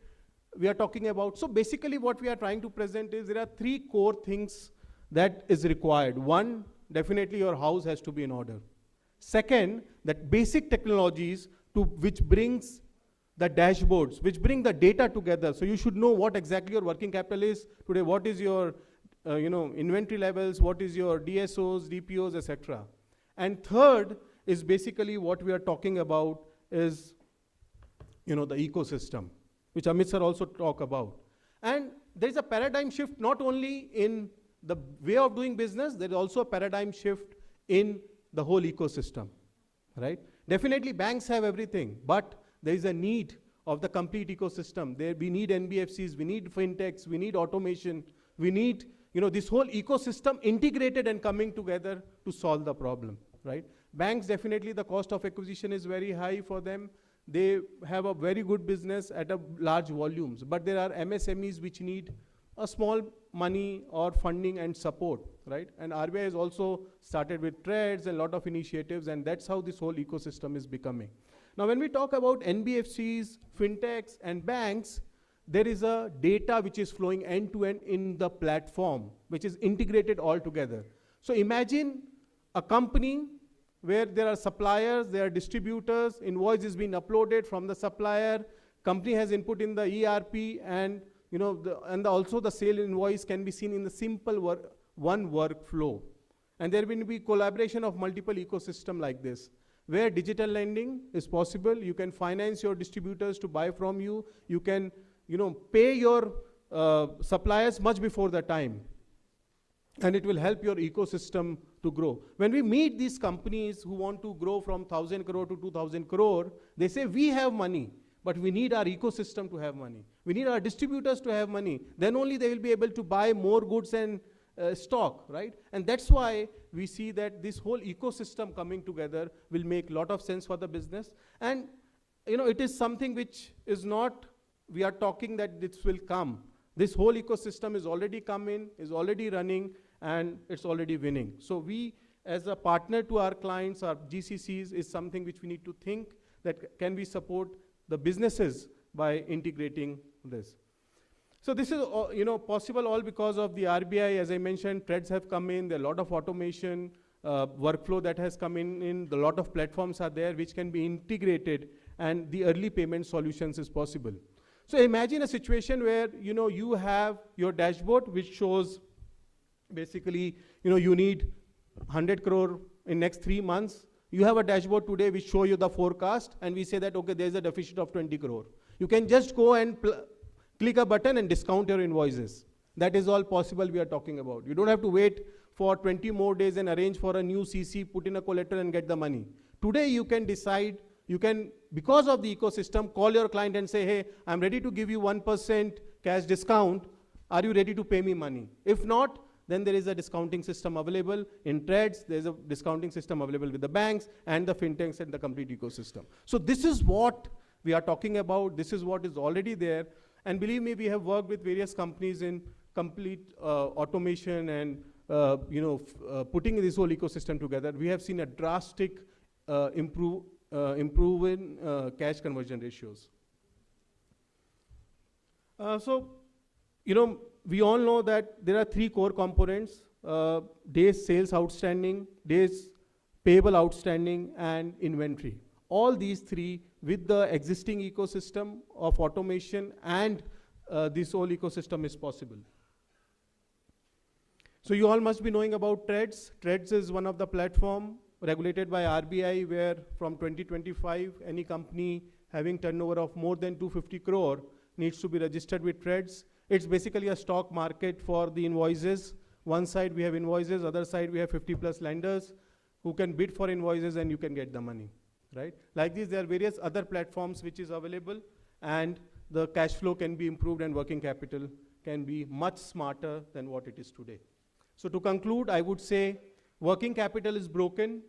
we are talking about, so basically what we are trying to present is there are three core things that is required. One, definitely your house has to be in order. Second, that basic technologies which brings the dashboards, which bring the data together. So you should know what exactly your working capital is today, what is your inventory levels, what is your DSOs, DPOs, etc. And third is basically what we are talking about is, the ecosystem, which Amit sir also talked about. And there is a paradigm shift not only in the way of doing business, there is also a paradigm shift in the whole ecosystem, right? Definitely banks have everything, but there is a need of the complete ecosystem. We need NBFCs, we need fintechs, we need automation, we need, this whole ecosystem integrated and coming together to solve the problem, right? Banks, definitely the cost of acquisition is very high for them. They have a very good business at a large volumes, but there are MSMEs which need a small money or funding and support, right? And RBI has also started with trades and a lot of initiatives, and that's how this whole ecosystem is becoming. Now, when we talk about NBFCs, fintechs, and banks, there is a data which is flowing end-to-end in the platform, which is integrated all together. So imagine a company where there are suppliers, there are distributors, invoice is being uploaded from the supplier, company has input in the ERP, and also the sale invoice can be seen in the simple one workflow. And there will be collaboration of multiple ecosystem like this, where digital lending is possible. You can finance your distributors to buy from you. You can, pay your suppliers much before the time. And it will help your ecosystem to grow. When we meet these companies who want to grow from 1,000 crore to 2,000 crore, they say, we have money, but we need our ecosystem to have money. We need our distributors to have money. Then only they will be able to buy more goods and stock, right? And that's why we see that this whole ecosystem coming together will make a lot of sense for the business. And, it is something which is not we are talking that this will come. This whole ecosystem is already come in, is already running, and it's already winning. So we, as a partner to our clients, our GCCs, is something which we need to think that can we support the businesses by integrating this. So this is possible all because of the RBI. As I mentioned, threads have come in, there are a lot of automation, workflow that has come in, a lot of platforms are there which can be integrated, and the early payment solutions is possible. So imagine a situation where you have your dashboard which shows basically you need 100 crore in next 3 months. You have a dashboard today which show you the forecast, and we say that okay, there is a deficit of 20 crore. You can just go and click a button and discount your invoices. That is all possible we are talking about. You don't have to wait for 20 more days and arrange for a new CC, put in a collateral and get the money. Today you can decide, you can, because of the ecosystem, call your client and say, hey, I'm ready to give you 1% cash discount. Are you ready to pay me money? If not, then there is a discounting system available in threads. There's a discounting system available with the banks and the fintechs and the complete ecosystem. So this is what we are talking about. This is what is already there. And believe me, we have worked with various companies in complete automation and putting this whole ecosystem together. We have seen a drastic improve in cash conversion ratios. We all know that there are 3 core components: days sales outstanding, days payable outstanding, and inventory. All these 3 with the existing ecosystem of automation and this whole ecosystem is possible. So you all must be knowing about Threads. Threads is one of the platform regulated by RBI, where from 2025, any company having turnover of more than 250 crore needs to be registered with Threads. It's basically a stock market for the invoices. One side we have invoices, other side we have 50 plus lenders who can bid for invoices and you can get the money, right? Like this, there are various other platforms which is available, and the cash flow can be improved and working capital can be much smarter than what it is today. So to conclude, I would say working capital is broken.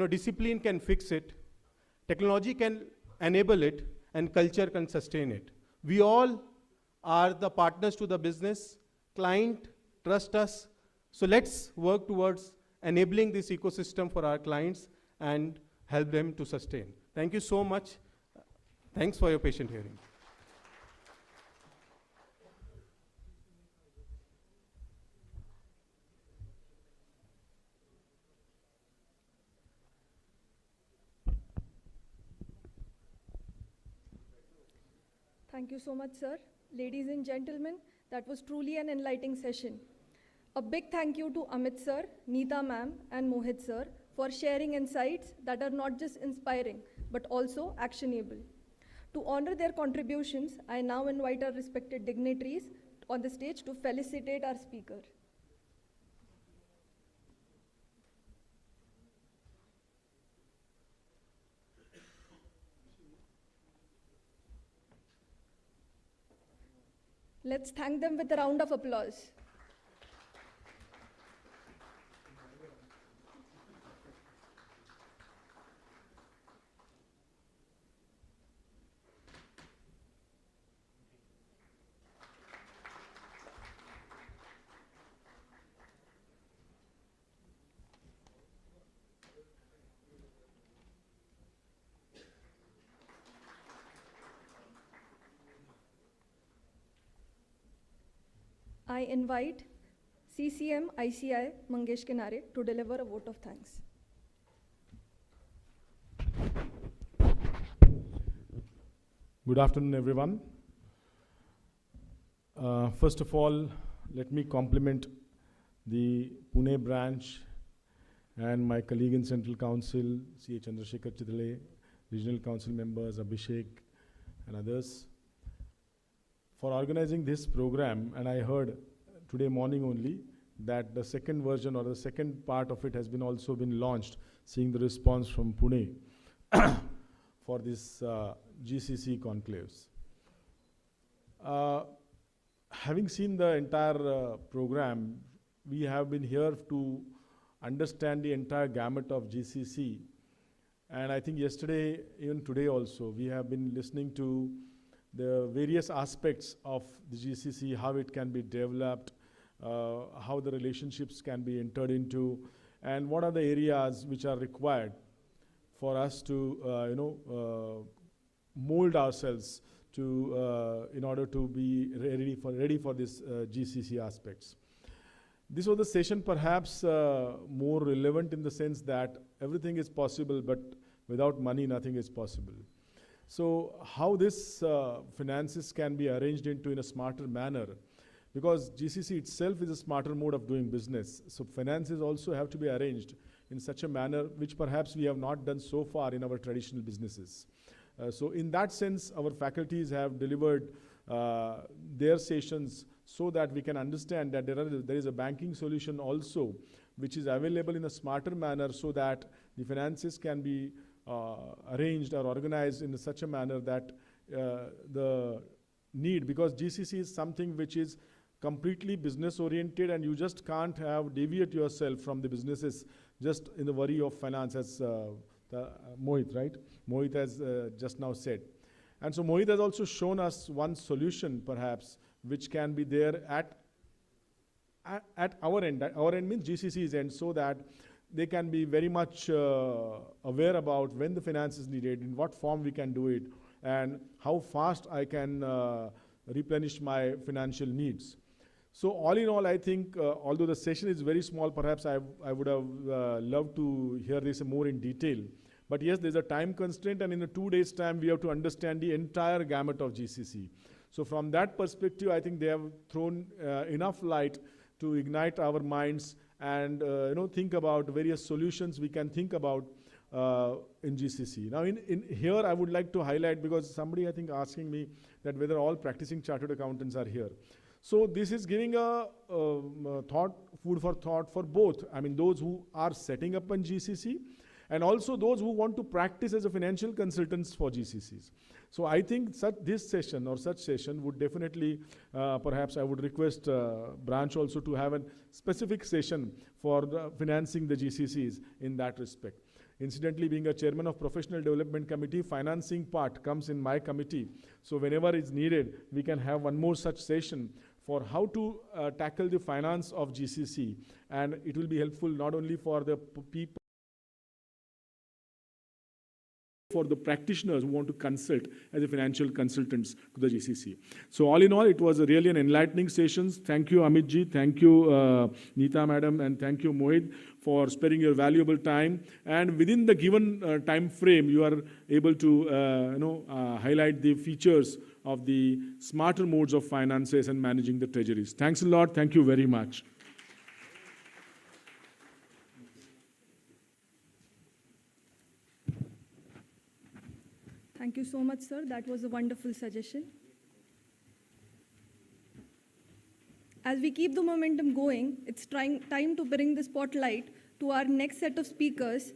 Discipline can fix it. Technology can enable it, and culture can sustain it. We all are the partners to the business. Client trust us. So let's work towards enabling this ecosystem for our clients and help them to sustain. Thank you so much. Thanks for your patient hearing. Thank you so much, sir. Ladies and gentlemen, that was truly an enlightening session. A big thank you to Amit sir, Neeta ma'am, and Mohit sir for sharing insights that are not just inspiring, but also actionable. To honor their contributions, I now invite our respected dignitaries on the stage to felicitate our speaker. Let's thank them with a round of applause. I invite CCM ICI Mangesh Kinare to deliver a vote of thanks. Good afternoon, everyone. First of all, let me compliment the Pune branch and my colleague in Central Council, C.A. Chandrasekhar Chidale, regional council members, Abhishek, and others, for organizing this program. And I heard today morning only that the second version or the second part of it has been also been launched, seeing the response from Pune for this GCC conclaves. Having seen the entire program, we have been here to understand the entire gamut of GCC. And I think yesterday, even today also, we have been listening to the various aspects of the GCC, how it can be developed, how the relationships can be entered into, and what are the areas which are required for us to mold ourselves to in order to be ready for this GCC aspects. This was the session perhaps more relevant in the sense that everything is possible, but without money nothing is possible. So how this finances can be arranged into in a smarter manner, because GCC itself is a smarter mode of doing business. So finances also have to be arranged in such a manner which perhaps we have not done so far in our traditional businesses. So in that sense, our faculties have delivered their sessions so that we can understand that there is a banking solution also which is available in a smarter manner, so that the finances can be arranged or organized in such a manner that the need, because GCC is something which is completely business oriented, and you just can't deviate yourself from the businesses just in the worry of finance, as Mohit, right? Mohit has just now said. And so Mohit has also shown us one solution perhaps which can be there at our end. Our end means GCC's end, so that they can be very much aware about when the finance is needed, in what form we can do it, and how fast I can replenish my financial needs. So all in all, I think, although the session is very small, perhaps I would have loved to hear this more in detail. But yes, there's a time constraint, and in a 2 days' time, we have to understand the entire gamut of GCC. So from that perspective, I think they have thrown enough light to ignite our minds and think about various solutions we can think about in GCC. Now, in here, I would like to highlight, because somebody I think asking me that whether all practicing chartered accountants are here. So this is giving a food for thought for both. I mean, those who are setting up on GCC, and also those who want to practice as a financial consultants for GCCs. So I think this session or such session would definitely, perhaps I would request branch also to have a specific session for financing the GCCs in that respect. Incidentally, being a chairman of Professional Development Committee, financing part comes in my committee. So whenever it's needed, we can have one more such session for how to tackle the finance of GCC. And it will be helpful not only for the people, for the practitioners who want to consult as a financial consultants to the GCC. So all in all, it was really an enlightening session. Thank you, Amit ji. Thank you, Neeta madam, and thank you, Mohit, for sparing your valuable time. And within the given time frame, you are able to highlight the features of the smarter modes of finances and managing the treasuries. Thanks a lot. Thank you very much. Thank you so much, sir. That was a wonderful suggestion. As we keep the momentum going, it's time to bring the spotlight to our next set of speakers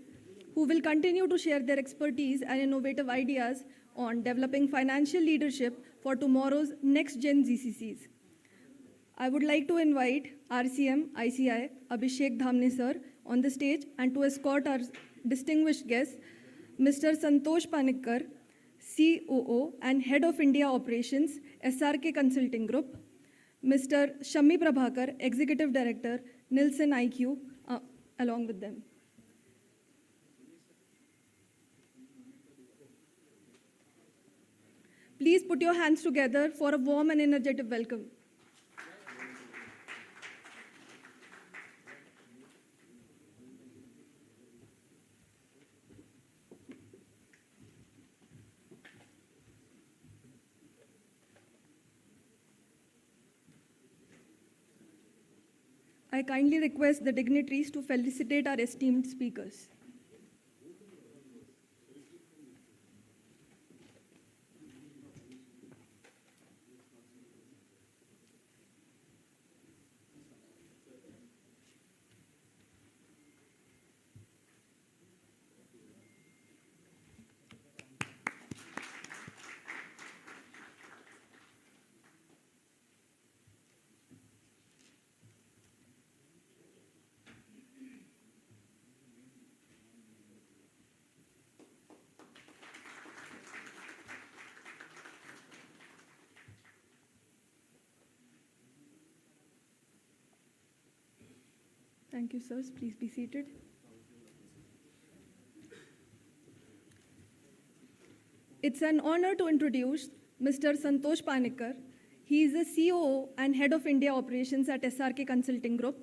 who will continue to share their expertise and innovative ideas on developing financial leadership for tomorrow's next-gen GCCs. I would like to invite RCM ICI Abhishek Dhamne sir on the stage and to escort our distinguished guest, Mr. Santosh Panikkar, COO and Head of India Operations, SRK Consulting Group, Mr. Shammi Prabhakar, Executive Director, Nielsen IQ, along with them. Please put your hands together for a warm and energetic welcome. I kindly request the dignitaries to felicitate our esteemed speakers. Thank you, sirs. Please be seated. It's an honor to introduce Mr. Santosh Panikkar. He is the COO and Head of India Operations at SRK Consulting Group,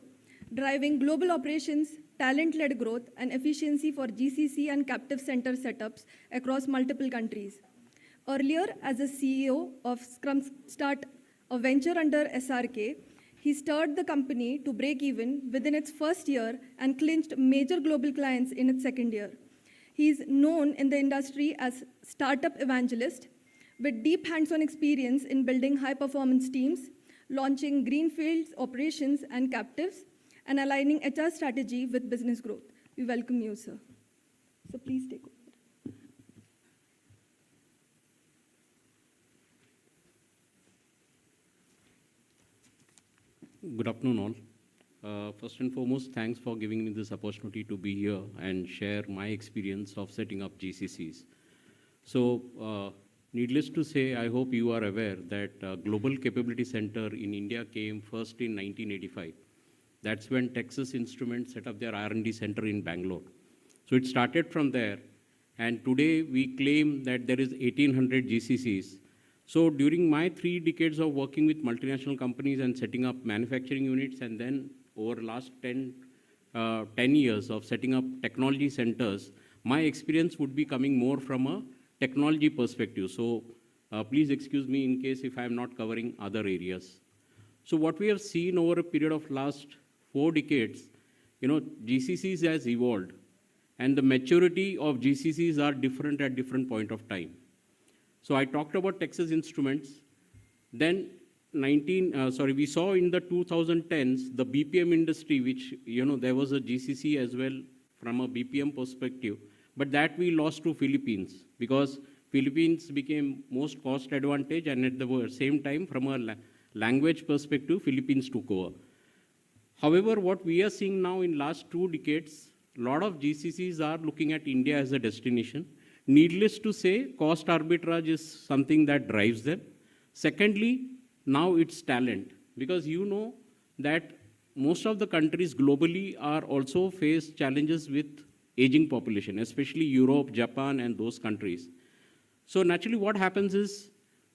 driving global operations, talent-led growth, and efficiency for GCC and captive center setups across multiple countries. Earlier, as a CEO of Scrum Start, a venture under SRK, he stirred the company to break even within its first year and clinched major global clients in its second year. He is known in the industry as startup evangelist with deep hands-on experience in building high-performance teams, launching greenfields operations and captives, and aligning HR strategy with business growth. We welcome you, sir. So please take over. Good afternoon, all. First and foremost, thanks for giving me this opportunity to be here and share my experience of setting up GCCs. So, needless to say, I hope you are aware that Global Capability Center in India came first in 1985. That's when Texas Instruments set up their R&D center in Bangalore. So it started from there, and today we claim that there is 1,800 GCCs. So during my 3 decades of working with multinational companies and setting up manufacturing units, and then over last 10 years of setting up technology centers, my experience would be coming more from a technology perspective. So please excuse me in case if I am not covering other areas. So what we have seen over a period of last 4 decades, GCCs has evolved, and the maturity of GCCs are different at different point of time. So I talked about Texas Instruments. Then we saw in the 2010s, the BPM industry, which, there was a GCC as well from a BPM perspective, but that we lost to Philippines because Philippines became most cost advantage, and at the same time, from a language perspective, Philippines took over. However, what we are seeing now in last 2 decades, a lot of GCCs are looking at India as a destination. Needless to say, cost arbitrage is something that drives them. Secondly, now it's talent, because you know that most of the countries globally are also face challenges with aging population, especially Europe, Japan, and those countries. So naturally what happens is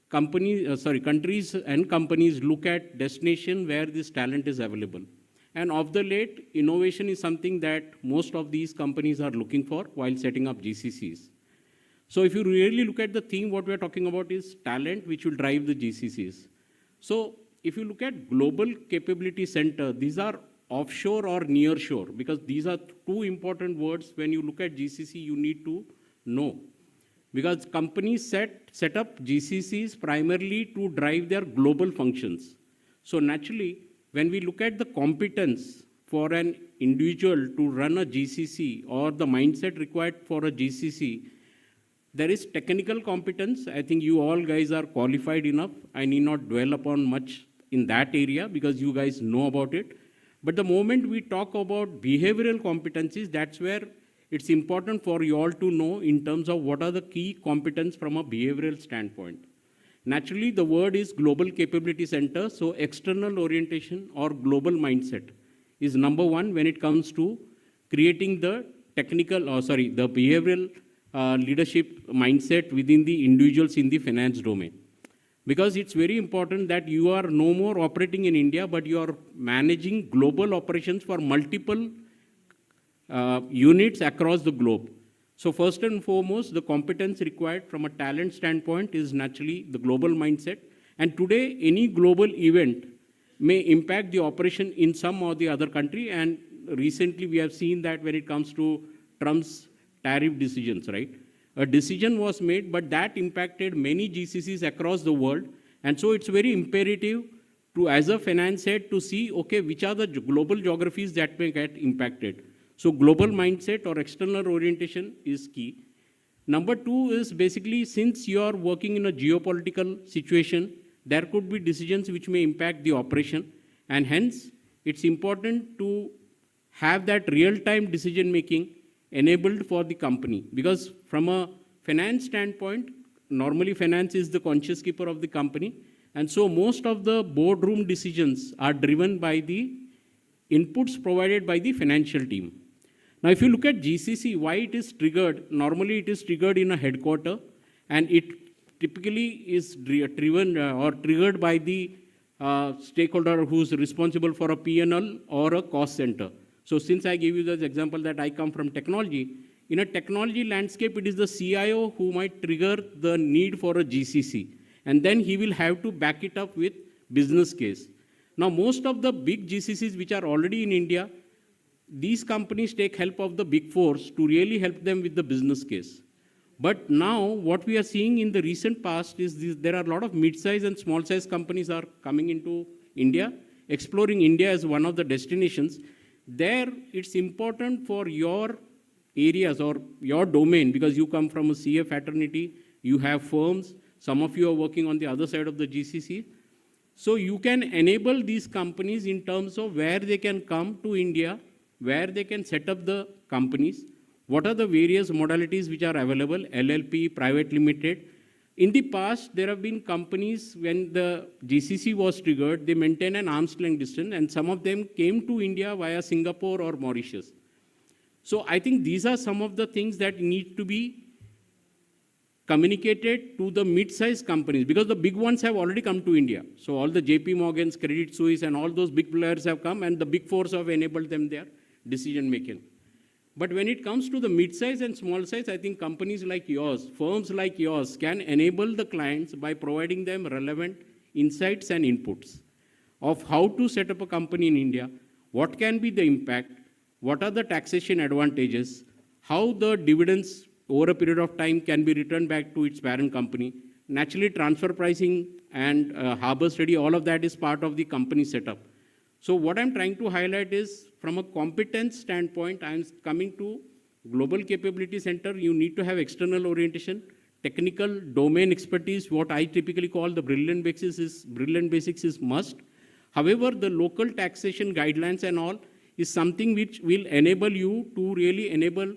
countries and companies look at destination where this talent is available. And of the late, innovation is something that most of these companies are looking for while setting up GCCs. So if you really look at the theme, what we are talking about is talent, which will drive the GCCs. So if you look at Global Capability Center, these are offshore or near shore, because these are 2 important words when you look at GCC you need to know. Because companies set up GCCs primarily to drive their global functions. So naturally, when we look at the competence for an individual to run a GCC or the mindset required for a GCC, there is technical competence. I think you all guys are qualified enough. I need not dwell upon much in that area because you guys know about it. But the moment we talk about behavioral competencies, that's where it's important for you all to know in terms of what are the key competence from a behavioral standpoint. Naturally, the word is Global Capability Center, so external orientation or global mindset is number 1 when it comes to creating the the behavioral leadership mindset within the individuals in the finance domain. Because it's very important that you are no more operating in India, but you are managing global operations for multiple units across the globe. So first and foremost, the competence required from a talent standpoint is naturally the global mindset. And today, any global event may impact the operation in some or the other country. And recently, we have seen that when it comes to Trump's tariff decisions, right? A decision was made, but that impacted many GCCs across the world. And so it's very imperative to, as a finance head, to see, okay, which are the global geographies that may get impacted. So global mindset or external orientation is key. Number 2 is basically, since you are working in a geopolitical situation, there could be decisions which may impact the operation. And hence, it's important to have that real-time decision-making enabled for the company. Because from a finance standpoint, normally finance is the conscious keeper of the company. And so most of the boardroom decisions are driven by the inputs provided by the financial team. Now, if you look at GCC, why it is triggered, normally it is triggered in a headquarter, and it typically is driven or triggered by the stakeholder who's responsible for a P&L or a cost center. So since I gave you this example that I come from technology, in a technology landscape, it is the CIO who might trigger the need for a GCC. And then he will have to back it up with business case. Now, most of the big GCCs which are already in India, these companies take help of the big fours to really help them with the business case. But now, what we are seeing in the recent past is there are a lot of mid-size and small-size companies are coming into India, exploring India as one of the destinations. There, it's important for your areas or your domain, because you come from a CA fraternity, you have firms, some of you are working on the other side of the GCC. So you can enable these companies in terms of where they can come to India, where they can set up the companies, what are the various modalities which are available, LLP, private limited. In the past, there have been companies, when the GCC was triggered, they maintain an arm's length distance, and some of them came to India via Singapore or Mauritius. So I think these are some of the things that need to be communicated to the mid-sized companies, because the big ones have already come to India. So all the JP Morgans, Credit Suisse, and all those big players have come, and the big fours have enabled them their decision making. But when it comes to the mid-size and small size, I think companies like yours, firms like yours, can enable the clients by providing them relevant insights and inputs of how to set up a company in India, what can be the impact, what are the taxation advantages, how the dividends over a period of time can be returned back to its parent company. Naturally, transfer pricing and harbor study, all of that is part of the company setup. So what I'm trying to highlight is, from a competence standpoint, I'm coming to Global Capability Center. You need to have external orientation, technical domain expertise, what I typically call the brilliant basics is must. However, the local taxation guidelines and all is something which will enable you to really enable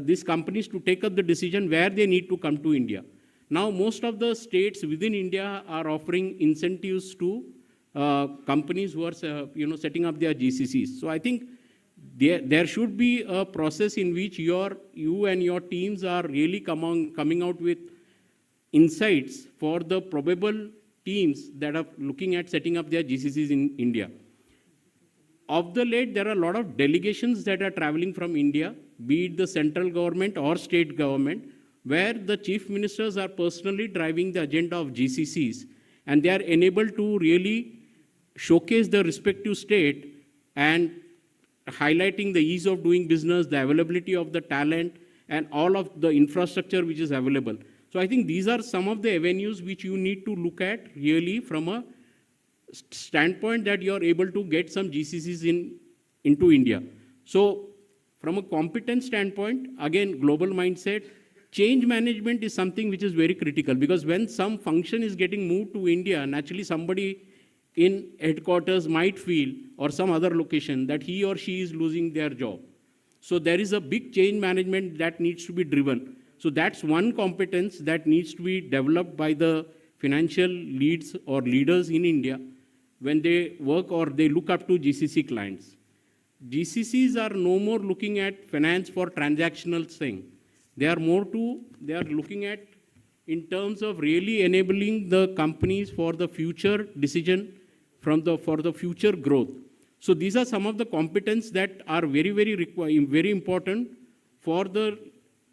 these companies to take up the decision where they need to come to India. Now, most of the states within India are offering incentives to companies who are setting up their GCCs. So I think there should be a process in which you and your teams are really coming out with insights for the probable teams that are looking at setting up their GCCs in India. Of the late, there are a lot of delegations that are traveling from India, be it the central government or state government, where the chief ministers are personally driving the agenda of GCCs, and they are enabled to really showcase the respective state and highlighting the ease of doing business, the availability of the talent, and all of the infrastructure which is available. So I think these are some of the avenues which you need to look at really from a standpoint that you are able to get some GCCs into India. So from a competence standpoint, again, global mindset, change management is something which is very critical, because when some function is getting moved to India, naturally somebody in headquarters might feel, or some other location, that he or she is losing their job. So there is a big change management that needs to be driven. So that's one competence that needs to be developed by the financial leads or leaders in India when they work or they look up to GCC clients. GCCs are no more looking at finance for transactional thing. They are looking at in terms of really enabling the companies for the future decision for the future growth. So these are some of the competence that are very important for the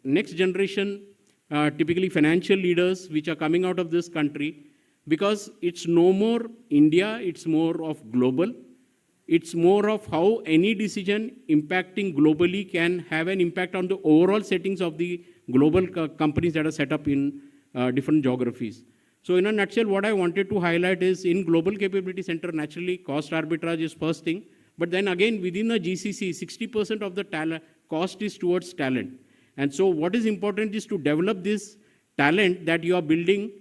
next generation, typically financial leaders which are coming out of this country, because it's no more India, it's more of global. It's more of how any decision impacting globally can have an impact on the overall settings of the global companies that are set up in different geographies. So in a nutshell, what I wanted to highlight is, in Global Capability Center, naturally cost arbitrage is first thing, but then again within a GCC, 60% of the cost is towards talent. And so what is important is to develop this talent that you are building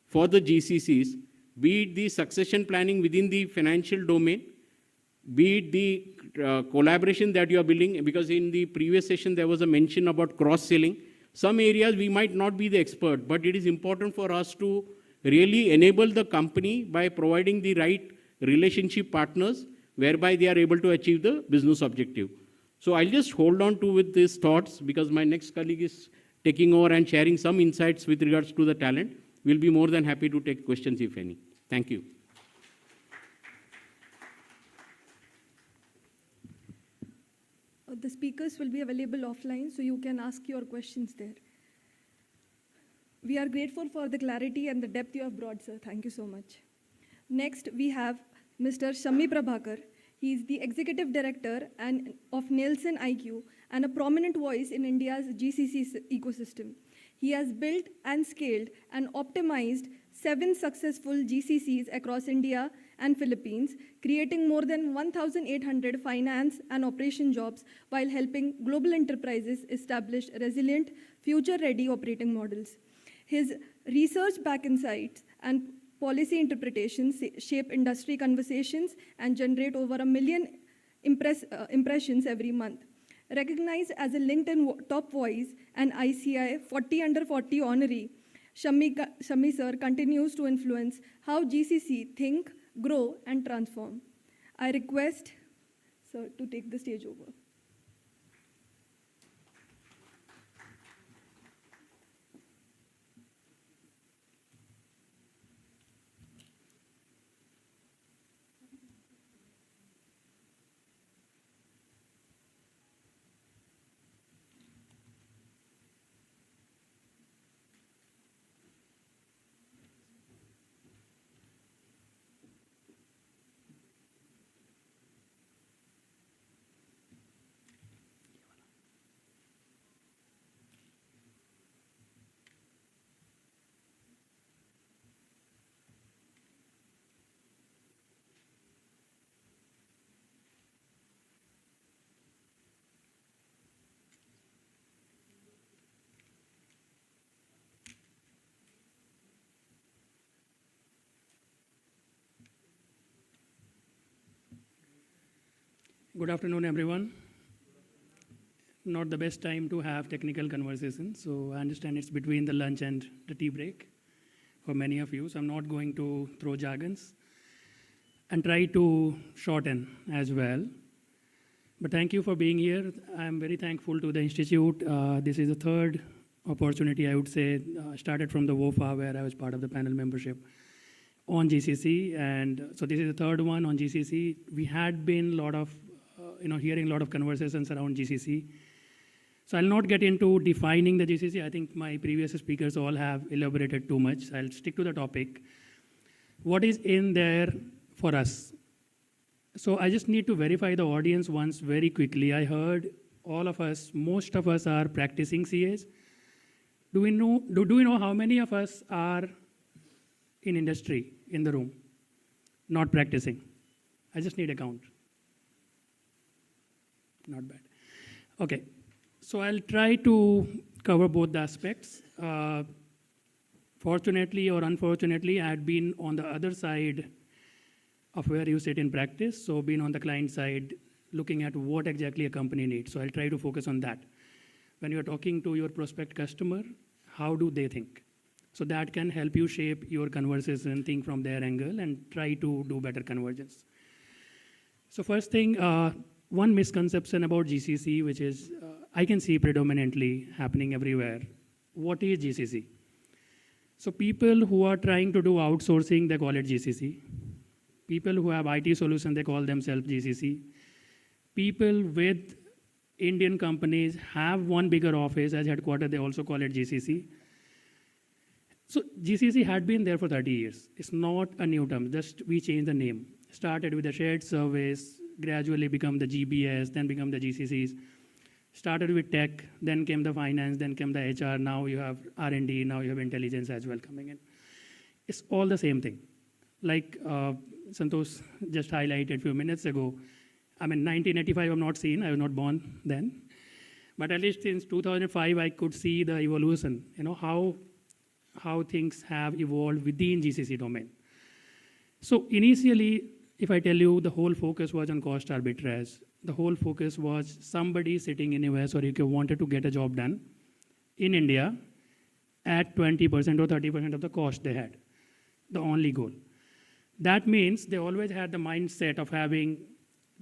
for the GCCs, be it the succession planning within the financial domain, be it the collaboration that you are building, because in the previous session there was a mention about cross-selling. Some areas we might not be the expert, but it is important for us to really enable the company by providing the right relationship partners whereby they are able to achieve the business objective. So I'll just hold on to with these thoughts because my next colleague is taking over and sharing some insights with regards to the talent. We'll be more than happy to take questions if any. Thank you. The speakers will be available offline, so you can ask your questions there. We are grateful for the clarity and the depth you have brought, sir. Thank you so much. Next, we have Mr. Shammi Prabhakar. He is the Executive Director of Nielsen IQ and a prominent voice in India's GCC ecosystem. He has built and scaled and optimized 7 successful GCCs across India and Philippines, creating more than 1,800 finance and operation jobs while helping global enterprises establish resilient, future-ready operating models. His research-backed insights and policy interpretations shape industry conversations and generate over 1 million impressions every month. Recognized as a LinkedIn top voice and ICI 40 under 40 honoree, Shammi sir continues to influence how GCC think, grow, and transform. I request sir to take the stage over. Good afternoon, everyone. Not the best time to have technical conversations, so I understand it's between the lunch and the tea break for many of you, so I'm not going to throw jargons and try to shorten as well. But thank you for being here. I'm very thankful to the Institute. This is the third opportunity, I would say, started from the WOFA, where I was part of the panel membership on GCC, and so this is the third one on GCC. We had been hearing a lot of conversations around GCC. So I'll not get into defining the GCC. I think my previous speakers all have elaborated too much. I'll stick to the topic. What is in there for us? So I just need to verify the audience once very quickly. I heard all of us, most of us are practicing CAs. Do we know how many of us are in industry in the room, not practicing? I just need a count. Not bad. Okay, so I'll try to cover both the aspects. Fortunately or unfortunately, I had been on the other side of where you sit in practice, so been on the client side, looking at what exactly a company needs. So I'll try to focus on that. When you're talking to your prospect customer, how do they think? So that can help you shape your conversation, think from their angle, and try to do better convergence. So first thing, one misconception about GCC, which is I can see predominantly happening everywhere. What is GCC? So people who are trying to do outsourcing, they call it GCC. People who have IT solutions, they call themselves GCC. People with Indian companies have one bigger office as headquarters, they also call it GCC. So GCC had been there for 30 years. It's not a new term, just we changed the name. Started with a shared service, gradually become the GBS, then become the GCCs. Started with tech, then came the finance, then came the HR, now you have R&D, now you have intelligence as well coming in. It's all the same thing. Like Santosh just highlighted a few minutes ago, I mean, 1985 I'm not seen, I was not born then. But at least since 2005, I could see the evolution, how things have evolved within GCC domain. So initially, if I tell you the whole focus was on cost arbitrage, the whole focus was somebody sitting in US or UK wanted to get a job done in India at 20% or 30% of the cost they had, the only goal. That means they always had the mindset of having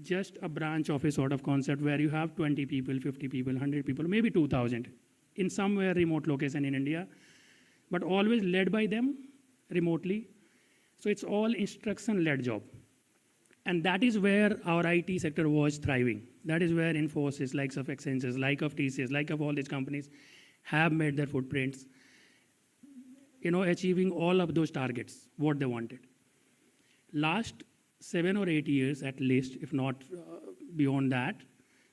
just a branch office sort of concept where you have 20 people, 50 people, 100 people, maybe 2,000 in somewhere remote location in India, but always led by them remotely. So it's all instruction-led job. And that is where our IT sector was thriving. That is where Infosys, likes of Accenture, like of TCS, like of all these companies have made their footprints, achieving all of those targets, what they wanted. Last 7 or 8 years at least, if not beyond that,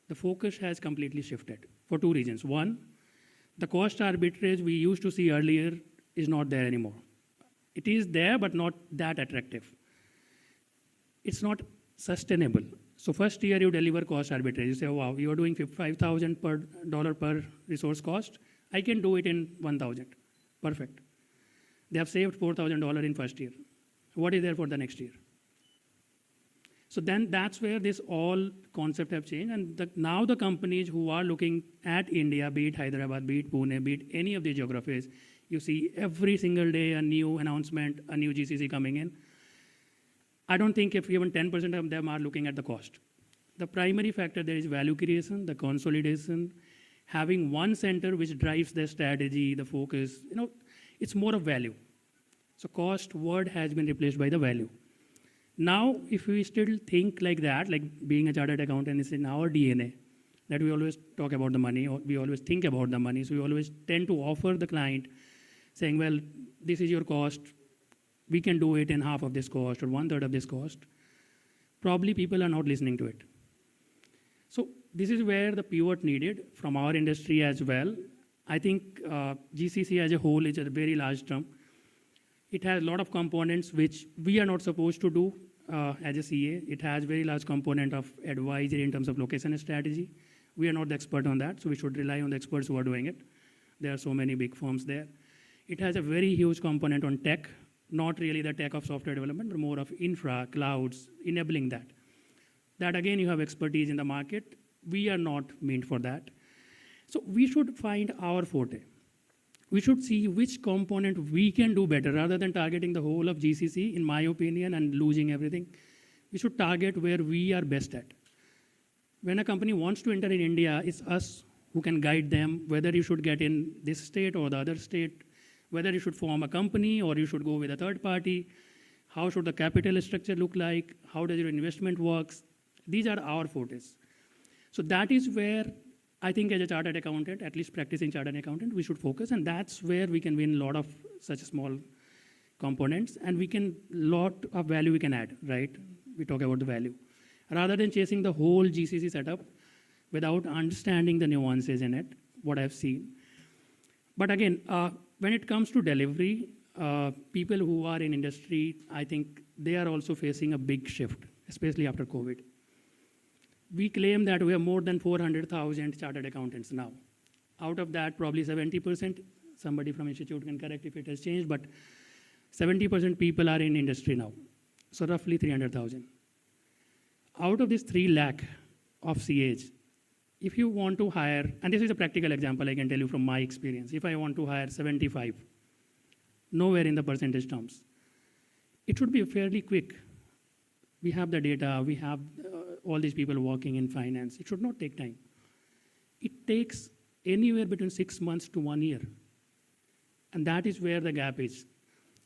the focus has completely shifted for two reasons. One, the cost arbitrage we used to see earlier is not there anymore. It is there, but not that attractive. It's not sustainable. So first year you deliver cost arbitrage. You say, oh, wow, you're doing $5,000 per resource cost. I can do it in 1,000. Perfect. They have saved $4,000 in first year. What is there for the next year? So then that's where this all concept have changed. And now the companies who are looking at India, be it Hyderabad, be it Pune, be it any of the geographies, you see every single day a new announcement, a new GCC coming in. I don't think if even 10% of them are looking at the cost. The primary factor there is value creation, the consolidation, having one center which drives their strategy, the focus, it's more of value. So cost word has been replaced by the value. Now, if we still think like that, like being a chartered accountant is in our DNA, that we always talk about the money, or we always think about the money, so we always tend to offer the client saying, well, this is your cost, we can do it in half of this cost or 1/3 of this cost. Probably people are not listening to it. So this is where the pivot needed from our industry as well. I think GCC as a whole is a very large term. It has a lot of components which we are not supposed to do as a CA. It has very large component of advisory in terms of location strategy. We are not the expert on that, so we should rely on the experts who are doing it. There are so many big firms there. It has a very huge component on tech, not really the tech of software development, but more of infra, clouds, enabling that. That again, you have expertise in the market. We are not meant for that. So we should find our forte. We should see which component we can do better rather than targeting the whole of GCC, in my opinion, and losing everything. We should target where we are best at. When a company wants to enter in India, it's us who can guide them, whether you should get in this state or the other state, whether you should form a company or you should go with a third party, how should the capital structure look like, how does your investment works. These are our fortes. So that is where I think as a chartered accountant, at least practicing chartered accountant, we should focus, and that's where we can win a lot of such small components, and lot of value we can add, right? We talk about the value. Rather than chasing the whole GCC setup without understanding the nuances in it, what I've seen. But again, when it comes to delivery, people who are in industry, I think they are also facing a big shift, especially after COVID. We claim that we have more than 400,000 chartered accountants now. Out of that, probably 70%, somebody from institute can correct if it has changed, but 70% people are in industry now. So roughly 300,000. Out of this 3 lakh of CAs, if you want to hire, and this is a practical example I can tell you from my experience, if I want to hire 75, nowhere in the percentage terms, it should be fairly quick. We have the data, we have all these people working in finance. It should not take time. It takes anywhere between 6 months to 1 year. And that is where the gap is.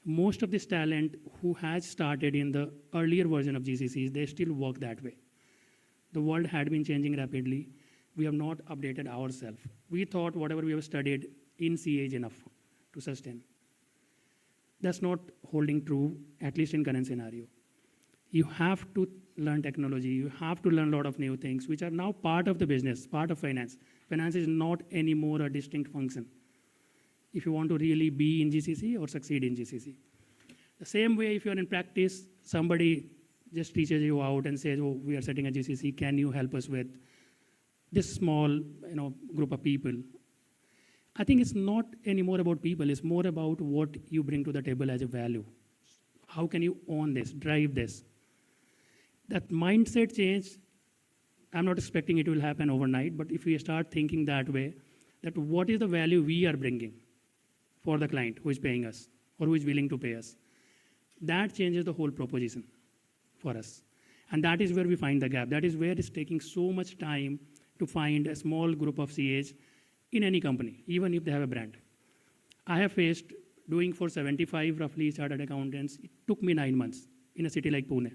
Most of this talent who has started in the earlier version of GCCs, they still work that way. The world had been changing rapidly. We have not updated ourselves. We thought whatever we have studied in CA is enough to sustain. That's not holding true, at least in current scenario. You have to learn technology. You have to learn a lot of new things, which are now part of the business, part of finance. Finance is not anymore a distinct function if you want to really be in GCC or succeed in GCC. The same way, if you're in practice, somebody just reaches you out and says, oh, we are setting a GCC, can you help us with this small group of people? I think it's not anymore about people, it's more about what you bring to the table as a value. How can you own this, drive this? That mindset change, I'm not expecting it will happen overnight, but if we start thinking that way, that what is the value we are bringing for the client who is paying us or who is willing to pay us, that changes the whole proposition for us. And that is where we find the gap. That is where it's taking so much time to find a small group of CAs in any company, even if they have a brand. I have faced doing for 75 roughly chartered accountants. It took me 9 months in a city like Pune.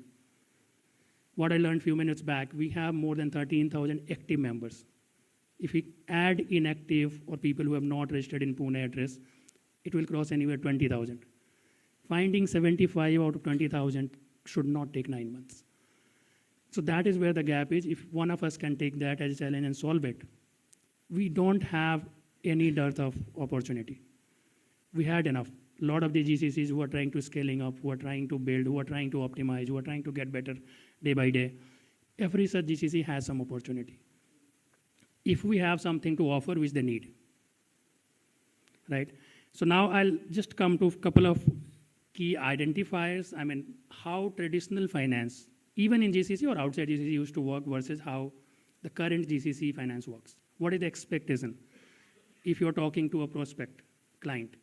What I learned a few minutes back, we have more than 13,000 active members. If we add inactive or people who have not registered in Pune address, it will cross anywhere 20,000. Finding 75 out of 20,000 should not take 9 months. So that is where the gap is. If one of us can take that as a challenge and solve it, we don't have any dearth of opportunity. We had enough. A lot of the GCCs who are trying to scaling up, who are trying to build, who are trying to optimize, who are trying to get better day by day. Every such GCC has some opportunity. If we have something to offer, which they need, right? So now I'll just come to a couple of key identifiers. I mean, how traditional finance, even in GCC or outside GCC, used to work versus how the current GCC finance works. What is the expectation if you're talking to a prospect client?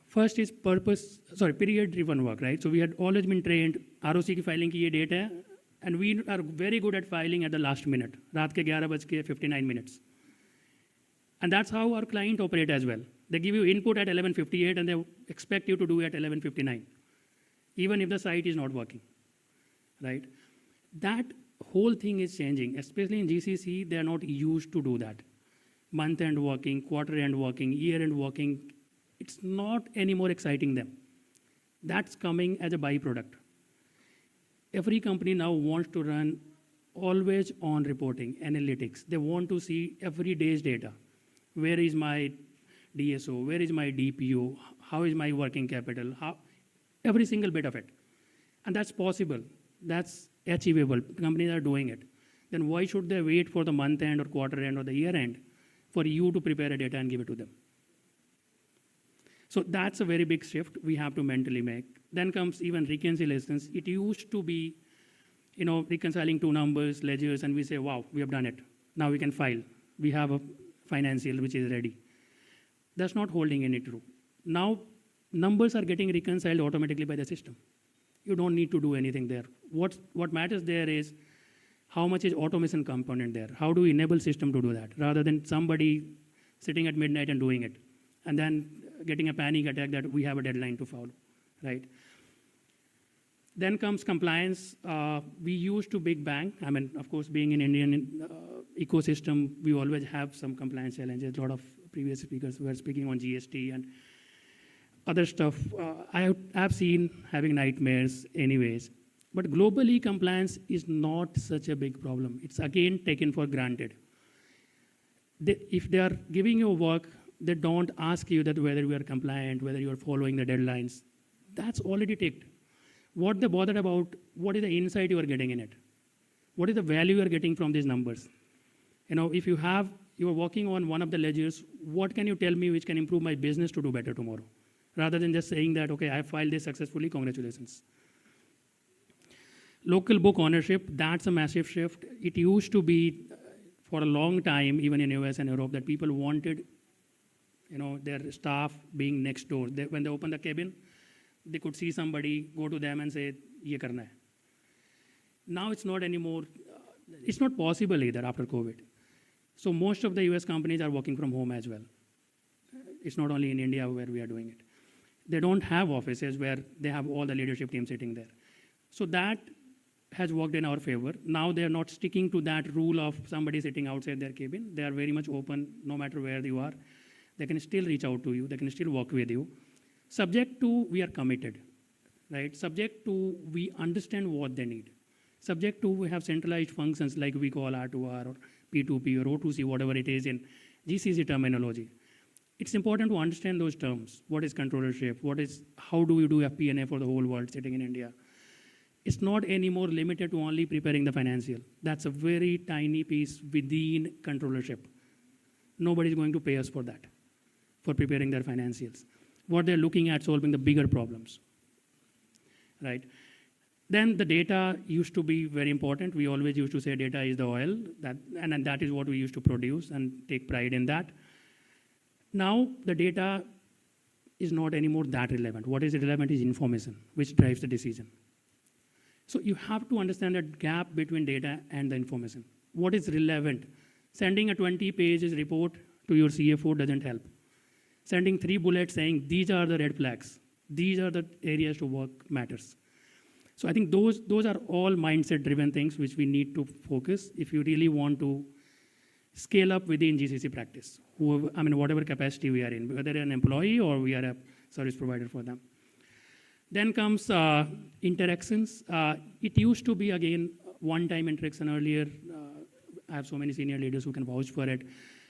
First is period-driven work, right? So we had always been trained, ROC की filing की ये date है, and we are very good at filing at the last minute, रात के 11:59. And that's how our client operate as well. They give you input at 11:58 and they expect you to do it at 11:59, even if the site is not working, right? That whole thing is changing, especially in GCC, they are not used to do that. Month-end working, quarter-end working, year-end working, it's not anymore exciting them. That's coming as a byproduct. Every company now wants to run always on reporting, analytics. They want to see every day's data. Where is my DSO? Where is my DPO? How is my working capital? Every single bit of it. And that's possible. That's achievable. Companies are doing it. Then why should they wait for the month end or quarter end or the year end for you to prepare a data and give it to them? So that's a very big shift we have to mentally make. Then comes even reconciliations. It used to be, reconciling two numbers, ledgers, and we say, wow, we have done it. Now we can file. We have a financial which is ready. That's not holding any true. Now numbers are getting reconciled automatically by the system. You don't need to do anything there. What matters there is how much is automation component there. How do we enable system to do that rather than somebody sitting at midnight and doing it and then getting a panic attack that we have a deadline to follow, right? Then comes compliance. We used to big bang. I mean, of course, being in Indian ecosystem, we always have some compliance challenges. A lot of previous speakers were speaking on GST and other stuff. I have seen having nightmares anyways. But globally, compliance is not such a big problem. It's again taken for granted. If they are giving you work, they don't ask you that whether you are compliant, whether you are following the deadlines. That's already ticked. What they bother about, what is the insight you are getting in it? What is the value you are getting from these numbers? If you are working on one of the ledgers, what can you tell me which can improve my business to do better tomorrow? Rather than just saying that, okay, I filed this successfully, congratulations. Local book ownership, that's a massive shift. It used to be for a long time, even in US and Europe, that people wanted their staff being next door. When they open the cabin, they could see somebody, go to them and say, ye karna hai. Now it's not anymore, it's not possible either after COVID. So most of the US companies are working from home as well. It's not only in India where we are doing it. They don't have offices where they have all the leadership team sitting there. So that has worked in our favor. Now they are not sticking to that rule of somebody sitting outside their cabin. They are very much open no matter where you are. They can still reach out to you. They can still work with you. Subject to we are committed, right? Subject to we understand what they need. Subject to we have centralized functions like we call R2R or P2P or O2C, whatever it is in GCC terminology. It's important to understand those terms. What is controllership? How do you do FP&A for the whole world sitting in India? It's not anymore limited to only preparing the financial. That's a very tiny piece within controllership. Nobody's going to pay us for that, for preparing their financials. What they're looking at solving the bigger problems, right? Then the data used to be very important. We always used to say data is the oil, and that is what we used to produce and take pride in that. Now the data is not anymore that relevant. What is relevant is information, which drives the decision. So you have to understand that gap between data and the information. What is relevant? Sending a 20-page report to your CFO doesn't help. Sending 3 bullets saying, these are the red flags, these are the areas to work matters. So I think those are all mindset-driven things which we need to focus if you really want to scale up within GCC practice, whatever capacity we are in, whether an employee or we are a service provider for them. Then comes interactions. It used to be, again, one-time interaction earlier. I have so many senior leaders who can vouch for it.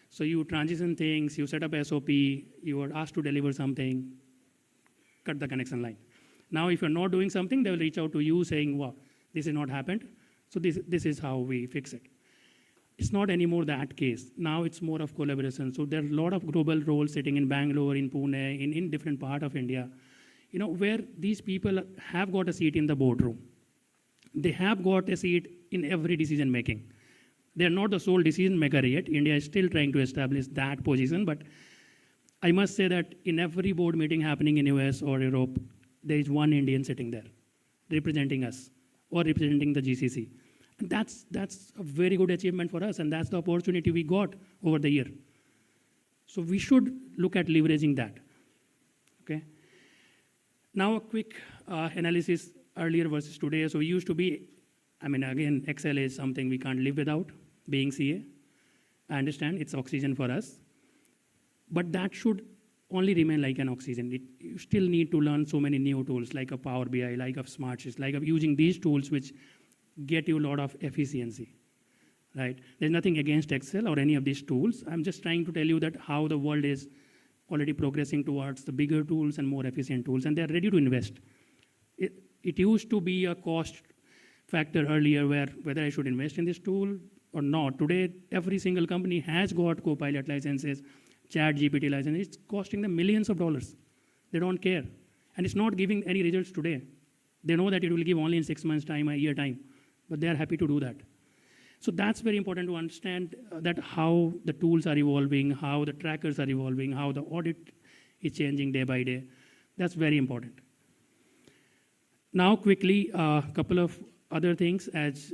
So you transition things, you set up SOP, you are asked to deliver something, cut the connection line. Now, if you're not doing something, they will reach out to you saying, wow, this has not happened. So this is how we fix it. It's not anymore that case. Now it's more of collaboration. So there are a lot of global roles sitting in Bangalore, in Pune, in different part of India, where these people have got a seat in the boardroom. They have got a seat in every decision making. They're not the sole decision maker yet. India is still trying to establish that position, but I must say that in every board meeting happening in US or Europe, there is one Indian sitting there, representing us or representing the GCC. And that's a very good achievement for us, and that's the opportunity we got over the year. So we should look at leveraging that, okay? Now a quick analysis earlier versus today. So we used to be, again, Excel is something we can't live without, being CA. I understand it's oxygen for us, but that should only remain like an oxygen. You still need to learn so many new tools like a Power BI, like a Smartsheet, like using these tools which get you a lot of efficiency, right? There's nothing against Excel or any of these tools. I'm just trying to tell you that how the world is already progressing towards the bigger tools and more efficient tools, and they're ready to invest. It used to be a cost factor earlier where whether I should invest in this tool or not. Today, every single company has got Copilot licenses, Chat GPT licenses. It's costing them millions of dollars. They don't care. And it's not giving any results today. They know that it will give only in 6 months' time, a year time, but they are happy to do that. So that's very important to understand that how the tools are evolving, how the trackers are evolving, how the audit is changing day by day. That's very important. Now, quickly, a couple of other things. As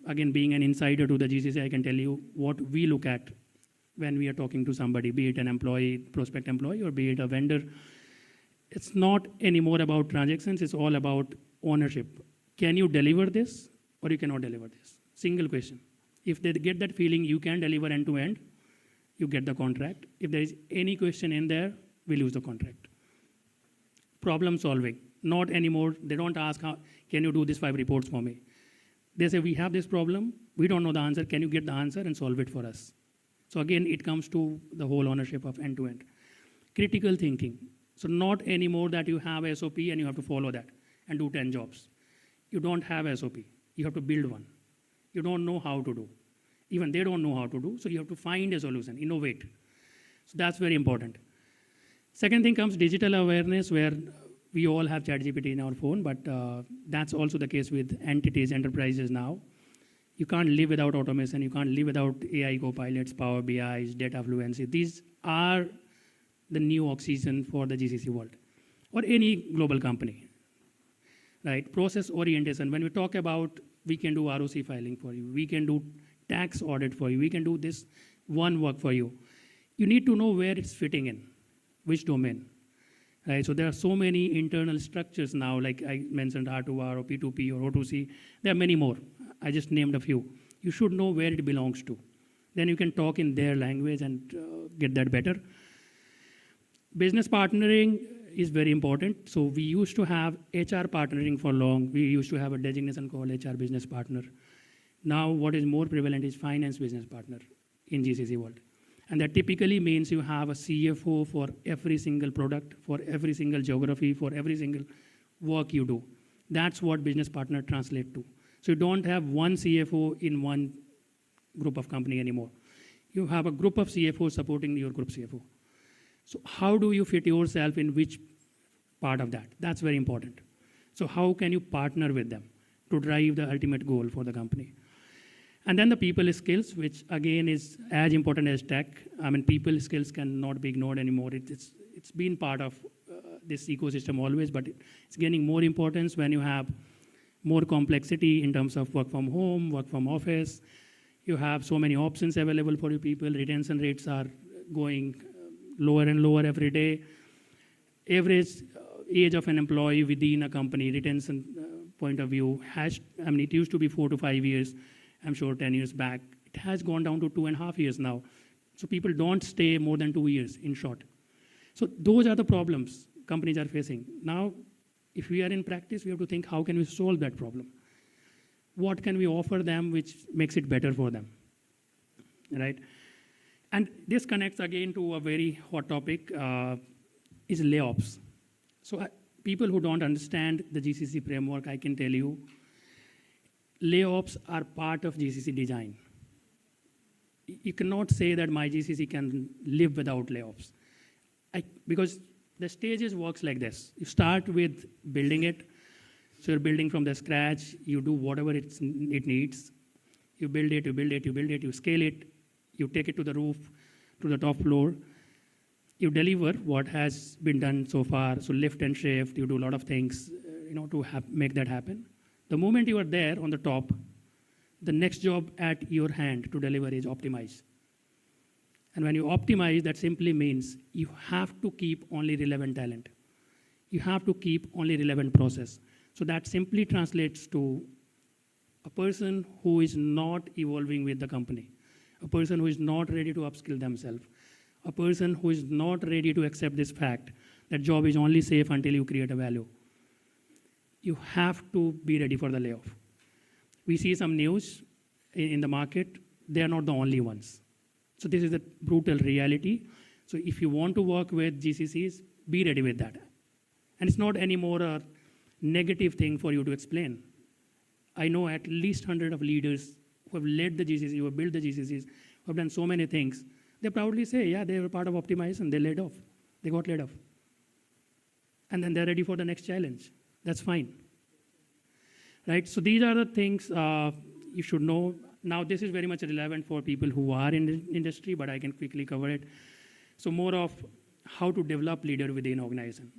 again, being an insider to the GCC, I can tell you what we look at when we are talking to somebody, be it an employee, prospect employee, or be it a vendor. It's not anymore about transactions, it's all about ownership. Can you deliver this or you cannot deliver this? Single question. If they get that feeling you can deliver end to end, you get the contract. If there is any question in there, we lose the contract. Problem solving. Not anymore. They don't ask, can you do these 5 reports for me? They say, we have this problem. We don't know the answer. Can you get the answer and solve it for us? So again, it comes to the whole ownership of end to end. Critical thinking. So not anymore that you have SOP and you have to follow that and do 10 jobs. You don't have SOP. You have to build one. You don't know how to do. Even they don't know how to do, so you have to find a solution, innovate. So that's very important. Second thing comes digital awareness, where we all have ChatGPT in our phone, but that's also the case with entities, enterprises now. You can't live without automation. You can't live without AI copilots, Power BIs, data fluency. These are the new oxygen for the GCC world or any global company, right? Process orientation. When we talk about, we can do ROC filing for you. We can do tax audit for you. We can do this one work for you. You need to know where it's fitting in, which domain, right? So there are so many internal structures now, like I mentioned R2R or P2P or O2C. There are many more. I just named a few. You should know where it belongs to. Then you can talk in their language and get that better. Business partnering is very important. So we used to have HR partnering for long. We used to have a designation called HR business partner. Now what is more prevalent is finance business partner in GCC world. And that typically means you have a CFO for every single product, for every single geography, for every single work you do. That's what business partner translate to. So you don't have one CFO in one group of company anymore. You have a group of CFOs supporting your group CFO. So how do you fit yourself in which part of that? That's very important. So how can you partner with them to drive the ultimate goal for the company? And then the people skills, which again is as important as tech. I mean, people skills cannot be ignored anymore. It's been part of this ecosystem always, but it's gaining more importance when you have more complexity in terms of work from home, work from office. You have so many options available for you people. Retention rates are going lower and lower every day. Average age of an employee within a company, retention point of view, it used to be 4 to 5 years, I'm sure 10 years back. It has gone down to 2.5 years now. So people don't stay more than 2 years, in short. So those are the problems companies are facing. Now, if we are in practice, we have to think, how can we solve that problem? What can we offer them which makes it better for them, right? And this connects again to a very hot topic, is layoffs. So people who don't understand the GCC framework, I can tell you, layoffs are part of GCC design. You cannot say that my GCC can live without layoffs. Because the stages works like this. You start with building it. So you're building from the scratch. You do whatever it needs. You build it, you build it, you build it, you scale it. You take it to the roof, to the top floor. You deliver what has been done so far. So lift and shift, you do a lot of things to make that happen. The moment you are there on the top, the next job at your hand to deliver is optimize. And when you optimize, that simply means you have to keep only relevant talent. You have to keep only relevant process. So that simply translates to a person who is not evolving with the company, a person who is not ready to upskill themselves, a person who is not ready to accept this fact that job is only safe until you create a value. You have to be ready for the layoff. We see some news in the market. They are not the only ones. So this is the brutal reality. So if you want to work with GCCs, be ready with that. And it's not anymore a negative thing for you to explain. I know at least 100 of leaders who have led the GCC, who have built the GCCs, who have done so many things. They proudly say, yeah, they were part of optimization, they laid off. They got laid off. And then they're ready for the next challenge. That's fine. Right? So these are the things you should know. Now, this is very much relevant for people who are in the industry, but I can quickly cover it. So more of how to develop leader within an organization.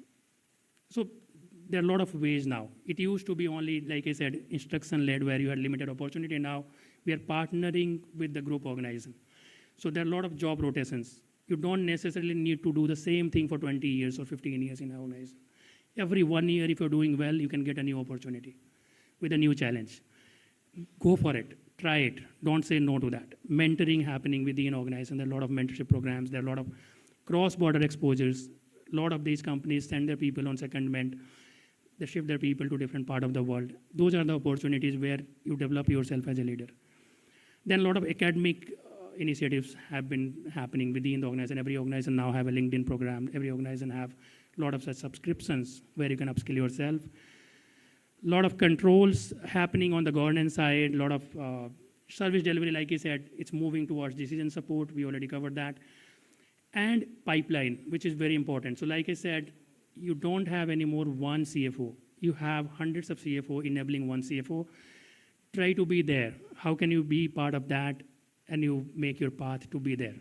So there are a lot of ways now. It used to be only, like I said, instruction-led, where you had limited opportunity. Now we are partnering with the group organization. So there are a lot of job rotations. You don't necessarily need to do the same thing for 20 years or 15 years in an organization. Every 1 year, if you're doing well, you can get a new opportunity with a new challenge. Go for it. Try it. Don't say no to that. Mentoring happening within an organization. There are a lot of mentorship programs. There are a lot of cross-border exposures. A lot of these companies send their people on secondment. They shift their people to different part of the world. Those are the opportunities where you develop yourself as a leader. Then a lot of academic initiatives have been happening within the organization. Every organization now have a LinkedIn program. Every organization have a lot of such subscriptions where you can upskill yourself. A lot of controls happening on the governance side, a lot of service delivery, like I said, it's moving towards decision support. We already covered that. And pipeline, which is very important. So like I said, you don't have anymore one CFO. You have hundreds of CFO enabling one CFO. Try to be there. How can you be part of that and you make your path to be there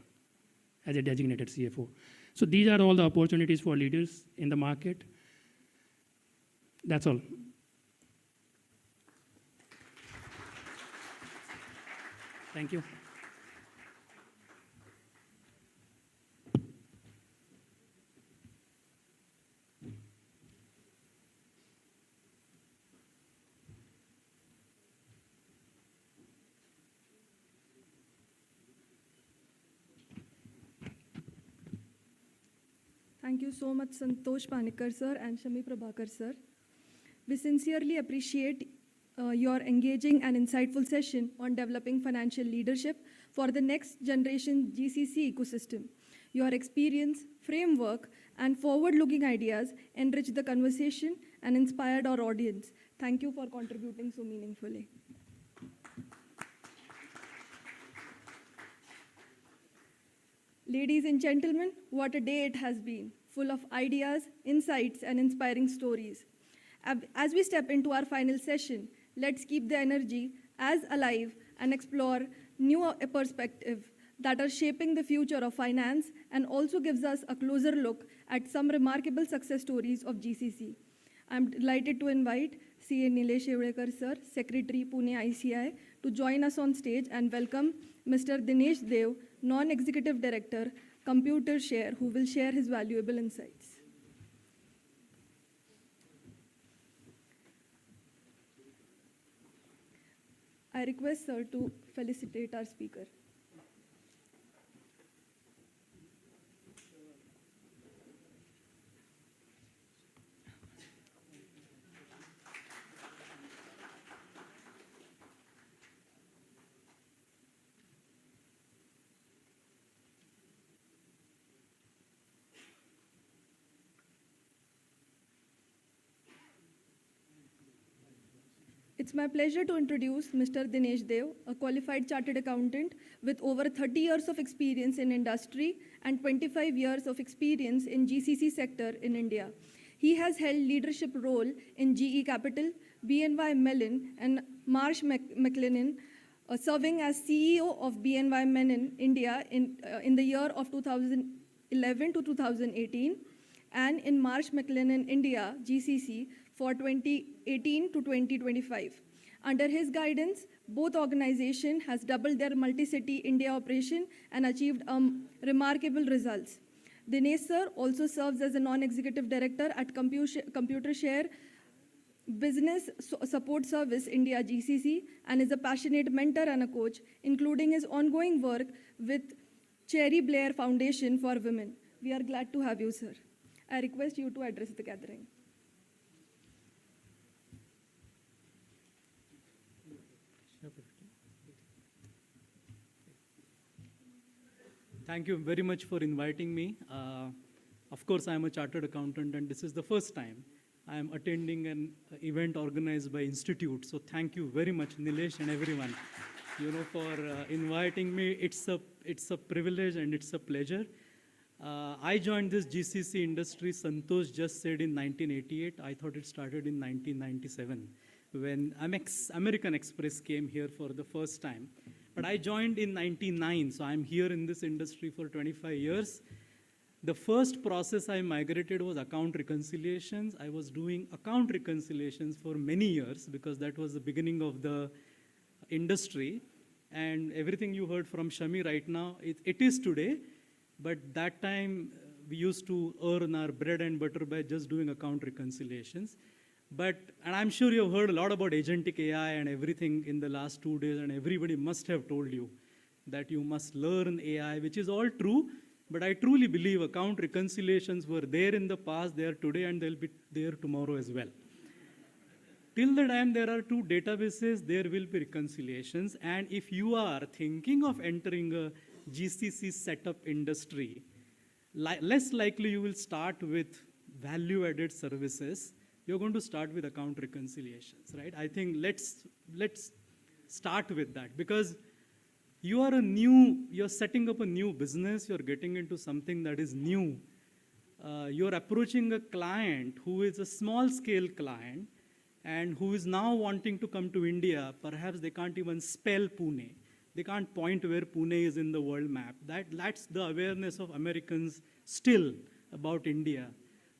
as a designated CFO? So these are all the opportunities for leaders in the market. That's all. Thank you. Thank you so much, Santosh Panikkar sir and Shami Prabhakar sir. We sincerely appreciate your engaging and insightful session on developing financial leadership for the next generation GCC ecosystem. Your experience, framework, and forward-looking ideas enriched the conversation and inspired our audience. Thank you for contributing so meaningfully. Ladies and gentlemen, what a day it has been, full of ideas, insights, and inspiring stories. As we step into our final session, let's keep the energy as alive and explore new perspectives that are shaping the future of finance and also gives us a closer look at some remarkable success stories of GCC. I'm delighted to invite CA Nilesh Evdekar sir, Secretary Pune ICI, to join us on stage and welcome Mr. Dinesh Dev, Non-Executive Director, Computershare, who will share his valuable insights. I request sir to felicitate our speaker. It's my pleasure to introduce Mr. Dinesh Dev, a qualified chartered accountant with over 30 years of experience in industry and 25 years of experience in GCC sector in India. He has held leadership role in GE Capital, BNY Mellon, and Marsh McLennan, serving as CEO of BNY Mellon India in the year of 2011 to 2018, and in Marsh McLennan India, GCC, for 2018 to 2025. Under his guidance, both organizations has doubled their multi-city India operation and achieved remarkable results. Dinesh sir also serves as a non-executive director at Computershare Business Support Service India GCC and is a passionate mentor and a coach, including his ongoing work with Cherry Blair Foundation for Women. We are glad to have you, sir. I request you to address the gathering. Thank you very much for inviting me. Of course, I am a chartered accountant, and this is the first time I am attending an event organized by Institute. So thank you very much, Nilesh and everyone, for inviting me. It's a privilege and it's a pleasure. I joined this GCC industry, Santosh just said, in 1988. I thought it started in 1997 when American Express came here for the first time. But I joined in 99, so I'm here in this industry for 25 years. The first process I migrated was account reconciliations. I was doing account reconciliations for many years because that was the beginning of the industry. And everything you heard from Shami right now, it is today. But that time, we used to earn our bread and butter by just doing account reconciliations. And I'm sure you've heard a lot about agentic AI and everything in the last 2 days, and everybody must have told you that you must learn AI, which is all true. But I truly believe account reconciliations were there in the past, they are today, and they'll be there tomorrow as well. Till the time there are two databases, there will be reconciliations. And if you are thinking of entering a GCC setup industry, less likely you will start with value-added services. You're going to start with account reconciliations, right? I think let's start with that, because you're setting up a new business, you're getting into something that is new. You're approaching a client who is a small-scale client and who is now wanting to come to India. Perhaps they can't even spell Pune. They can't point where Pune is in the world map. That's the awareness of Americans still about India.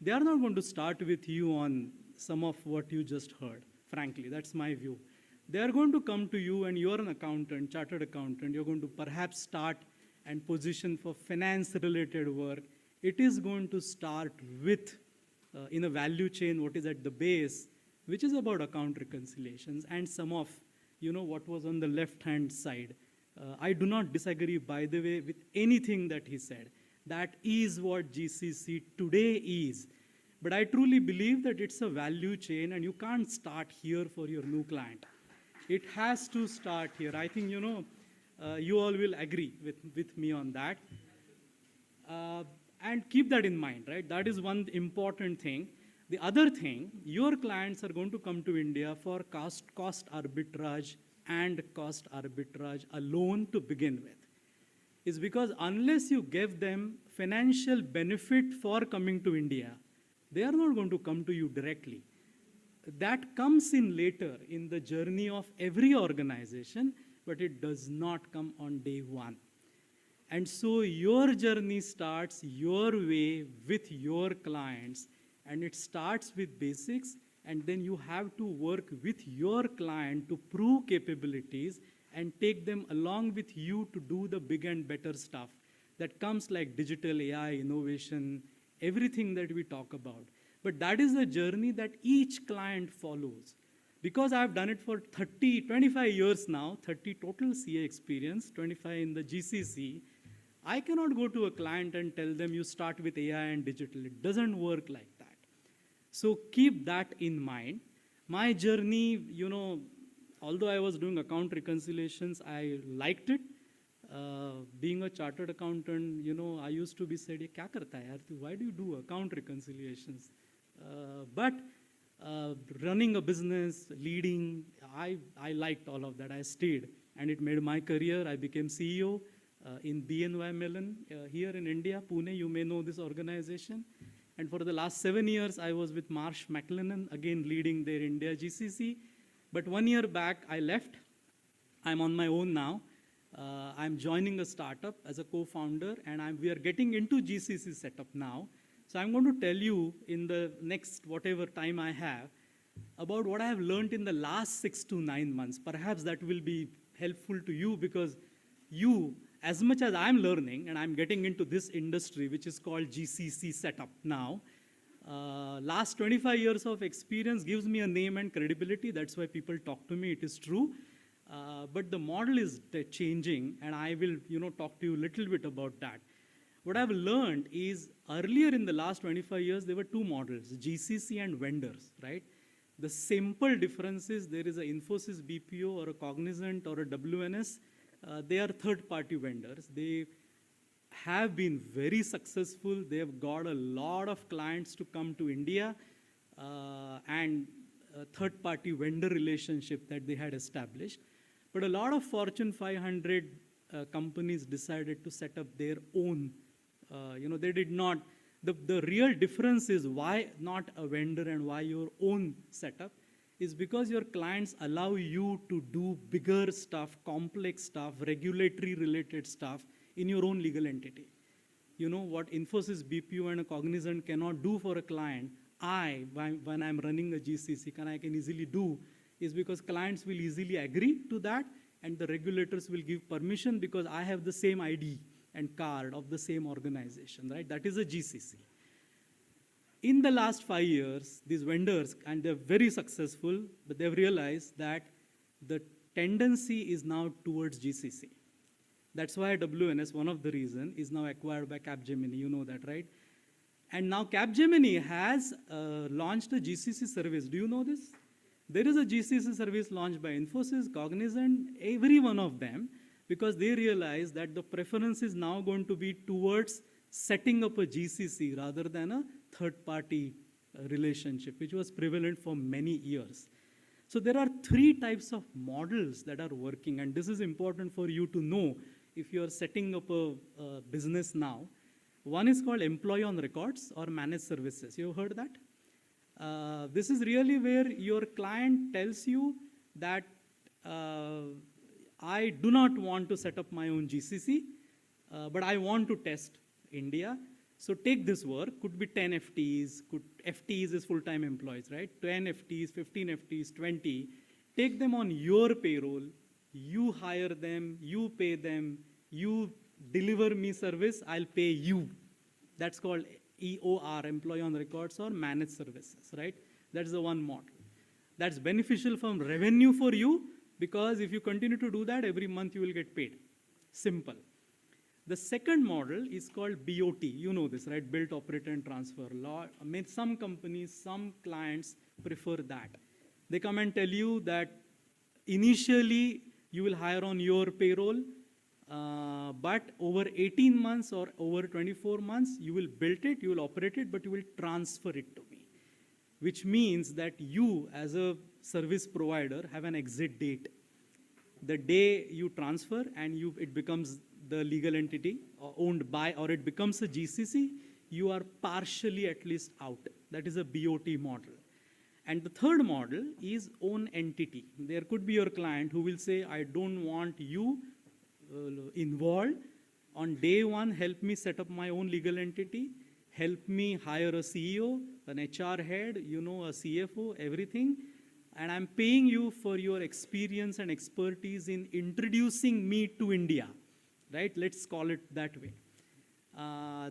They are not going to start with you on some of what you just heard, frankly. That's my view. They are going to come to you, and you're an accountant, chartered accountant. You're going to perhaps start and position for finance-related work. It is going to start with, in a value chain, what is at the base, which is about account reconciliations and some of, what was on the left-hand side. I do not disagree, by the way, with anything that he said. That is what GCC today is. But I truly believe that it's a value chain, and you can't start here for your new client. It has to start here. I think, you all will agree with me on that. And keep that in mind, right? That is one important thing. The other thing, your clients are going to come to India for cost arbitrage and cost arbitrage alone to begin with. Is because unless you give them financial benefit for coming to India, they are not going to come to you directly. That comes in later in the journey of every organization, but it does not come on day one. And so your journey starts your way with your clients, And it starts with basics, and then you have to work with your client to prove capabilities and take them along with you to do the big and better stuff that comes like digital AI, innovation, everything that we talk about. But that is the journey that each client follows. Because I've done it for 25 years now, 30 total CA experience, 25 in the GCC, I cannot go to a client and tell them you start with AI and digital. It doesn't work like that. So keep that in mind. My journey, although I was doing account reconciliations, I liked it. Being a chartered accountant, I used to be said, "Ye kya karta hai yaar? Why do you do account reconciliations?" But running a business, leading, I liked all of that. I stayed, and it made my career. I became CEO in BNY Mellon here in India, Pune. You may know this organization. And for the last 7 years, I was with Marsh McLennan, again leading their India GCC. But 1 year back, I left. I'm on my own now. I'm joining a startup as a co-founder, and we are getting into GCC setup now. So I'm going to tell you in the next whatever time I have about what I have learned in the last 6 to 9 months. Perhaps that will be helpful to you, because you, as much as I'm learning and I'm getting into this industry, which is called GCC setup now, last 25 years of experience gives me a name and credibility. That's why people talk to me. It is true. But the model is changing, and I will talk to you a little bit about that. What I've learned is earlier in the last 25 years, there were two models, GCC and vendors, right? The simple difference is there is an Infosys BPO or a Cognizant or a WNS. They are third-party vendors. They have been very successful. They have got a lot of clients to come to India, and a third-party vendor relationship that they had established. But a lot of Fortune 500 companies decided to set up their own. They did not. The real difference is why not a vendor and why your own setup is because your clients allow you to do bigger stuff, complex stuff, regulatory related stuff in your own legal entity. What Infosys, BPO, and a Cognizant cannot do for a client, when I'm running a GCC, I can easily do, is because clients will easily agree to that, and the regulators will give permission because I have the same ID and card of the same organization, right? That is a GCC. In the last 5 years, these vendors, and they're very successful, but they've realized that the tendency is now towards GCC. That's why WNS, one of the reasons, is now acquired by Capgemini. You know that, right? And now Capgemini has launched a GCC service. Do you know this? There is a GCC service launched by Infosys, Cognizant, every one of them, because they realize that the preference is now going to be towards setting up a GCC rather than a third-party relationship, which was prevalent for many years. So there are 3 types of models that are working, and this is important for you to know if you are setting up a business now. One is called employee on records or managed services. You heard that? This is really where your client tells you that I do not want to set up my own GCC, but I want to test India. So take this work, could be 10 FTEs, FTEs is full-time employees, right? 10 FTEs, 15 FTEs, 20. Take them on your payroll, you hire them, you pay them, you deliver me service, I'll pay you. That's called EOR, employee on records or managed services, right? That's the one model. That's beneficial from revenue for you, because if you continue to do that, every month you will get paid. Simple. The second model is called BOT. You know this, right? Build, operate, and transfer. Some companies, some clients prefer that. They come and tell you that initially you will hire on your payroll, but over 18 months or over 24 months, you will build it, you will operate it, but you will transfer it to me. Which means that you, as a service provider, have an exit date. The day you transfer and it becomes the legal entity owned by, or it becomes a GCC, you are partially at least out. That is a BOT model. And the third model is own entity. There could be your client who will say, I don't want you involved. On day one, help me set up my own legal entity. help me hire a CEO, an HR head, a CFO, everything. And I'm paying you for your experience and expertise in introducing me to India, right? Let's call it that way.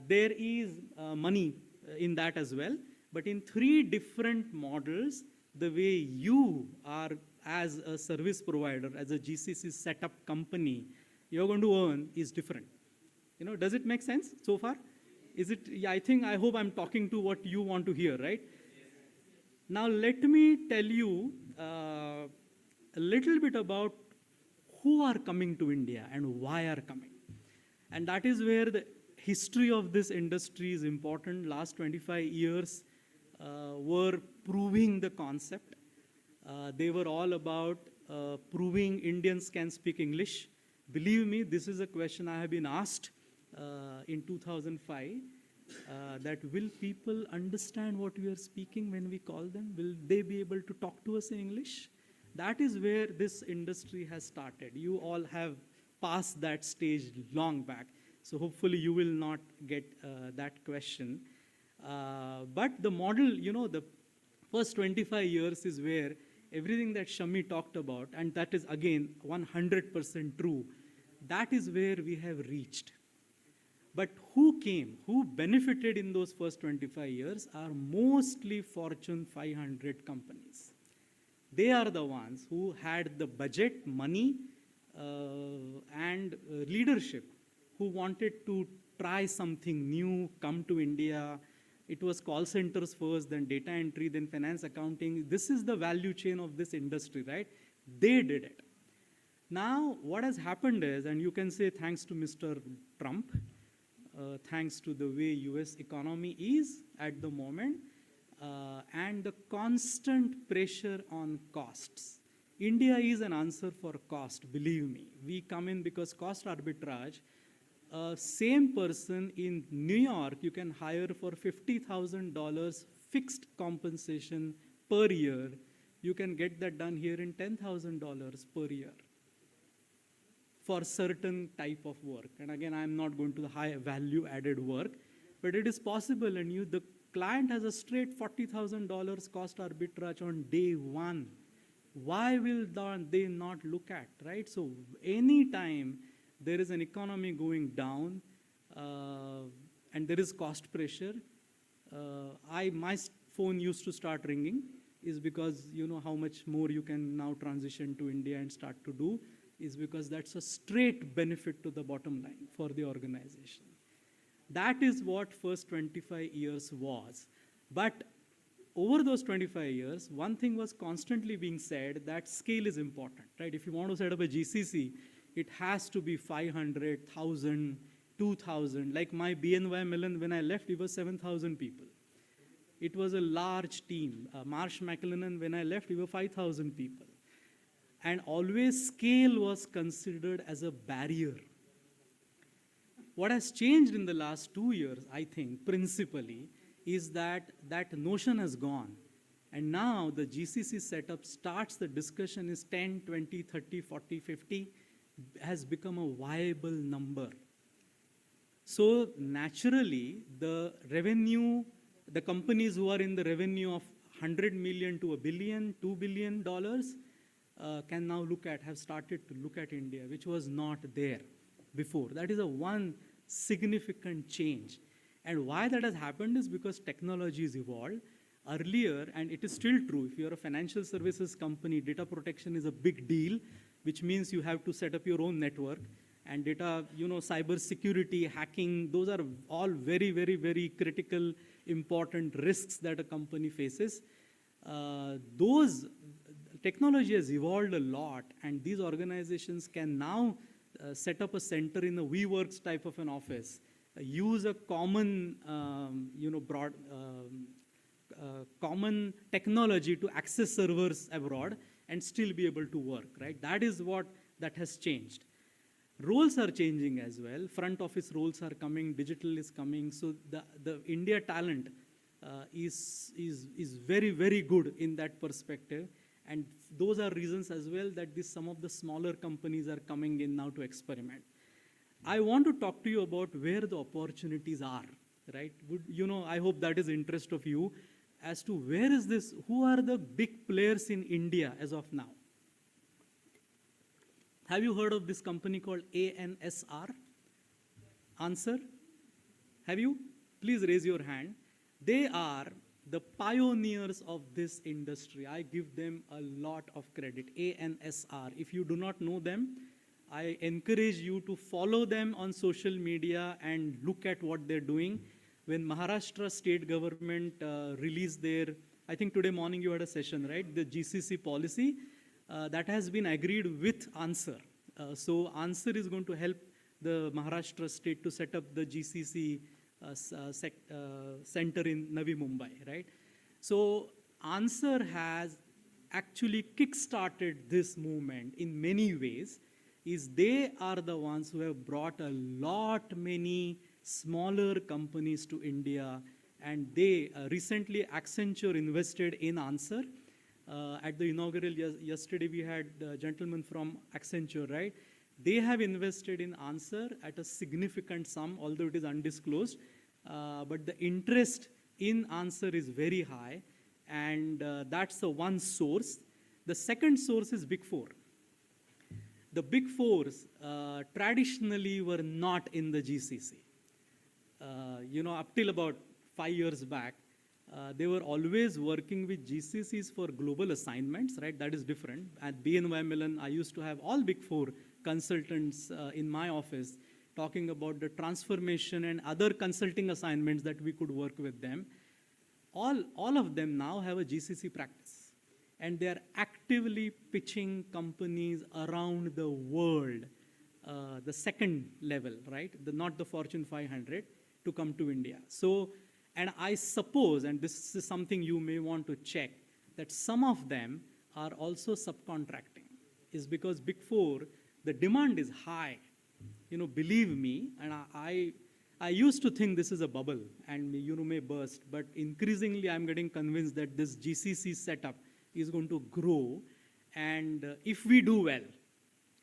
There is money in that as well, but in 3 different models, the way you are as a service provider, as a GCC setup company, you're going to earn is different. Does it make sense so far? Is it? Yeah, I hope I'm talking to what you want to hear, right? Now let me tell you a little bit about who are coming to India and why are coming. And that is where the history of this industry is important. Last 25 years were proving the concept. They were all about proving Indians can speak English. Believe me, this is a question I have been asked in 2005, that will people understand what we are speaking when we call them? Will they be able to talk to us in English? That is where this industry has started. You all have passed that stage long back. So hopefully you will not get that question. But the model, the first 25 years is where everything that Shami talked about, and that is again 100% true, that is where we have reached. But who came, who benefited in those first 25 years are mostly Fortune 500 companies. They are the ones who had the budget, money, and leadership, who wanted to try something new, come to India. It was call centers first, then data entry, then finance accounting. This is the value chain of this industry, right? They did it. Now, what has happened is, and you can say thanks to Mr. Trump, thanks to the way US economy is at the moment, and the constant pressure on costs. India is an answer for cost, believe me. We come in because cost arbitrage. Same person in New York, you can hire for $50,000 fixed compensation per year. You can get that done here in $10,000 per year for certain type of work. And again, I'm not going to the high value added work, but it is possible, and the client has a straight $40,000 cost arbitrage on day one. Why will they not look at, right? So anytime there is an economy going down and there is cost pressure, my phone used to start ringing, is because how much more you can now transition to India and start to do, is because that's a straight benefit to the bottom line for the organization. That is what first 25 years was. But over those 25 years, one thing was constantly being said, that scale is important, right? If you want to set up a GCC, it has to be 500, 1,000, 2,000. Like my BNY Mellon, when I left, it was 7,000 people. It was a large team. Marsh McLennan, when I left, we were 5,000 people. And always scale was considered as a barrier. What has changed in the last 2 years, I think, principally, is that that notion has gone. And now the GCC setup starts, the discussion is 10, 20, 30, 40, 50, has become a viable number. So naturally, the revenue, the companies who are in the revenue of 100 million to $1 billion, $2 billion, can now have started to look at India, which was not there before. That is one significant change. And why that has happened is because technology has evolved. Earlier, and it is still true, if you're a financial services company, data protection is a big deal, which means you have to set up your own network. And data, cyber security, hacking, those are all very, very, very critical, important risks that a company faces. Those technology has evolved a lot, and these organizations can now set up a center in a WeWorks type of an office, use a common, common technology to access servers abroad and still be able to work, right? That is what that has changed. Roles are changing as well. Front office roles are coming, digital is coming. So the India talent is very, very good in that perspective. And those are reasons as well that some of the smaller companies are coming in now to experiment. I want to talk to you about where the opportunities are, right? I hope that is interest of you as to where is this, who are the big players in India as of now? Have you heard of this company called ANSR? Answer? Have you? Please raise your hand. They are the pioneers of this industry. I give them a lot of credit. ANSR. If you do not know them, I encourage you to follow them on social media and look at what they're doing. When Maharashtra state government released their, I think today morning you had a session, right? The GCC policy that has been agreed with Answer. So Answer is going to help the Maharashtra state to set up the GCC center in Navi Mumbai, right? So Answer has actually kick-started this movement in many ways. They are the ones who have brought a lot many smaller companies to India, and they recently Accenture invested in Answer. At the inaugural yesterday we had a gentleman from Accenture, right? They have invested in Answer at a significant sum, although it is undisclosed. But the interest in Answer is very high, and that's the one source. The second source is Big Four. The Big Fours traditionally were not in the GCC. Up till about 5 years back, they were always working with GCCs for global assignments, right? That is different. At BNY Mellon, I used to have all Big Four consultants in my office talking about the transformation and other consulting assignments that we could work with them. All of them now have a GCC practice, and they are actively pitching companies around the world, the second level, right? Not the Fortune 500, to come to India. So, and I suppose, and this is something you may want to check, that some of them are also subcontracting, is because Big Four, the demand is high. Believe me, and I used to think this is a bubble and may burst, but increasingly I'm getting convinced that this GCC setup is going to grow, and if we do well,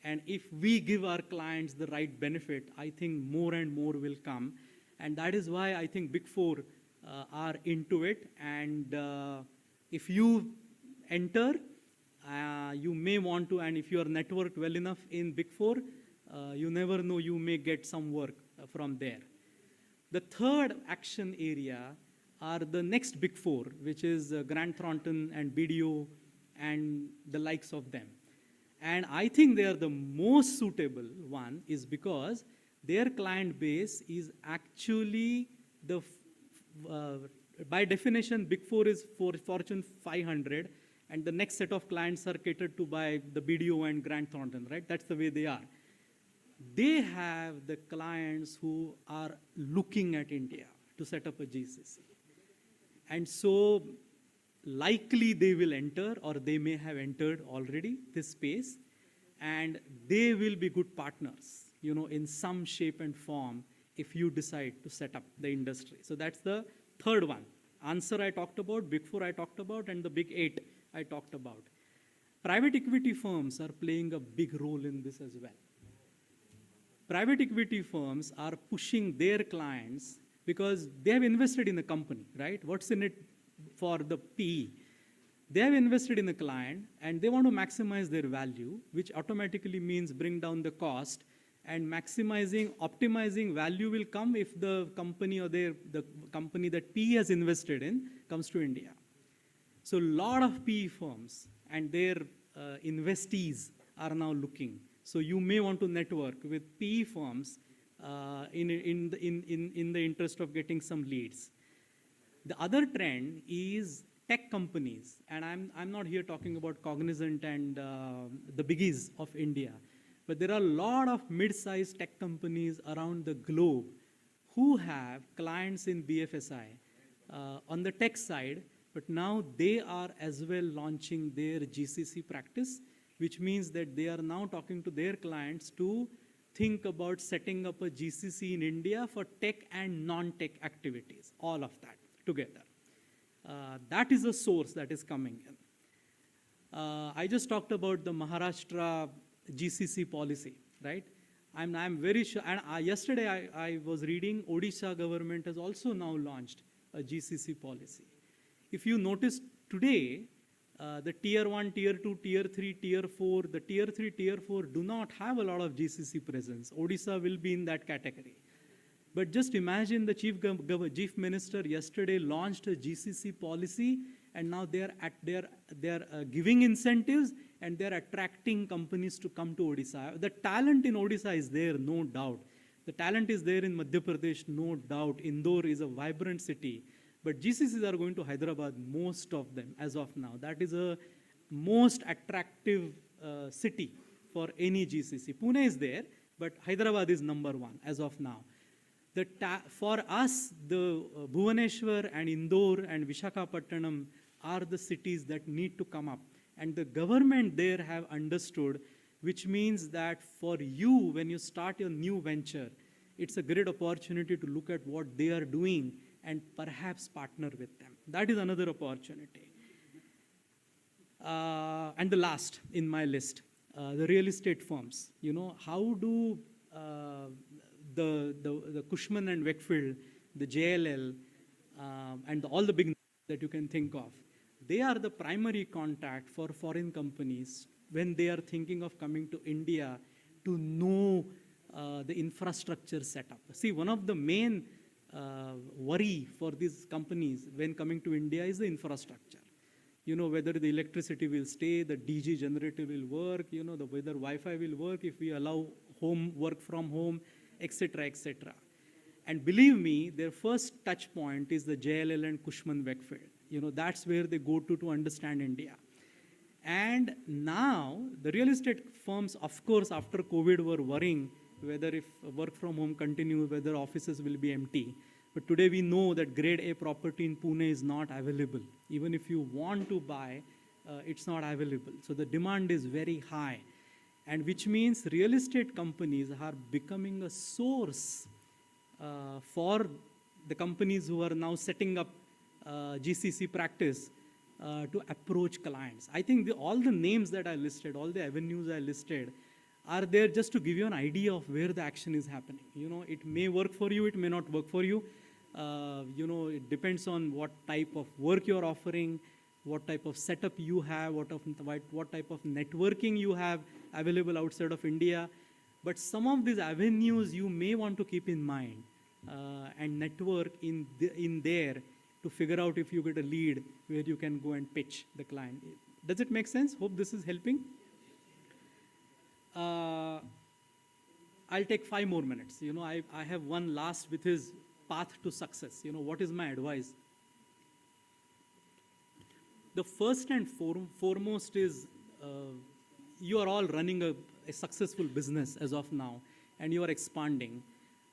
and if we give our clients the right benefit, I think more and more will come, and that is why I think Big Four are into it, and if you enter, you may want to, and if you are networked well enough in Big Four, you never know, you may get some work from there. The third action area are the next Big Four, which is Grant Thornton and BDO and the likes of them. And I think they are the most suitable one is because their client base is actually by definition, Big Four is for Fortune 500, and the next set of clients are catered to by the BDO and Grant Thornton, right? That's the way they are. They have the clients who are looking at India to set up a GCC. And so likely they will enter, or they may have entered already this space, and they will be good partners, in some shape and form if you decide to set up the industry. So that's the third one. Answer I talked about, Big Four I talked about, and the Big Eight I talked about. Private equity firms are playing a big role in this as well. Private equity firms are pushing their clients because they have invested in a company, right? What's in it for the PE? They have invested in a client and they want to maximize their value, which automatically means bring down the cost, and optimizing value will come if the company or the company that PE has invested in comes to India. So a lot of PE firms and their investees are now looking. So you may want to network with PE firms in the interest of getting some leads. The other trend is tech companies, and I'm not here talking about Cognizant and the biggies of India, but there are a lot of mid-sized tech companies around the globe who have clients in BFSI on the tech side, but now they are as well launching their GCC practice, which means that they are now talking to their clients to think about setting up a GCC in India for tech and non-tech activities, all of that together. That is a source that is coming in. I just talked about the Maharashtra GCC policy, right? I'm very sure, and yesterday I was reading Odisha government has also now launched a GCC policy. If you notice today, the tier 1, tier 2, tier 3, tier 4, the tier 3, tier 4 do not have a lot of GCC presence. Odisha will be in that category. But just imagine the chief minister yesterday launched a GCC policy, and now they're giving incentives and they're attracting companies to come to Odisha. The talent in Odisha is there, no doubt. The talent is there in Madhya Pradesh, no doubt. Indore is a vibrant city. But GCCs are going to Hyderabad, most of them, as of now. That is a most attractive city for any GCC. Pune is there, but Hyderabad is #1 as of now. For us, the Bhubaneswar and Indore and Visakhapatnam are the cities that need to come up. And the government there have understood, which means that for you, when you start your new venture, it's a great opportunity to look at what they are doing and perhaps partner with them. That is another opportunity. And the last in my list, the real estate firms. You know, how do the Cushman and Wakefield, the JLL, and all the big that you can think of, they are the primary contact for foreign companies when they are thinking of coming to India to know the infrastructure setup. See, one of the main worry for these companies when coming to India is the infrastructure. You know, whether the electricity will stay, the DG generator will work, you know, whether Wi-Fi will work if we allow work from home, etc., etc. And believe me, their first touch point is the JLL and Cushman Wakefield. You know, that's where they go to understand India. And now, the real estate firms, of course, after COVID were worrying whether if work from home continues, whether offices will be empty. But today we know that grade A property in Pune is not available. Even if you want to buy, it's not available. So the demand is very high. And which means real estate companies are becoming a source for the companies who are now setting up GCC practice to approach clients. I think all the names that I listed, all the avenues I listed, are there just to give you an idea of where the action is happening. You know, it may work for you, it may not work for you. You know, it depends on what type of work you're offering, what type of setup you have, what type of networking you have available outside of India. But some of these avenues you may want to keep in mind and network in there to figure out if you get a lead where you can go and pitch the client. Does it make sense? Hope this is helping. I'll take 5 more minutes. You know, I have one last with his path to success. You know, what is my advice? The first and foremost is you are all running a successful business as of now, and you are expanding.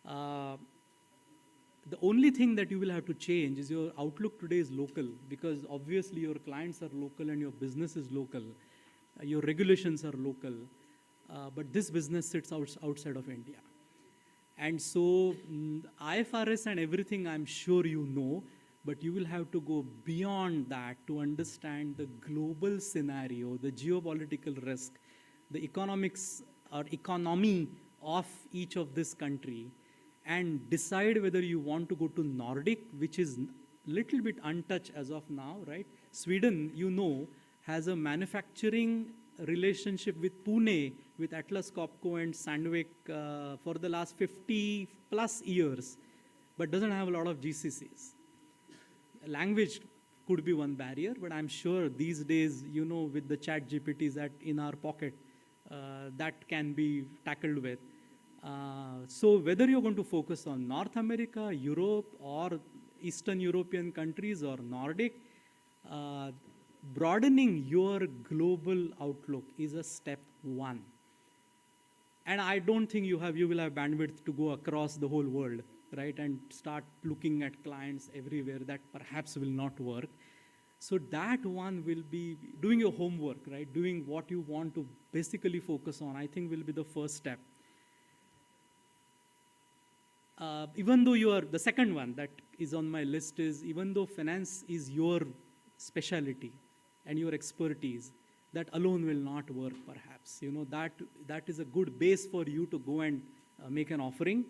The only thing that you will have to change is your outlook today is local, because obviously your clients are local and your business is local. Your regulations are local. But this business sits outside of India. And so IFRS and everything I'm sure you know, but you will have to go beyond that to understand the global scenario, the geopolitical risk, the economics or economy of each of this country, and decide whether you want to go to Nordic, which is little bit untouched as of now, right? Sweden, you know, has a manufacturing relationship with Pune, with Atlas Copco and Sandvik for the last 50 plus years, but doesn't have a lot of GCCs. Language could be one barrier, but I'm sure these days, you know, with the chat GPTs in our pocket, that can be tackled with. So whether you're going to focus on North America, Europe, or Eastern European countries or Nordic, broadening your global outlook is a step 1. And I don't think you will have bandwidth to go across the whole world, right, and start looking at clients everywhere. That perhaps will not work. So that one will be doing your homework, right, doing what you want to basically focus on, I think will be the first step. Even though the second one that is on my list is, even though finance is your specialty and your expertise, that alone will not work perhaps. That is a good base for you to go and make an offering,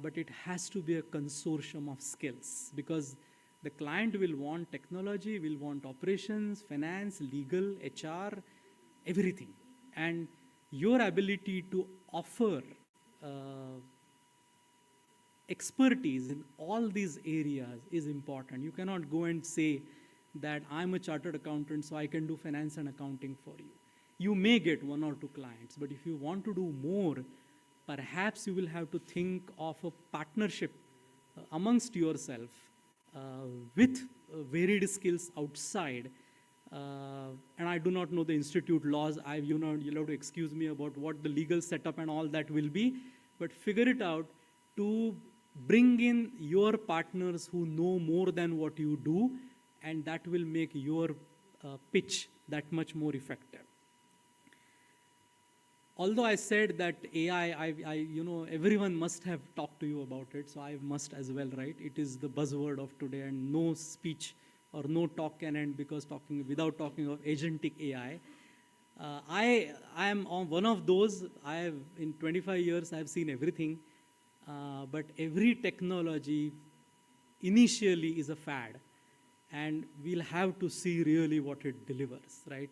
but it has to be a consortium of skills, because the client will want technology, will want operations, finance, legal, HR, everything. And your ability to offer expertise in all these areas is important. You cannot go and say that I'm a chartered accountant, so I can do finance and accounting for you. You may get 1 or 2 clients, but if you want to do more, perhaps you will have to think of a partnership amongst yourself with varied skills outside. And I do not know the institute laws. You'll have to excuse me about what the legal setup and all that will be, but figure it out to bring in your partners who know more than what you do, and that will make your pitch that much more effective. Although I said that AI, everyone must have talked to you about it, so I must as well, right? It is the buzzword of today, and no speech or no talk can end without talking of agentic AI. I am on one of those. In 25 years, I've seen everything, but every technology initially is a fad, and we'll have to see really what it delivers, right?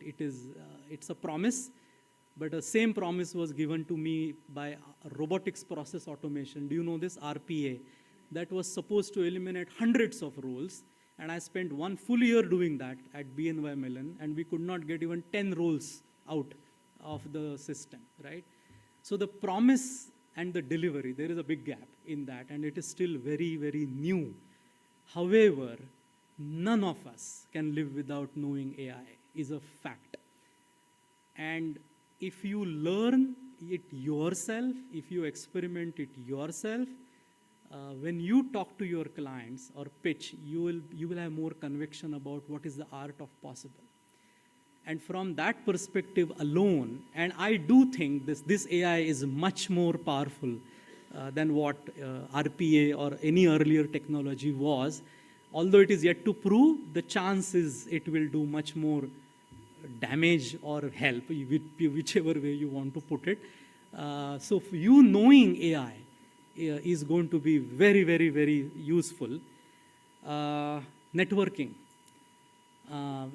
It's a promise. But the same promise was given to me by robotics process automation. Do you know this? RPA. That was supposed to eliminate hundreds of roles. And I spent 1 full year doing that at BNY Mellon, and we could not get even 10 roles out of the system, right? So the promise and the delivery, there is a big gap in that, and it is still very, very new. However, none of us can live without knowing AI, is a fact. And if you learn it yourself, if you experiment it yourself, when you talk to your clients or pitch, you will have more conviction about what is the art of possible. And from that perspective alone, and I do think this AI is much more powerful than what RPA or any earlier technology was. Although it is yet to prove, the chance is it will do much more damage or help, whichever way you want to put it. So for you, knowing AI is going to be very, very, very useful. Networking.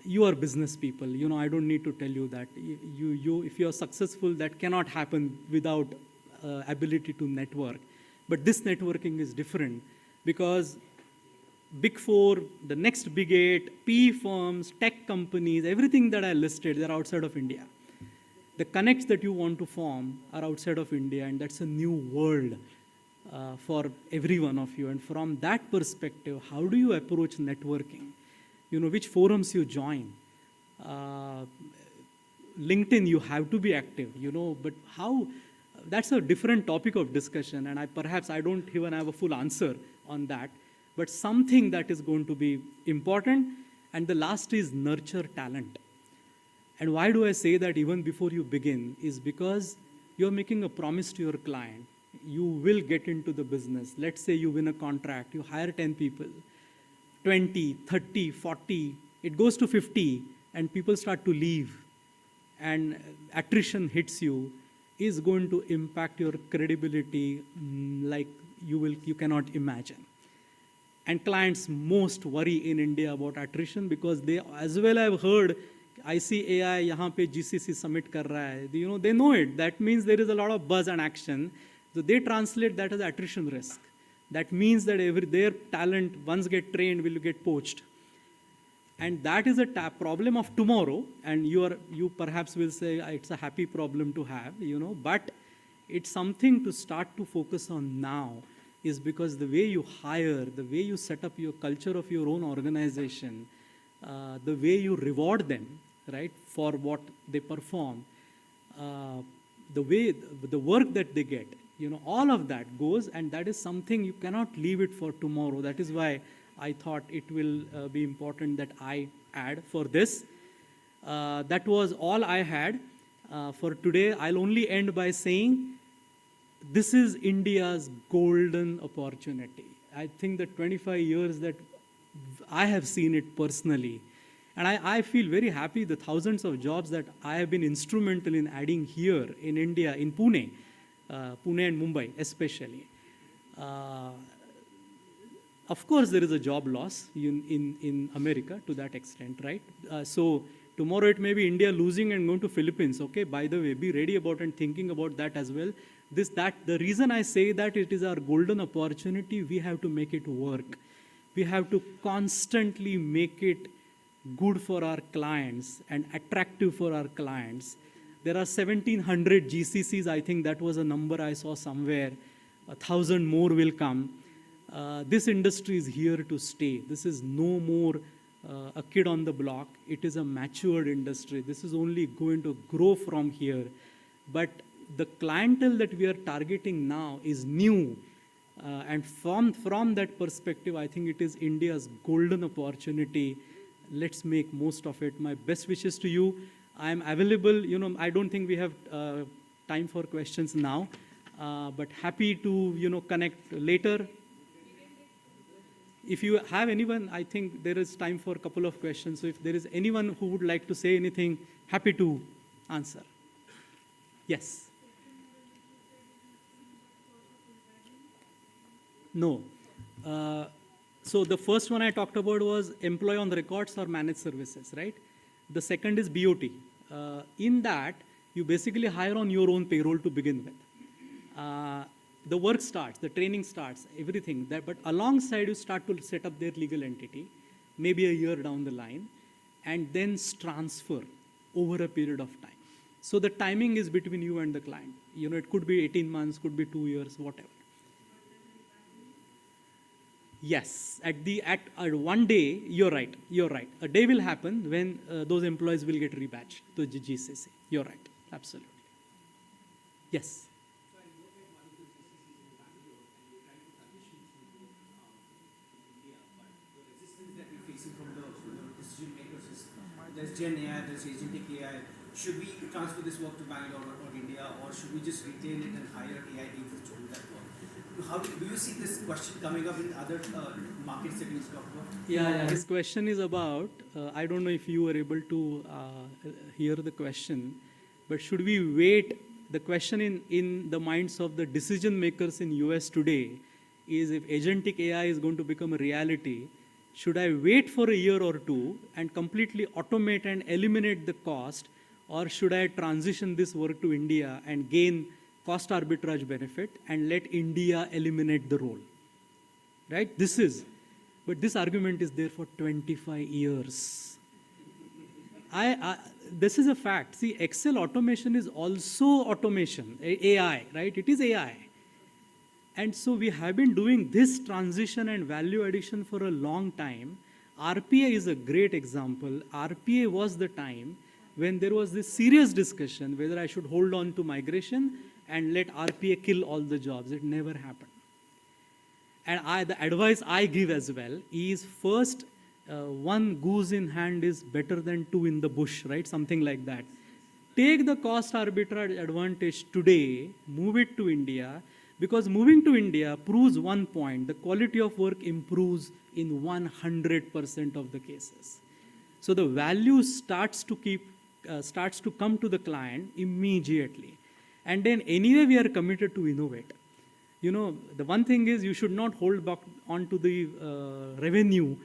You are business people. I don't need to tell you that. If you are successful, that cannot happen without ability to network. But this networking is different, because Big Four, the next Big Eight, PE firms, tech companies, everything that I listed, they're outside of India. The connects that you want to form are outside of India, and that's a new world for every one of you. And from that perspective, how do you approach networking? Which forums you join? LinkedIn, you have to be active, but how? That's a different topic of discussion, and perhaps I don't even have a full answer on that. But something that is going to be important. And the last is nurture talent. And why do I say that even before you begin is because you're making a promise to your client. You will get into the business. Let's say you win a contract, you hire 10 people, 20, 30, 40, it goes to 50, and people start to leave, and attrition hits you, is going to impact your credibility like you cannot imagine. And clients most worry in India about attrition, because they as well have heard, I see AI yahan pe GCC summit kar raha hai. They know it. That means there is a lot of buzz and action. So they translate that as attrition risk. That means that their talent, once get trained, will get poached. And that is a problem of tomorrow. And you perhaps will say it's a happy problem to have, but it's something to start to focus on now. Is because the way you hire, the way you set up your culture of your own organization, the way you reward them, right, for what they perform, the work that they get, all of that goes, and that is something you cannot leave it for tomorrow. That is why I thought it will be important that I add for this. That was all I had for today. I'll only end by saying, this is India's golden opportunity. I think the 25 years that I have seen it personally, And I feel very happy the thousands of jobs that I have been instrumental in adding here in India, in Pune, Pune and Mumbai especially. Of course, there is a job loss in America to that extent, right? So tomorrow it may be India losing and going to Philippines. Okay, by the way, be ready about and thinking about that as well. The reason I say that it is our golden opportunity, we have to make it work. We have to constantly make it good for our clients and attractive for our clients. There are 1,700 GCCs, I think that was a number I saw somewhere. 1,000 more will come. This industry is here to stay. This is no more a kid on the block. It is a matured industry. This is only going to grow from here. But the clientele that we are targeting now is new. And from that perspective, I think it is India's golden opportunity. Let's make most of it. My best wishes to you. I am available. I don't think we have time for questions now, but happy to, connect later. If you have anyone, I think there is time for a couple of questions. So if there is anyone who would like to say anything, happy to answer. Yes. No. So the first one I talked about was employee on the records or managed services, right? The second is BOT. In that, you basically hire on your own payroll to begin with. The work starts, the training starts, everything. But alongside, you start to set up their legal entity, maybe a year down the line, and then transfer over a period of time. So the timing is between you and the client. It could be 18 months, could be 2 years, whatever. Yes, at one day, you're right. A day will happen when those employees will get rebadged to the GCC. You're right, absolutely. Yes. There's Gen AI, there's agentic AI. Should we transfer this work to Bangalore or India, or should we just retain it and hire AI teams to do that work? How do you see this question coming up in other markets that you talk about? Yeah. His question is about, I don't know if you were able to hear the question, but should we wait? The question in the minds of the decision makers in US today is, if agentic AI is going to become a reality, should I wait for a year or two and completely automate and eliminate the cost, or should I transition this work to India and gain cost arbitrage benefit and let India eliminate the role? Right? But this argument is there for 25 years. This is a fact. See, Excel automation is also automation, AI, right? It is AI. And so we have been doing this transition and value addition for a long time. RPA is a great example. RPA was the time when there was this serious discussion whether I should hold on to migration and let RPA kill all the jobs. It never happened. And the advice I give as well is, first, one goose in hand is better than two in the bush, right? Something like that. Take the cost arbitrage advantage today, move it to India, because moving to India proves one point: the quality of work improves in 100% of the cases. So the value starts to come to the client immediately. And then anyway, we are committed to innovate. The one thing is, you should not hold back onto the revenue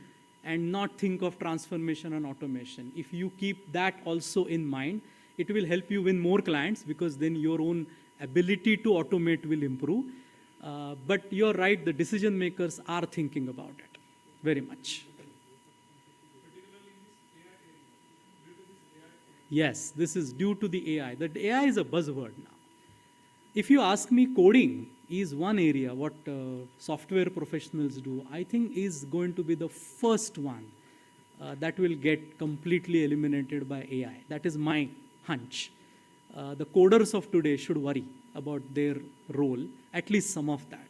and not think of transformation and automation. If you keep that also in mind, it will help you win more clients, because then your own ability to automate will improve. But you're right, the decision makers are thinking about it very much. Yes, this is due to the AI. The AI is a buzzword now. If you ask me, coding is one area, what software professionals do, I think is going to be the first one that will get completely eliminated by AI. That is my hunch. The coders of today should worry about their role, at least some of that.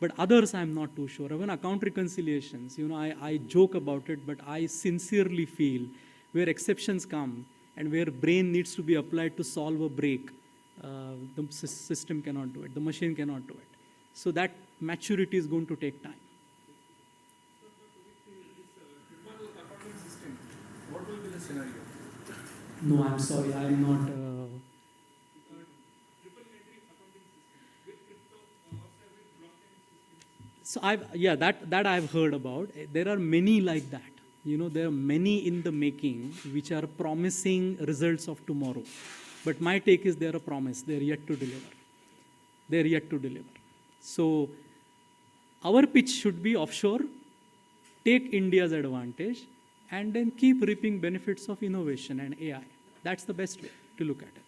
But others, I'm not too sure. Even account reconciliations, I joke about it, but I sincerely feel where exceptions come and where brain needs to be applied to solve a break, the system cannot do it, the machine cannot do it. So that maturity is going to take time. What will scenario? No, I'm sorry, I'm not. So that I've heard about. There are many like that. There are many in the making which are promising results of tomorrow. But my take is they're a promise. They're yet to deliver. They're yet to deliver. So our pitch should be offshore, take India's advantage, and then keep reaping benefits of innovation and AI. That's the best way to look at it.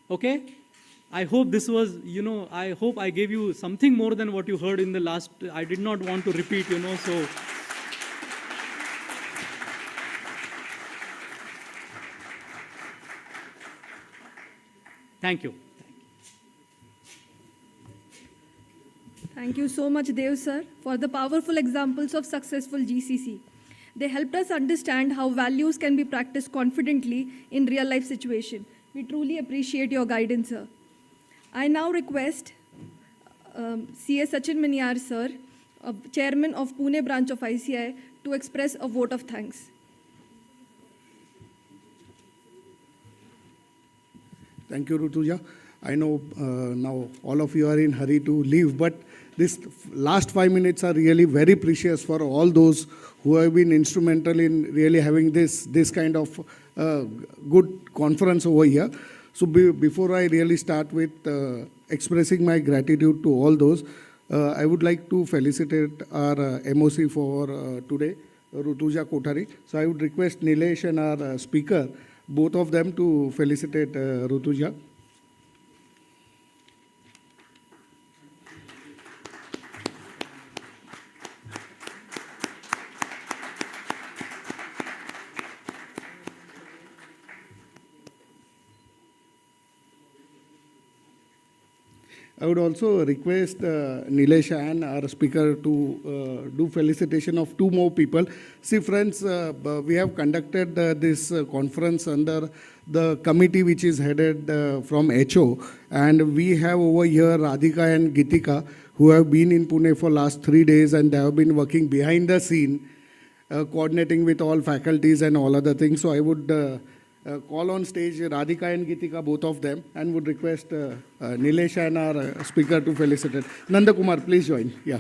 Okay? I hope this was, I hope I gave you something more than what you heard in the last. I did not want to repeat, so. Thank you. Thank you so much, Dev sir, for the powerful examples of successful GCC. They helped us understand how values can be practiced confidently in real-life situation. We truly appreciate your guidance, sir. I now request CA Sachin Maniar, sir, Chairman of Pune branch of ICI, to express a vote of thanks. Thank you, Rutuja. I know now all of you are in hurry to leave, but this last 5 minutes are really very precious for all those who have been instrumental in really having this kind of good conference over here. So before I really start with expressing my gratitude to all those, I would like to felicitate our MOC for today, Rutuja Kothari. So I would request Nilesh and our speaker, both of them, to felicitate Rutuja. I would also request Nilesh and our speaker to do felicitation of 2 more people. See, friends, we have conducted this conference under the committee which is headed from HO, and we have over here Radhika and Gitika, who have been in Pune for last 3 days, and they have been working behind the scene, coordinating with all faculties and all other things. So I would call on stage Radhika and Gitika, both of them, and would request Nilesh and our speaker to felicitate. Nanda Kumar, please join. Yeah.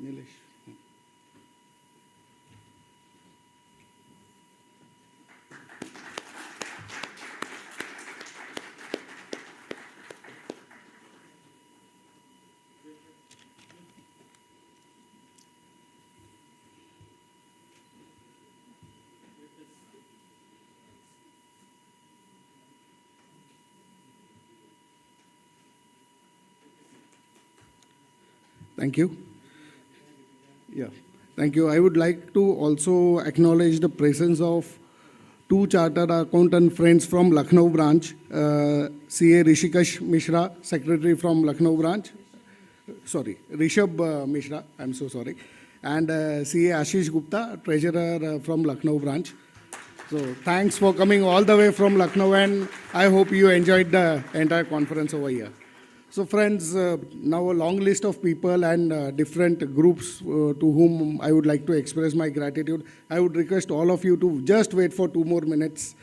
Nilesh. Thank you. Yeah, thank you. I would like to also acknowledge the presence of 2 chartered accountant friends from Lucknow branch, CA Rishikesh Mishra, secretary from Lucknow branch. Sorry, Rishabh Mishra, I'm so sorry. And CA Ashish Gupta, treasurer from Lucknow branch. So thanks for coming all the way from Lucknow, and I hope you enjoyed the entire conference over here. So friends, now a long list of people and different groups to whom I would like to express my gratitude. I would request all of you to just wait for 2 more minutes.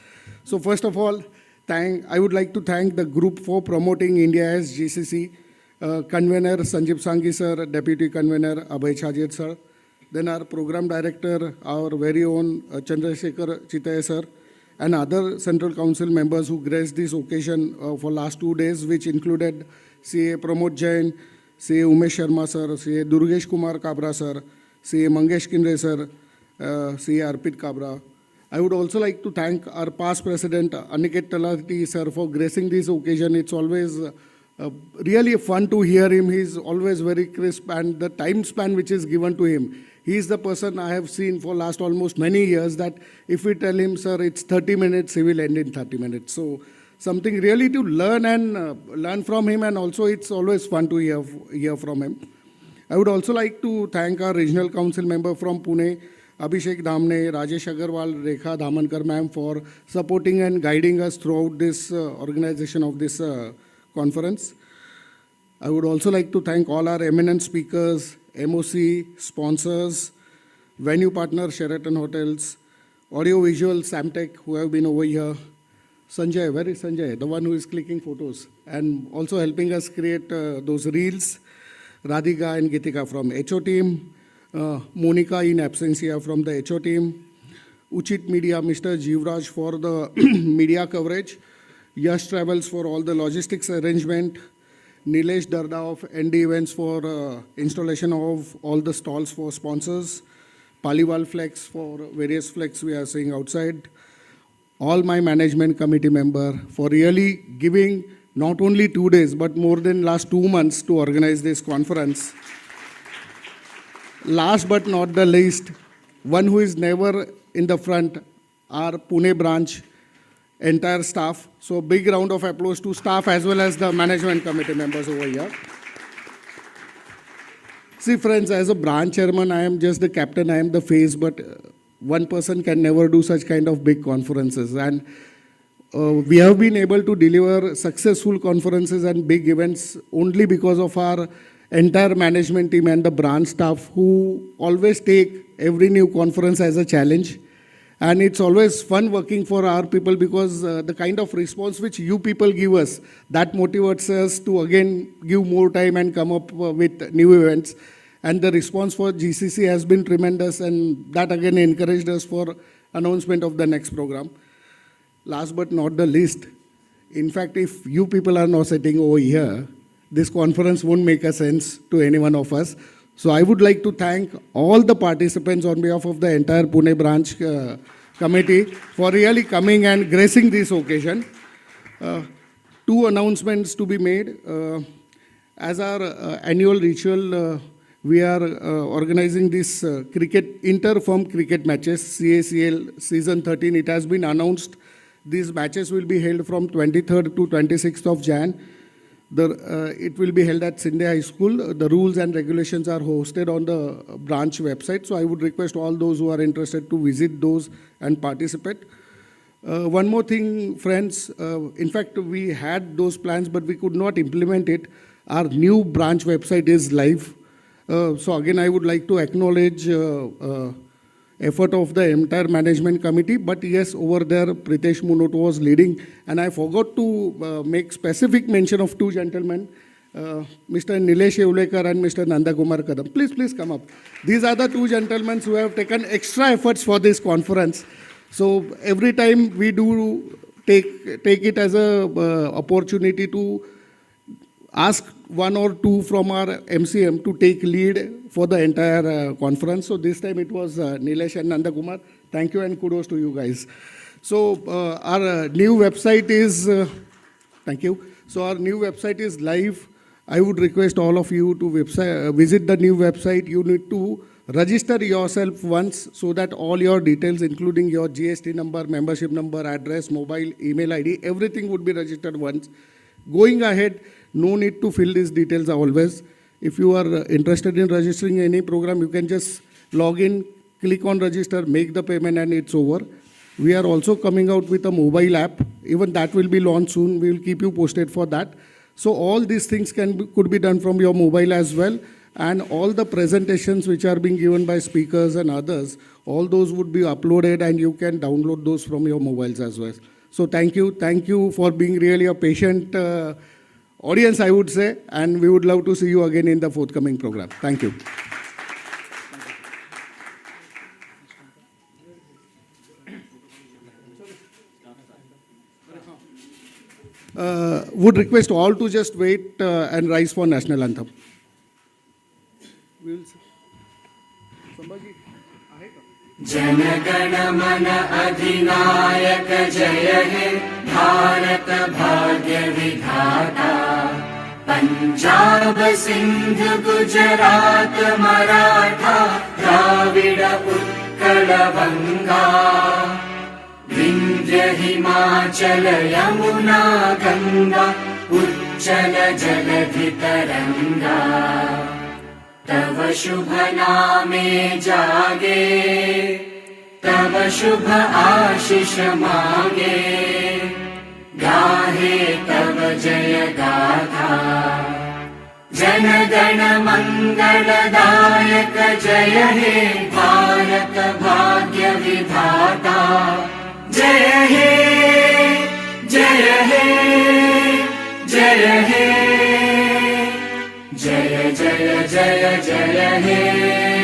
So first of all, I would like to thank the group for promoting India as GCC, convener Sanjeev Sanghi sir, deputy convener Abhay Chajit sir, then our program director, our very own Chandrasekhar Chitaya sir, and other Central Council members who graced this occasion for last 2 days, which included CA Pramod Jain, CA Umesh Sharma sir, CA Durgesh Kumar Kabra sir, CA Mangesh Kindre sir, CA Arpit Kabra. I would also like to thank our past president, Aniket Talati sir, for gracing this occasion. It's always really fun to hear him. He's always very crisp, and the time span which is given to him. He's the person I have seen for last almost many years that if we tell him, sir, it's 30 minutes, he will end in 30 minutes. So something really to learn and learn from him, and also it's always fun to hear from him. I would also like to thank our regional council member from Pune, Abhishek Damne, Rajesh Agarwal, Rekha Dhamankar ma'am, for supporting and guiding us throughout this organization of this conference. I would also like to thank all our eminent speakers, MOC, sponsors, venue partner Sheraton Hotels, audio-visual Samtech who have been over here, Sanjay, where is Sanjay? The one who is clicking photos and also helping us create those reels, Radhika and Gitika from HO team, Monica in absentia from the HO team, Uchit Media, Mr. Jivraj for the media coverage, Yash Travels for all the logistics arrangement, Nilesh Darda of ND Events for installation of all the stalls for sponsors, Paliwal Flex for various flex we are seeing outside, all my management committee member for really giving not only 2 days but more than last 2 months to organize this conference. Last but not the least, one who is never in the front, our Pune branch entire staff. So big round of applause to staff as well as the management committee members over here. See friends, as a branch chairman, I am just the captain, I am the face, but one person can never do such kind of big conferences. And we have been able to deliver successful conferences and big events only because of our entire management team and the branch staff who always take every new conference as a challenge. And it's always fun working for our people because the kind of response which you people give us, that motivates us to again give more time and come up with new events. And the response for GCC has been tremendous, and that again encouraged us for announcement of the next program. Last but not the least, in fact, if you people are not sitting over here, this conference won't make a sense to any one of us. So I would like to thank all the participants on behalf of the entire Pune branch committee for really coming and gracing this occasion. 2 announcements to be made. As our annual ritual, we are organizing this inter-firm cricket matches, CACL season 13. It has been announced. These matches will be held from 23rd to 26th of Jan. It will be held at Sindhe High School. The rules and regulations are hosted on the branch website. So I would request all those who are interested to visit those and participate. One more thing, friends. In fact, we had those plans, but we could not implement it. Our new branch website is live. So again, I would like to acknowledge effort of the entire management committee. But yes, over there, Pritesh Munot was leading. And I forgot to make specific mention of 2 gentlemen, Mr. Nilesh Evlekar and Mr. Nandakumar Kadam. Please come up. These are the 2 gentlemen who have taken extra efforts for this conference. So every time we do take it as a opportunity to ask 1 or 2 from our MCM to take lead for the entire conference. So this time it was Nilesh and Nandakumar. Thank you and kudos to you guys. So our new website is, thank you. So our new website is live. I would request all of you to visit the new website. You need to register yourself once so that all your details, including your GST number, membership number, address, mobile, email ID, everything would be registered once. Going ahead, no need to fill these details always. If you are interested in registering any program, you can just log in, click on register, make the payment, and it's over. We are also coming out with a mobile app. Even that will be launched soon. We will keep you posted for that. So all these things could be done from your mobile as well. And all the presentations which are being given by speakers and others, all those would be uploaded and you can download those from your mobiles as well. So thank you. Thank you for being really a patient audience, I would say. And we would love to see you again in the forthcoming program. Thank you. Would request all to just wait and rise for national anthem. जनगण मन अधिनायक जय हे भारत भाग्य विधाता पंजाब सिंध गुजरात मराठा द्राविड उत्कल बंगा विंध्य हिमाचल यमुना गंगा उच्चल जलधितरंगा तव शुभ नामे जागे तव शुभ आशीष मांगे गाहे तव जय गाथा जन गण मंगलदायक जय हे भारत भाग्य विधाता जय हे जय हे जय हे जय जय जय जय हे